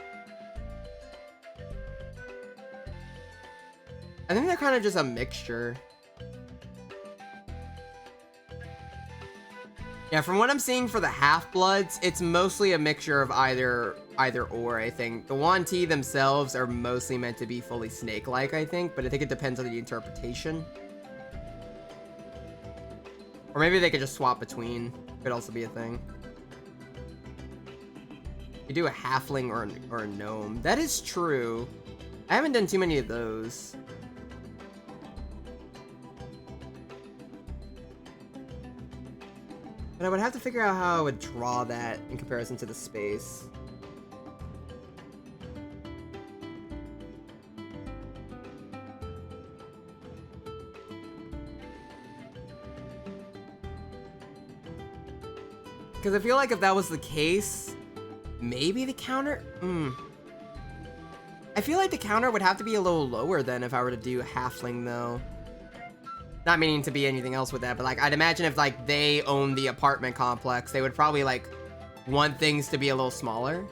I think they're kind of just a mixture. Yeah, from what I'm seeing for the half-bloods, it's mostly a mixture of either or, I think. The Wanti themselves are mostly meant to be fully snake-like, I think, but I think it depends on the interpretation. Or maybe they could just swap between. Could also be a thing. You do a halfling or a gnome. That is true. I haven't done too many of those. But I would have to figure out how I would draw that in comparison to the space. Because I feel like if that was the case, maybe the counter... I feel like the counter would have to be a little lower then if I were to do halfling, though. Not meaning to be anything else with that, but like I'd imagine if like they own the apartment complex, they would probably like want things to be a little smaller.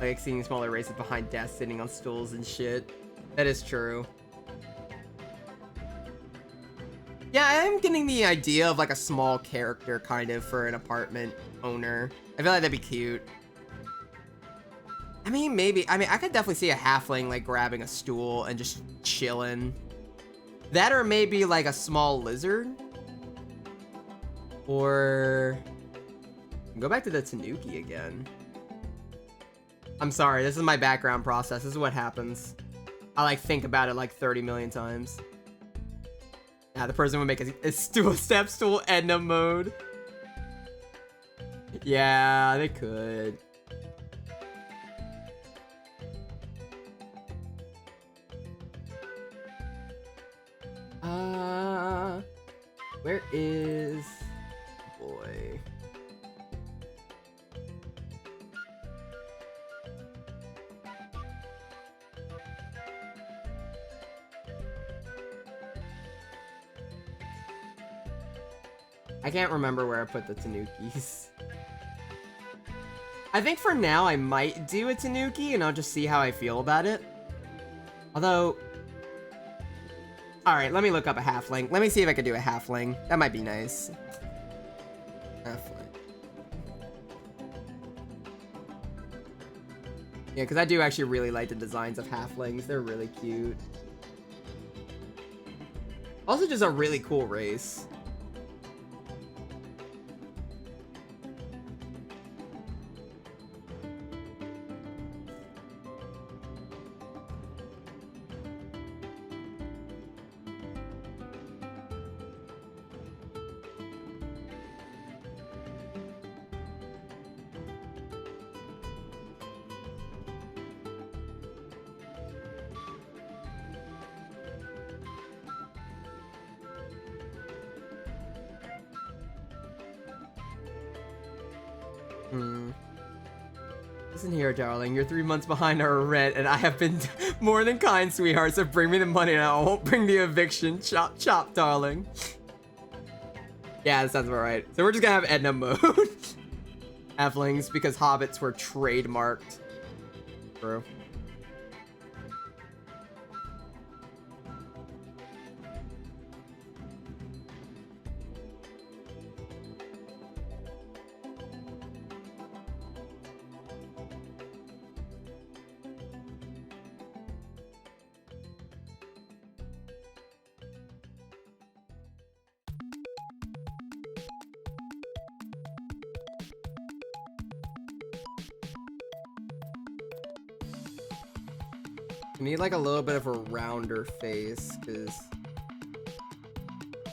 Like seeing smaller races behind desks sitting on stools and shit. That is true. Yeah, I am getting the idea of like a small character kind of for an apartment owner. I feel like that'd be cute. I mean, maybe. I mean, I could definitely see a halfling like grabbing a stool and just chilling. That or maybe like a small lizard. Or go back to the Tanuki again. I'm sorry, this is my background process. This is what happens. I like think about it like 30 million times. Yeah, the person would make a step stool Edna mode. Yeah, they could. Where is boy? I can't remember where I put the Tanukis. I think for now I might do a Tanuki and I'll just see how I feel about it. Although... Alright, let me look up a halfling. Let me see if I can do a halfling. That might be nice. Halfling. Yeah, because I do actually really like the designs of halflings. They're really cute. Also just a really cool race. Listen here, darling. You're 3 months behind our rent, and I have been more than kind, sweetheart. So bring me the money, and I won't bring the eviction. Chop, chop, darling. Yeah, that sounds about right. So we're just gonna have Edna mode. Halflings, because hobbits were trademarked. Bro. You need like a little bit of a rounder face, because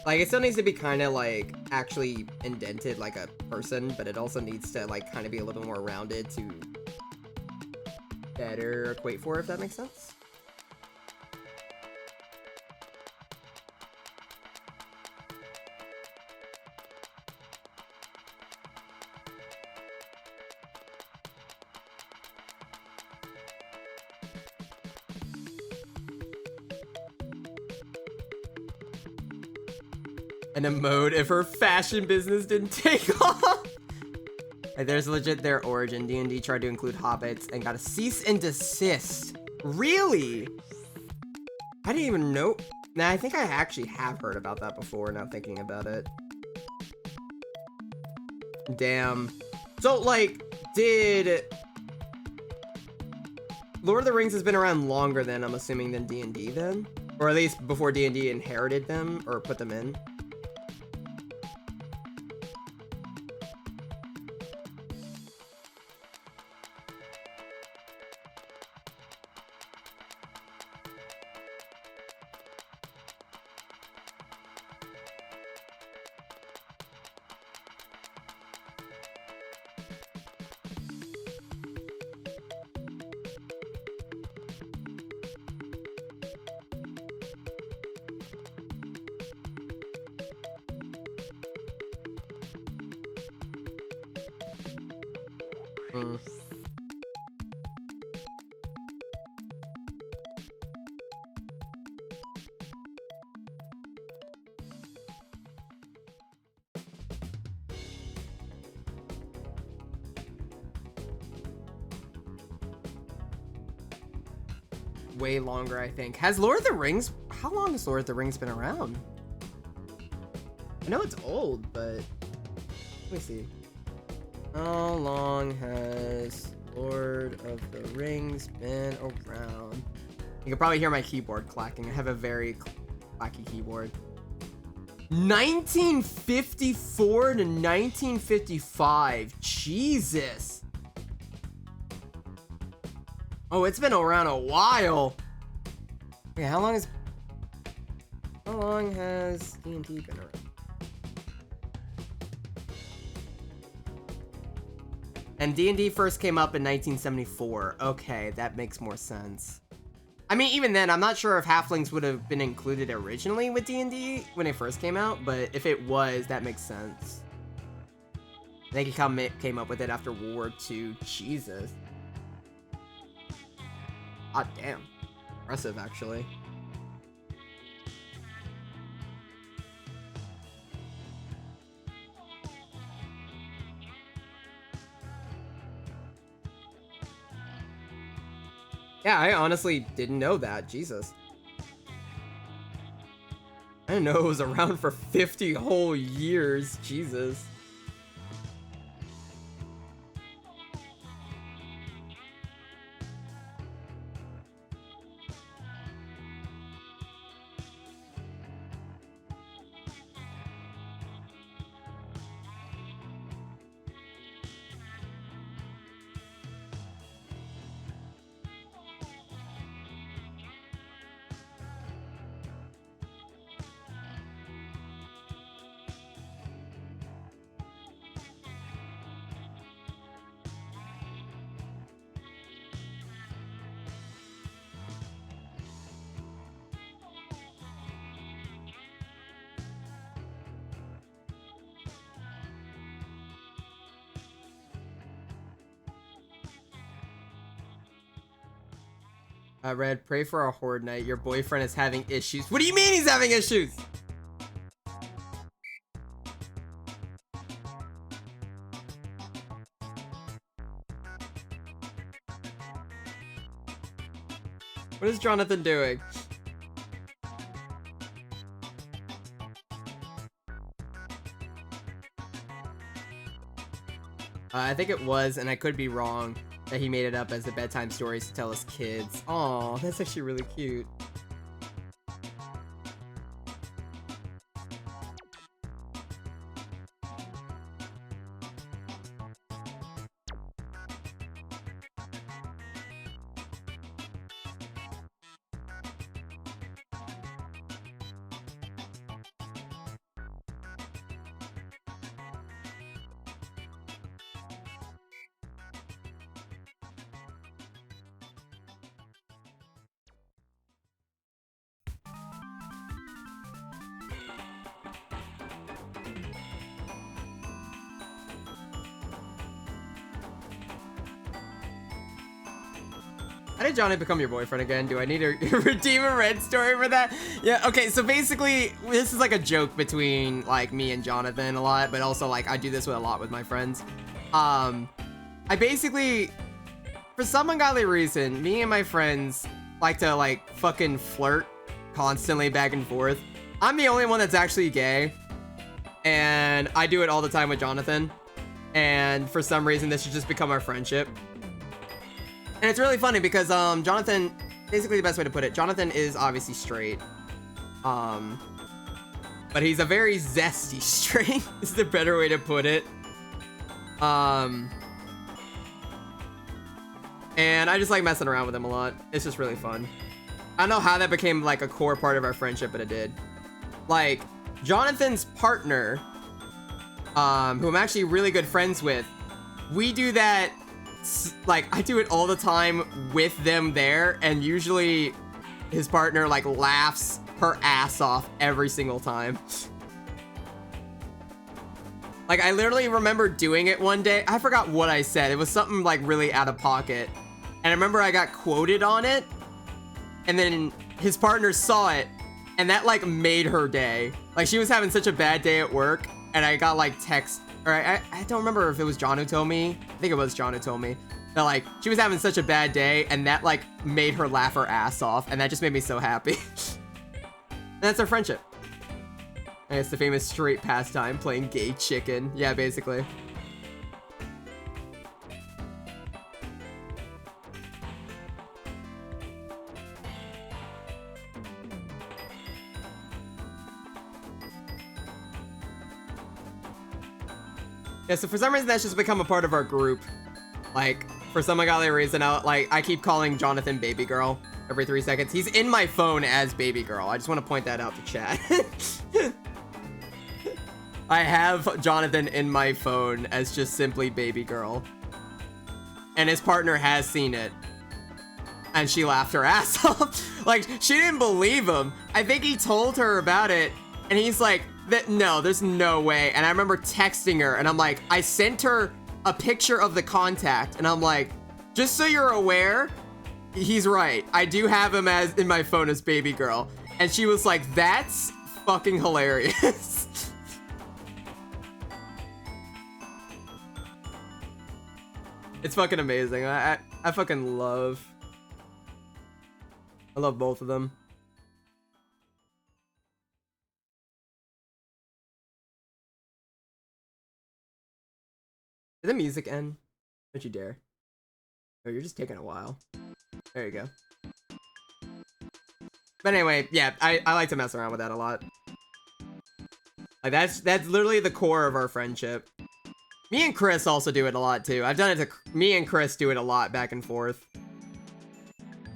like it still needs to be kind of like actually indented like a person, but it also needs to like kind of be a little more rounded to better equate for, if that makes sense. An emote if her fashion business didn't take off. Like, there's legit their origin. D&D tried to include hobbits and got a cease and desist. Really? I didn't even know. Nah, I think I actually have heard about that before, now thinking about it. Damn. So, like, did Lord of the Rings has been around longer than, I'm assuming, than D&D then? Or at least before D&D inherited them or put them in? Hmm. Way longer, I think. Has Lord of the Rings... How long has Lord of the Rings been around? I know it's old, but... Let me see. How long has Lord of the Rings been around? You can probably hear my keyboard clacking. I have a very clacky keyboard. 1954 to 1955. Jesus. Oh, it's been around a while. Okay, how long has D&D been around? And D&D first came up in 1974. Okay, that makes more sense. I mean, even then, I'm not sure if halflings would have been included originally with D&D when it first came out, but if it was, that makes sense. I think he came up with it after World War II. Jesus. Ah, damn. Impressive, actually. Yeah, I honestly didn't know that. Jesus. I didn't know it was around for 50 whole years. Jesus. Red, pray for a horde night. Your boyfriend is having issues. What do you mean he's having issues? What is Jonathan doing? I think it was, and I could be wrong, that he made it up as the bedtime stories to tell his kids. Aw, that's actually really cute. How did Johnny become your boyfriend again? Do I need to redeem a red story for that? Yeah, okay, so basically, this is like a joke between like me and Jonathan a lot, but also like I do this with a lot with my friends. I basically, for some ungodly reason, me and my friends like to like fucking flirt constantly back and forth. I'm the only one that's actually gay, and I do it all the time with Jonathan. And for some reason, this has just become our friendship. And it's really funny because Jonathan, basically the best way to put it, Jonathan is obviously straight. But he's a very zesty straight, is the better way to put it. And I just like messing around with him a lot. It's just really fun. I don't know how that became like a core part of our friendship, but it did. Like, Jonathan's partner, who I'm actually really good friends with, we do that. Like, I do it all the time with them there, and usually his partner like laughs her ass off every single time. Like, I literally remember doing it one day. I forgot what I said. It was something like really out of pocket, and I remember I got quoted on it, and then his partner saw it, and that like made her day. Like, she was having such a bad day at work, and I got like text, or I don't remember if it was John who told me. I think it was John who told me that like she was having such a bad day, and that like made her laugh her ass off, and that just made me so happy. And that's our friendship. And it's the famous straight pastime, playing gay chicken. Yeah, basically. Yeah, so for some reason that's just become a part of our group. Like, for some ungodly reason, I keep calling Jonathan baby girl every 3 seconds. He's in my phone as baby girl. I just want to point that out to chat. I have Jonathan in my phone as just simply baby girl. And his partner has seen it. And she laughed her ass off. Like, she didn't believe him. I think he told her about it, and he's like, no, there's no way. And I remember texting her, and I'm like, I sent her a picture of the contact, and I'm like, just so you're aware, he's right. I do have him as in my phone as baby girl. And she was like, that's fucking hilarious. It's fucking amazing. I fucking love. I love both of them. Did the music end? Don't you dare. Oh, you're just taking a while. There you go. But anyway, yeah, I like to mess around with that a lot. Like, that's literally the core of our friendship. Me and Chris also do it a lot too. I've done it to me and Chris do it a lot back and forth.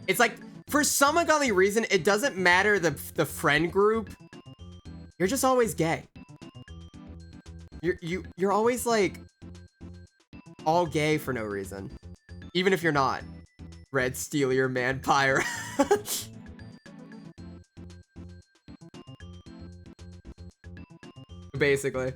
It's like, for some ungodly reason, it doesn't matter the friend group. You're just always gay. You're always like all gay for no reason. Even if you're not. Red Steel your man Pyro. Basically.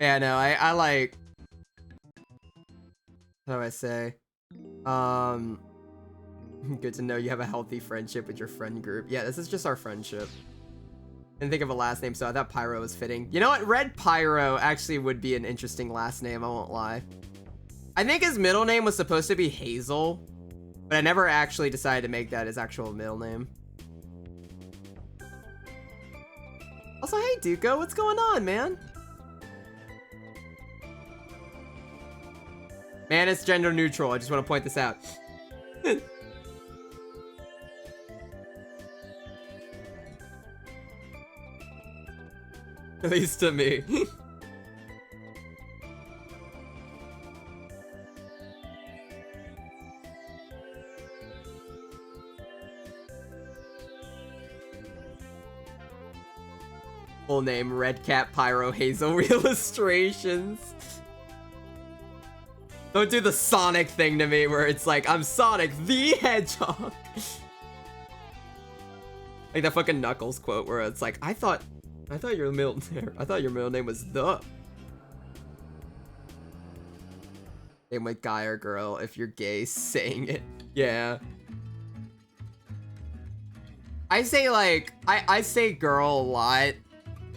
Yeah, no, I like, how do I say? Good to know you have a healthy friendship with your friend group. Yeah, this is just our friendship. Didn't think of a last name, so I thought Pyro was fitting. You know what? Red Pyro actually would be an interesting last name, I won't lie. I think his middle name was supposed to be Hazel, but I never actually decided to make that his actual middle name. Also, hey Duco, what's going on, man? Man, it's gender neutral. I just want to point this out. At least to me. Full name, Red Cat Pyro Hazel Illustrations. Don't do the Sonic thing to me where it's like, I'm Sonic the Hedgehog. Like that fucking Knuckles quote where it's like, I thought your middle name was the. Same with guy or girl if you're gay saying it. Yeah. I say like, I say girl a lot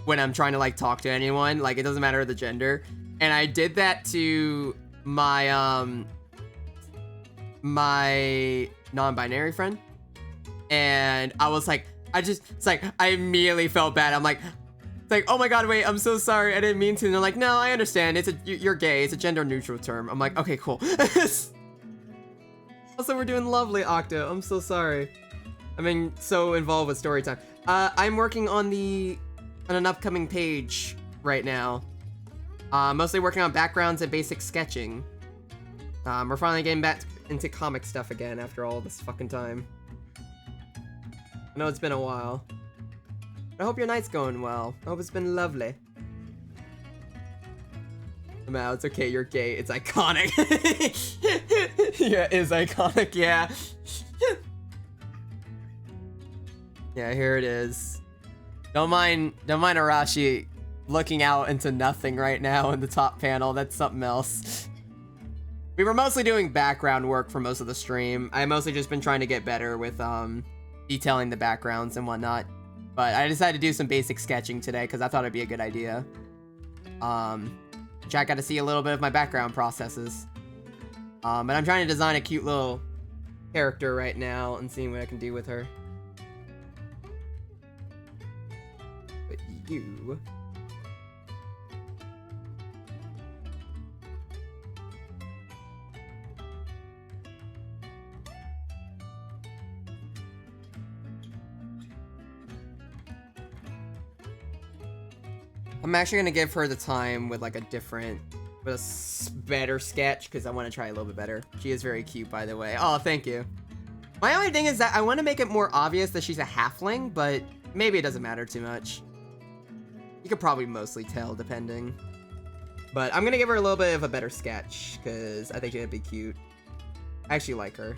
when I'm trying to like talk to anyone. Like it doesn't matter the gender. And I did that to my my non-binary friend. And I was like, I immediately felt bad. I'm like, it's like, oh my god, wait, I'm so sorry, I didn't mean to. And they're like, no, I understand. You're gay. It's a gender neutral term. I'm like, okay, cool. Also, we're doing lovely, Octo. I'm so sorry. I mean, so involved with story time. I'm working on an upcoming page right now. Mostly working on backgrounds and basic sketching. We're finally getting back into comic stuff again after all this fucking time. I know it's been a while. I hope your night's going well. I hope it's been lovely. No, it's okay, you're gay. It's iconic. Yeah, it is iconic, yeah. Yeah, here it is. Don't mind Arashi looking out into nothing right now in the top panel. That's something else. We were mostly doing background work for most of the stream. I mostly just been trying to get better with detailing the backgrounds and whatnot. But I decided to do some basic sketching today because I thought it'd be a good idea. Jack got to see a little bit of my background processes. But I'm trying to design a cute little character right now and seeing what I can do with her. But you... I'm actually gonna give her the time with like with a better sketch because I want to try a little bit better. She is very cute, by the way. Oh, thank you. My only thing is that I want to make it more obvious that she's a halfling, but maybe it doesn't matter too much. You could probably mostly tell, depending. But I'm gonna give her a little bit of a better sketch because I think it'd be cute. I actually like her.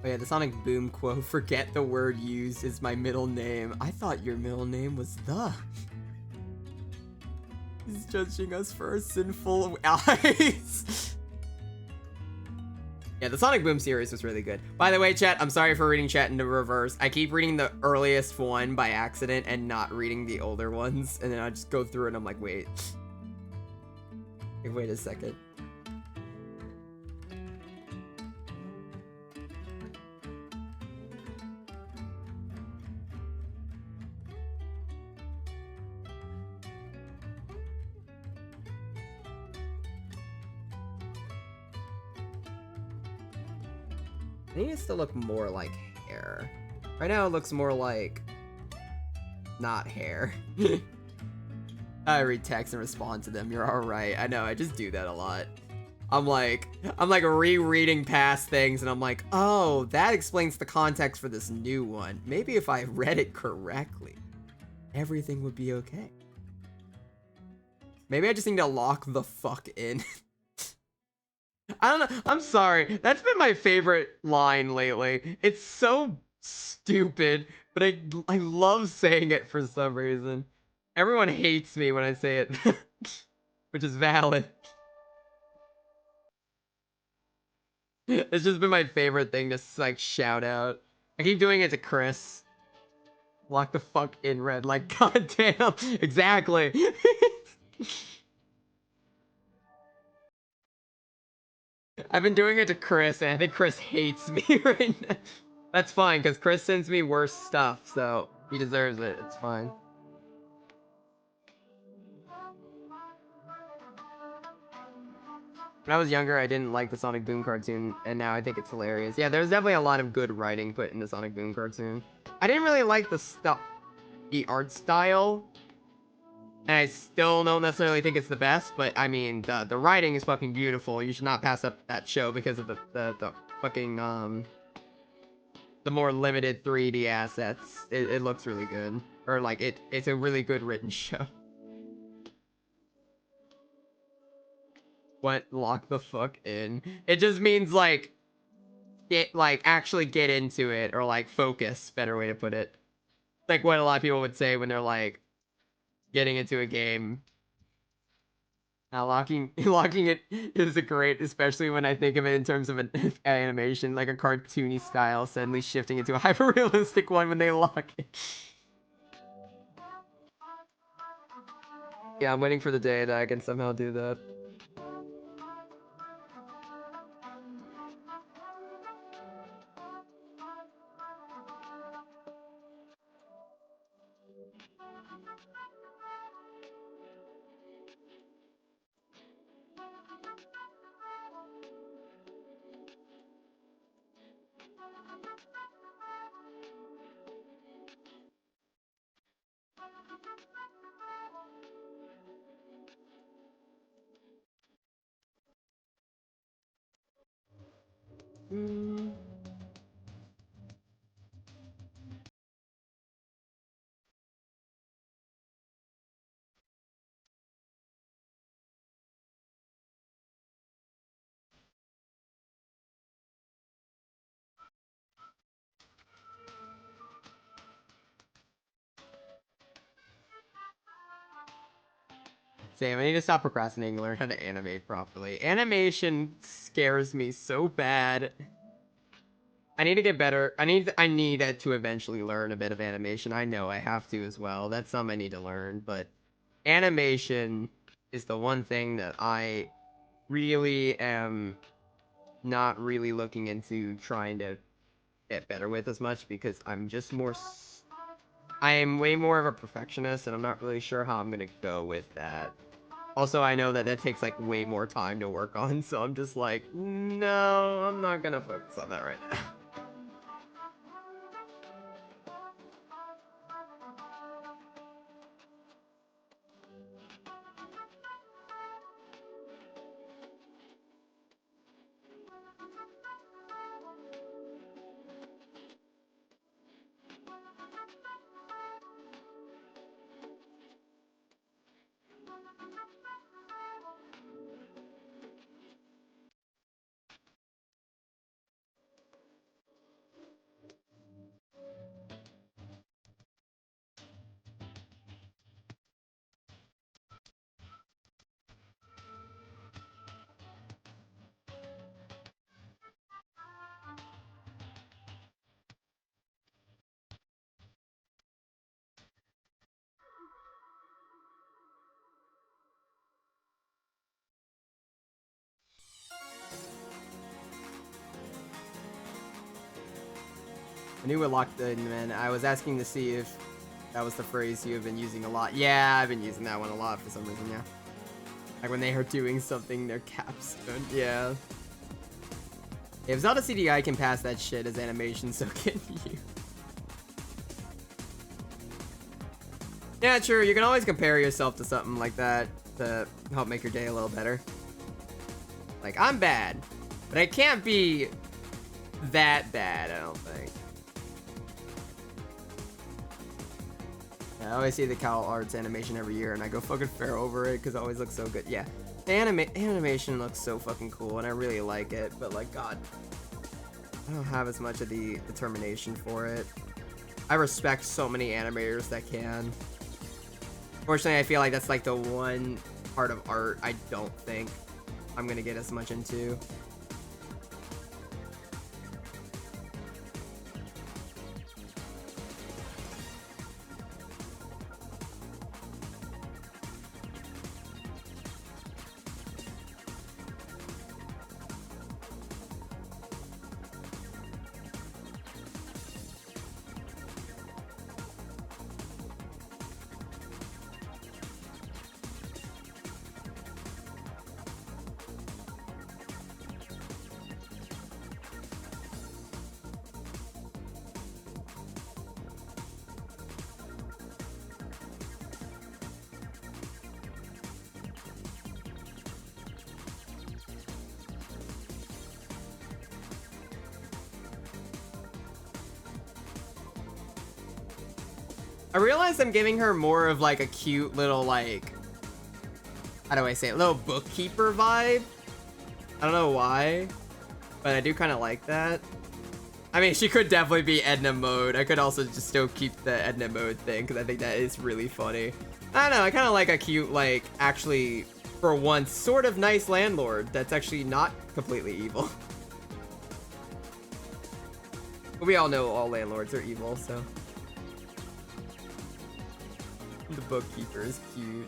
Oh yeah, the Sonic Boom quote, forget the word used is my middle name. I thought your middle name was the. He's judging us for our sinful eyes. Yeah, the Sonic Boom series was really good. By the way, chat, I'm sorry for reading chat into reverse. I keep reading the earliest one by accident and not reading the older ones. And then I just go through it and I'm like, wait. Wait a second. It needs to look more like hair. Right now it looks more like not hair. I read text and respond to them. You're alright. I know, I just do that a lot. I'm like rereading past things and I'm like, oh, that explains the context for this new one. Maybe if I read it correctly, everything would be okay. Maybe I just need to lock the fuck in. I don't know. I'm sorry. That's been my favorite line lately. It's so stupid, but I love saying it for some reason. Everyone hates me when I say it, which is valid. It's just been my favorite thing to like shout out. I keep doing it to Chris. Lock the fuck in, Red. Like, goddamn. Exactly. I've been doing it to Chris, and I think Chris hates me right now. That's fine, because Chris sends me worse stuff, so he deserves it. It's fine. When I was younger, I didn't like the Sonic Boom cartoon, and now I think it's hilarious. Yeah, there's definitely a lot of good writing put in the Sonic Boom cartoon. I didn't really like the art style. And I still don't necessarily think it's the best, but I mean, the writing is fucking beautiful. You should not pass up that show because of the fucking, the more limited 3D assets. It looks really good. Or, like, it's a really good written show. What? Lock the fuck in? It just means, like, actually get into it, or, like, focus, better way to put it. Like what a lot of people would say when they're, like, getting into a game. Now, locking it is a great, especially when I think of it in terms of an animation, like a cartoony style, suddenly shifting into a hyper-realistic one when they lock it. Yeah, I'm waiting for the day that I can somehow do that. Same, I need to stop procrastinating and learn how to animate properly. Animation scares me so bad. I need to get better. I need to eventually learn a bit of animation. I know I have to as well. That's something I need to learn, but animation is the one thing that I really am not really looking into trying to get better with as much, because I'm just more I am way more of a perfectionist, and I'm not really sure how I'm gonna go with that. Also, I know that that takes like way more time to work on, so I'm just like, no, I'm not gonna focus on that right now. I knew it locked in, man. I was asking to see if that was the phrase you have been using a lot. Yeah, I've been using that one a lot for some reason, yeah. Like when they are doing something, their capstone. Yeah. If Zelda CDI can pass that shit as animation, so can you. Yeah, true. You can always compare yourself to something like that to help make your day a little better. Like, I'm bad, but I can't be that bad, I don't think. Yeah, I always see the Cal Arts animation every year, and I go fucking fair over it because it always looks so good. Yeah, the animation looks so fucking cool, and I really like it, but like, God, I don't have as much of the determination for it. I respect so many animators that can. Fortunately, I feel like that's like the one part of art I don't think I'm gonna get as much into. I realized I'm giving her more of like a cute little like, how do I say it? Little bookkeeper vibe. I don't know why, but I do kind of like that. I mean, she could definitely be Edna mode. I could also just still keep the Edna mode thing because I think that is really funny. I don't know. I kind of like a cute, like, actually, for once, sort of nice landlord that's actually not completely evil. But we all know all landlords are evil, so. The bookkeeper is cute.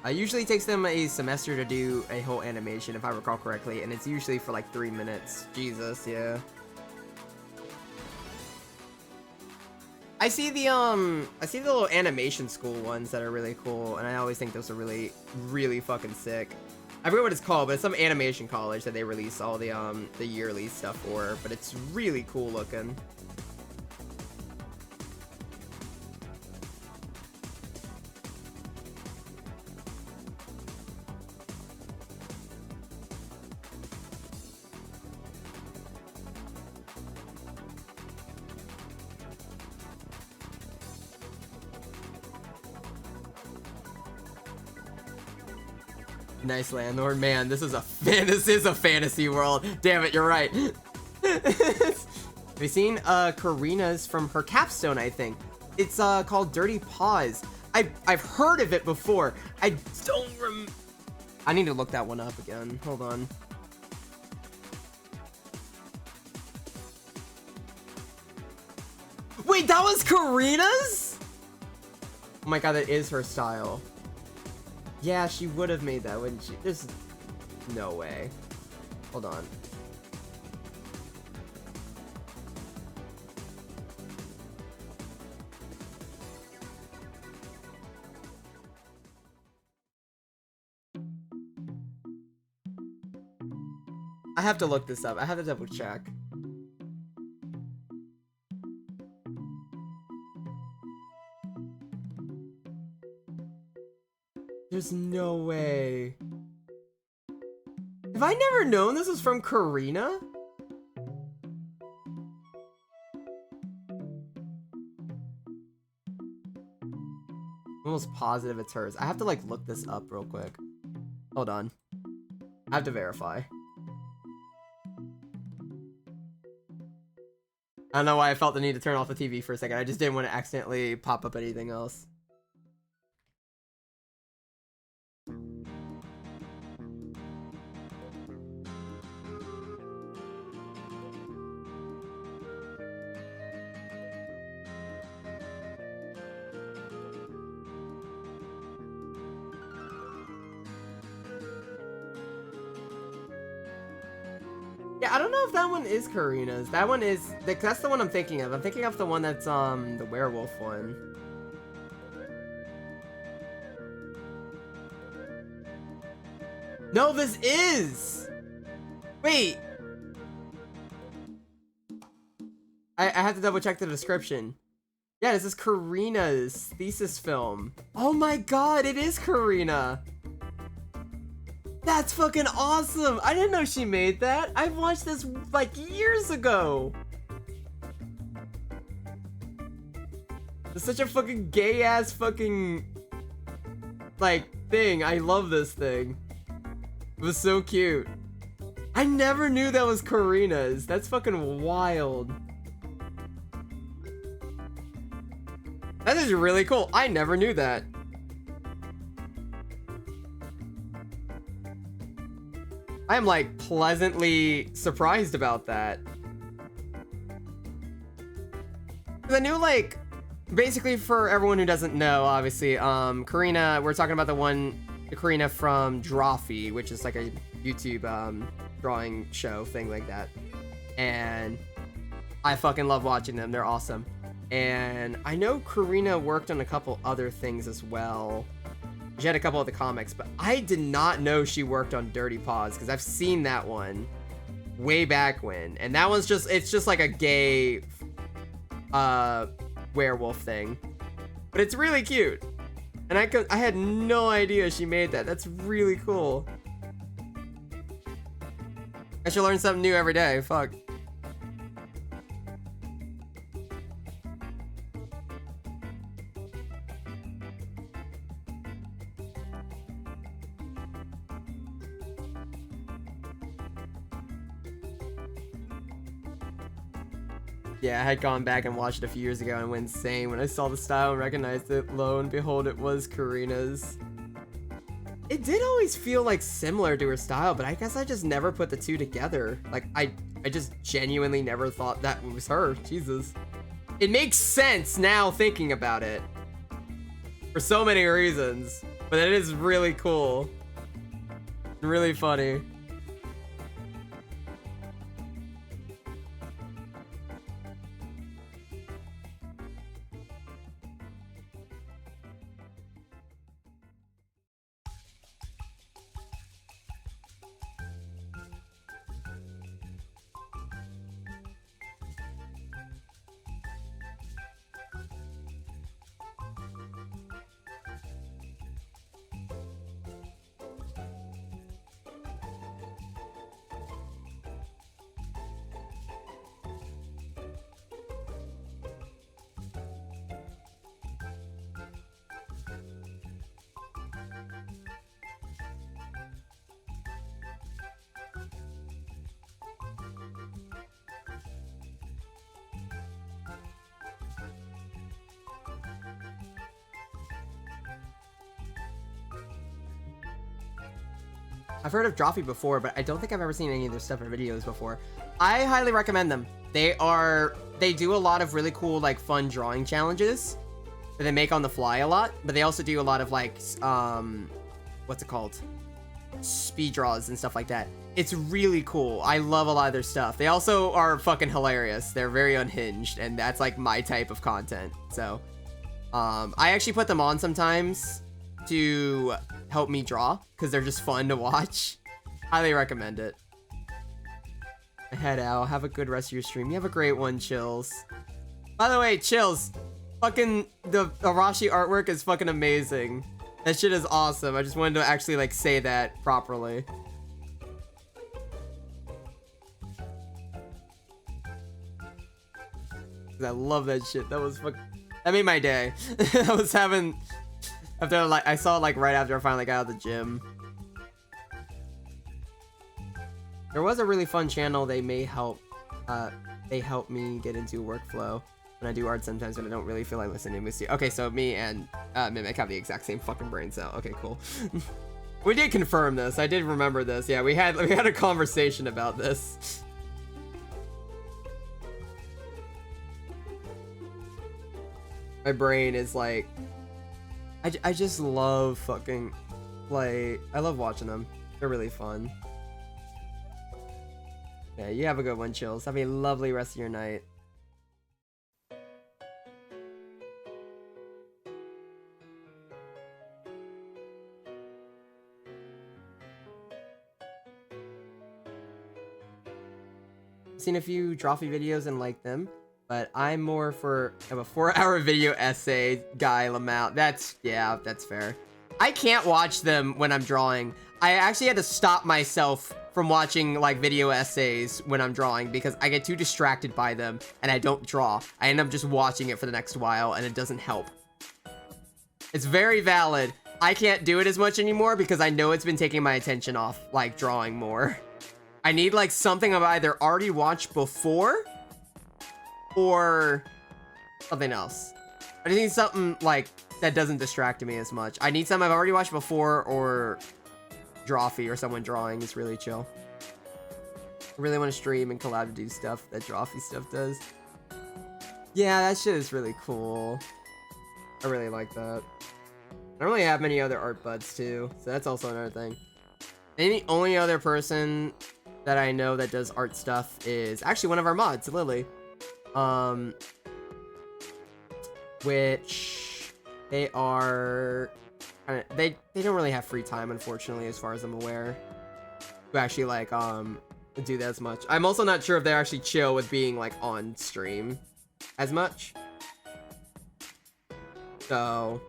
Usually takes them a semester to do a whole animation, if I recall correctly, and it's usually for like 3 minutes. Jesus, yeah. I see the little animation school ones that are really cool, and I always think those are really, really fucking sick. I forget what it's called, but it's some animation college that they release all the yearly stuff for, but it's really cool looking. Nice landlord, man. This is a fantasy world. Damn it, you're right. Have you seen Karina's from her capstone? I think it's called Dirty Paws. I've heard of it before. I don't I need to look that one up again. Hold on. Wait, that was Karina's? Oh my god, that is her style. Yeah, she would have made that, wouldn't she? There's no way. Hold on. I have to look this up. I have to double check. There's no way. Have I never known this was from Karina? I'm almost positive it's hers. I have to like look this up real quick. Hold on. I have to verify. I don't know why I felt the need to turn off the TV for a second. I just didn't want to accidentally pop up anything else. Yeah, I don't know if that one is Karina's. That one is, that's the one I'm thinking of. I'm thinking of the one that's, the werewolf one. No, this is! Wait! I have to double check the description. Yeah, this is Karina's thesis film. Oh my god, it is Karina! That's fucking awesome! I didn't know she made that. I watched this like years ago. It's such a fucking gay ass fucking like thing. I love this thing. It was so cute. I never knew that was Karina's. That's fucking wild. That is really cool. I never knew that. I'm like pleasantly surprised about that. The new, like, basically for everyone who doesn't know, obviously, Karina, we're talking about the Karina from Drawfee, which is like a YouTube drawing show thing like that. And I fucking love watching them. They're awesome. And I know Karina worked on a couple other things as well. She had a couple of the comics, but I did not know she worked on Dirty Paws because I've seen that one way back when, and that one's it's just like a gay werewolf thing, but it's really cute, and I had no idea she made that. That's really cool. I should learn something new every day. Fuck. Yeah, I had gone back and watched it a few years ago and went insane when I saw the style and recognized it. Lo and behold, it was Karina's. It did always feel like similar to her style, but I guess I just never put the two together. Like, I just genuinely never thought that was her. Jesus. It makes sense now thinking about it. For so many reasons. But it is really cool. Really funny. I've heard of Drawfee before, but I don't think I've ever seen any of their stuff or videos before. I highly recommend them. They do a lot of really cool, like, fun drawing challenges that they make on the fly a lot, but they also do a lot of, like, what's it called? Speed draws and stuff like that. It's really cool. I love a lot of their stuff. They also are fucking hilarious. They're very unhinged, and that's, like, my type of content. So, I actually put them on sometimes to help me draw, because they're just fun to watch. Highly recommend it. Head out. Have a good rest of your stream. You have a great one, Chills. By the way, Chills, fucking the Arashi artwork is fucking amazing. That shit is awesome. I just wanted to actually, like, say that properly. I love that shit. That was that made my day. I was having, after, like, I saw it, like, right after I finally got out of the gym. There was a really fun channel they help me get into workflow when I do art sometimes when I don't really feel like listening to music. Okay, so me and Mimic have the exact same fucking brain cell. Okay, cool. We did confirm this. I did remember this. Yeah, we had a conversation about this. My brain is like, I just love fucking, like, I love watching them. They're really fun. Yeah, you have a good one, Chills. Have a lovely rest of your night. I've seen a few Drawfee videos and liked them, but I'm more of a 4-hour video essay guy, Lamau. That's fair. I can't watch them when I'm drawing. I actually had to stop myself from watching, like, video essays when I'm drawing because I get too distracted by them and I don't draw. I end up just watching it for the next while and it doesn't help. It's very valid. I can't do it as much anymore because I know it's been taking my attention off, like, drawing more. I need, like, something I've either already watched before or something else. I just need something, like, that doesn't distract me as much. I need something I've already watched before or Drawfee or someone drawing is really chill. I really want to stream and collab to do stuff that Drawfee stuff does. Yeah, that shit is really cool. I really like that. I don't really have many other art buds too, so that's also another thing. And the only other person that I know that does art stuff is actually one of our mods, Lily. Which they are they don't really have free time, unfortunately, as far as I'm aware, to actually, like, do that as much. I'm also not sure if they're actually chill with being, like, on stream as much. So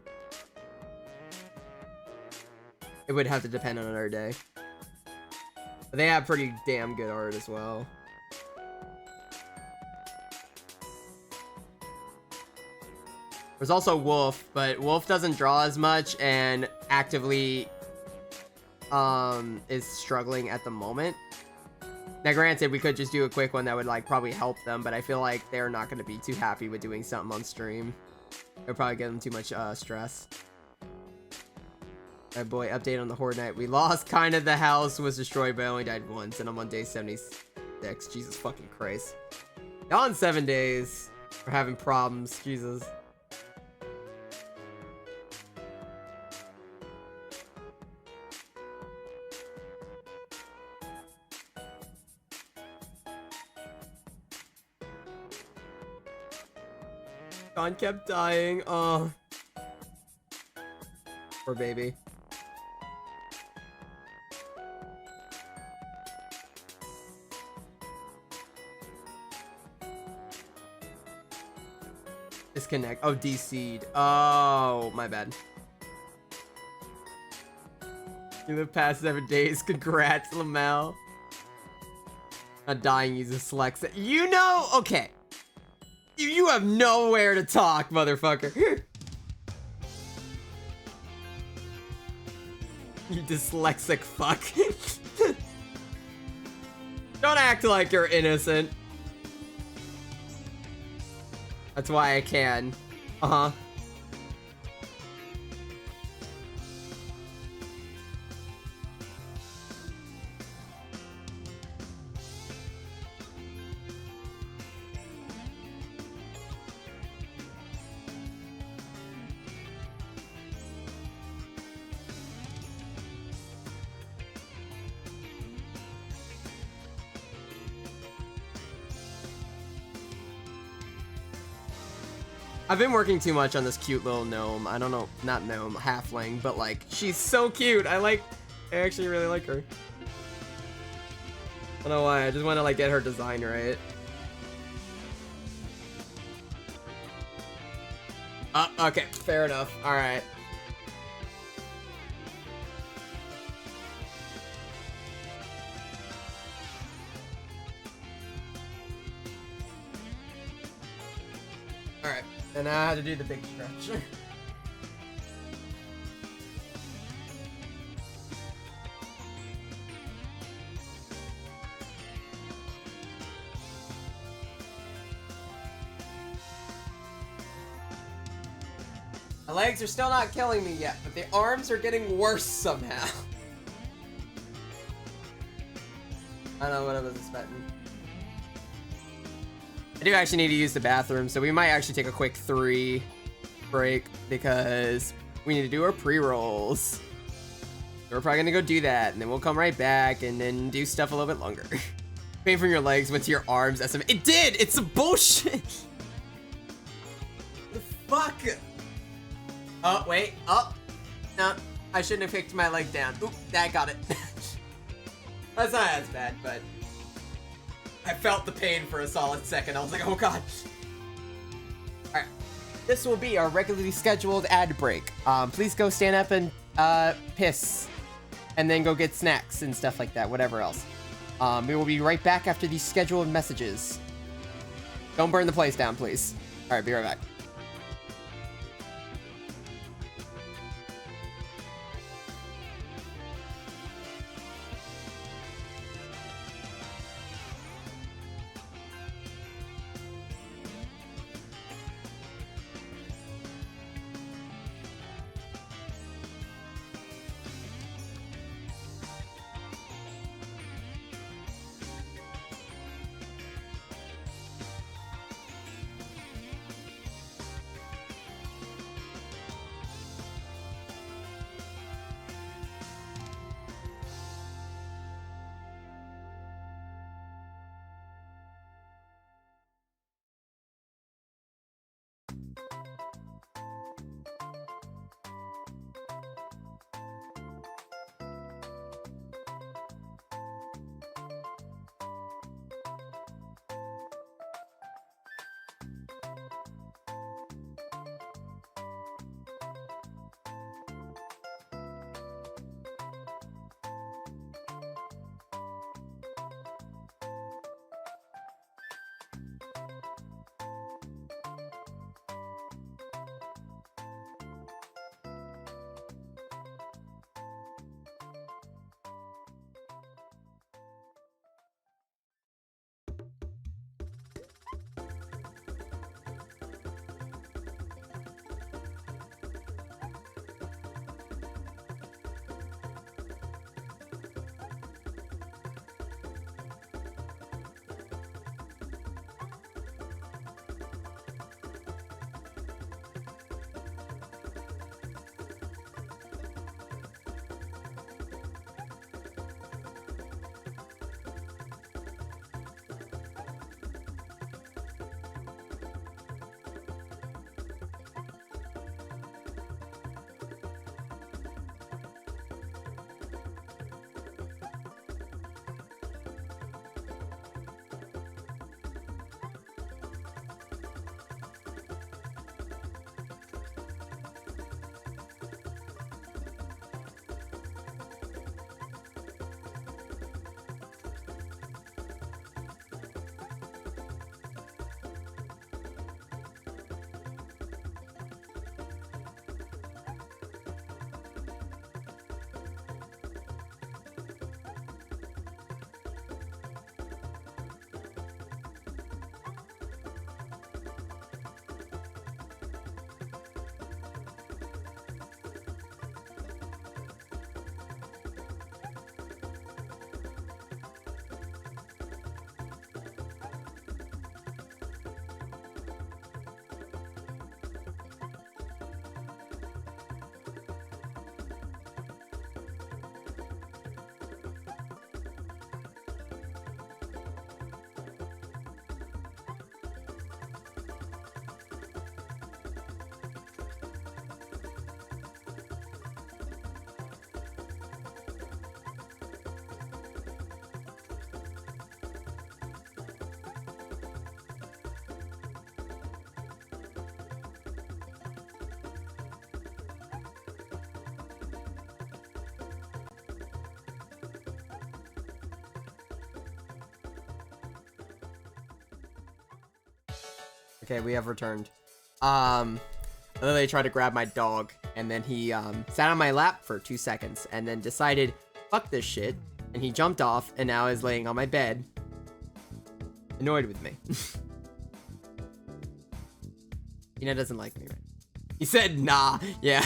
it would have to depend on another day. But they have pretty damn good art as well. There's also Wolf, but Wolf doesn't draw as much and actively is struggling at the moment. Now, granted, we could just do a quick one that would, like, probably help them, but I feel like they're not going to be too happy with doing something on stream. It'll probably give them too much stress. Alright, boy, update on the Horde Night. We lost kind of the house, was destroyed, but I only died once, and I'm on day 76. Jesus fucking Christ. On 7 days. We're having problems. Jesus. John kept dying. Oh. Poor baby. Disconnect. Oh, DC'd. Oh, my bad. You live past 7 days. Congrats, Lamel. Not dying uses Slex. You know, okay. You have nowhere to talk, motherfucker. You dyslexic fuck. Don't act like you're innocent. That's why I can. Uh-huh. I've been working too much on this cute little gnome. I don't know, not gnome, halfling, but like, she's so cute. I actually really like her. I don't know why, I just want to like get her design right. Okay, fair enough. All right. All right. And I had to do the big stretch. My legs are still not killing me yet, but the arms are getting worse somehow. I don't know what I was expecting. I do actually need to use the bathroom, so we might actually take a quick 3 break because we need to do our pre-rolls. So we're probably gonna go do that, and then we'll come right back and then do stuff a little bit longer. Pain from your legs went to your arms. It did! It's a bullshit! The fuck? Oh, wait. Oh. No. I shouldn't have picked my leg down. Oop, I got it. That's not as bad, but I felt the pain for a solid second. I was like, oh god. Alright. This will be our regularly scheduled ad break. Please go stand up and piss. And then go get snacks and stuff like that. Whatever else. We will be right back after these scheduled messages. Don't burn the place down, please. Alright, be right back. Okay, we have returned. I literally tried to grab my dog, and then he sat on my lap for 2 seconds, and then decided, fuck this shit, and he jumped off, and now is laying on my bed, annoyed with me. Tina doesn't like me, right? He said, nah. Yeah.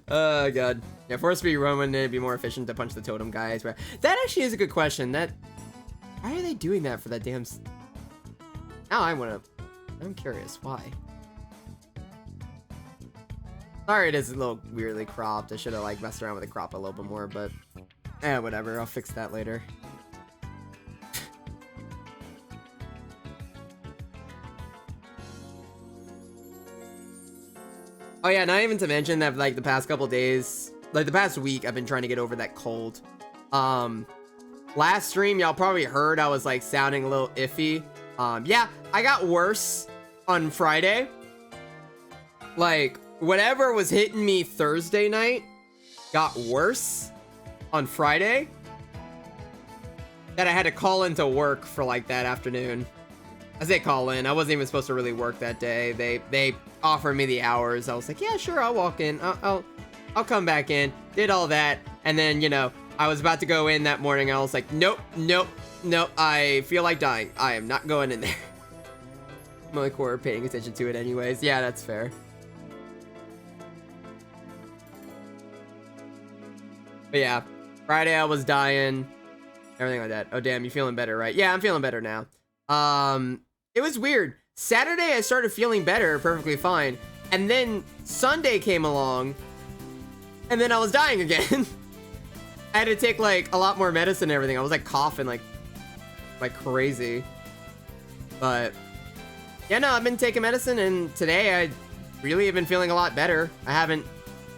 Oh, God. Yeah, for speed run, wouldn't it be more efficient to punch the totem guys? That actually is a good question. Why are they doing that for that damn... Now I'm curious. Why? Sorry, it is a little weirdly cropped. I should have, like, messed around with the crop a little bit more, but... whatever. I'll fix that later. Oh yeah, not even to mention that, like, the past couple days, like the past week, I've been trying to get over that cold. Last stream, y'all probably heard I was, like, sounding a little iffy. Yeah, I got worse on Friday. Like, whatever was hitting me Thursday night got worse on Friday. That I had to call into work for, like, that afternoon. I say call in. I wasn't even supposed to really work that day. They offered me the hours. I was like, yeah, sure, I'll walk in. I'll come back in. Did all that, and then, you know, I was about to go in that morning. I was like, nope. I feel like dying. I am not going in there. I'm only core paying attention to it anyways. Yeah, that's fair. But yeah, Friday I was dying. Everything like that. Oh damn, you feeling better, right? Yeah, I'm feeling better now. It was weird. Saturday, I started feeling better, perfectly fine. And then Sunday came along, and then I was dying again. I had to take, like, a lot more medicine and everything. I was, like, coughing, like crazy. But, yeah, no, I've been taking medicine, and today I really have been feeling a lot better. I haven't,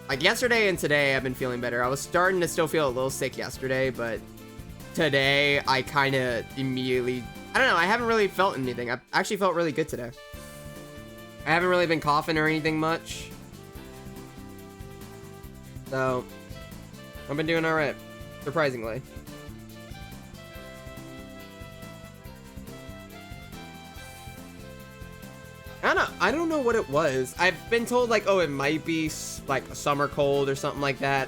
like, yesterday and today I've been feeling better. I was starting to still feel a little sick yesterday, but today I kind of immediately... I don't know, I haven't really felt anything. I actually felt really good today. I haven't really been coughing or anything much. So, I've been doing alright, surprisingly. I don't know what it was. I've been told, like, oh, it might be, like, a summer cold or something like that.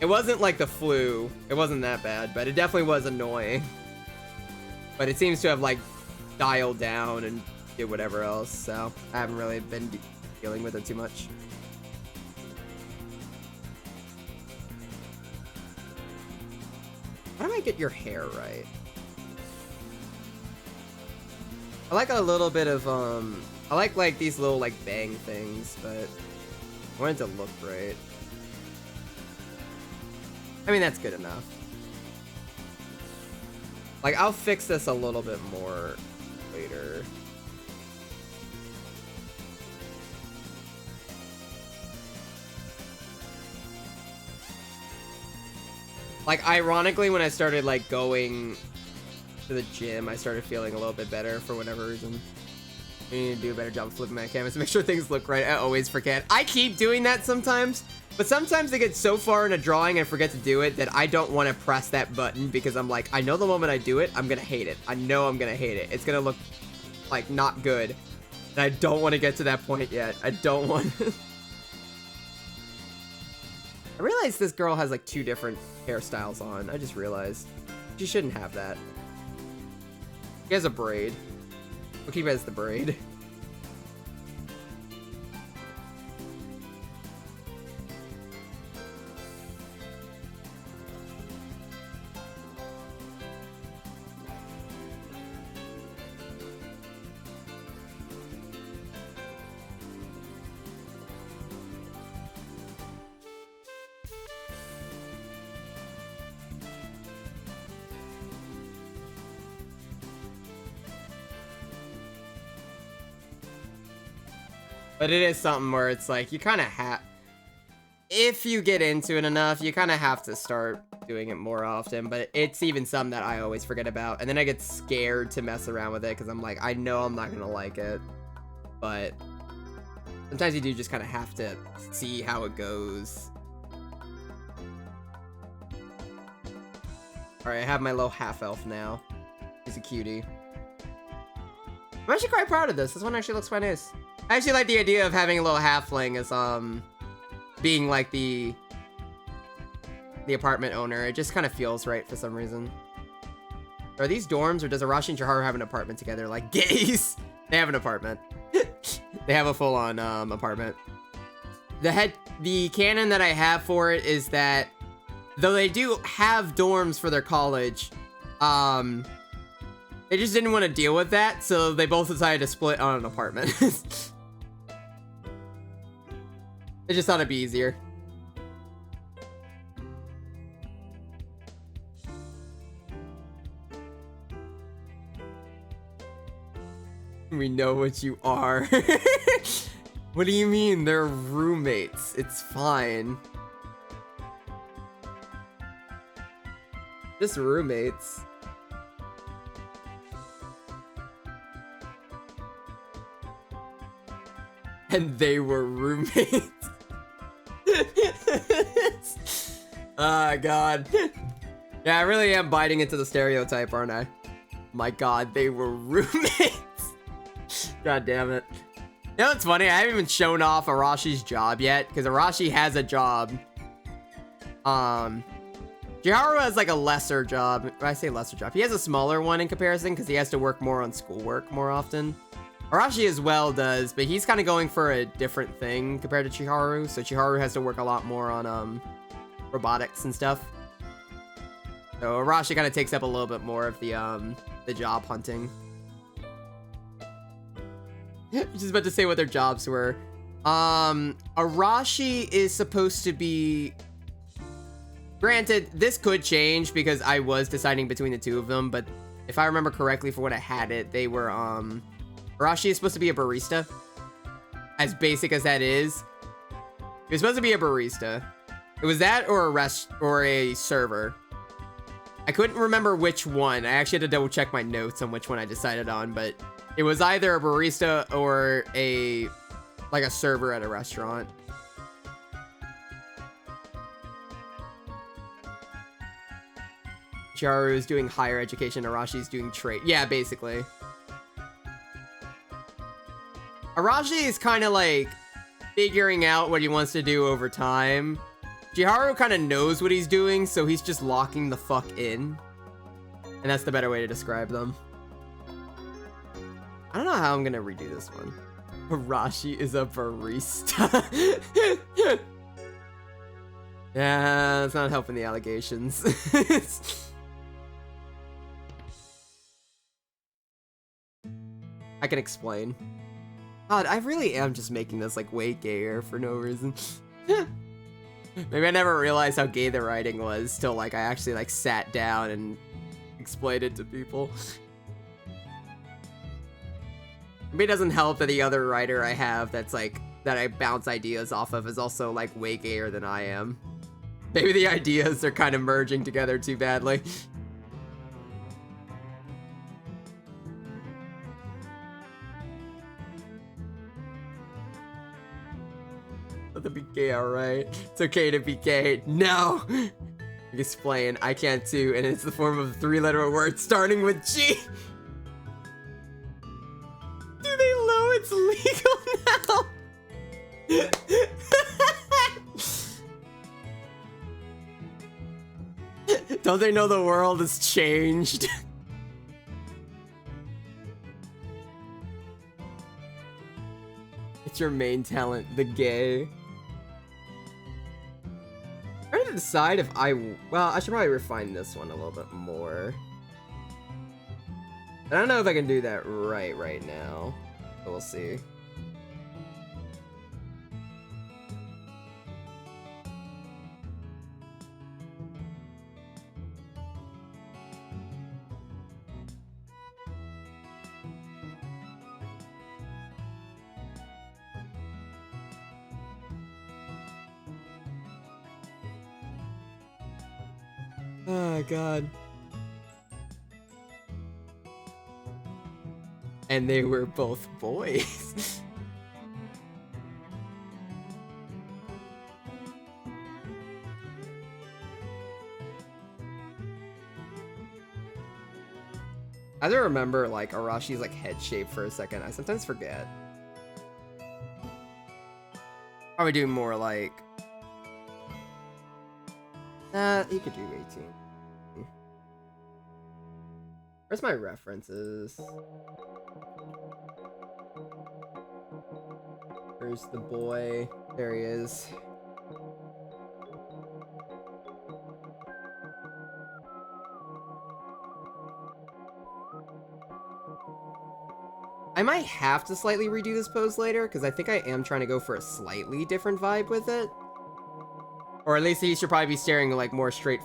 It wasn't like the flu. It wasn't that bad, but it definitely was annoying. But it seems to have, like, dialed down and did whatever else, so I haven't really been dealing with it too much. How do I get your hair right? I like a little bit of, I like these little, like, bang things, but I want it to look right. I mean, that's good enough. Like, I'll fix this a little bit more later. Like, ironically, when I started, like, going to the gym, I started feeling a little bit better for whatever reason. I need to do a better job of flipping my canvas to make sure things look right. I always forget. I keep doing that sometimes. But sometimes I get so far in a drawing and forget to do it that I don't want to press that button because I'm like, I know the moment I do it, I'm going to hate it. I know I'm going to hate it. It's going to look, like, not good. And I don't want to get to that point yet. I don't want to. I realized this girl has, like, 2 different hairstyles on. I just realized. She shouldn't have that. She has a braid. We'll keep it as the braid. But it is something where it's like, you kind of have... If you get into it enough, you kind of have to start doing it more often. But it's even something that I always forget about. And then I get scared to mess around with it because I'm like, I know I'm not going to like it. But sometimes you do just kind of have to see how it goes. Alright, I have my little half-elf now. He's a cutie. I'm actually quite proud of this. This one actually looks quite nice. I actually like the idea of having a little halfling as being like the apartment owner. It just kind of feels right for some reason. Are these dorms, or does Arashi and Chiharu have an apartment together like gays? They have an apartment. They have a full-on apartment. The canon that I have for it is that though they do have dorms for their college, they just didn't want to deal with that, so they both decided to split on an apartment. They just thought it'd be easier. We know what you are. What do you mean? They're roommates. It's fine. Just roommates. And they were roommates. Ah, God. Yeah, I really am biting into the stereotype, aren't I? My God, they were roommates. God damn it. You know what's funny? I haven't even shown off Arashi's job yet, because Arashi has a job. Chiharu has like a lesser job. I say lesser job. He has a smaller one in comparison, because he has to work more on schoolwork more often. Arashi as well does, but he's kind of going for a different thing compared to Chiharu. So Chiharu has to work a lot more on robotics and stuff. So Arashi kind of takes up a little bit more of the job hunting. Just about to say what their jobs were. Arashi is supposed to be... Granted, this could change because I was deciding between the two of them, but if I remember correctly for when I had it, they were, Arashi is supposed to be a barista. As basic as that is. He was supposed to be a barista. It was that or a server. I couldn't remember which one. I actually had to double check my notes on which one I decided on, but it was either a barista or a server at a restaurant. Chiharu is doing higher education, Arashi's doing trade. Yeah, basically. Arashi is kind of like figuring out what he wants to do over time. Chiharu kind of knows what he's doing, so he's just locking the fuck in. And that's the better way to describe them. I don't know how I'm gonna redo this one. Arashi is a barista. Yeah, it's not helping the allegations. I can explain. God, I really am just making this like way gayer for no reason. Maybe I never realized how gay the writing was till like I actually like sat down and explained it to people. Maybe it doesn't help that the other writer I have that's like that I bounce ideas off of is also like way gayer than I am. Maybe the ideas are kind of merging together too badly. Let them be gay, alright? It's okay to be gay. No! Explain, I can't too, and it's the form of a 3-letter word starting with G. Do they know it's legal now? Don't they know the world has changed? It's your main talent, the gay. I'm trying to decide if well, I should probably refine this one a little bit more. I don't know if I can do that right now. But we'll see. Oh, God. And they were both boys. I don't remember like Arashi's like head shape for a second. I sometimes forget. Probably do more like... he could do 18. Where's my references? Where's the boy? There he is. I might have to slightly redo this pose later, because I think I am trying to go for a slightly different vibe with it. Or at least he should probably be staring like more straight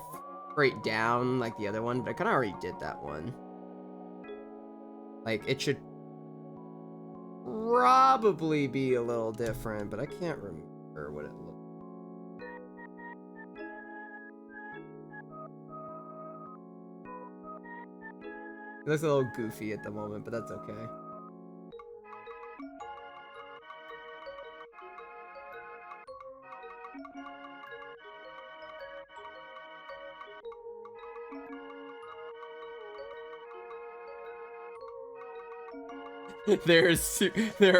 down like the other one, but I kind of already did that one. Like, it should probably be a little different, but I can't remember what it looked like. It looks a little goofy at the moment, but that's okay. There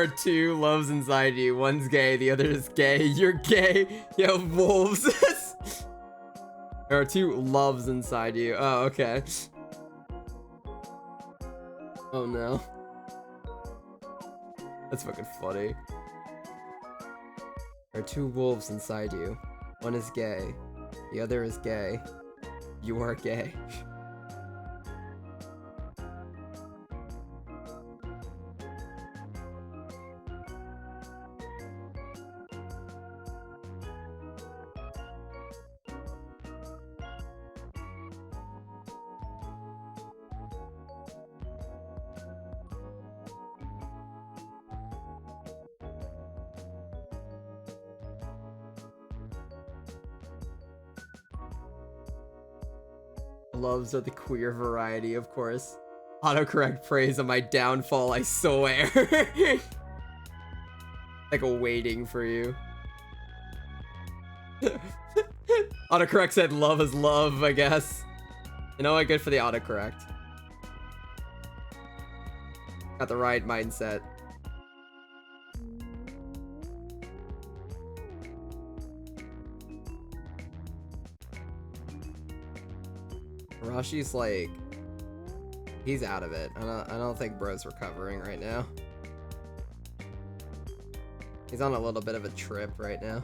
are two loves inside you. One's gay, the other is gay. You're gay. You have wolves. There are two loves inside you. Oh, okay. Oh no. That's fucking funny. There are two wolves inside you. One is gay. The other is gay. You are gay. Loves are the queer variety, of course. Autocorrect praise on my downfall, I swear. Like a waiting for you. Autocorrect said love is love, I guess. You know what? Good for the autocorrect. Got the right mindset. Rashi's like, he's out of it. I don't think bro's recovering right now. He's on a little bit of a trip right now.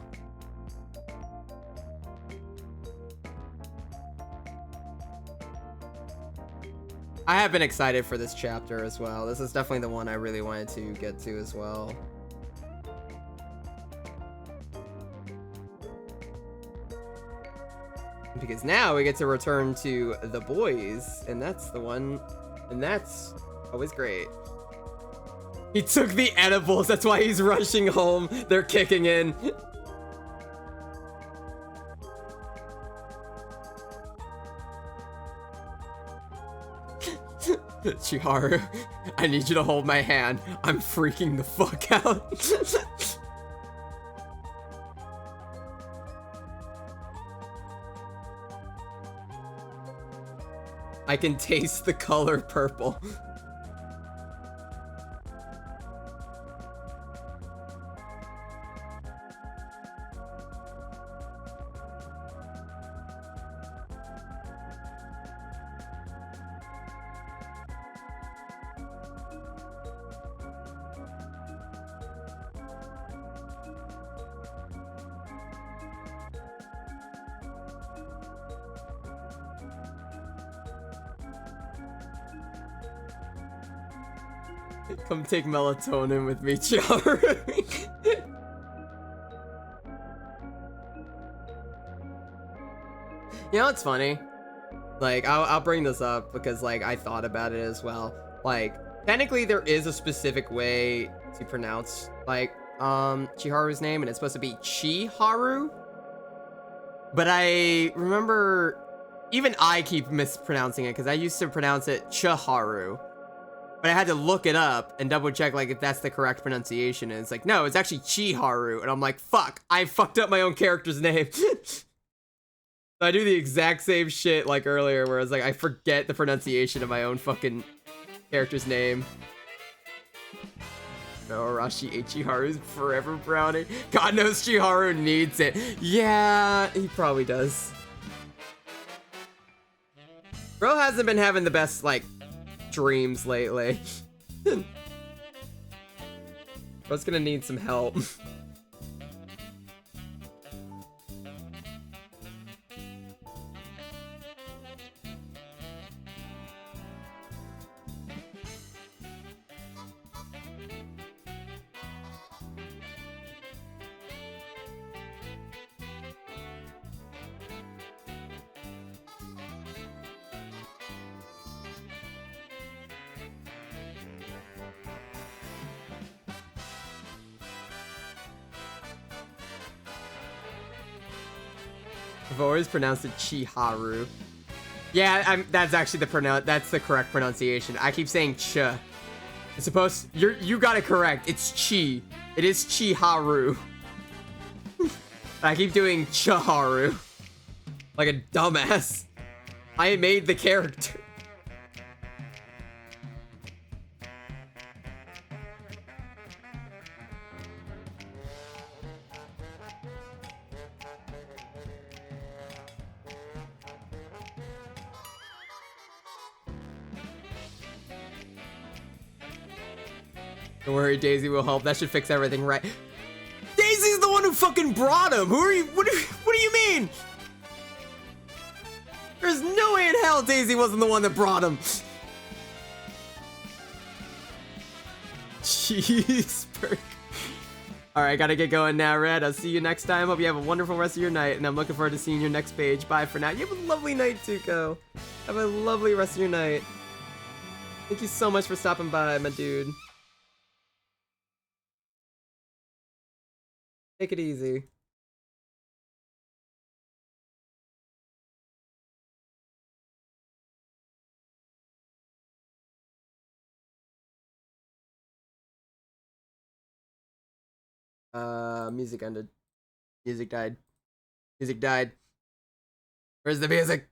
I have been excited for this chapter as well. This is definitely the one I really wanted to get to as well. Because now we get to return to the boys, and that's the one, and that's always great. He took the edibles, that's why he's rushing home. They're kicking in. Chiharu, I need you to hold my hand. I'm freaking the fuck out. I can taste the color purple. Come take melatonin with me, Chiharu. You know what's funny? Like, I'll bring this up because, like, I thought about it as well. Like, technically there is a specific way to pronounce, like, Chiharu's name, and it's supposed to be Chiharu. But I remember, even I keep mispronouncing it because I used to pronounce it Chiharu. But I had to look it up and double check like if that's the correct pronunciation. And it's like, no, it's actually Chiharu. And I'm like, fuck, I fucked up my own character's name. So I do the exact same shit like earlier, where it's like I forget the pronunciation of my own fucking character's name. No, Arashi ate Chiharu's forever brownie. God knows Chiharu needs it. Yeah, he probably does. Bro hasn't been having the best, like, dreams lately. Bro's gonna need some help. I've always pronounced it Chiharu. Yeah, that's actually that's the correct pronunciation. I keep saying Ch. It's supposed you got it correct. It's Chi. It is Chiharu. I keep doing Chiharu. Like a dumbass. I made the character. Don't worry, Daisy will help. That should fix everything, right? Daisy's the one who fucking brought him! Who are you? What do you mean? There's no way in hell Daisy wasn't the one that brought him. Jeez, Perk. Alright, gotta get going now, Red. I'll see you next time. Hope you have a wonderful rest of your night, and I'm looking forward to seeing your next page. Bye for now. You have a lovely night, Tuco. Have a lovely rest of your night. Thank you so much for stopping by, my dude. Take it easy. Music ended. Music died. Music died. Where's the music?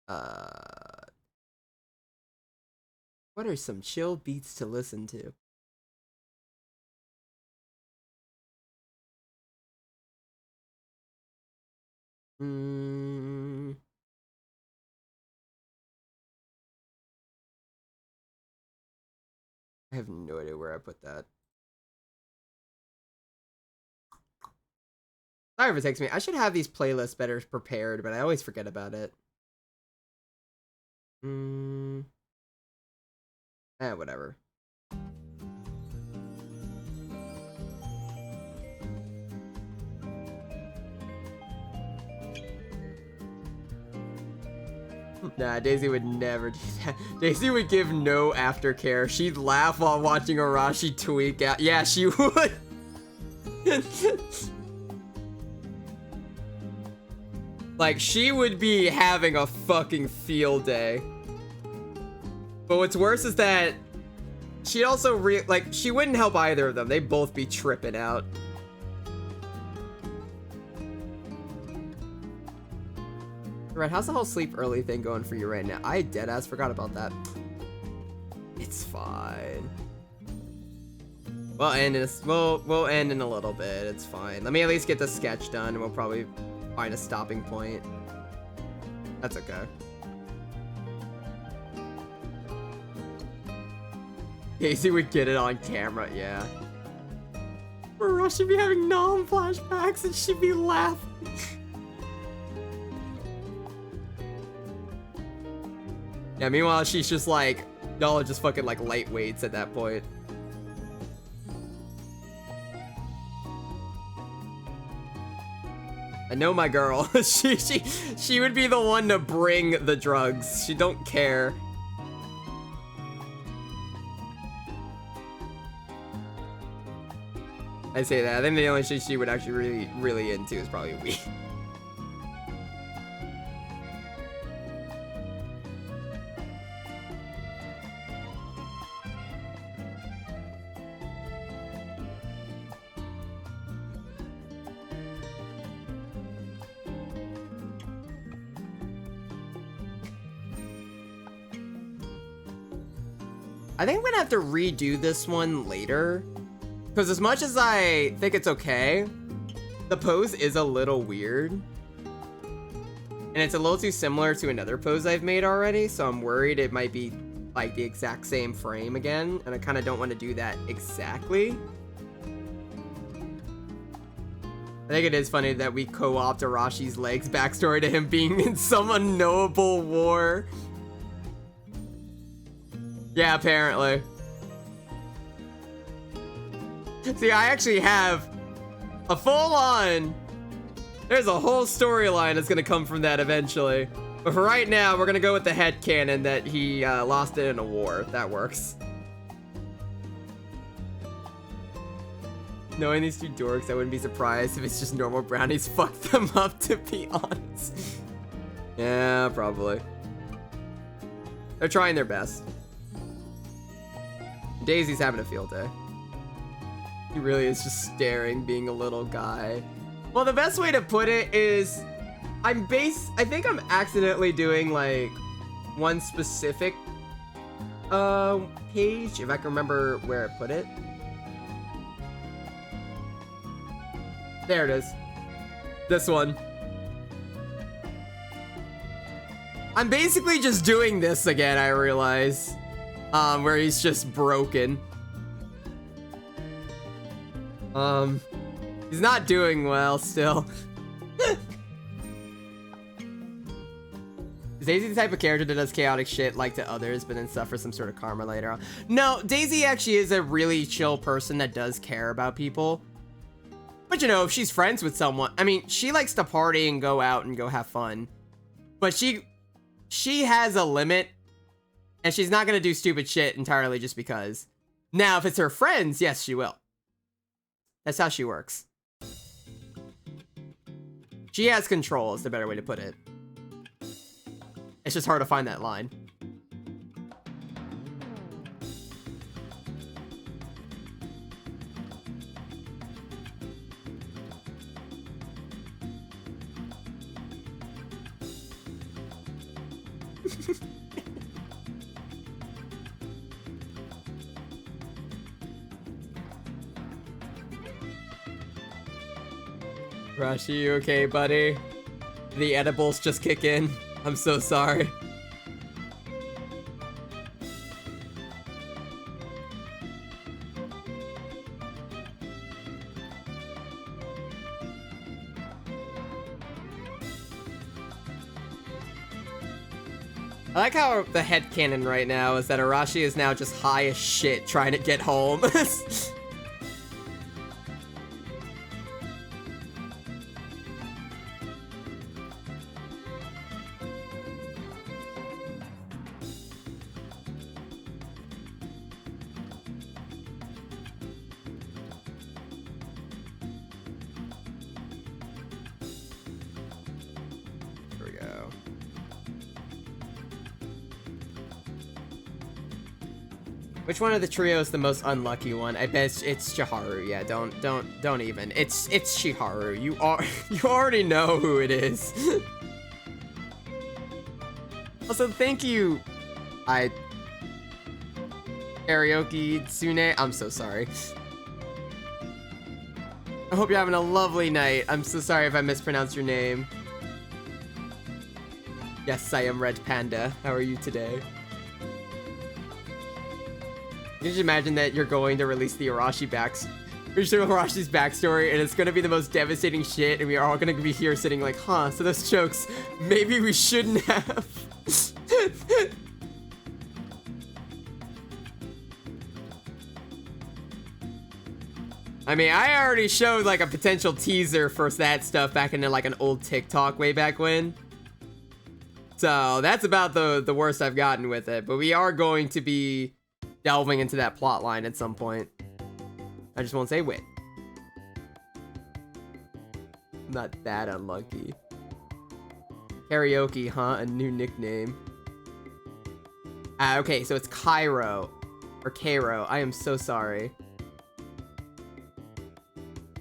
What are some chill beats to listen to? I have no idea where I put that. Sorry if it takes me. I should have these playlists better prepared, but I always forget about it. Whatever. Nah, Daisy would never do that. Daisy would give no aftercare. She'd laugh while watching Arashi tweak out. Yeah, she would. Like, she would be having a fucking field day. But what's worse is that she'd also she wouldn't help either of them. They'd both be tripping out. Right, how's the whole sleep early thing going for you right now? I deadass forgot about that. It's fine. We'll end in we'll end in a little bit. It's fine. Let me at least get the sketch done, and we'll probably find a stopping point. That's okay. Casey would get it on camera, yeah. Or she'd be having non-flashbacks and she'd be laughing. Yeah, meanwhile, she's just like, y'all are just fucking like lightweights at that point. I know my girl. she would be the one to bring the drugs. She don't care. I say that. I think the only shit she would actually really into is probably weed. I think I'm gonna have to redo this one later. Because as much as I think it's okay, the pose is a little weird. And it's a little too similar to another pose I've made already, so I'm worried it might be like the exact same frame again, and I kind of don't want to do that exactly. I think it is funny that we co-opt Arashi's legs backstory to him being in some unknowable war. Yeah, apparently. See, I actually have a full-on... There's a whole storyline that's gonna come from that eventually. But for right now, we're gonna go with the headcanon that he lost it in a war. That works. Knowing these two dorks, I wouldn't be surprised if it's just normal brownies fucked them up, to be honest. Yeah, probably. They're trying their best. Daisy's having a field day. He really is just staring, being a little guy. Well, the best way to put it is, I think I'm accidentally doing like one specific page, if I can remember where I put it. There it is. This one. I'm basically just doing this again, I realize. Where he's just broken. He's not doing well still. Is Daisy the type of character that does chaotic shit like to others, but then suffers some sort of karma later on? No, Daisy actually is a really chill person that does care about people. But you know, if she's friends with someone, I mean, she likes to party and go out and go have fun. But she has a limit, and she's not gonna do stupid shit entirely just because. Now, if it's her friends, yes, she will. That's how she works. She has control, is the better way to put it. It's just hard to find that line. Rashi, you okay, buddy? The edibles just kick in. I'm so sorry. I like how the headcanon right now is that Arashi is now just high as shit trying to get home. Which one of the trio is the most unlucky one? I bet it's Chiharu. Yeah, don't even. It's Chiharu. You already know who it is. Also, thank you, Karaoke Tsune. I'm so sorry. I hope you're having a lovely night. I'm so sorry if I mispronounced your name. Yes, I am Red Panda. How are you today? Can you just imagine that you're going to release the Arashi's backstory, and it's gonna be the most devastating shit, and we are all gonna be here sitting like, huh, so those jokes, maybe we shouldn't have. I mean, I already showed like a potential teaser for that stuff back in like an old TikTok way back when. So that's about the worst I've gotten with it, but we are going to be delving into that plot line at some point. I just won't say when. I'm not that unlucky. Karaoke, huh? A new nickname. Okay, so it's Cairo. Or Cairo. I am so sorry.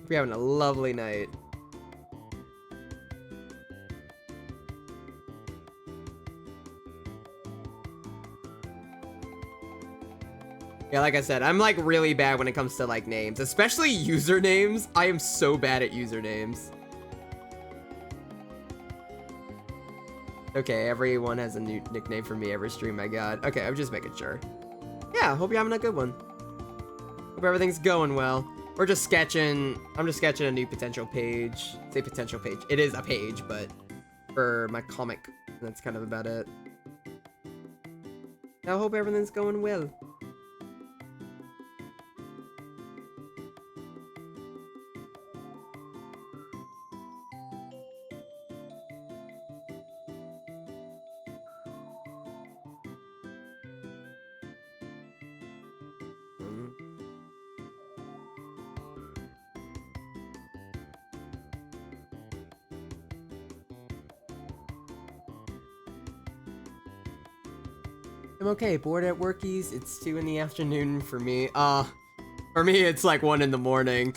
We're having a lovely night. Yeah, like I said, I'm like really bad when it comes to like names, especially usernames. I am so bad at usernames. Okay, everyone has a new nickname for me every stream I got. Okay, I'm just making sure. Yeah, hope you're having a good one. Hope everything's going well. We're just sketching. I'm just sketching a new potential page. Say potential page. It is a page, but for my comic, that's kind of about it. I hope everything's going well. I'm okay. Bored at workies. It's 2 in the afternoon for me. For me, it's like 1 in the morning.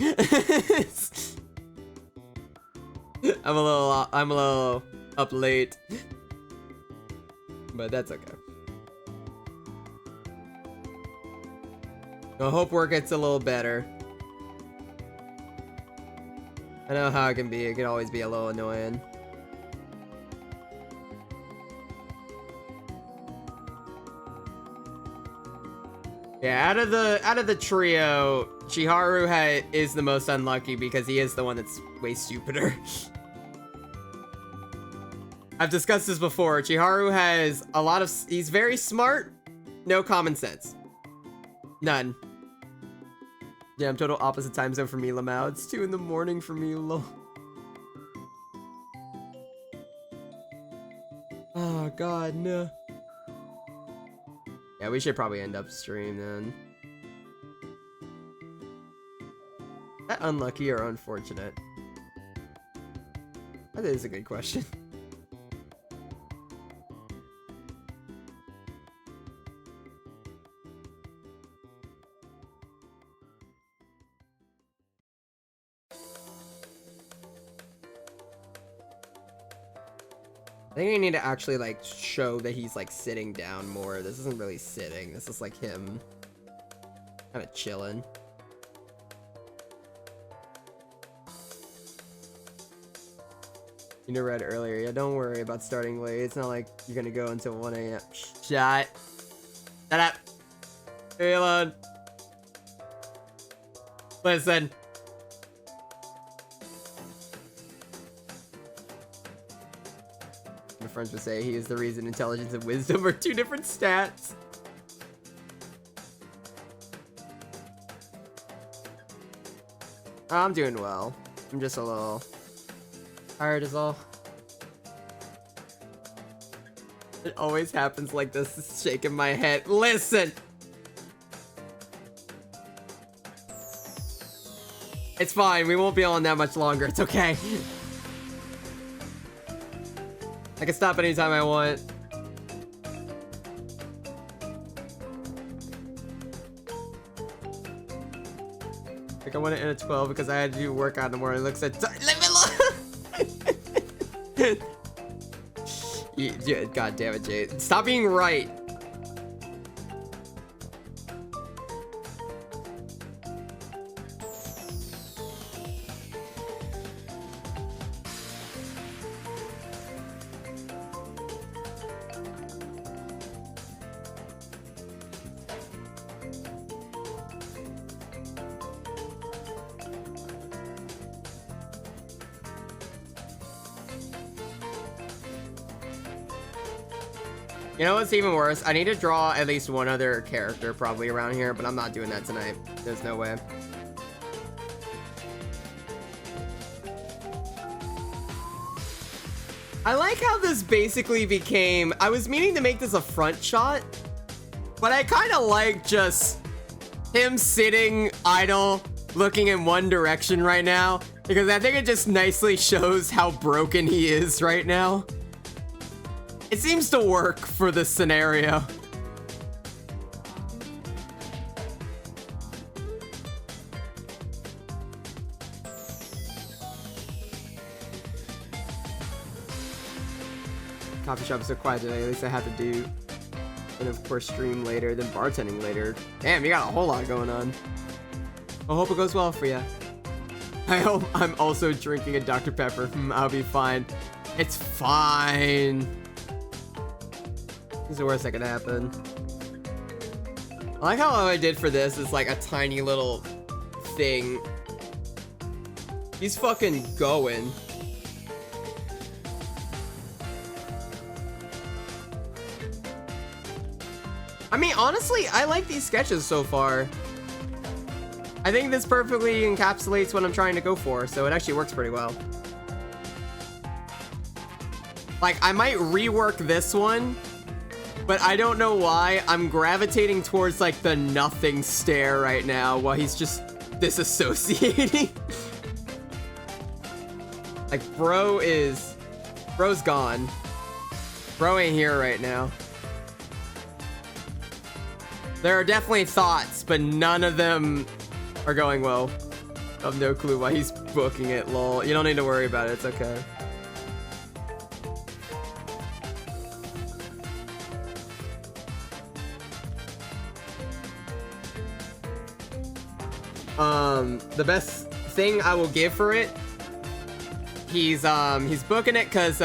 I'm a little up late, but that's okay. I hope work gets a little better. I know how it can be. It can always be a little annoying. Yeah, out of the trio, Chiharu is the most unlucky because he is the one that's way stupider. I've discussed this before. Chiharu has a lot of... He's very smart, no common sense. None. Yeah, I'm total opposite time zone for me, Lamau. It's 2 in the morning for me, lol. Oh, God, no. Yeah, we should probably end up stream then. Is that unlucky or unfortunate? That is a good question. I think I need to actually like show that he's like sitting down more. This isn't really sitting. This is like him kind of chilling. You know, read earlier. Yeah, don't worry about starting late. It's not like you're gonna go until 1 a.m. Shut up. Hey, alone. Listen. My friends would say he is the reason intelligence and wisdom are 2 different stats. I'm doing well. I'm just a little tired is all. It always happens like this. Is shaking my head. Listen. It's fine. We won't be on that much longer. It's okay. I can stop anytime I want. Like I want to end at 12 because I had to do workout in the morning. It looks at God damn it, Jade. Stop being right. You know what's even worse? I need to draw at least one other character probably around here, but I'm not doing that tonight. There's no way. I like how this basically became... I was meaning to make this a front shot, but I kind of like just him sitting idle, looking in one direction right now, because I think it just nicely shows how broken he is right now. It seems to work for this scenario. Coffee shop is so quiet today. At least I have to do And of course stream later, then bartending later. Damn, you got a whole lot going on. I hope it goes well for you. I hope I'm also drinking a Dr. Pepper. I'll be fine. It's fine. This is the worst that could happen. I like how all I did for this is like a tiny little thing. He's fucking going. I mean, honestly, I like these sketches so far. I think this perfectly encapsulates what I'm trying to go for, so it actually works pretty well. Like, I might rework this one, but I don't know why. I'm gravitating towards, like, the nothing stare right now while he's just disassociating. Like, bro's gone. Bro ain't here right now. There are definitely thoughts, but none of them are going well. I have no clue why he's booking it, lol. You don't need to worry about it, it's okay. The best thing I will give for it, he's booking it because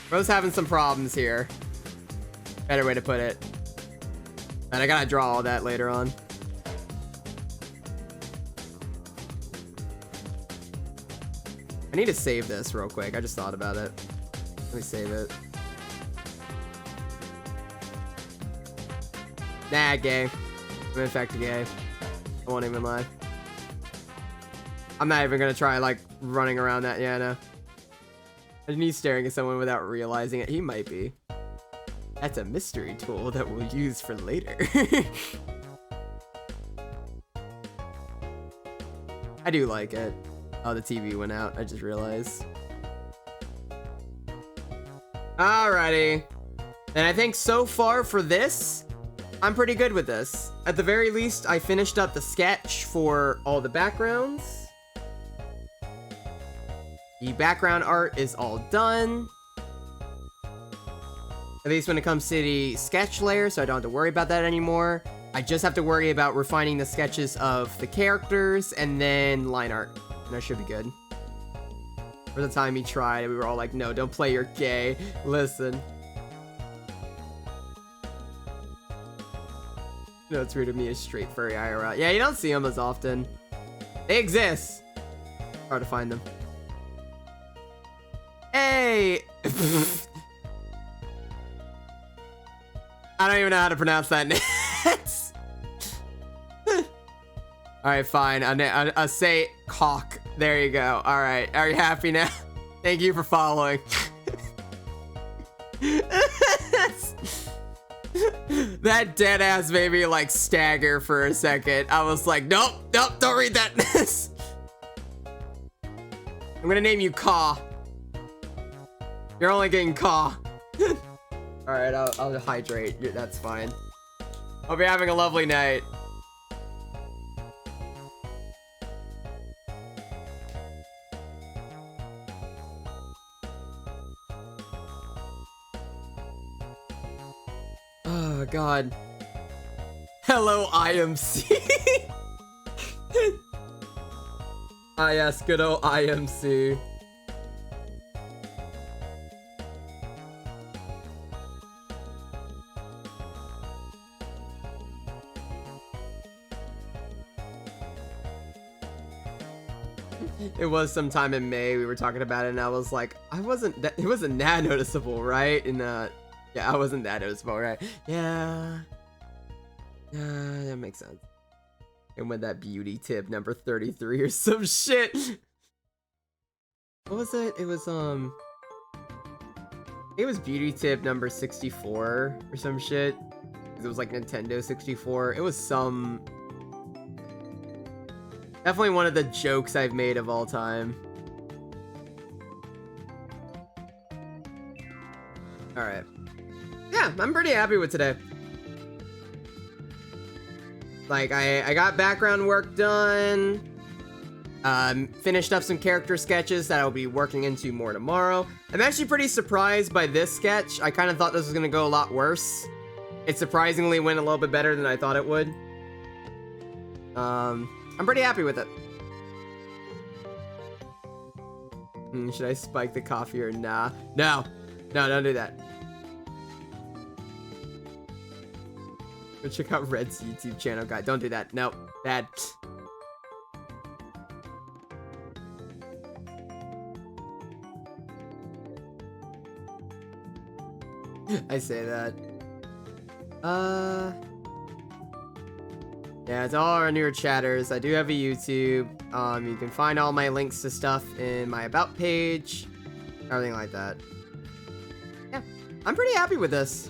bro's having some problems here. Better way to put it. And I gotta draw all that later on. I need to save this real quick. I just thought about it. Let me save it. Nah, gay. I'm in fact gay. I won't even lie. I'm not even gonna try like running around that. Yeah, no. And he's staring at someone without realizing it. He might be. That's a mystery tool that we'll use for later. I do like it. Oh, the TV went out. I just realized. Alrighty. And I think so far for this, I'm pretty good with this. At the very least, I finished up the sketch for all the backgrounds. The background art is all done. At least when it comes to the sketch layer, so I don't have to worry about that anymore. I just have to worry about refining the sketches of the characters and then line art. And that should be good. For the time he tried, we were all like, no, don't play, you're gay. Listen. No, it's weird to me, a straight furry IRL. Yeah, you don't see them as often. They exist. Hard to find them. Hey! I don't even know how to pronounce that name. Alright, fine. I'll say cock. There you go. Alright. Are you happy now? Thank you for following. That dead ass made me like stagger for a second. I was like, nope, don't read that. I'm gonna name you Caw. You're only getting Caw. Alright, I'll hydrate. That's fine. Hope you're having a lovely night. Oh, God. Hello, IMC. Ah, yes, good old IMC. It was sometime in May we were talking about it, and I was like, it wasn't that noticeable, right? And yeah, I wasn't that noticeable, right? Yeah, that makes sense. And when that beauty tip number 33 or some shit. What was it? It was beauty tip number 64 or some shit. It was like Nintendo 64. It was some. Definitely one of the jokes I've made of all time. Alright. Yeah, I'm pretty happy with today. Like, I got background work done. Finished up some character sketches that I'll be working into more tomorrow. I'm actually pretty surprised by this sketch. I kind of thought this was gonna go a lot worse. It surprisingly went a little bit better than I thought it would. I'm pretty happy with it. Should I spike the coffee or nah? No, don't do that. Go check out Red's YouTube channel, guy. Don't do that. Nope, bad. I say that. Yeah, it's all our newer chatters. I do have a YouTube. You can find all my links to stuff in my about page, everything like that. Yeah, I'm pretty happy with this.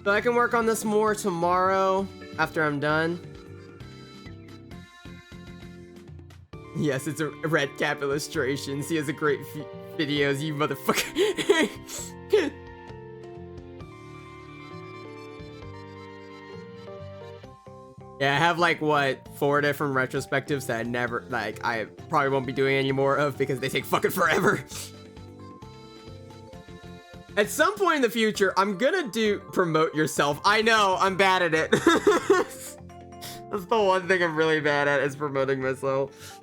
So I can work on this more tomorrow after I'm done. Yes, it's a red cap illustrations. He has a great videos, you motherfucker. Yeah, I have like, what, 4 different retrospectives that I probably won't be doing any more of because they take fucking forever. At some point in the future, I'm gonna do promote yourself. I know, I'm bad at it. That's the one thing I'm really bad at, is promoting myself.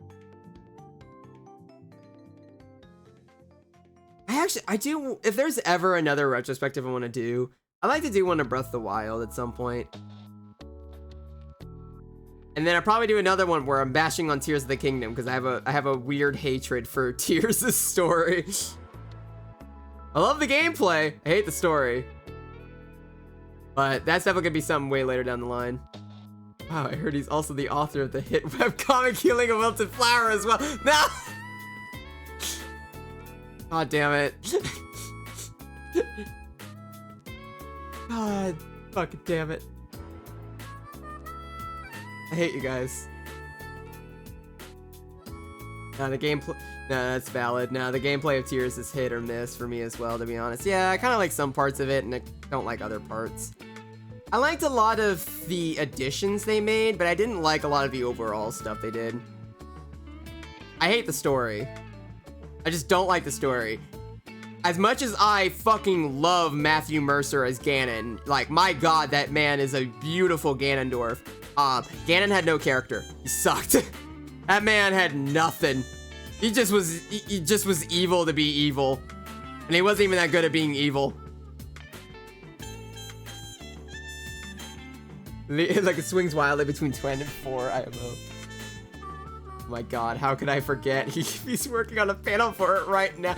I do, if there's ever another retrospective I want to do, I'd like to do one of Breath of the Wild at some point. And then I'll probably do another one where I'm bashing on Tears of the Kingdom because I have a weird hatred for Tears' story. I love the gameplay. I hate the story. But that's definitely gonna be something way later down the line. Wow, I heard he's also the author of the hit webcomic Healing a Wilted Flower as well. No! God damn it. God fucking damn it. I hate you guys. No, the gameplay. No, that's valid. No, the gameplay of Tears is hit or miss for me as well, to be honest. Yeah, I kind of like some parts of it, and I don't like other parts. I liked a lot of the additions they made, but I didn't like a lot of the overall stuff they did. I hate the story. I just don't like the story. As much as I fucking love Matthew Mercer as Ganon, like, my god, that man is a beautiful Ganondorf. Ganon had no character. He sucked. That man had nothing. He just was evil to be evil. And he wasn't even that good at being evil. Like, it swings wildly between 2 and 4 IMO. Oh my god, how could I forget? He's working on a panel for it right now.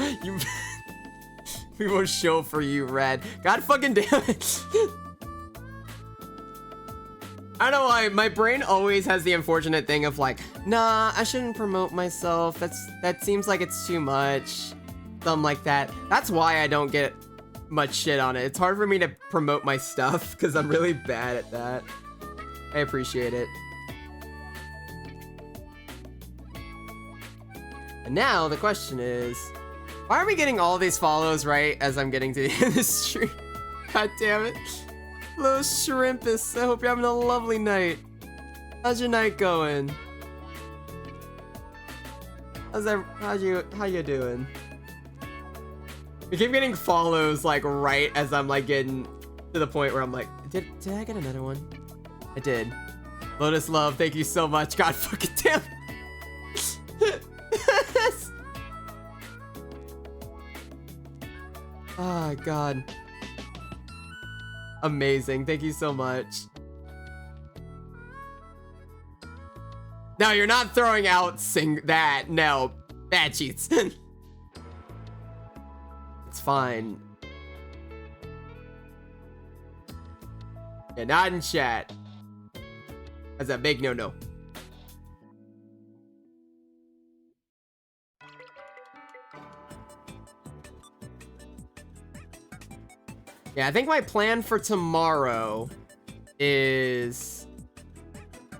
We will show for you, Red. God fucking damn it. I don't know why, my brain always has the unfortunate thing of like, nah, I shouldn't promote myself. That seems like it's too much. Something like that. That's why I don't get much shit on it. It's hard for me to promote my stuff because I'm really bad at that. I appreciate it. And now the question is, why are we getting all these follows right as I'm getting to the end of the stream? God damn it. Hello, Shrimpus. I hope you're having a lovely night. How's your night going? How you doing? We keep getting follows like right as I'm like getting to the point where I'm like, did I get another one? I did. Lotus Love, thank you so much. God fucking damn it. Oh god. Amazing. Thank you so much. No, you're not throwing out that. No. Bad cheats. It's fine. Yeah, not in chat. That's a big no-no. Yeah, I think my plan for tomorrow is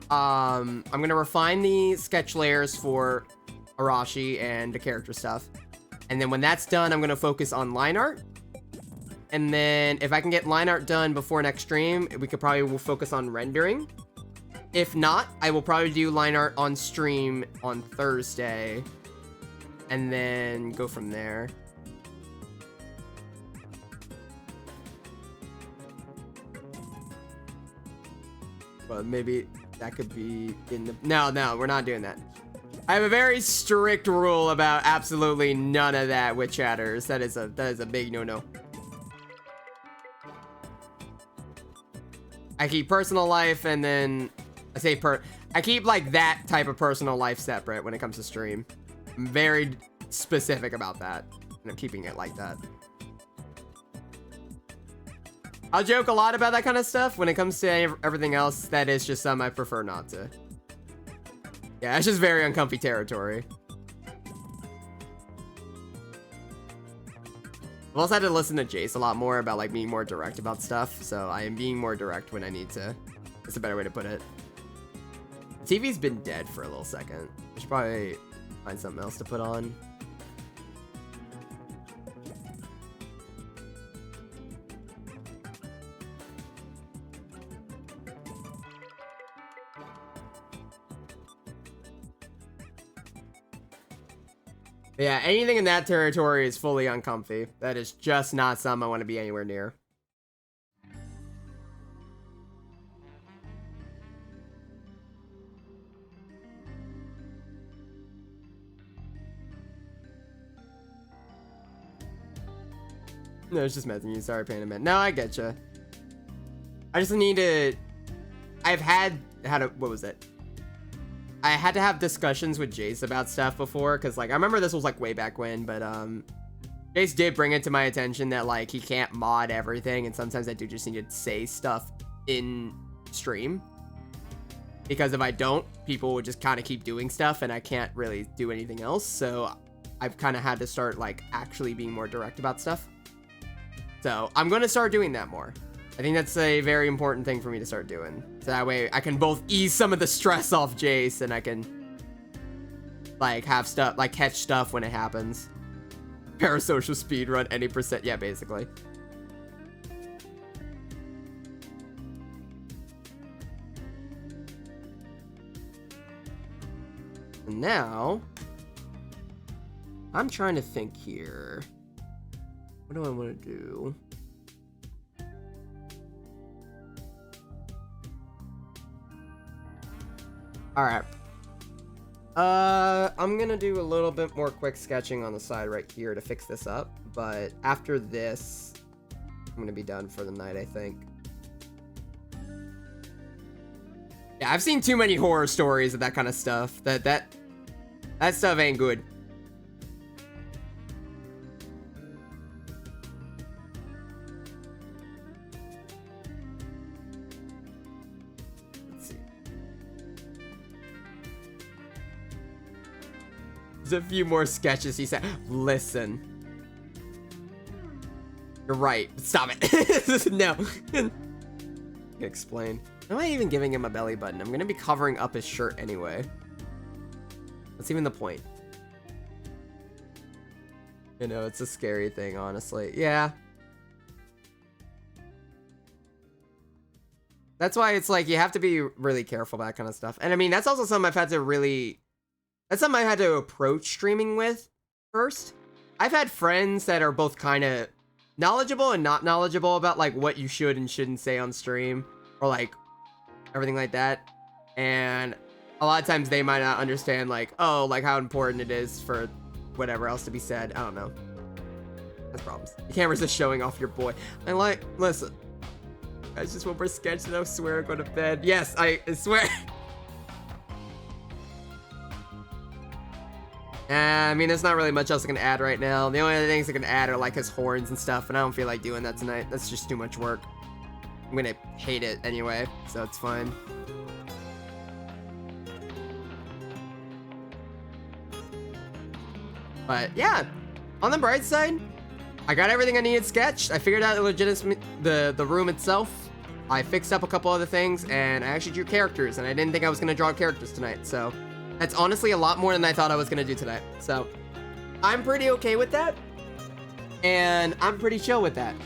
I'm gonna refine the sketch layers for Arashi and the character stuff. And then when that's done, I'm gonna focus on line art. And then if I can get line art done before next stream, we could probably focus on rendering. If not, I will probably do line art on stream on Thursday and then go from there. But maybe that could be in the... No, we're not doing that. I have a very strict rule about absolutely none of that with chatters. That is a big no-no. I keep personal life and then I keep like that type of personal life separate when it comes to stream. I'm very specific about that, and I'm keeping it like that. I'll joke a lot about that kind of stuff. When it comes to everything else, that is just something I prefer not to. Yeah, it's just very uncomfy territory. I've also had to listen to Jace a lot more about like being more direct about stuff, so I am being more direct when I need to. That's a better way to put it. TV's been dead for a little second. I should probably find something else to put on. But yeah, anything in that territory is fully uncomfy. That is just not something I want to be anywhere near. No, it's just messing you. Sorry, Panda. No, I get you. I just need to... I've had what was it? I had to have discussions with Jace about stuff before, because like I remember this was like way back when, but Jace did bring it to my attention that like he can't mod everything, and sometimes I do just need to say stuff in stream, because if I don't, people would just kind of keep doing stuff and I can't really do anything else. So I've kind of had to start like actually being more direct about stuff. So I'm going to start doing that more. I think that's a very important thing for me to start doing. So that way I can both ease some of the stress off Jace, and I can like have stuff, like catch stuff when it happens. Parasocial speedrun any percent. Yeah, basically. And now I'm trying to think here. What do I want to do? Alright. I'm gonna do a little bit more quick sketching on the side right here to fix this up. But after this, I'm gonna be done for the night, I think. Yeah, I've seen too many horror stories of that kind of stuff. That stuff ain't good. There's a few more sketches. He said, listen. You're right. Stop it. No. Explain. Am I even giving him a belly button? I'm going to be covering up his shirt anyway. What's even the point? You know, it's a scary thing, honestly. Yeah. That's why it's like, you have to be really careful about that kind of stuff. And I mean, that's also something I've had to really... That's something I had to approach streaming with first. I've had friends that are both kind of knowledgeable and not knowledgeable about like what you should and shouldn't say on stream, or like everything like that. And a lot of times they might not understand like, oh, like how important it is for whatever else to be said. I don't know. That's problems. You can't resist showing off your boy. Listen. Guys, just one more sketch and I swear I'll go to bed. Yes, I swear. I mean, there's not really much else I can add right now. The only other things I can add are like his horns and stuff, and I don't feel like doing that tonight. That's just too much work. I'm gonna hate it anyway, so it's fine. But yeah, on the bright side, I got everything I needed sketched. I figured out the room itself. I fixed up a couple other things, and I actually drew characters, and I didn't think I was gonna draw characters tonight, so that's honestly a lot more than I thought I was gonna do tonight. So I'm pretty okay with that, and I'm pretty chill with that.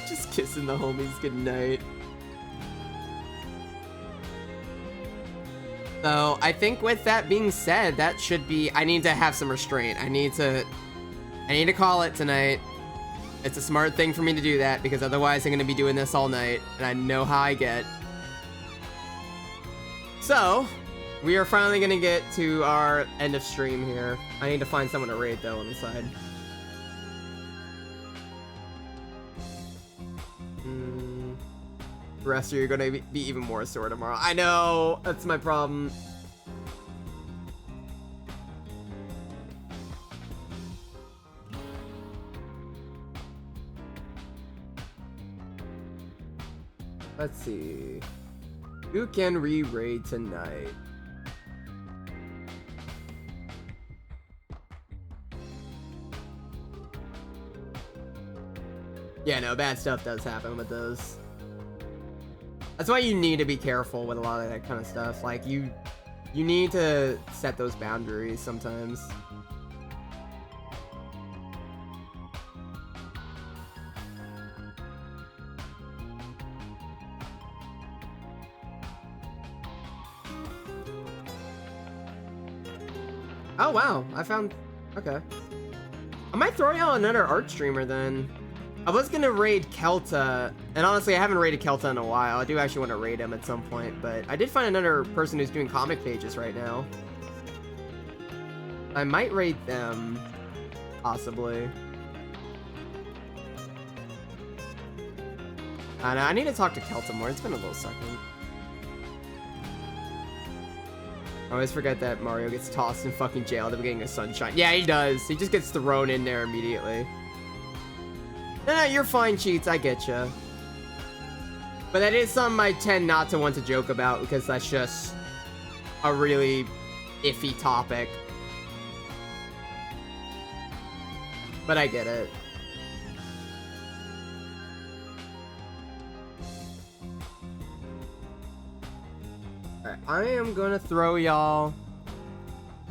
Just kissing the homies goodnight. So I think with that being said, that should be, I need to have some restraint. I need to call it tonight. It's a smart thing for me to do that because otherwise I'm going to be doing this all night and I know how I get. So we are finally going to get to our end of stream here. I need to find someone to raid though on the side. The rest of you are going to be even more sore tomorrow. I know, that's my problem. Let's see. Who can re-raid tonight? Yeah, no, bad stuff does happen with those. That's why you need to be careful with a lot of that kind of stuff. Like, you need to set those boundaries sometimes. Oh, wow. I found... Okay. I might throw y'all another art streamer then. I was gonna raid Kelta, and honestly, I haven't raided Kelta in a while. I do actually want to raid him at some point, but I did find another person who's doing comic pages right now. I might raid them, possibly. I know, I need to talk to Kelta more. It's been a little second. I always forget that Mario gets tossed in fucking jail at the beginning of Sunshine. Yeah, he does. He just gets thrown in there immediately. Nah, you're fine, Cheats. I get ya. But that is something I tend not to want to joke about because that's just a really iffy topic. But I get it. Alright, I am gonna throw y'all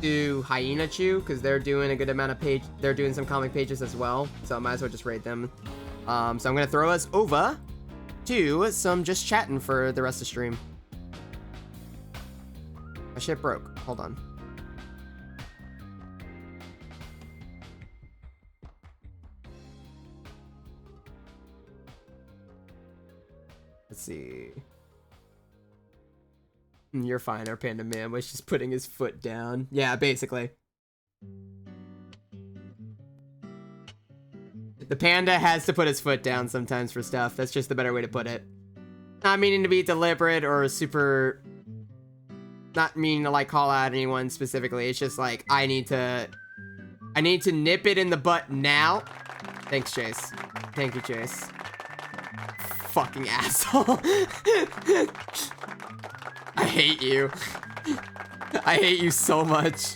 to Hyena Chew because they're doing a good amount of they're doing some comic pages as well, so I might as well just raid them. So I'm gonna throw us over to some just chatting for the rest of the stream. My shit broke. Hold on. Let's see. You're fine, our panda man was just putting his foot down. Yeah, basically. The panda has to put his foot down sometimes for stuff. That's just the better way to put it. Not meaning to be deliberate or super... Not meaning to, like, call out anyone specifically. It's just, like, I need to nip it in the butt now. Thanks, Chase. Thank you, Chase. Fucking asshole. I hate you. I hate you so much.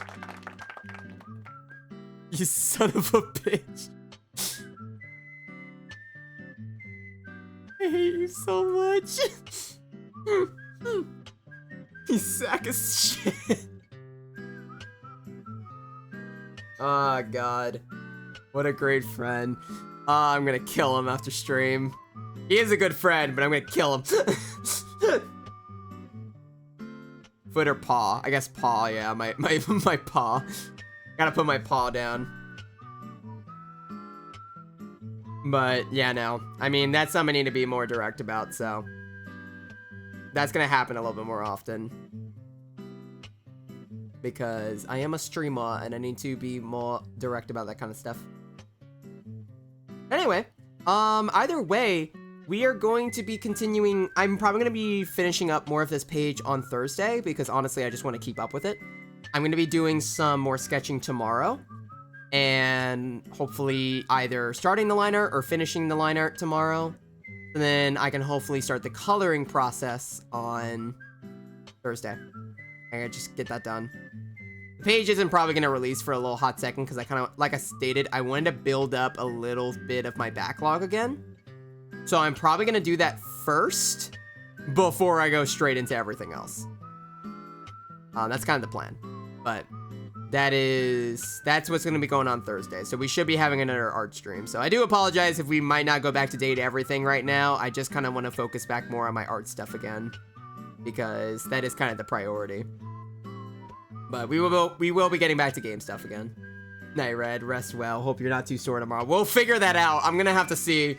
You son of a bitch. I hate you so much. You sack of shit. Oh, God. What a great friend. I'm gonna kill him after stream. He is a good friend, but I'm gonna kill him. Foot or paw? I guess paw, yeah, my paw. Gotta put my paw down. But, yeah, no. I mean, that's something I need to be more direct about, so. That's gonna happen a little bit more often. Because I am a streamer, and I need to be more direct about that kind of stuff. Anyway, either way, we are going to be continuing. I'm probably going to be finishing up more of this page on Thursday because honestly, I just want to keep up with it. I'm going to be doing some more sketching tomorrow and hopefully either starting the line art or finishing the line art tomorrow. And then I can hopefully start the coloring process on Thursday. I gotta just get that done. The page isn't probably going to release for a little hot second because I kind of, like I stated, I wanted to build up a little bit of my backlog again. So I'm probably going to do that first before I go straight into everything else. That's kind of the plan. But that's what's going to be going on Thursday. So we should be having another art stream. So I do apologize if we might not go back to date everything right now. I just kind of want to focus back more on my art stuff again. Because that is kind of the priority. But we will be getting back to game stuff again. Night Red, rest well. Hope you're not too sore tomorrow. We'll figure that out. I'm gonna have to see.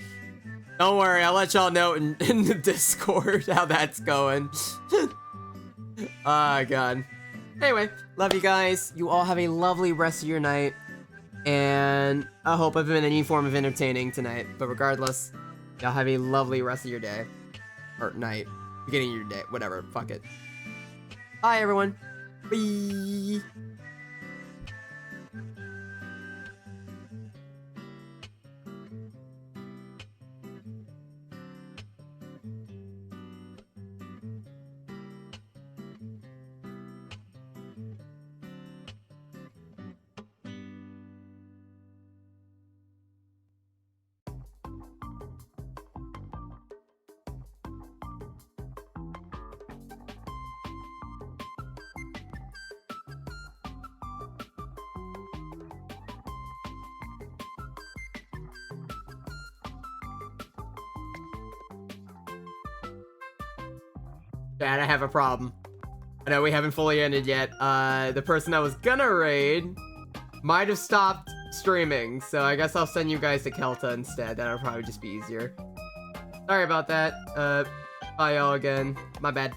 Don't worry, I'll let y'all know in the Discord how that's going. Oh, God. Anyway, love you guys. You all have a lovely rest of your night. And I hope I've been any form of entertaining tonight. But regardless, y'all have a lovely rest of your day. Or night. Beginning of your day. Whatever. Fuck it. Bye, everyone. Bye. Dad, I have a problem. I know we haven't fully ended yet. The person I was gonna raid might have stopped streaming, so I guess I'll send you guys to Kelta instead. That'll probably just be easier. Sorry about that. Bye y'all again. My bad.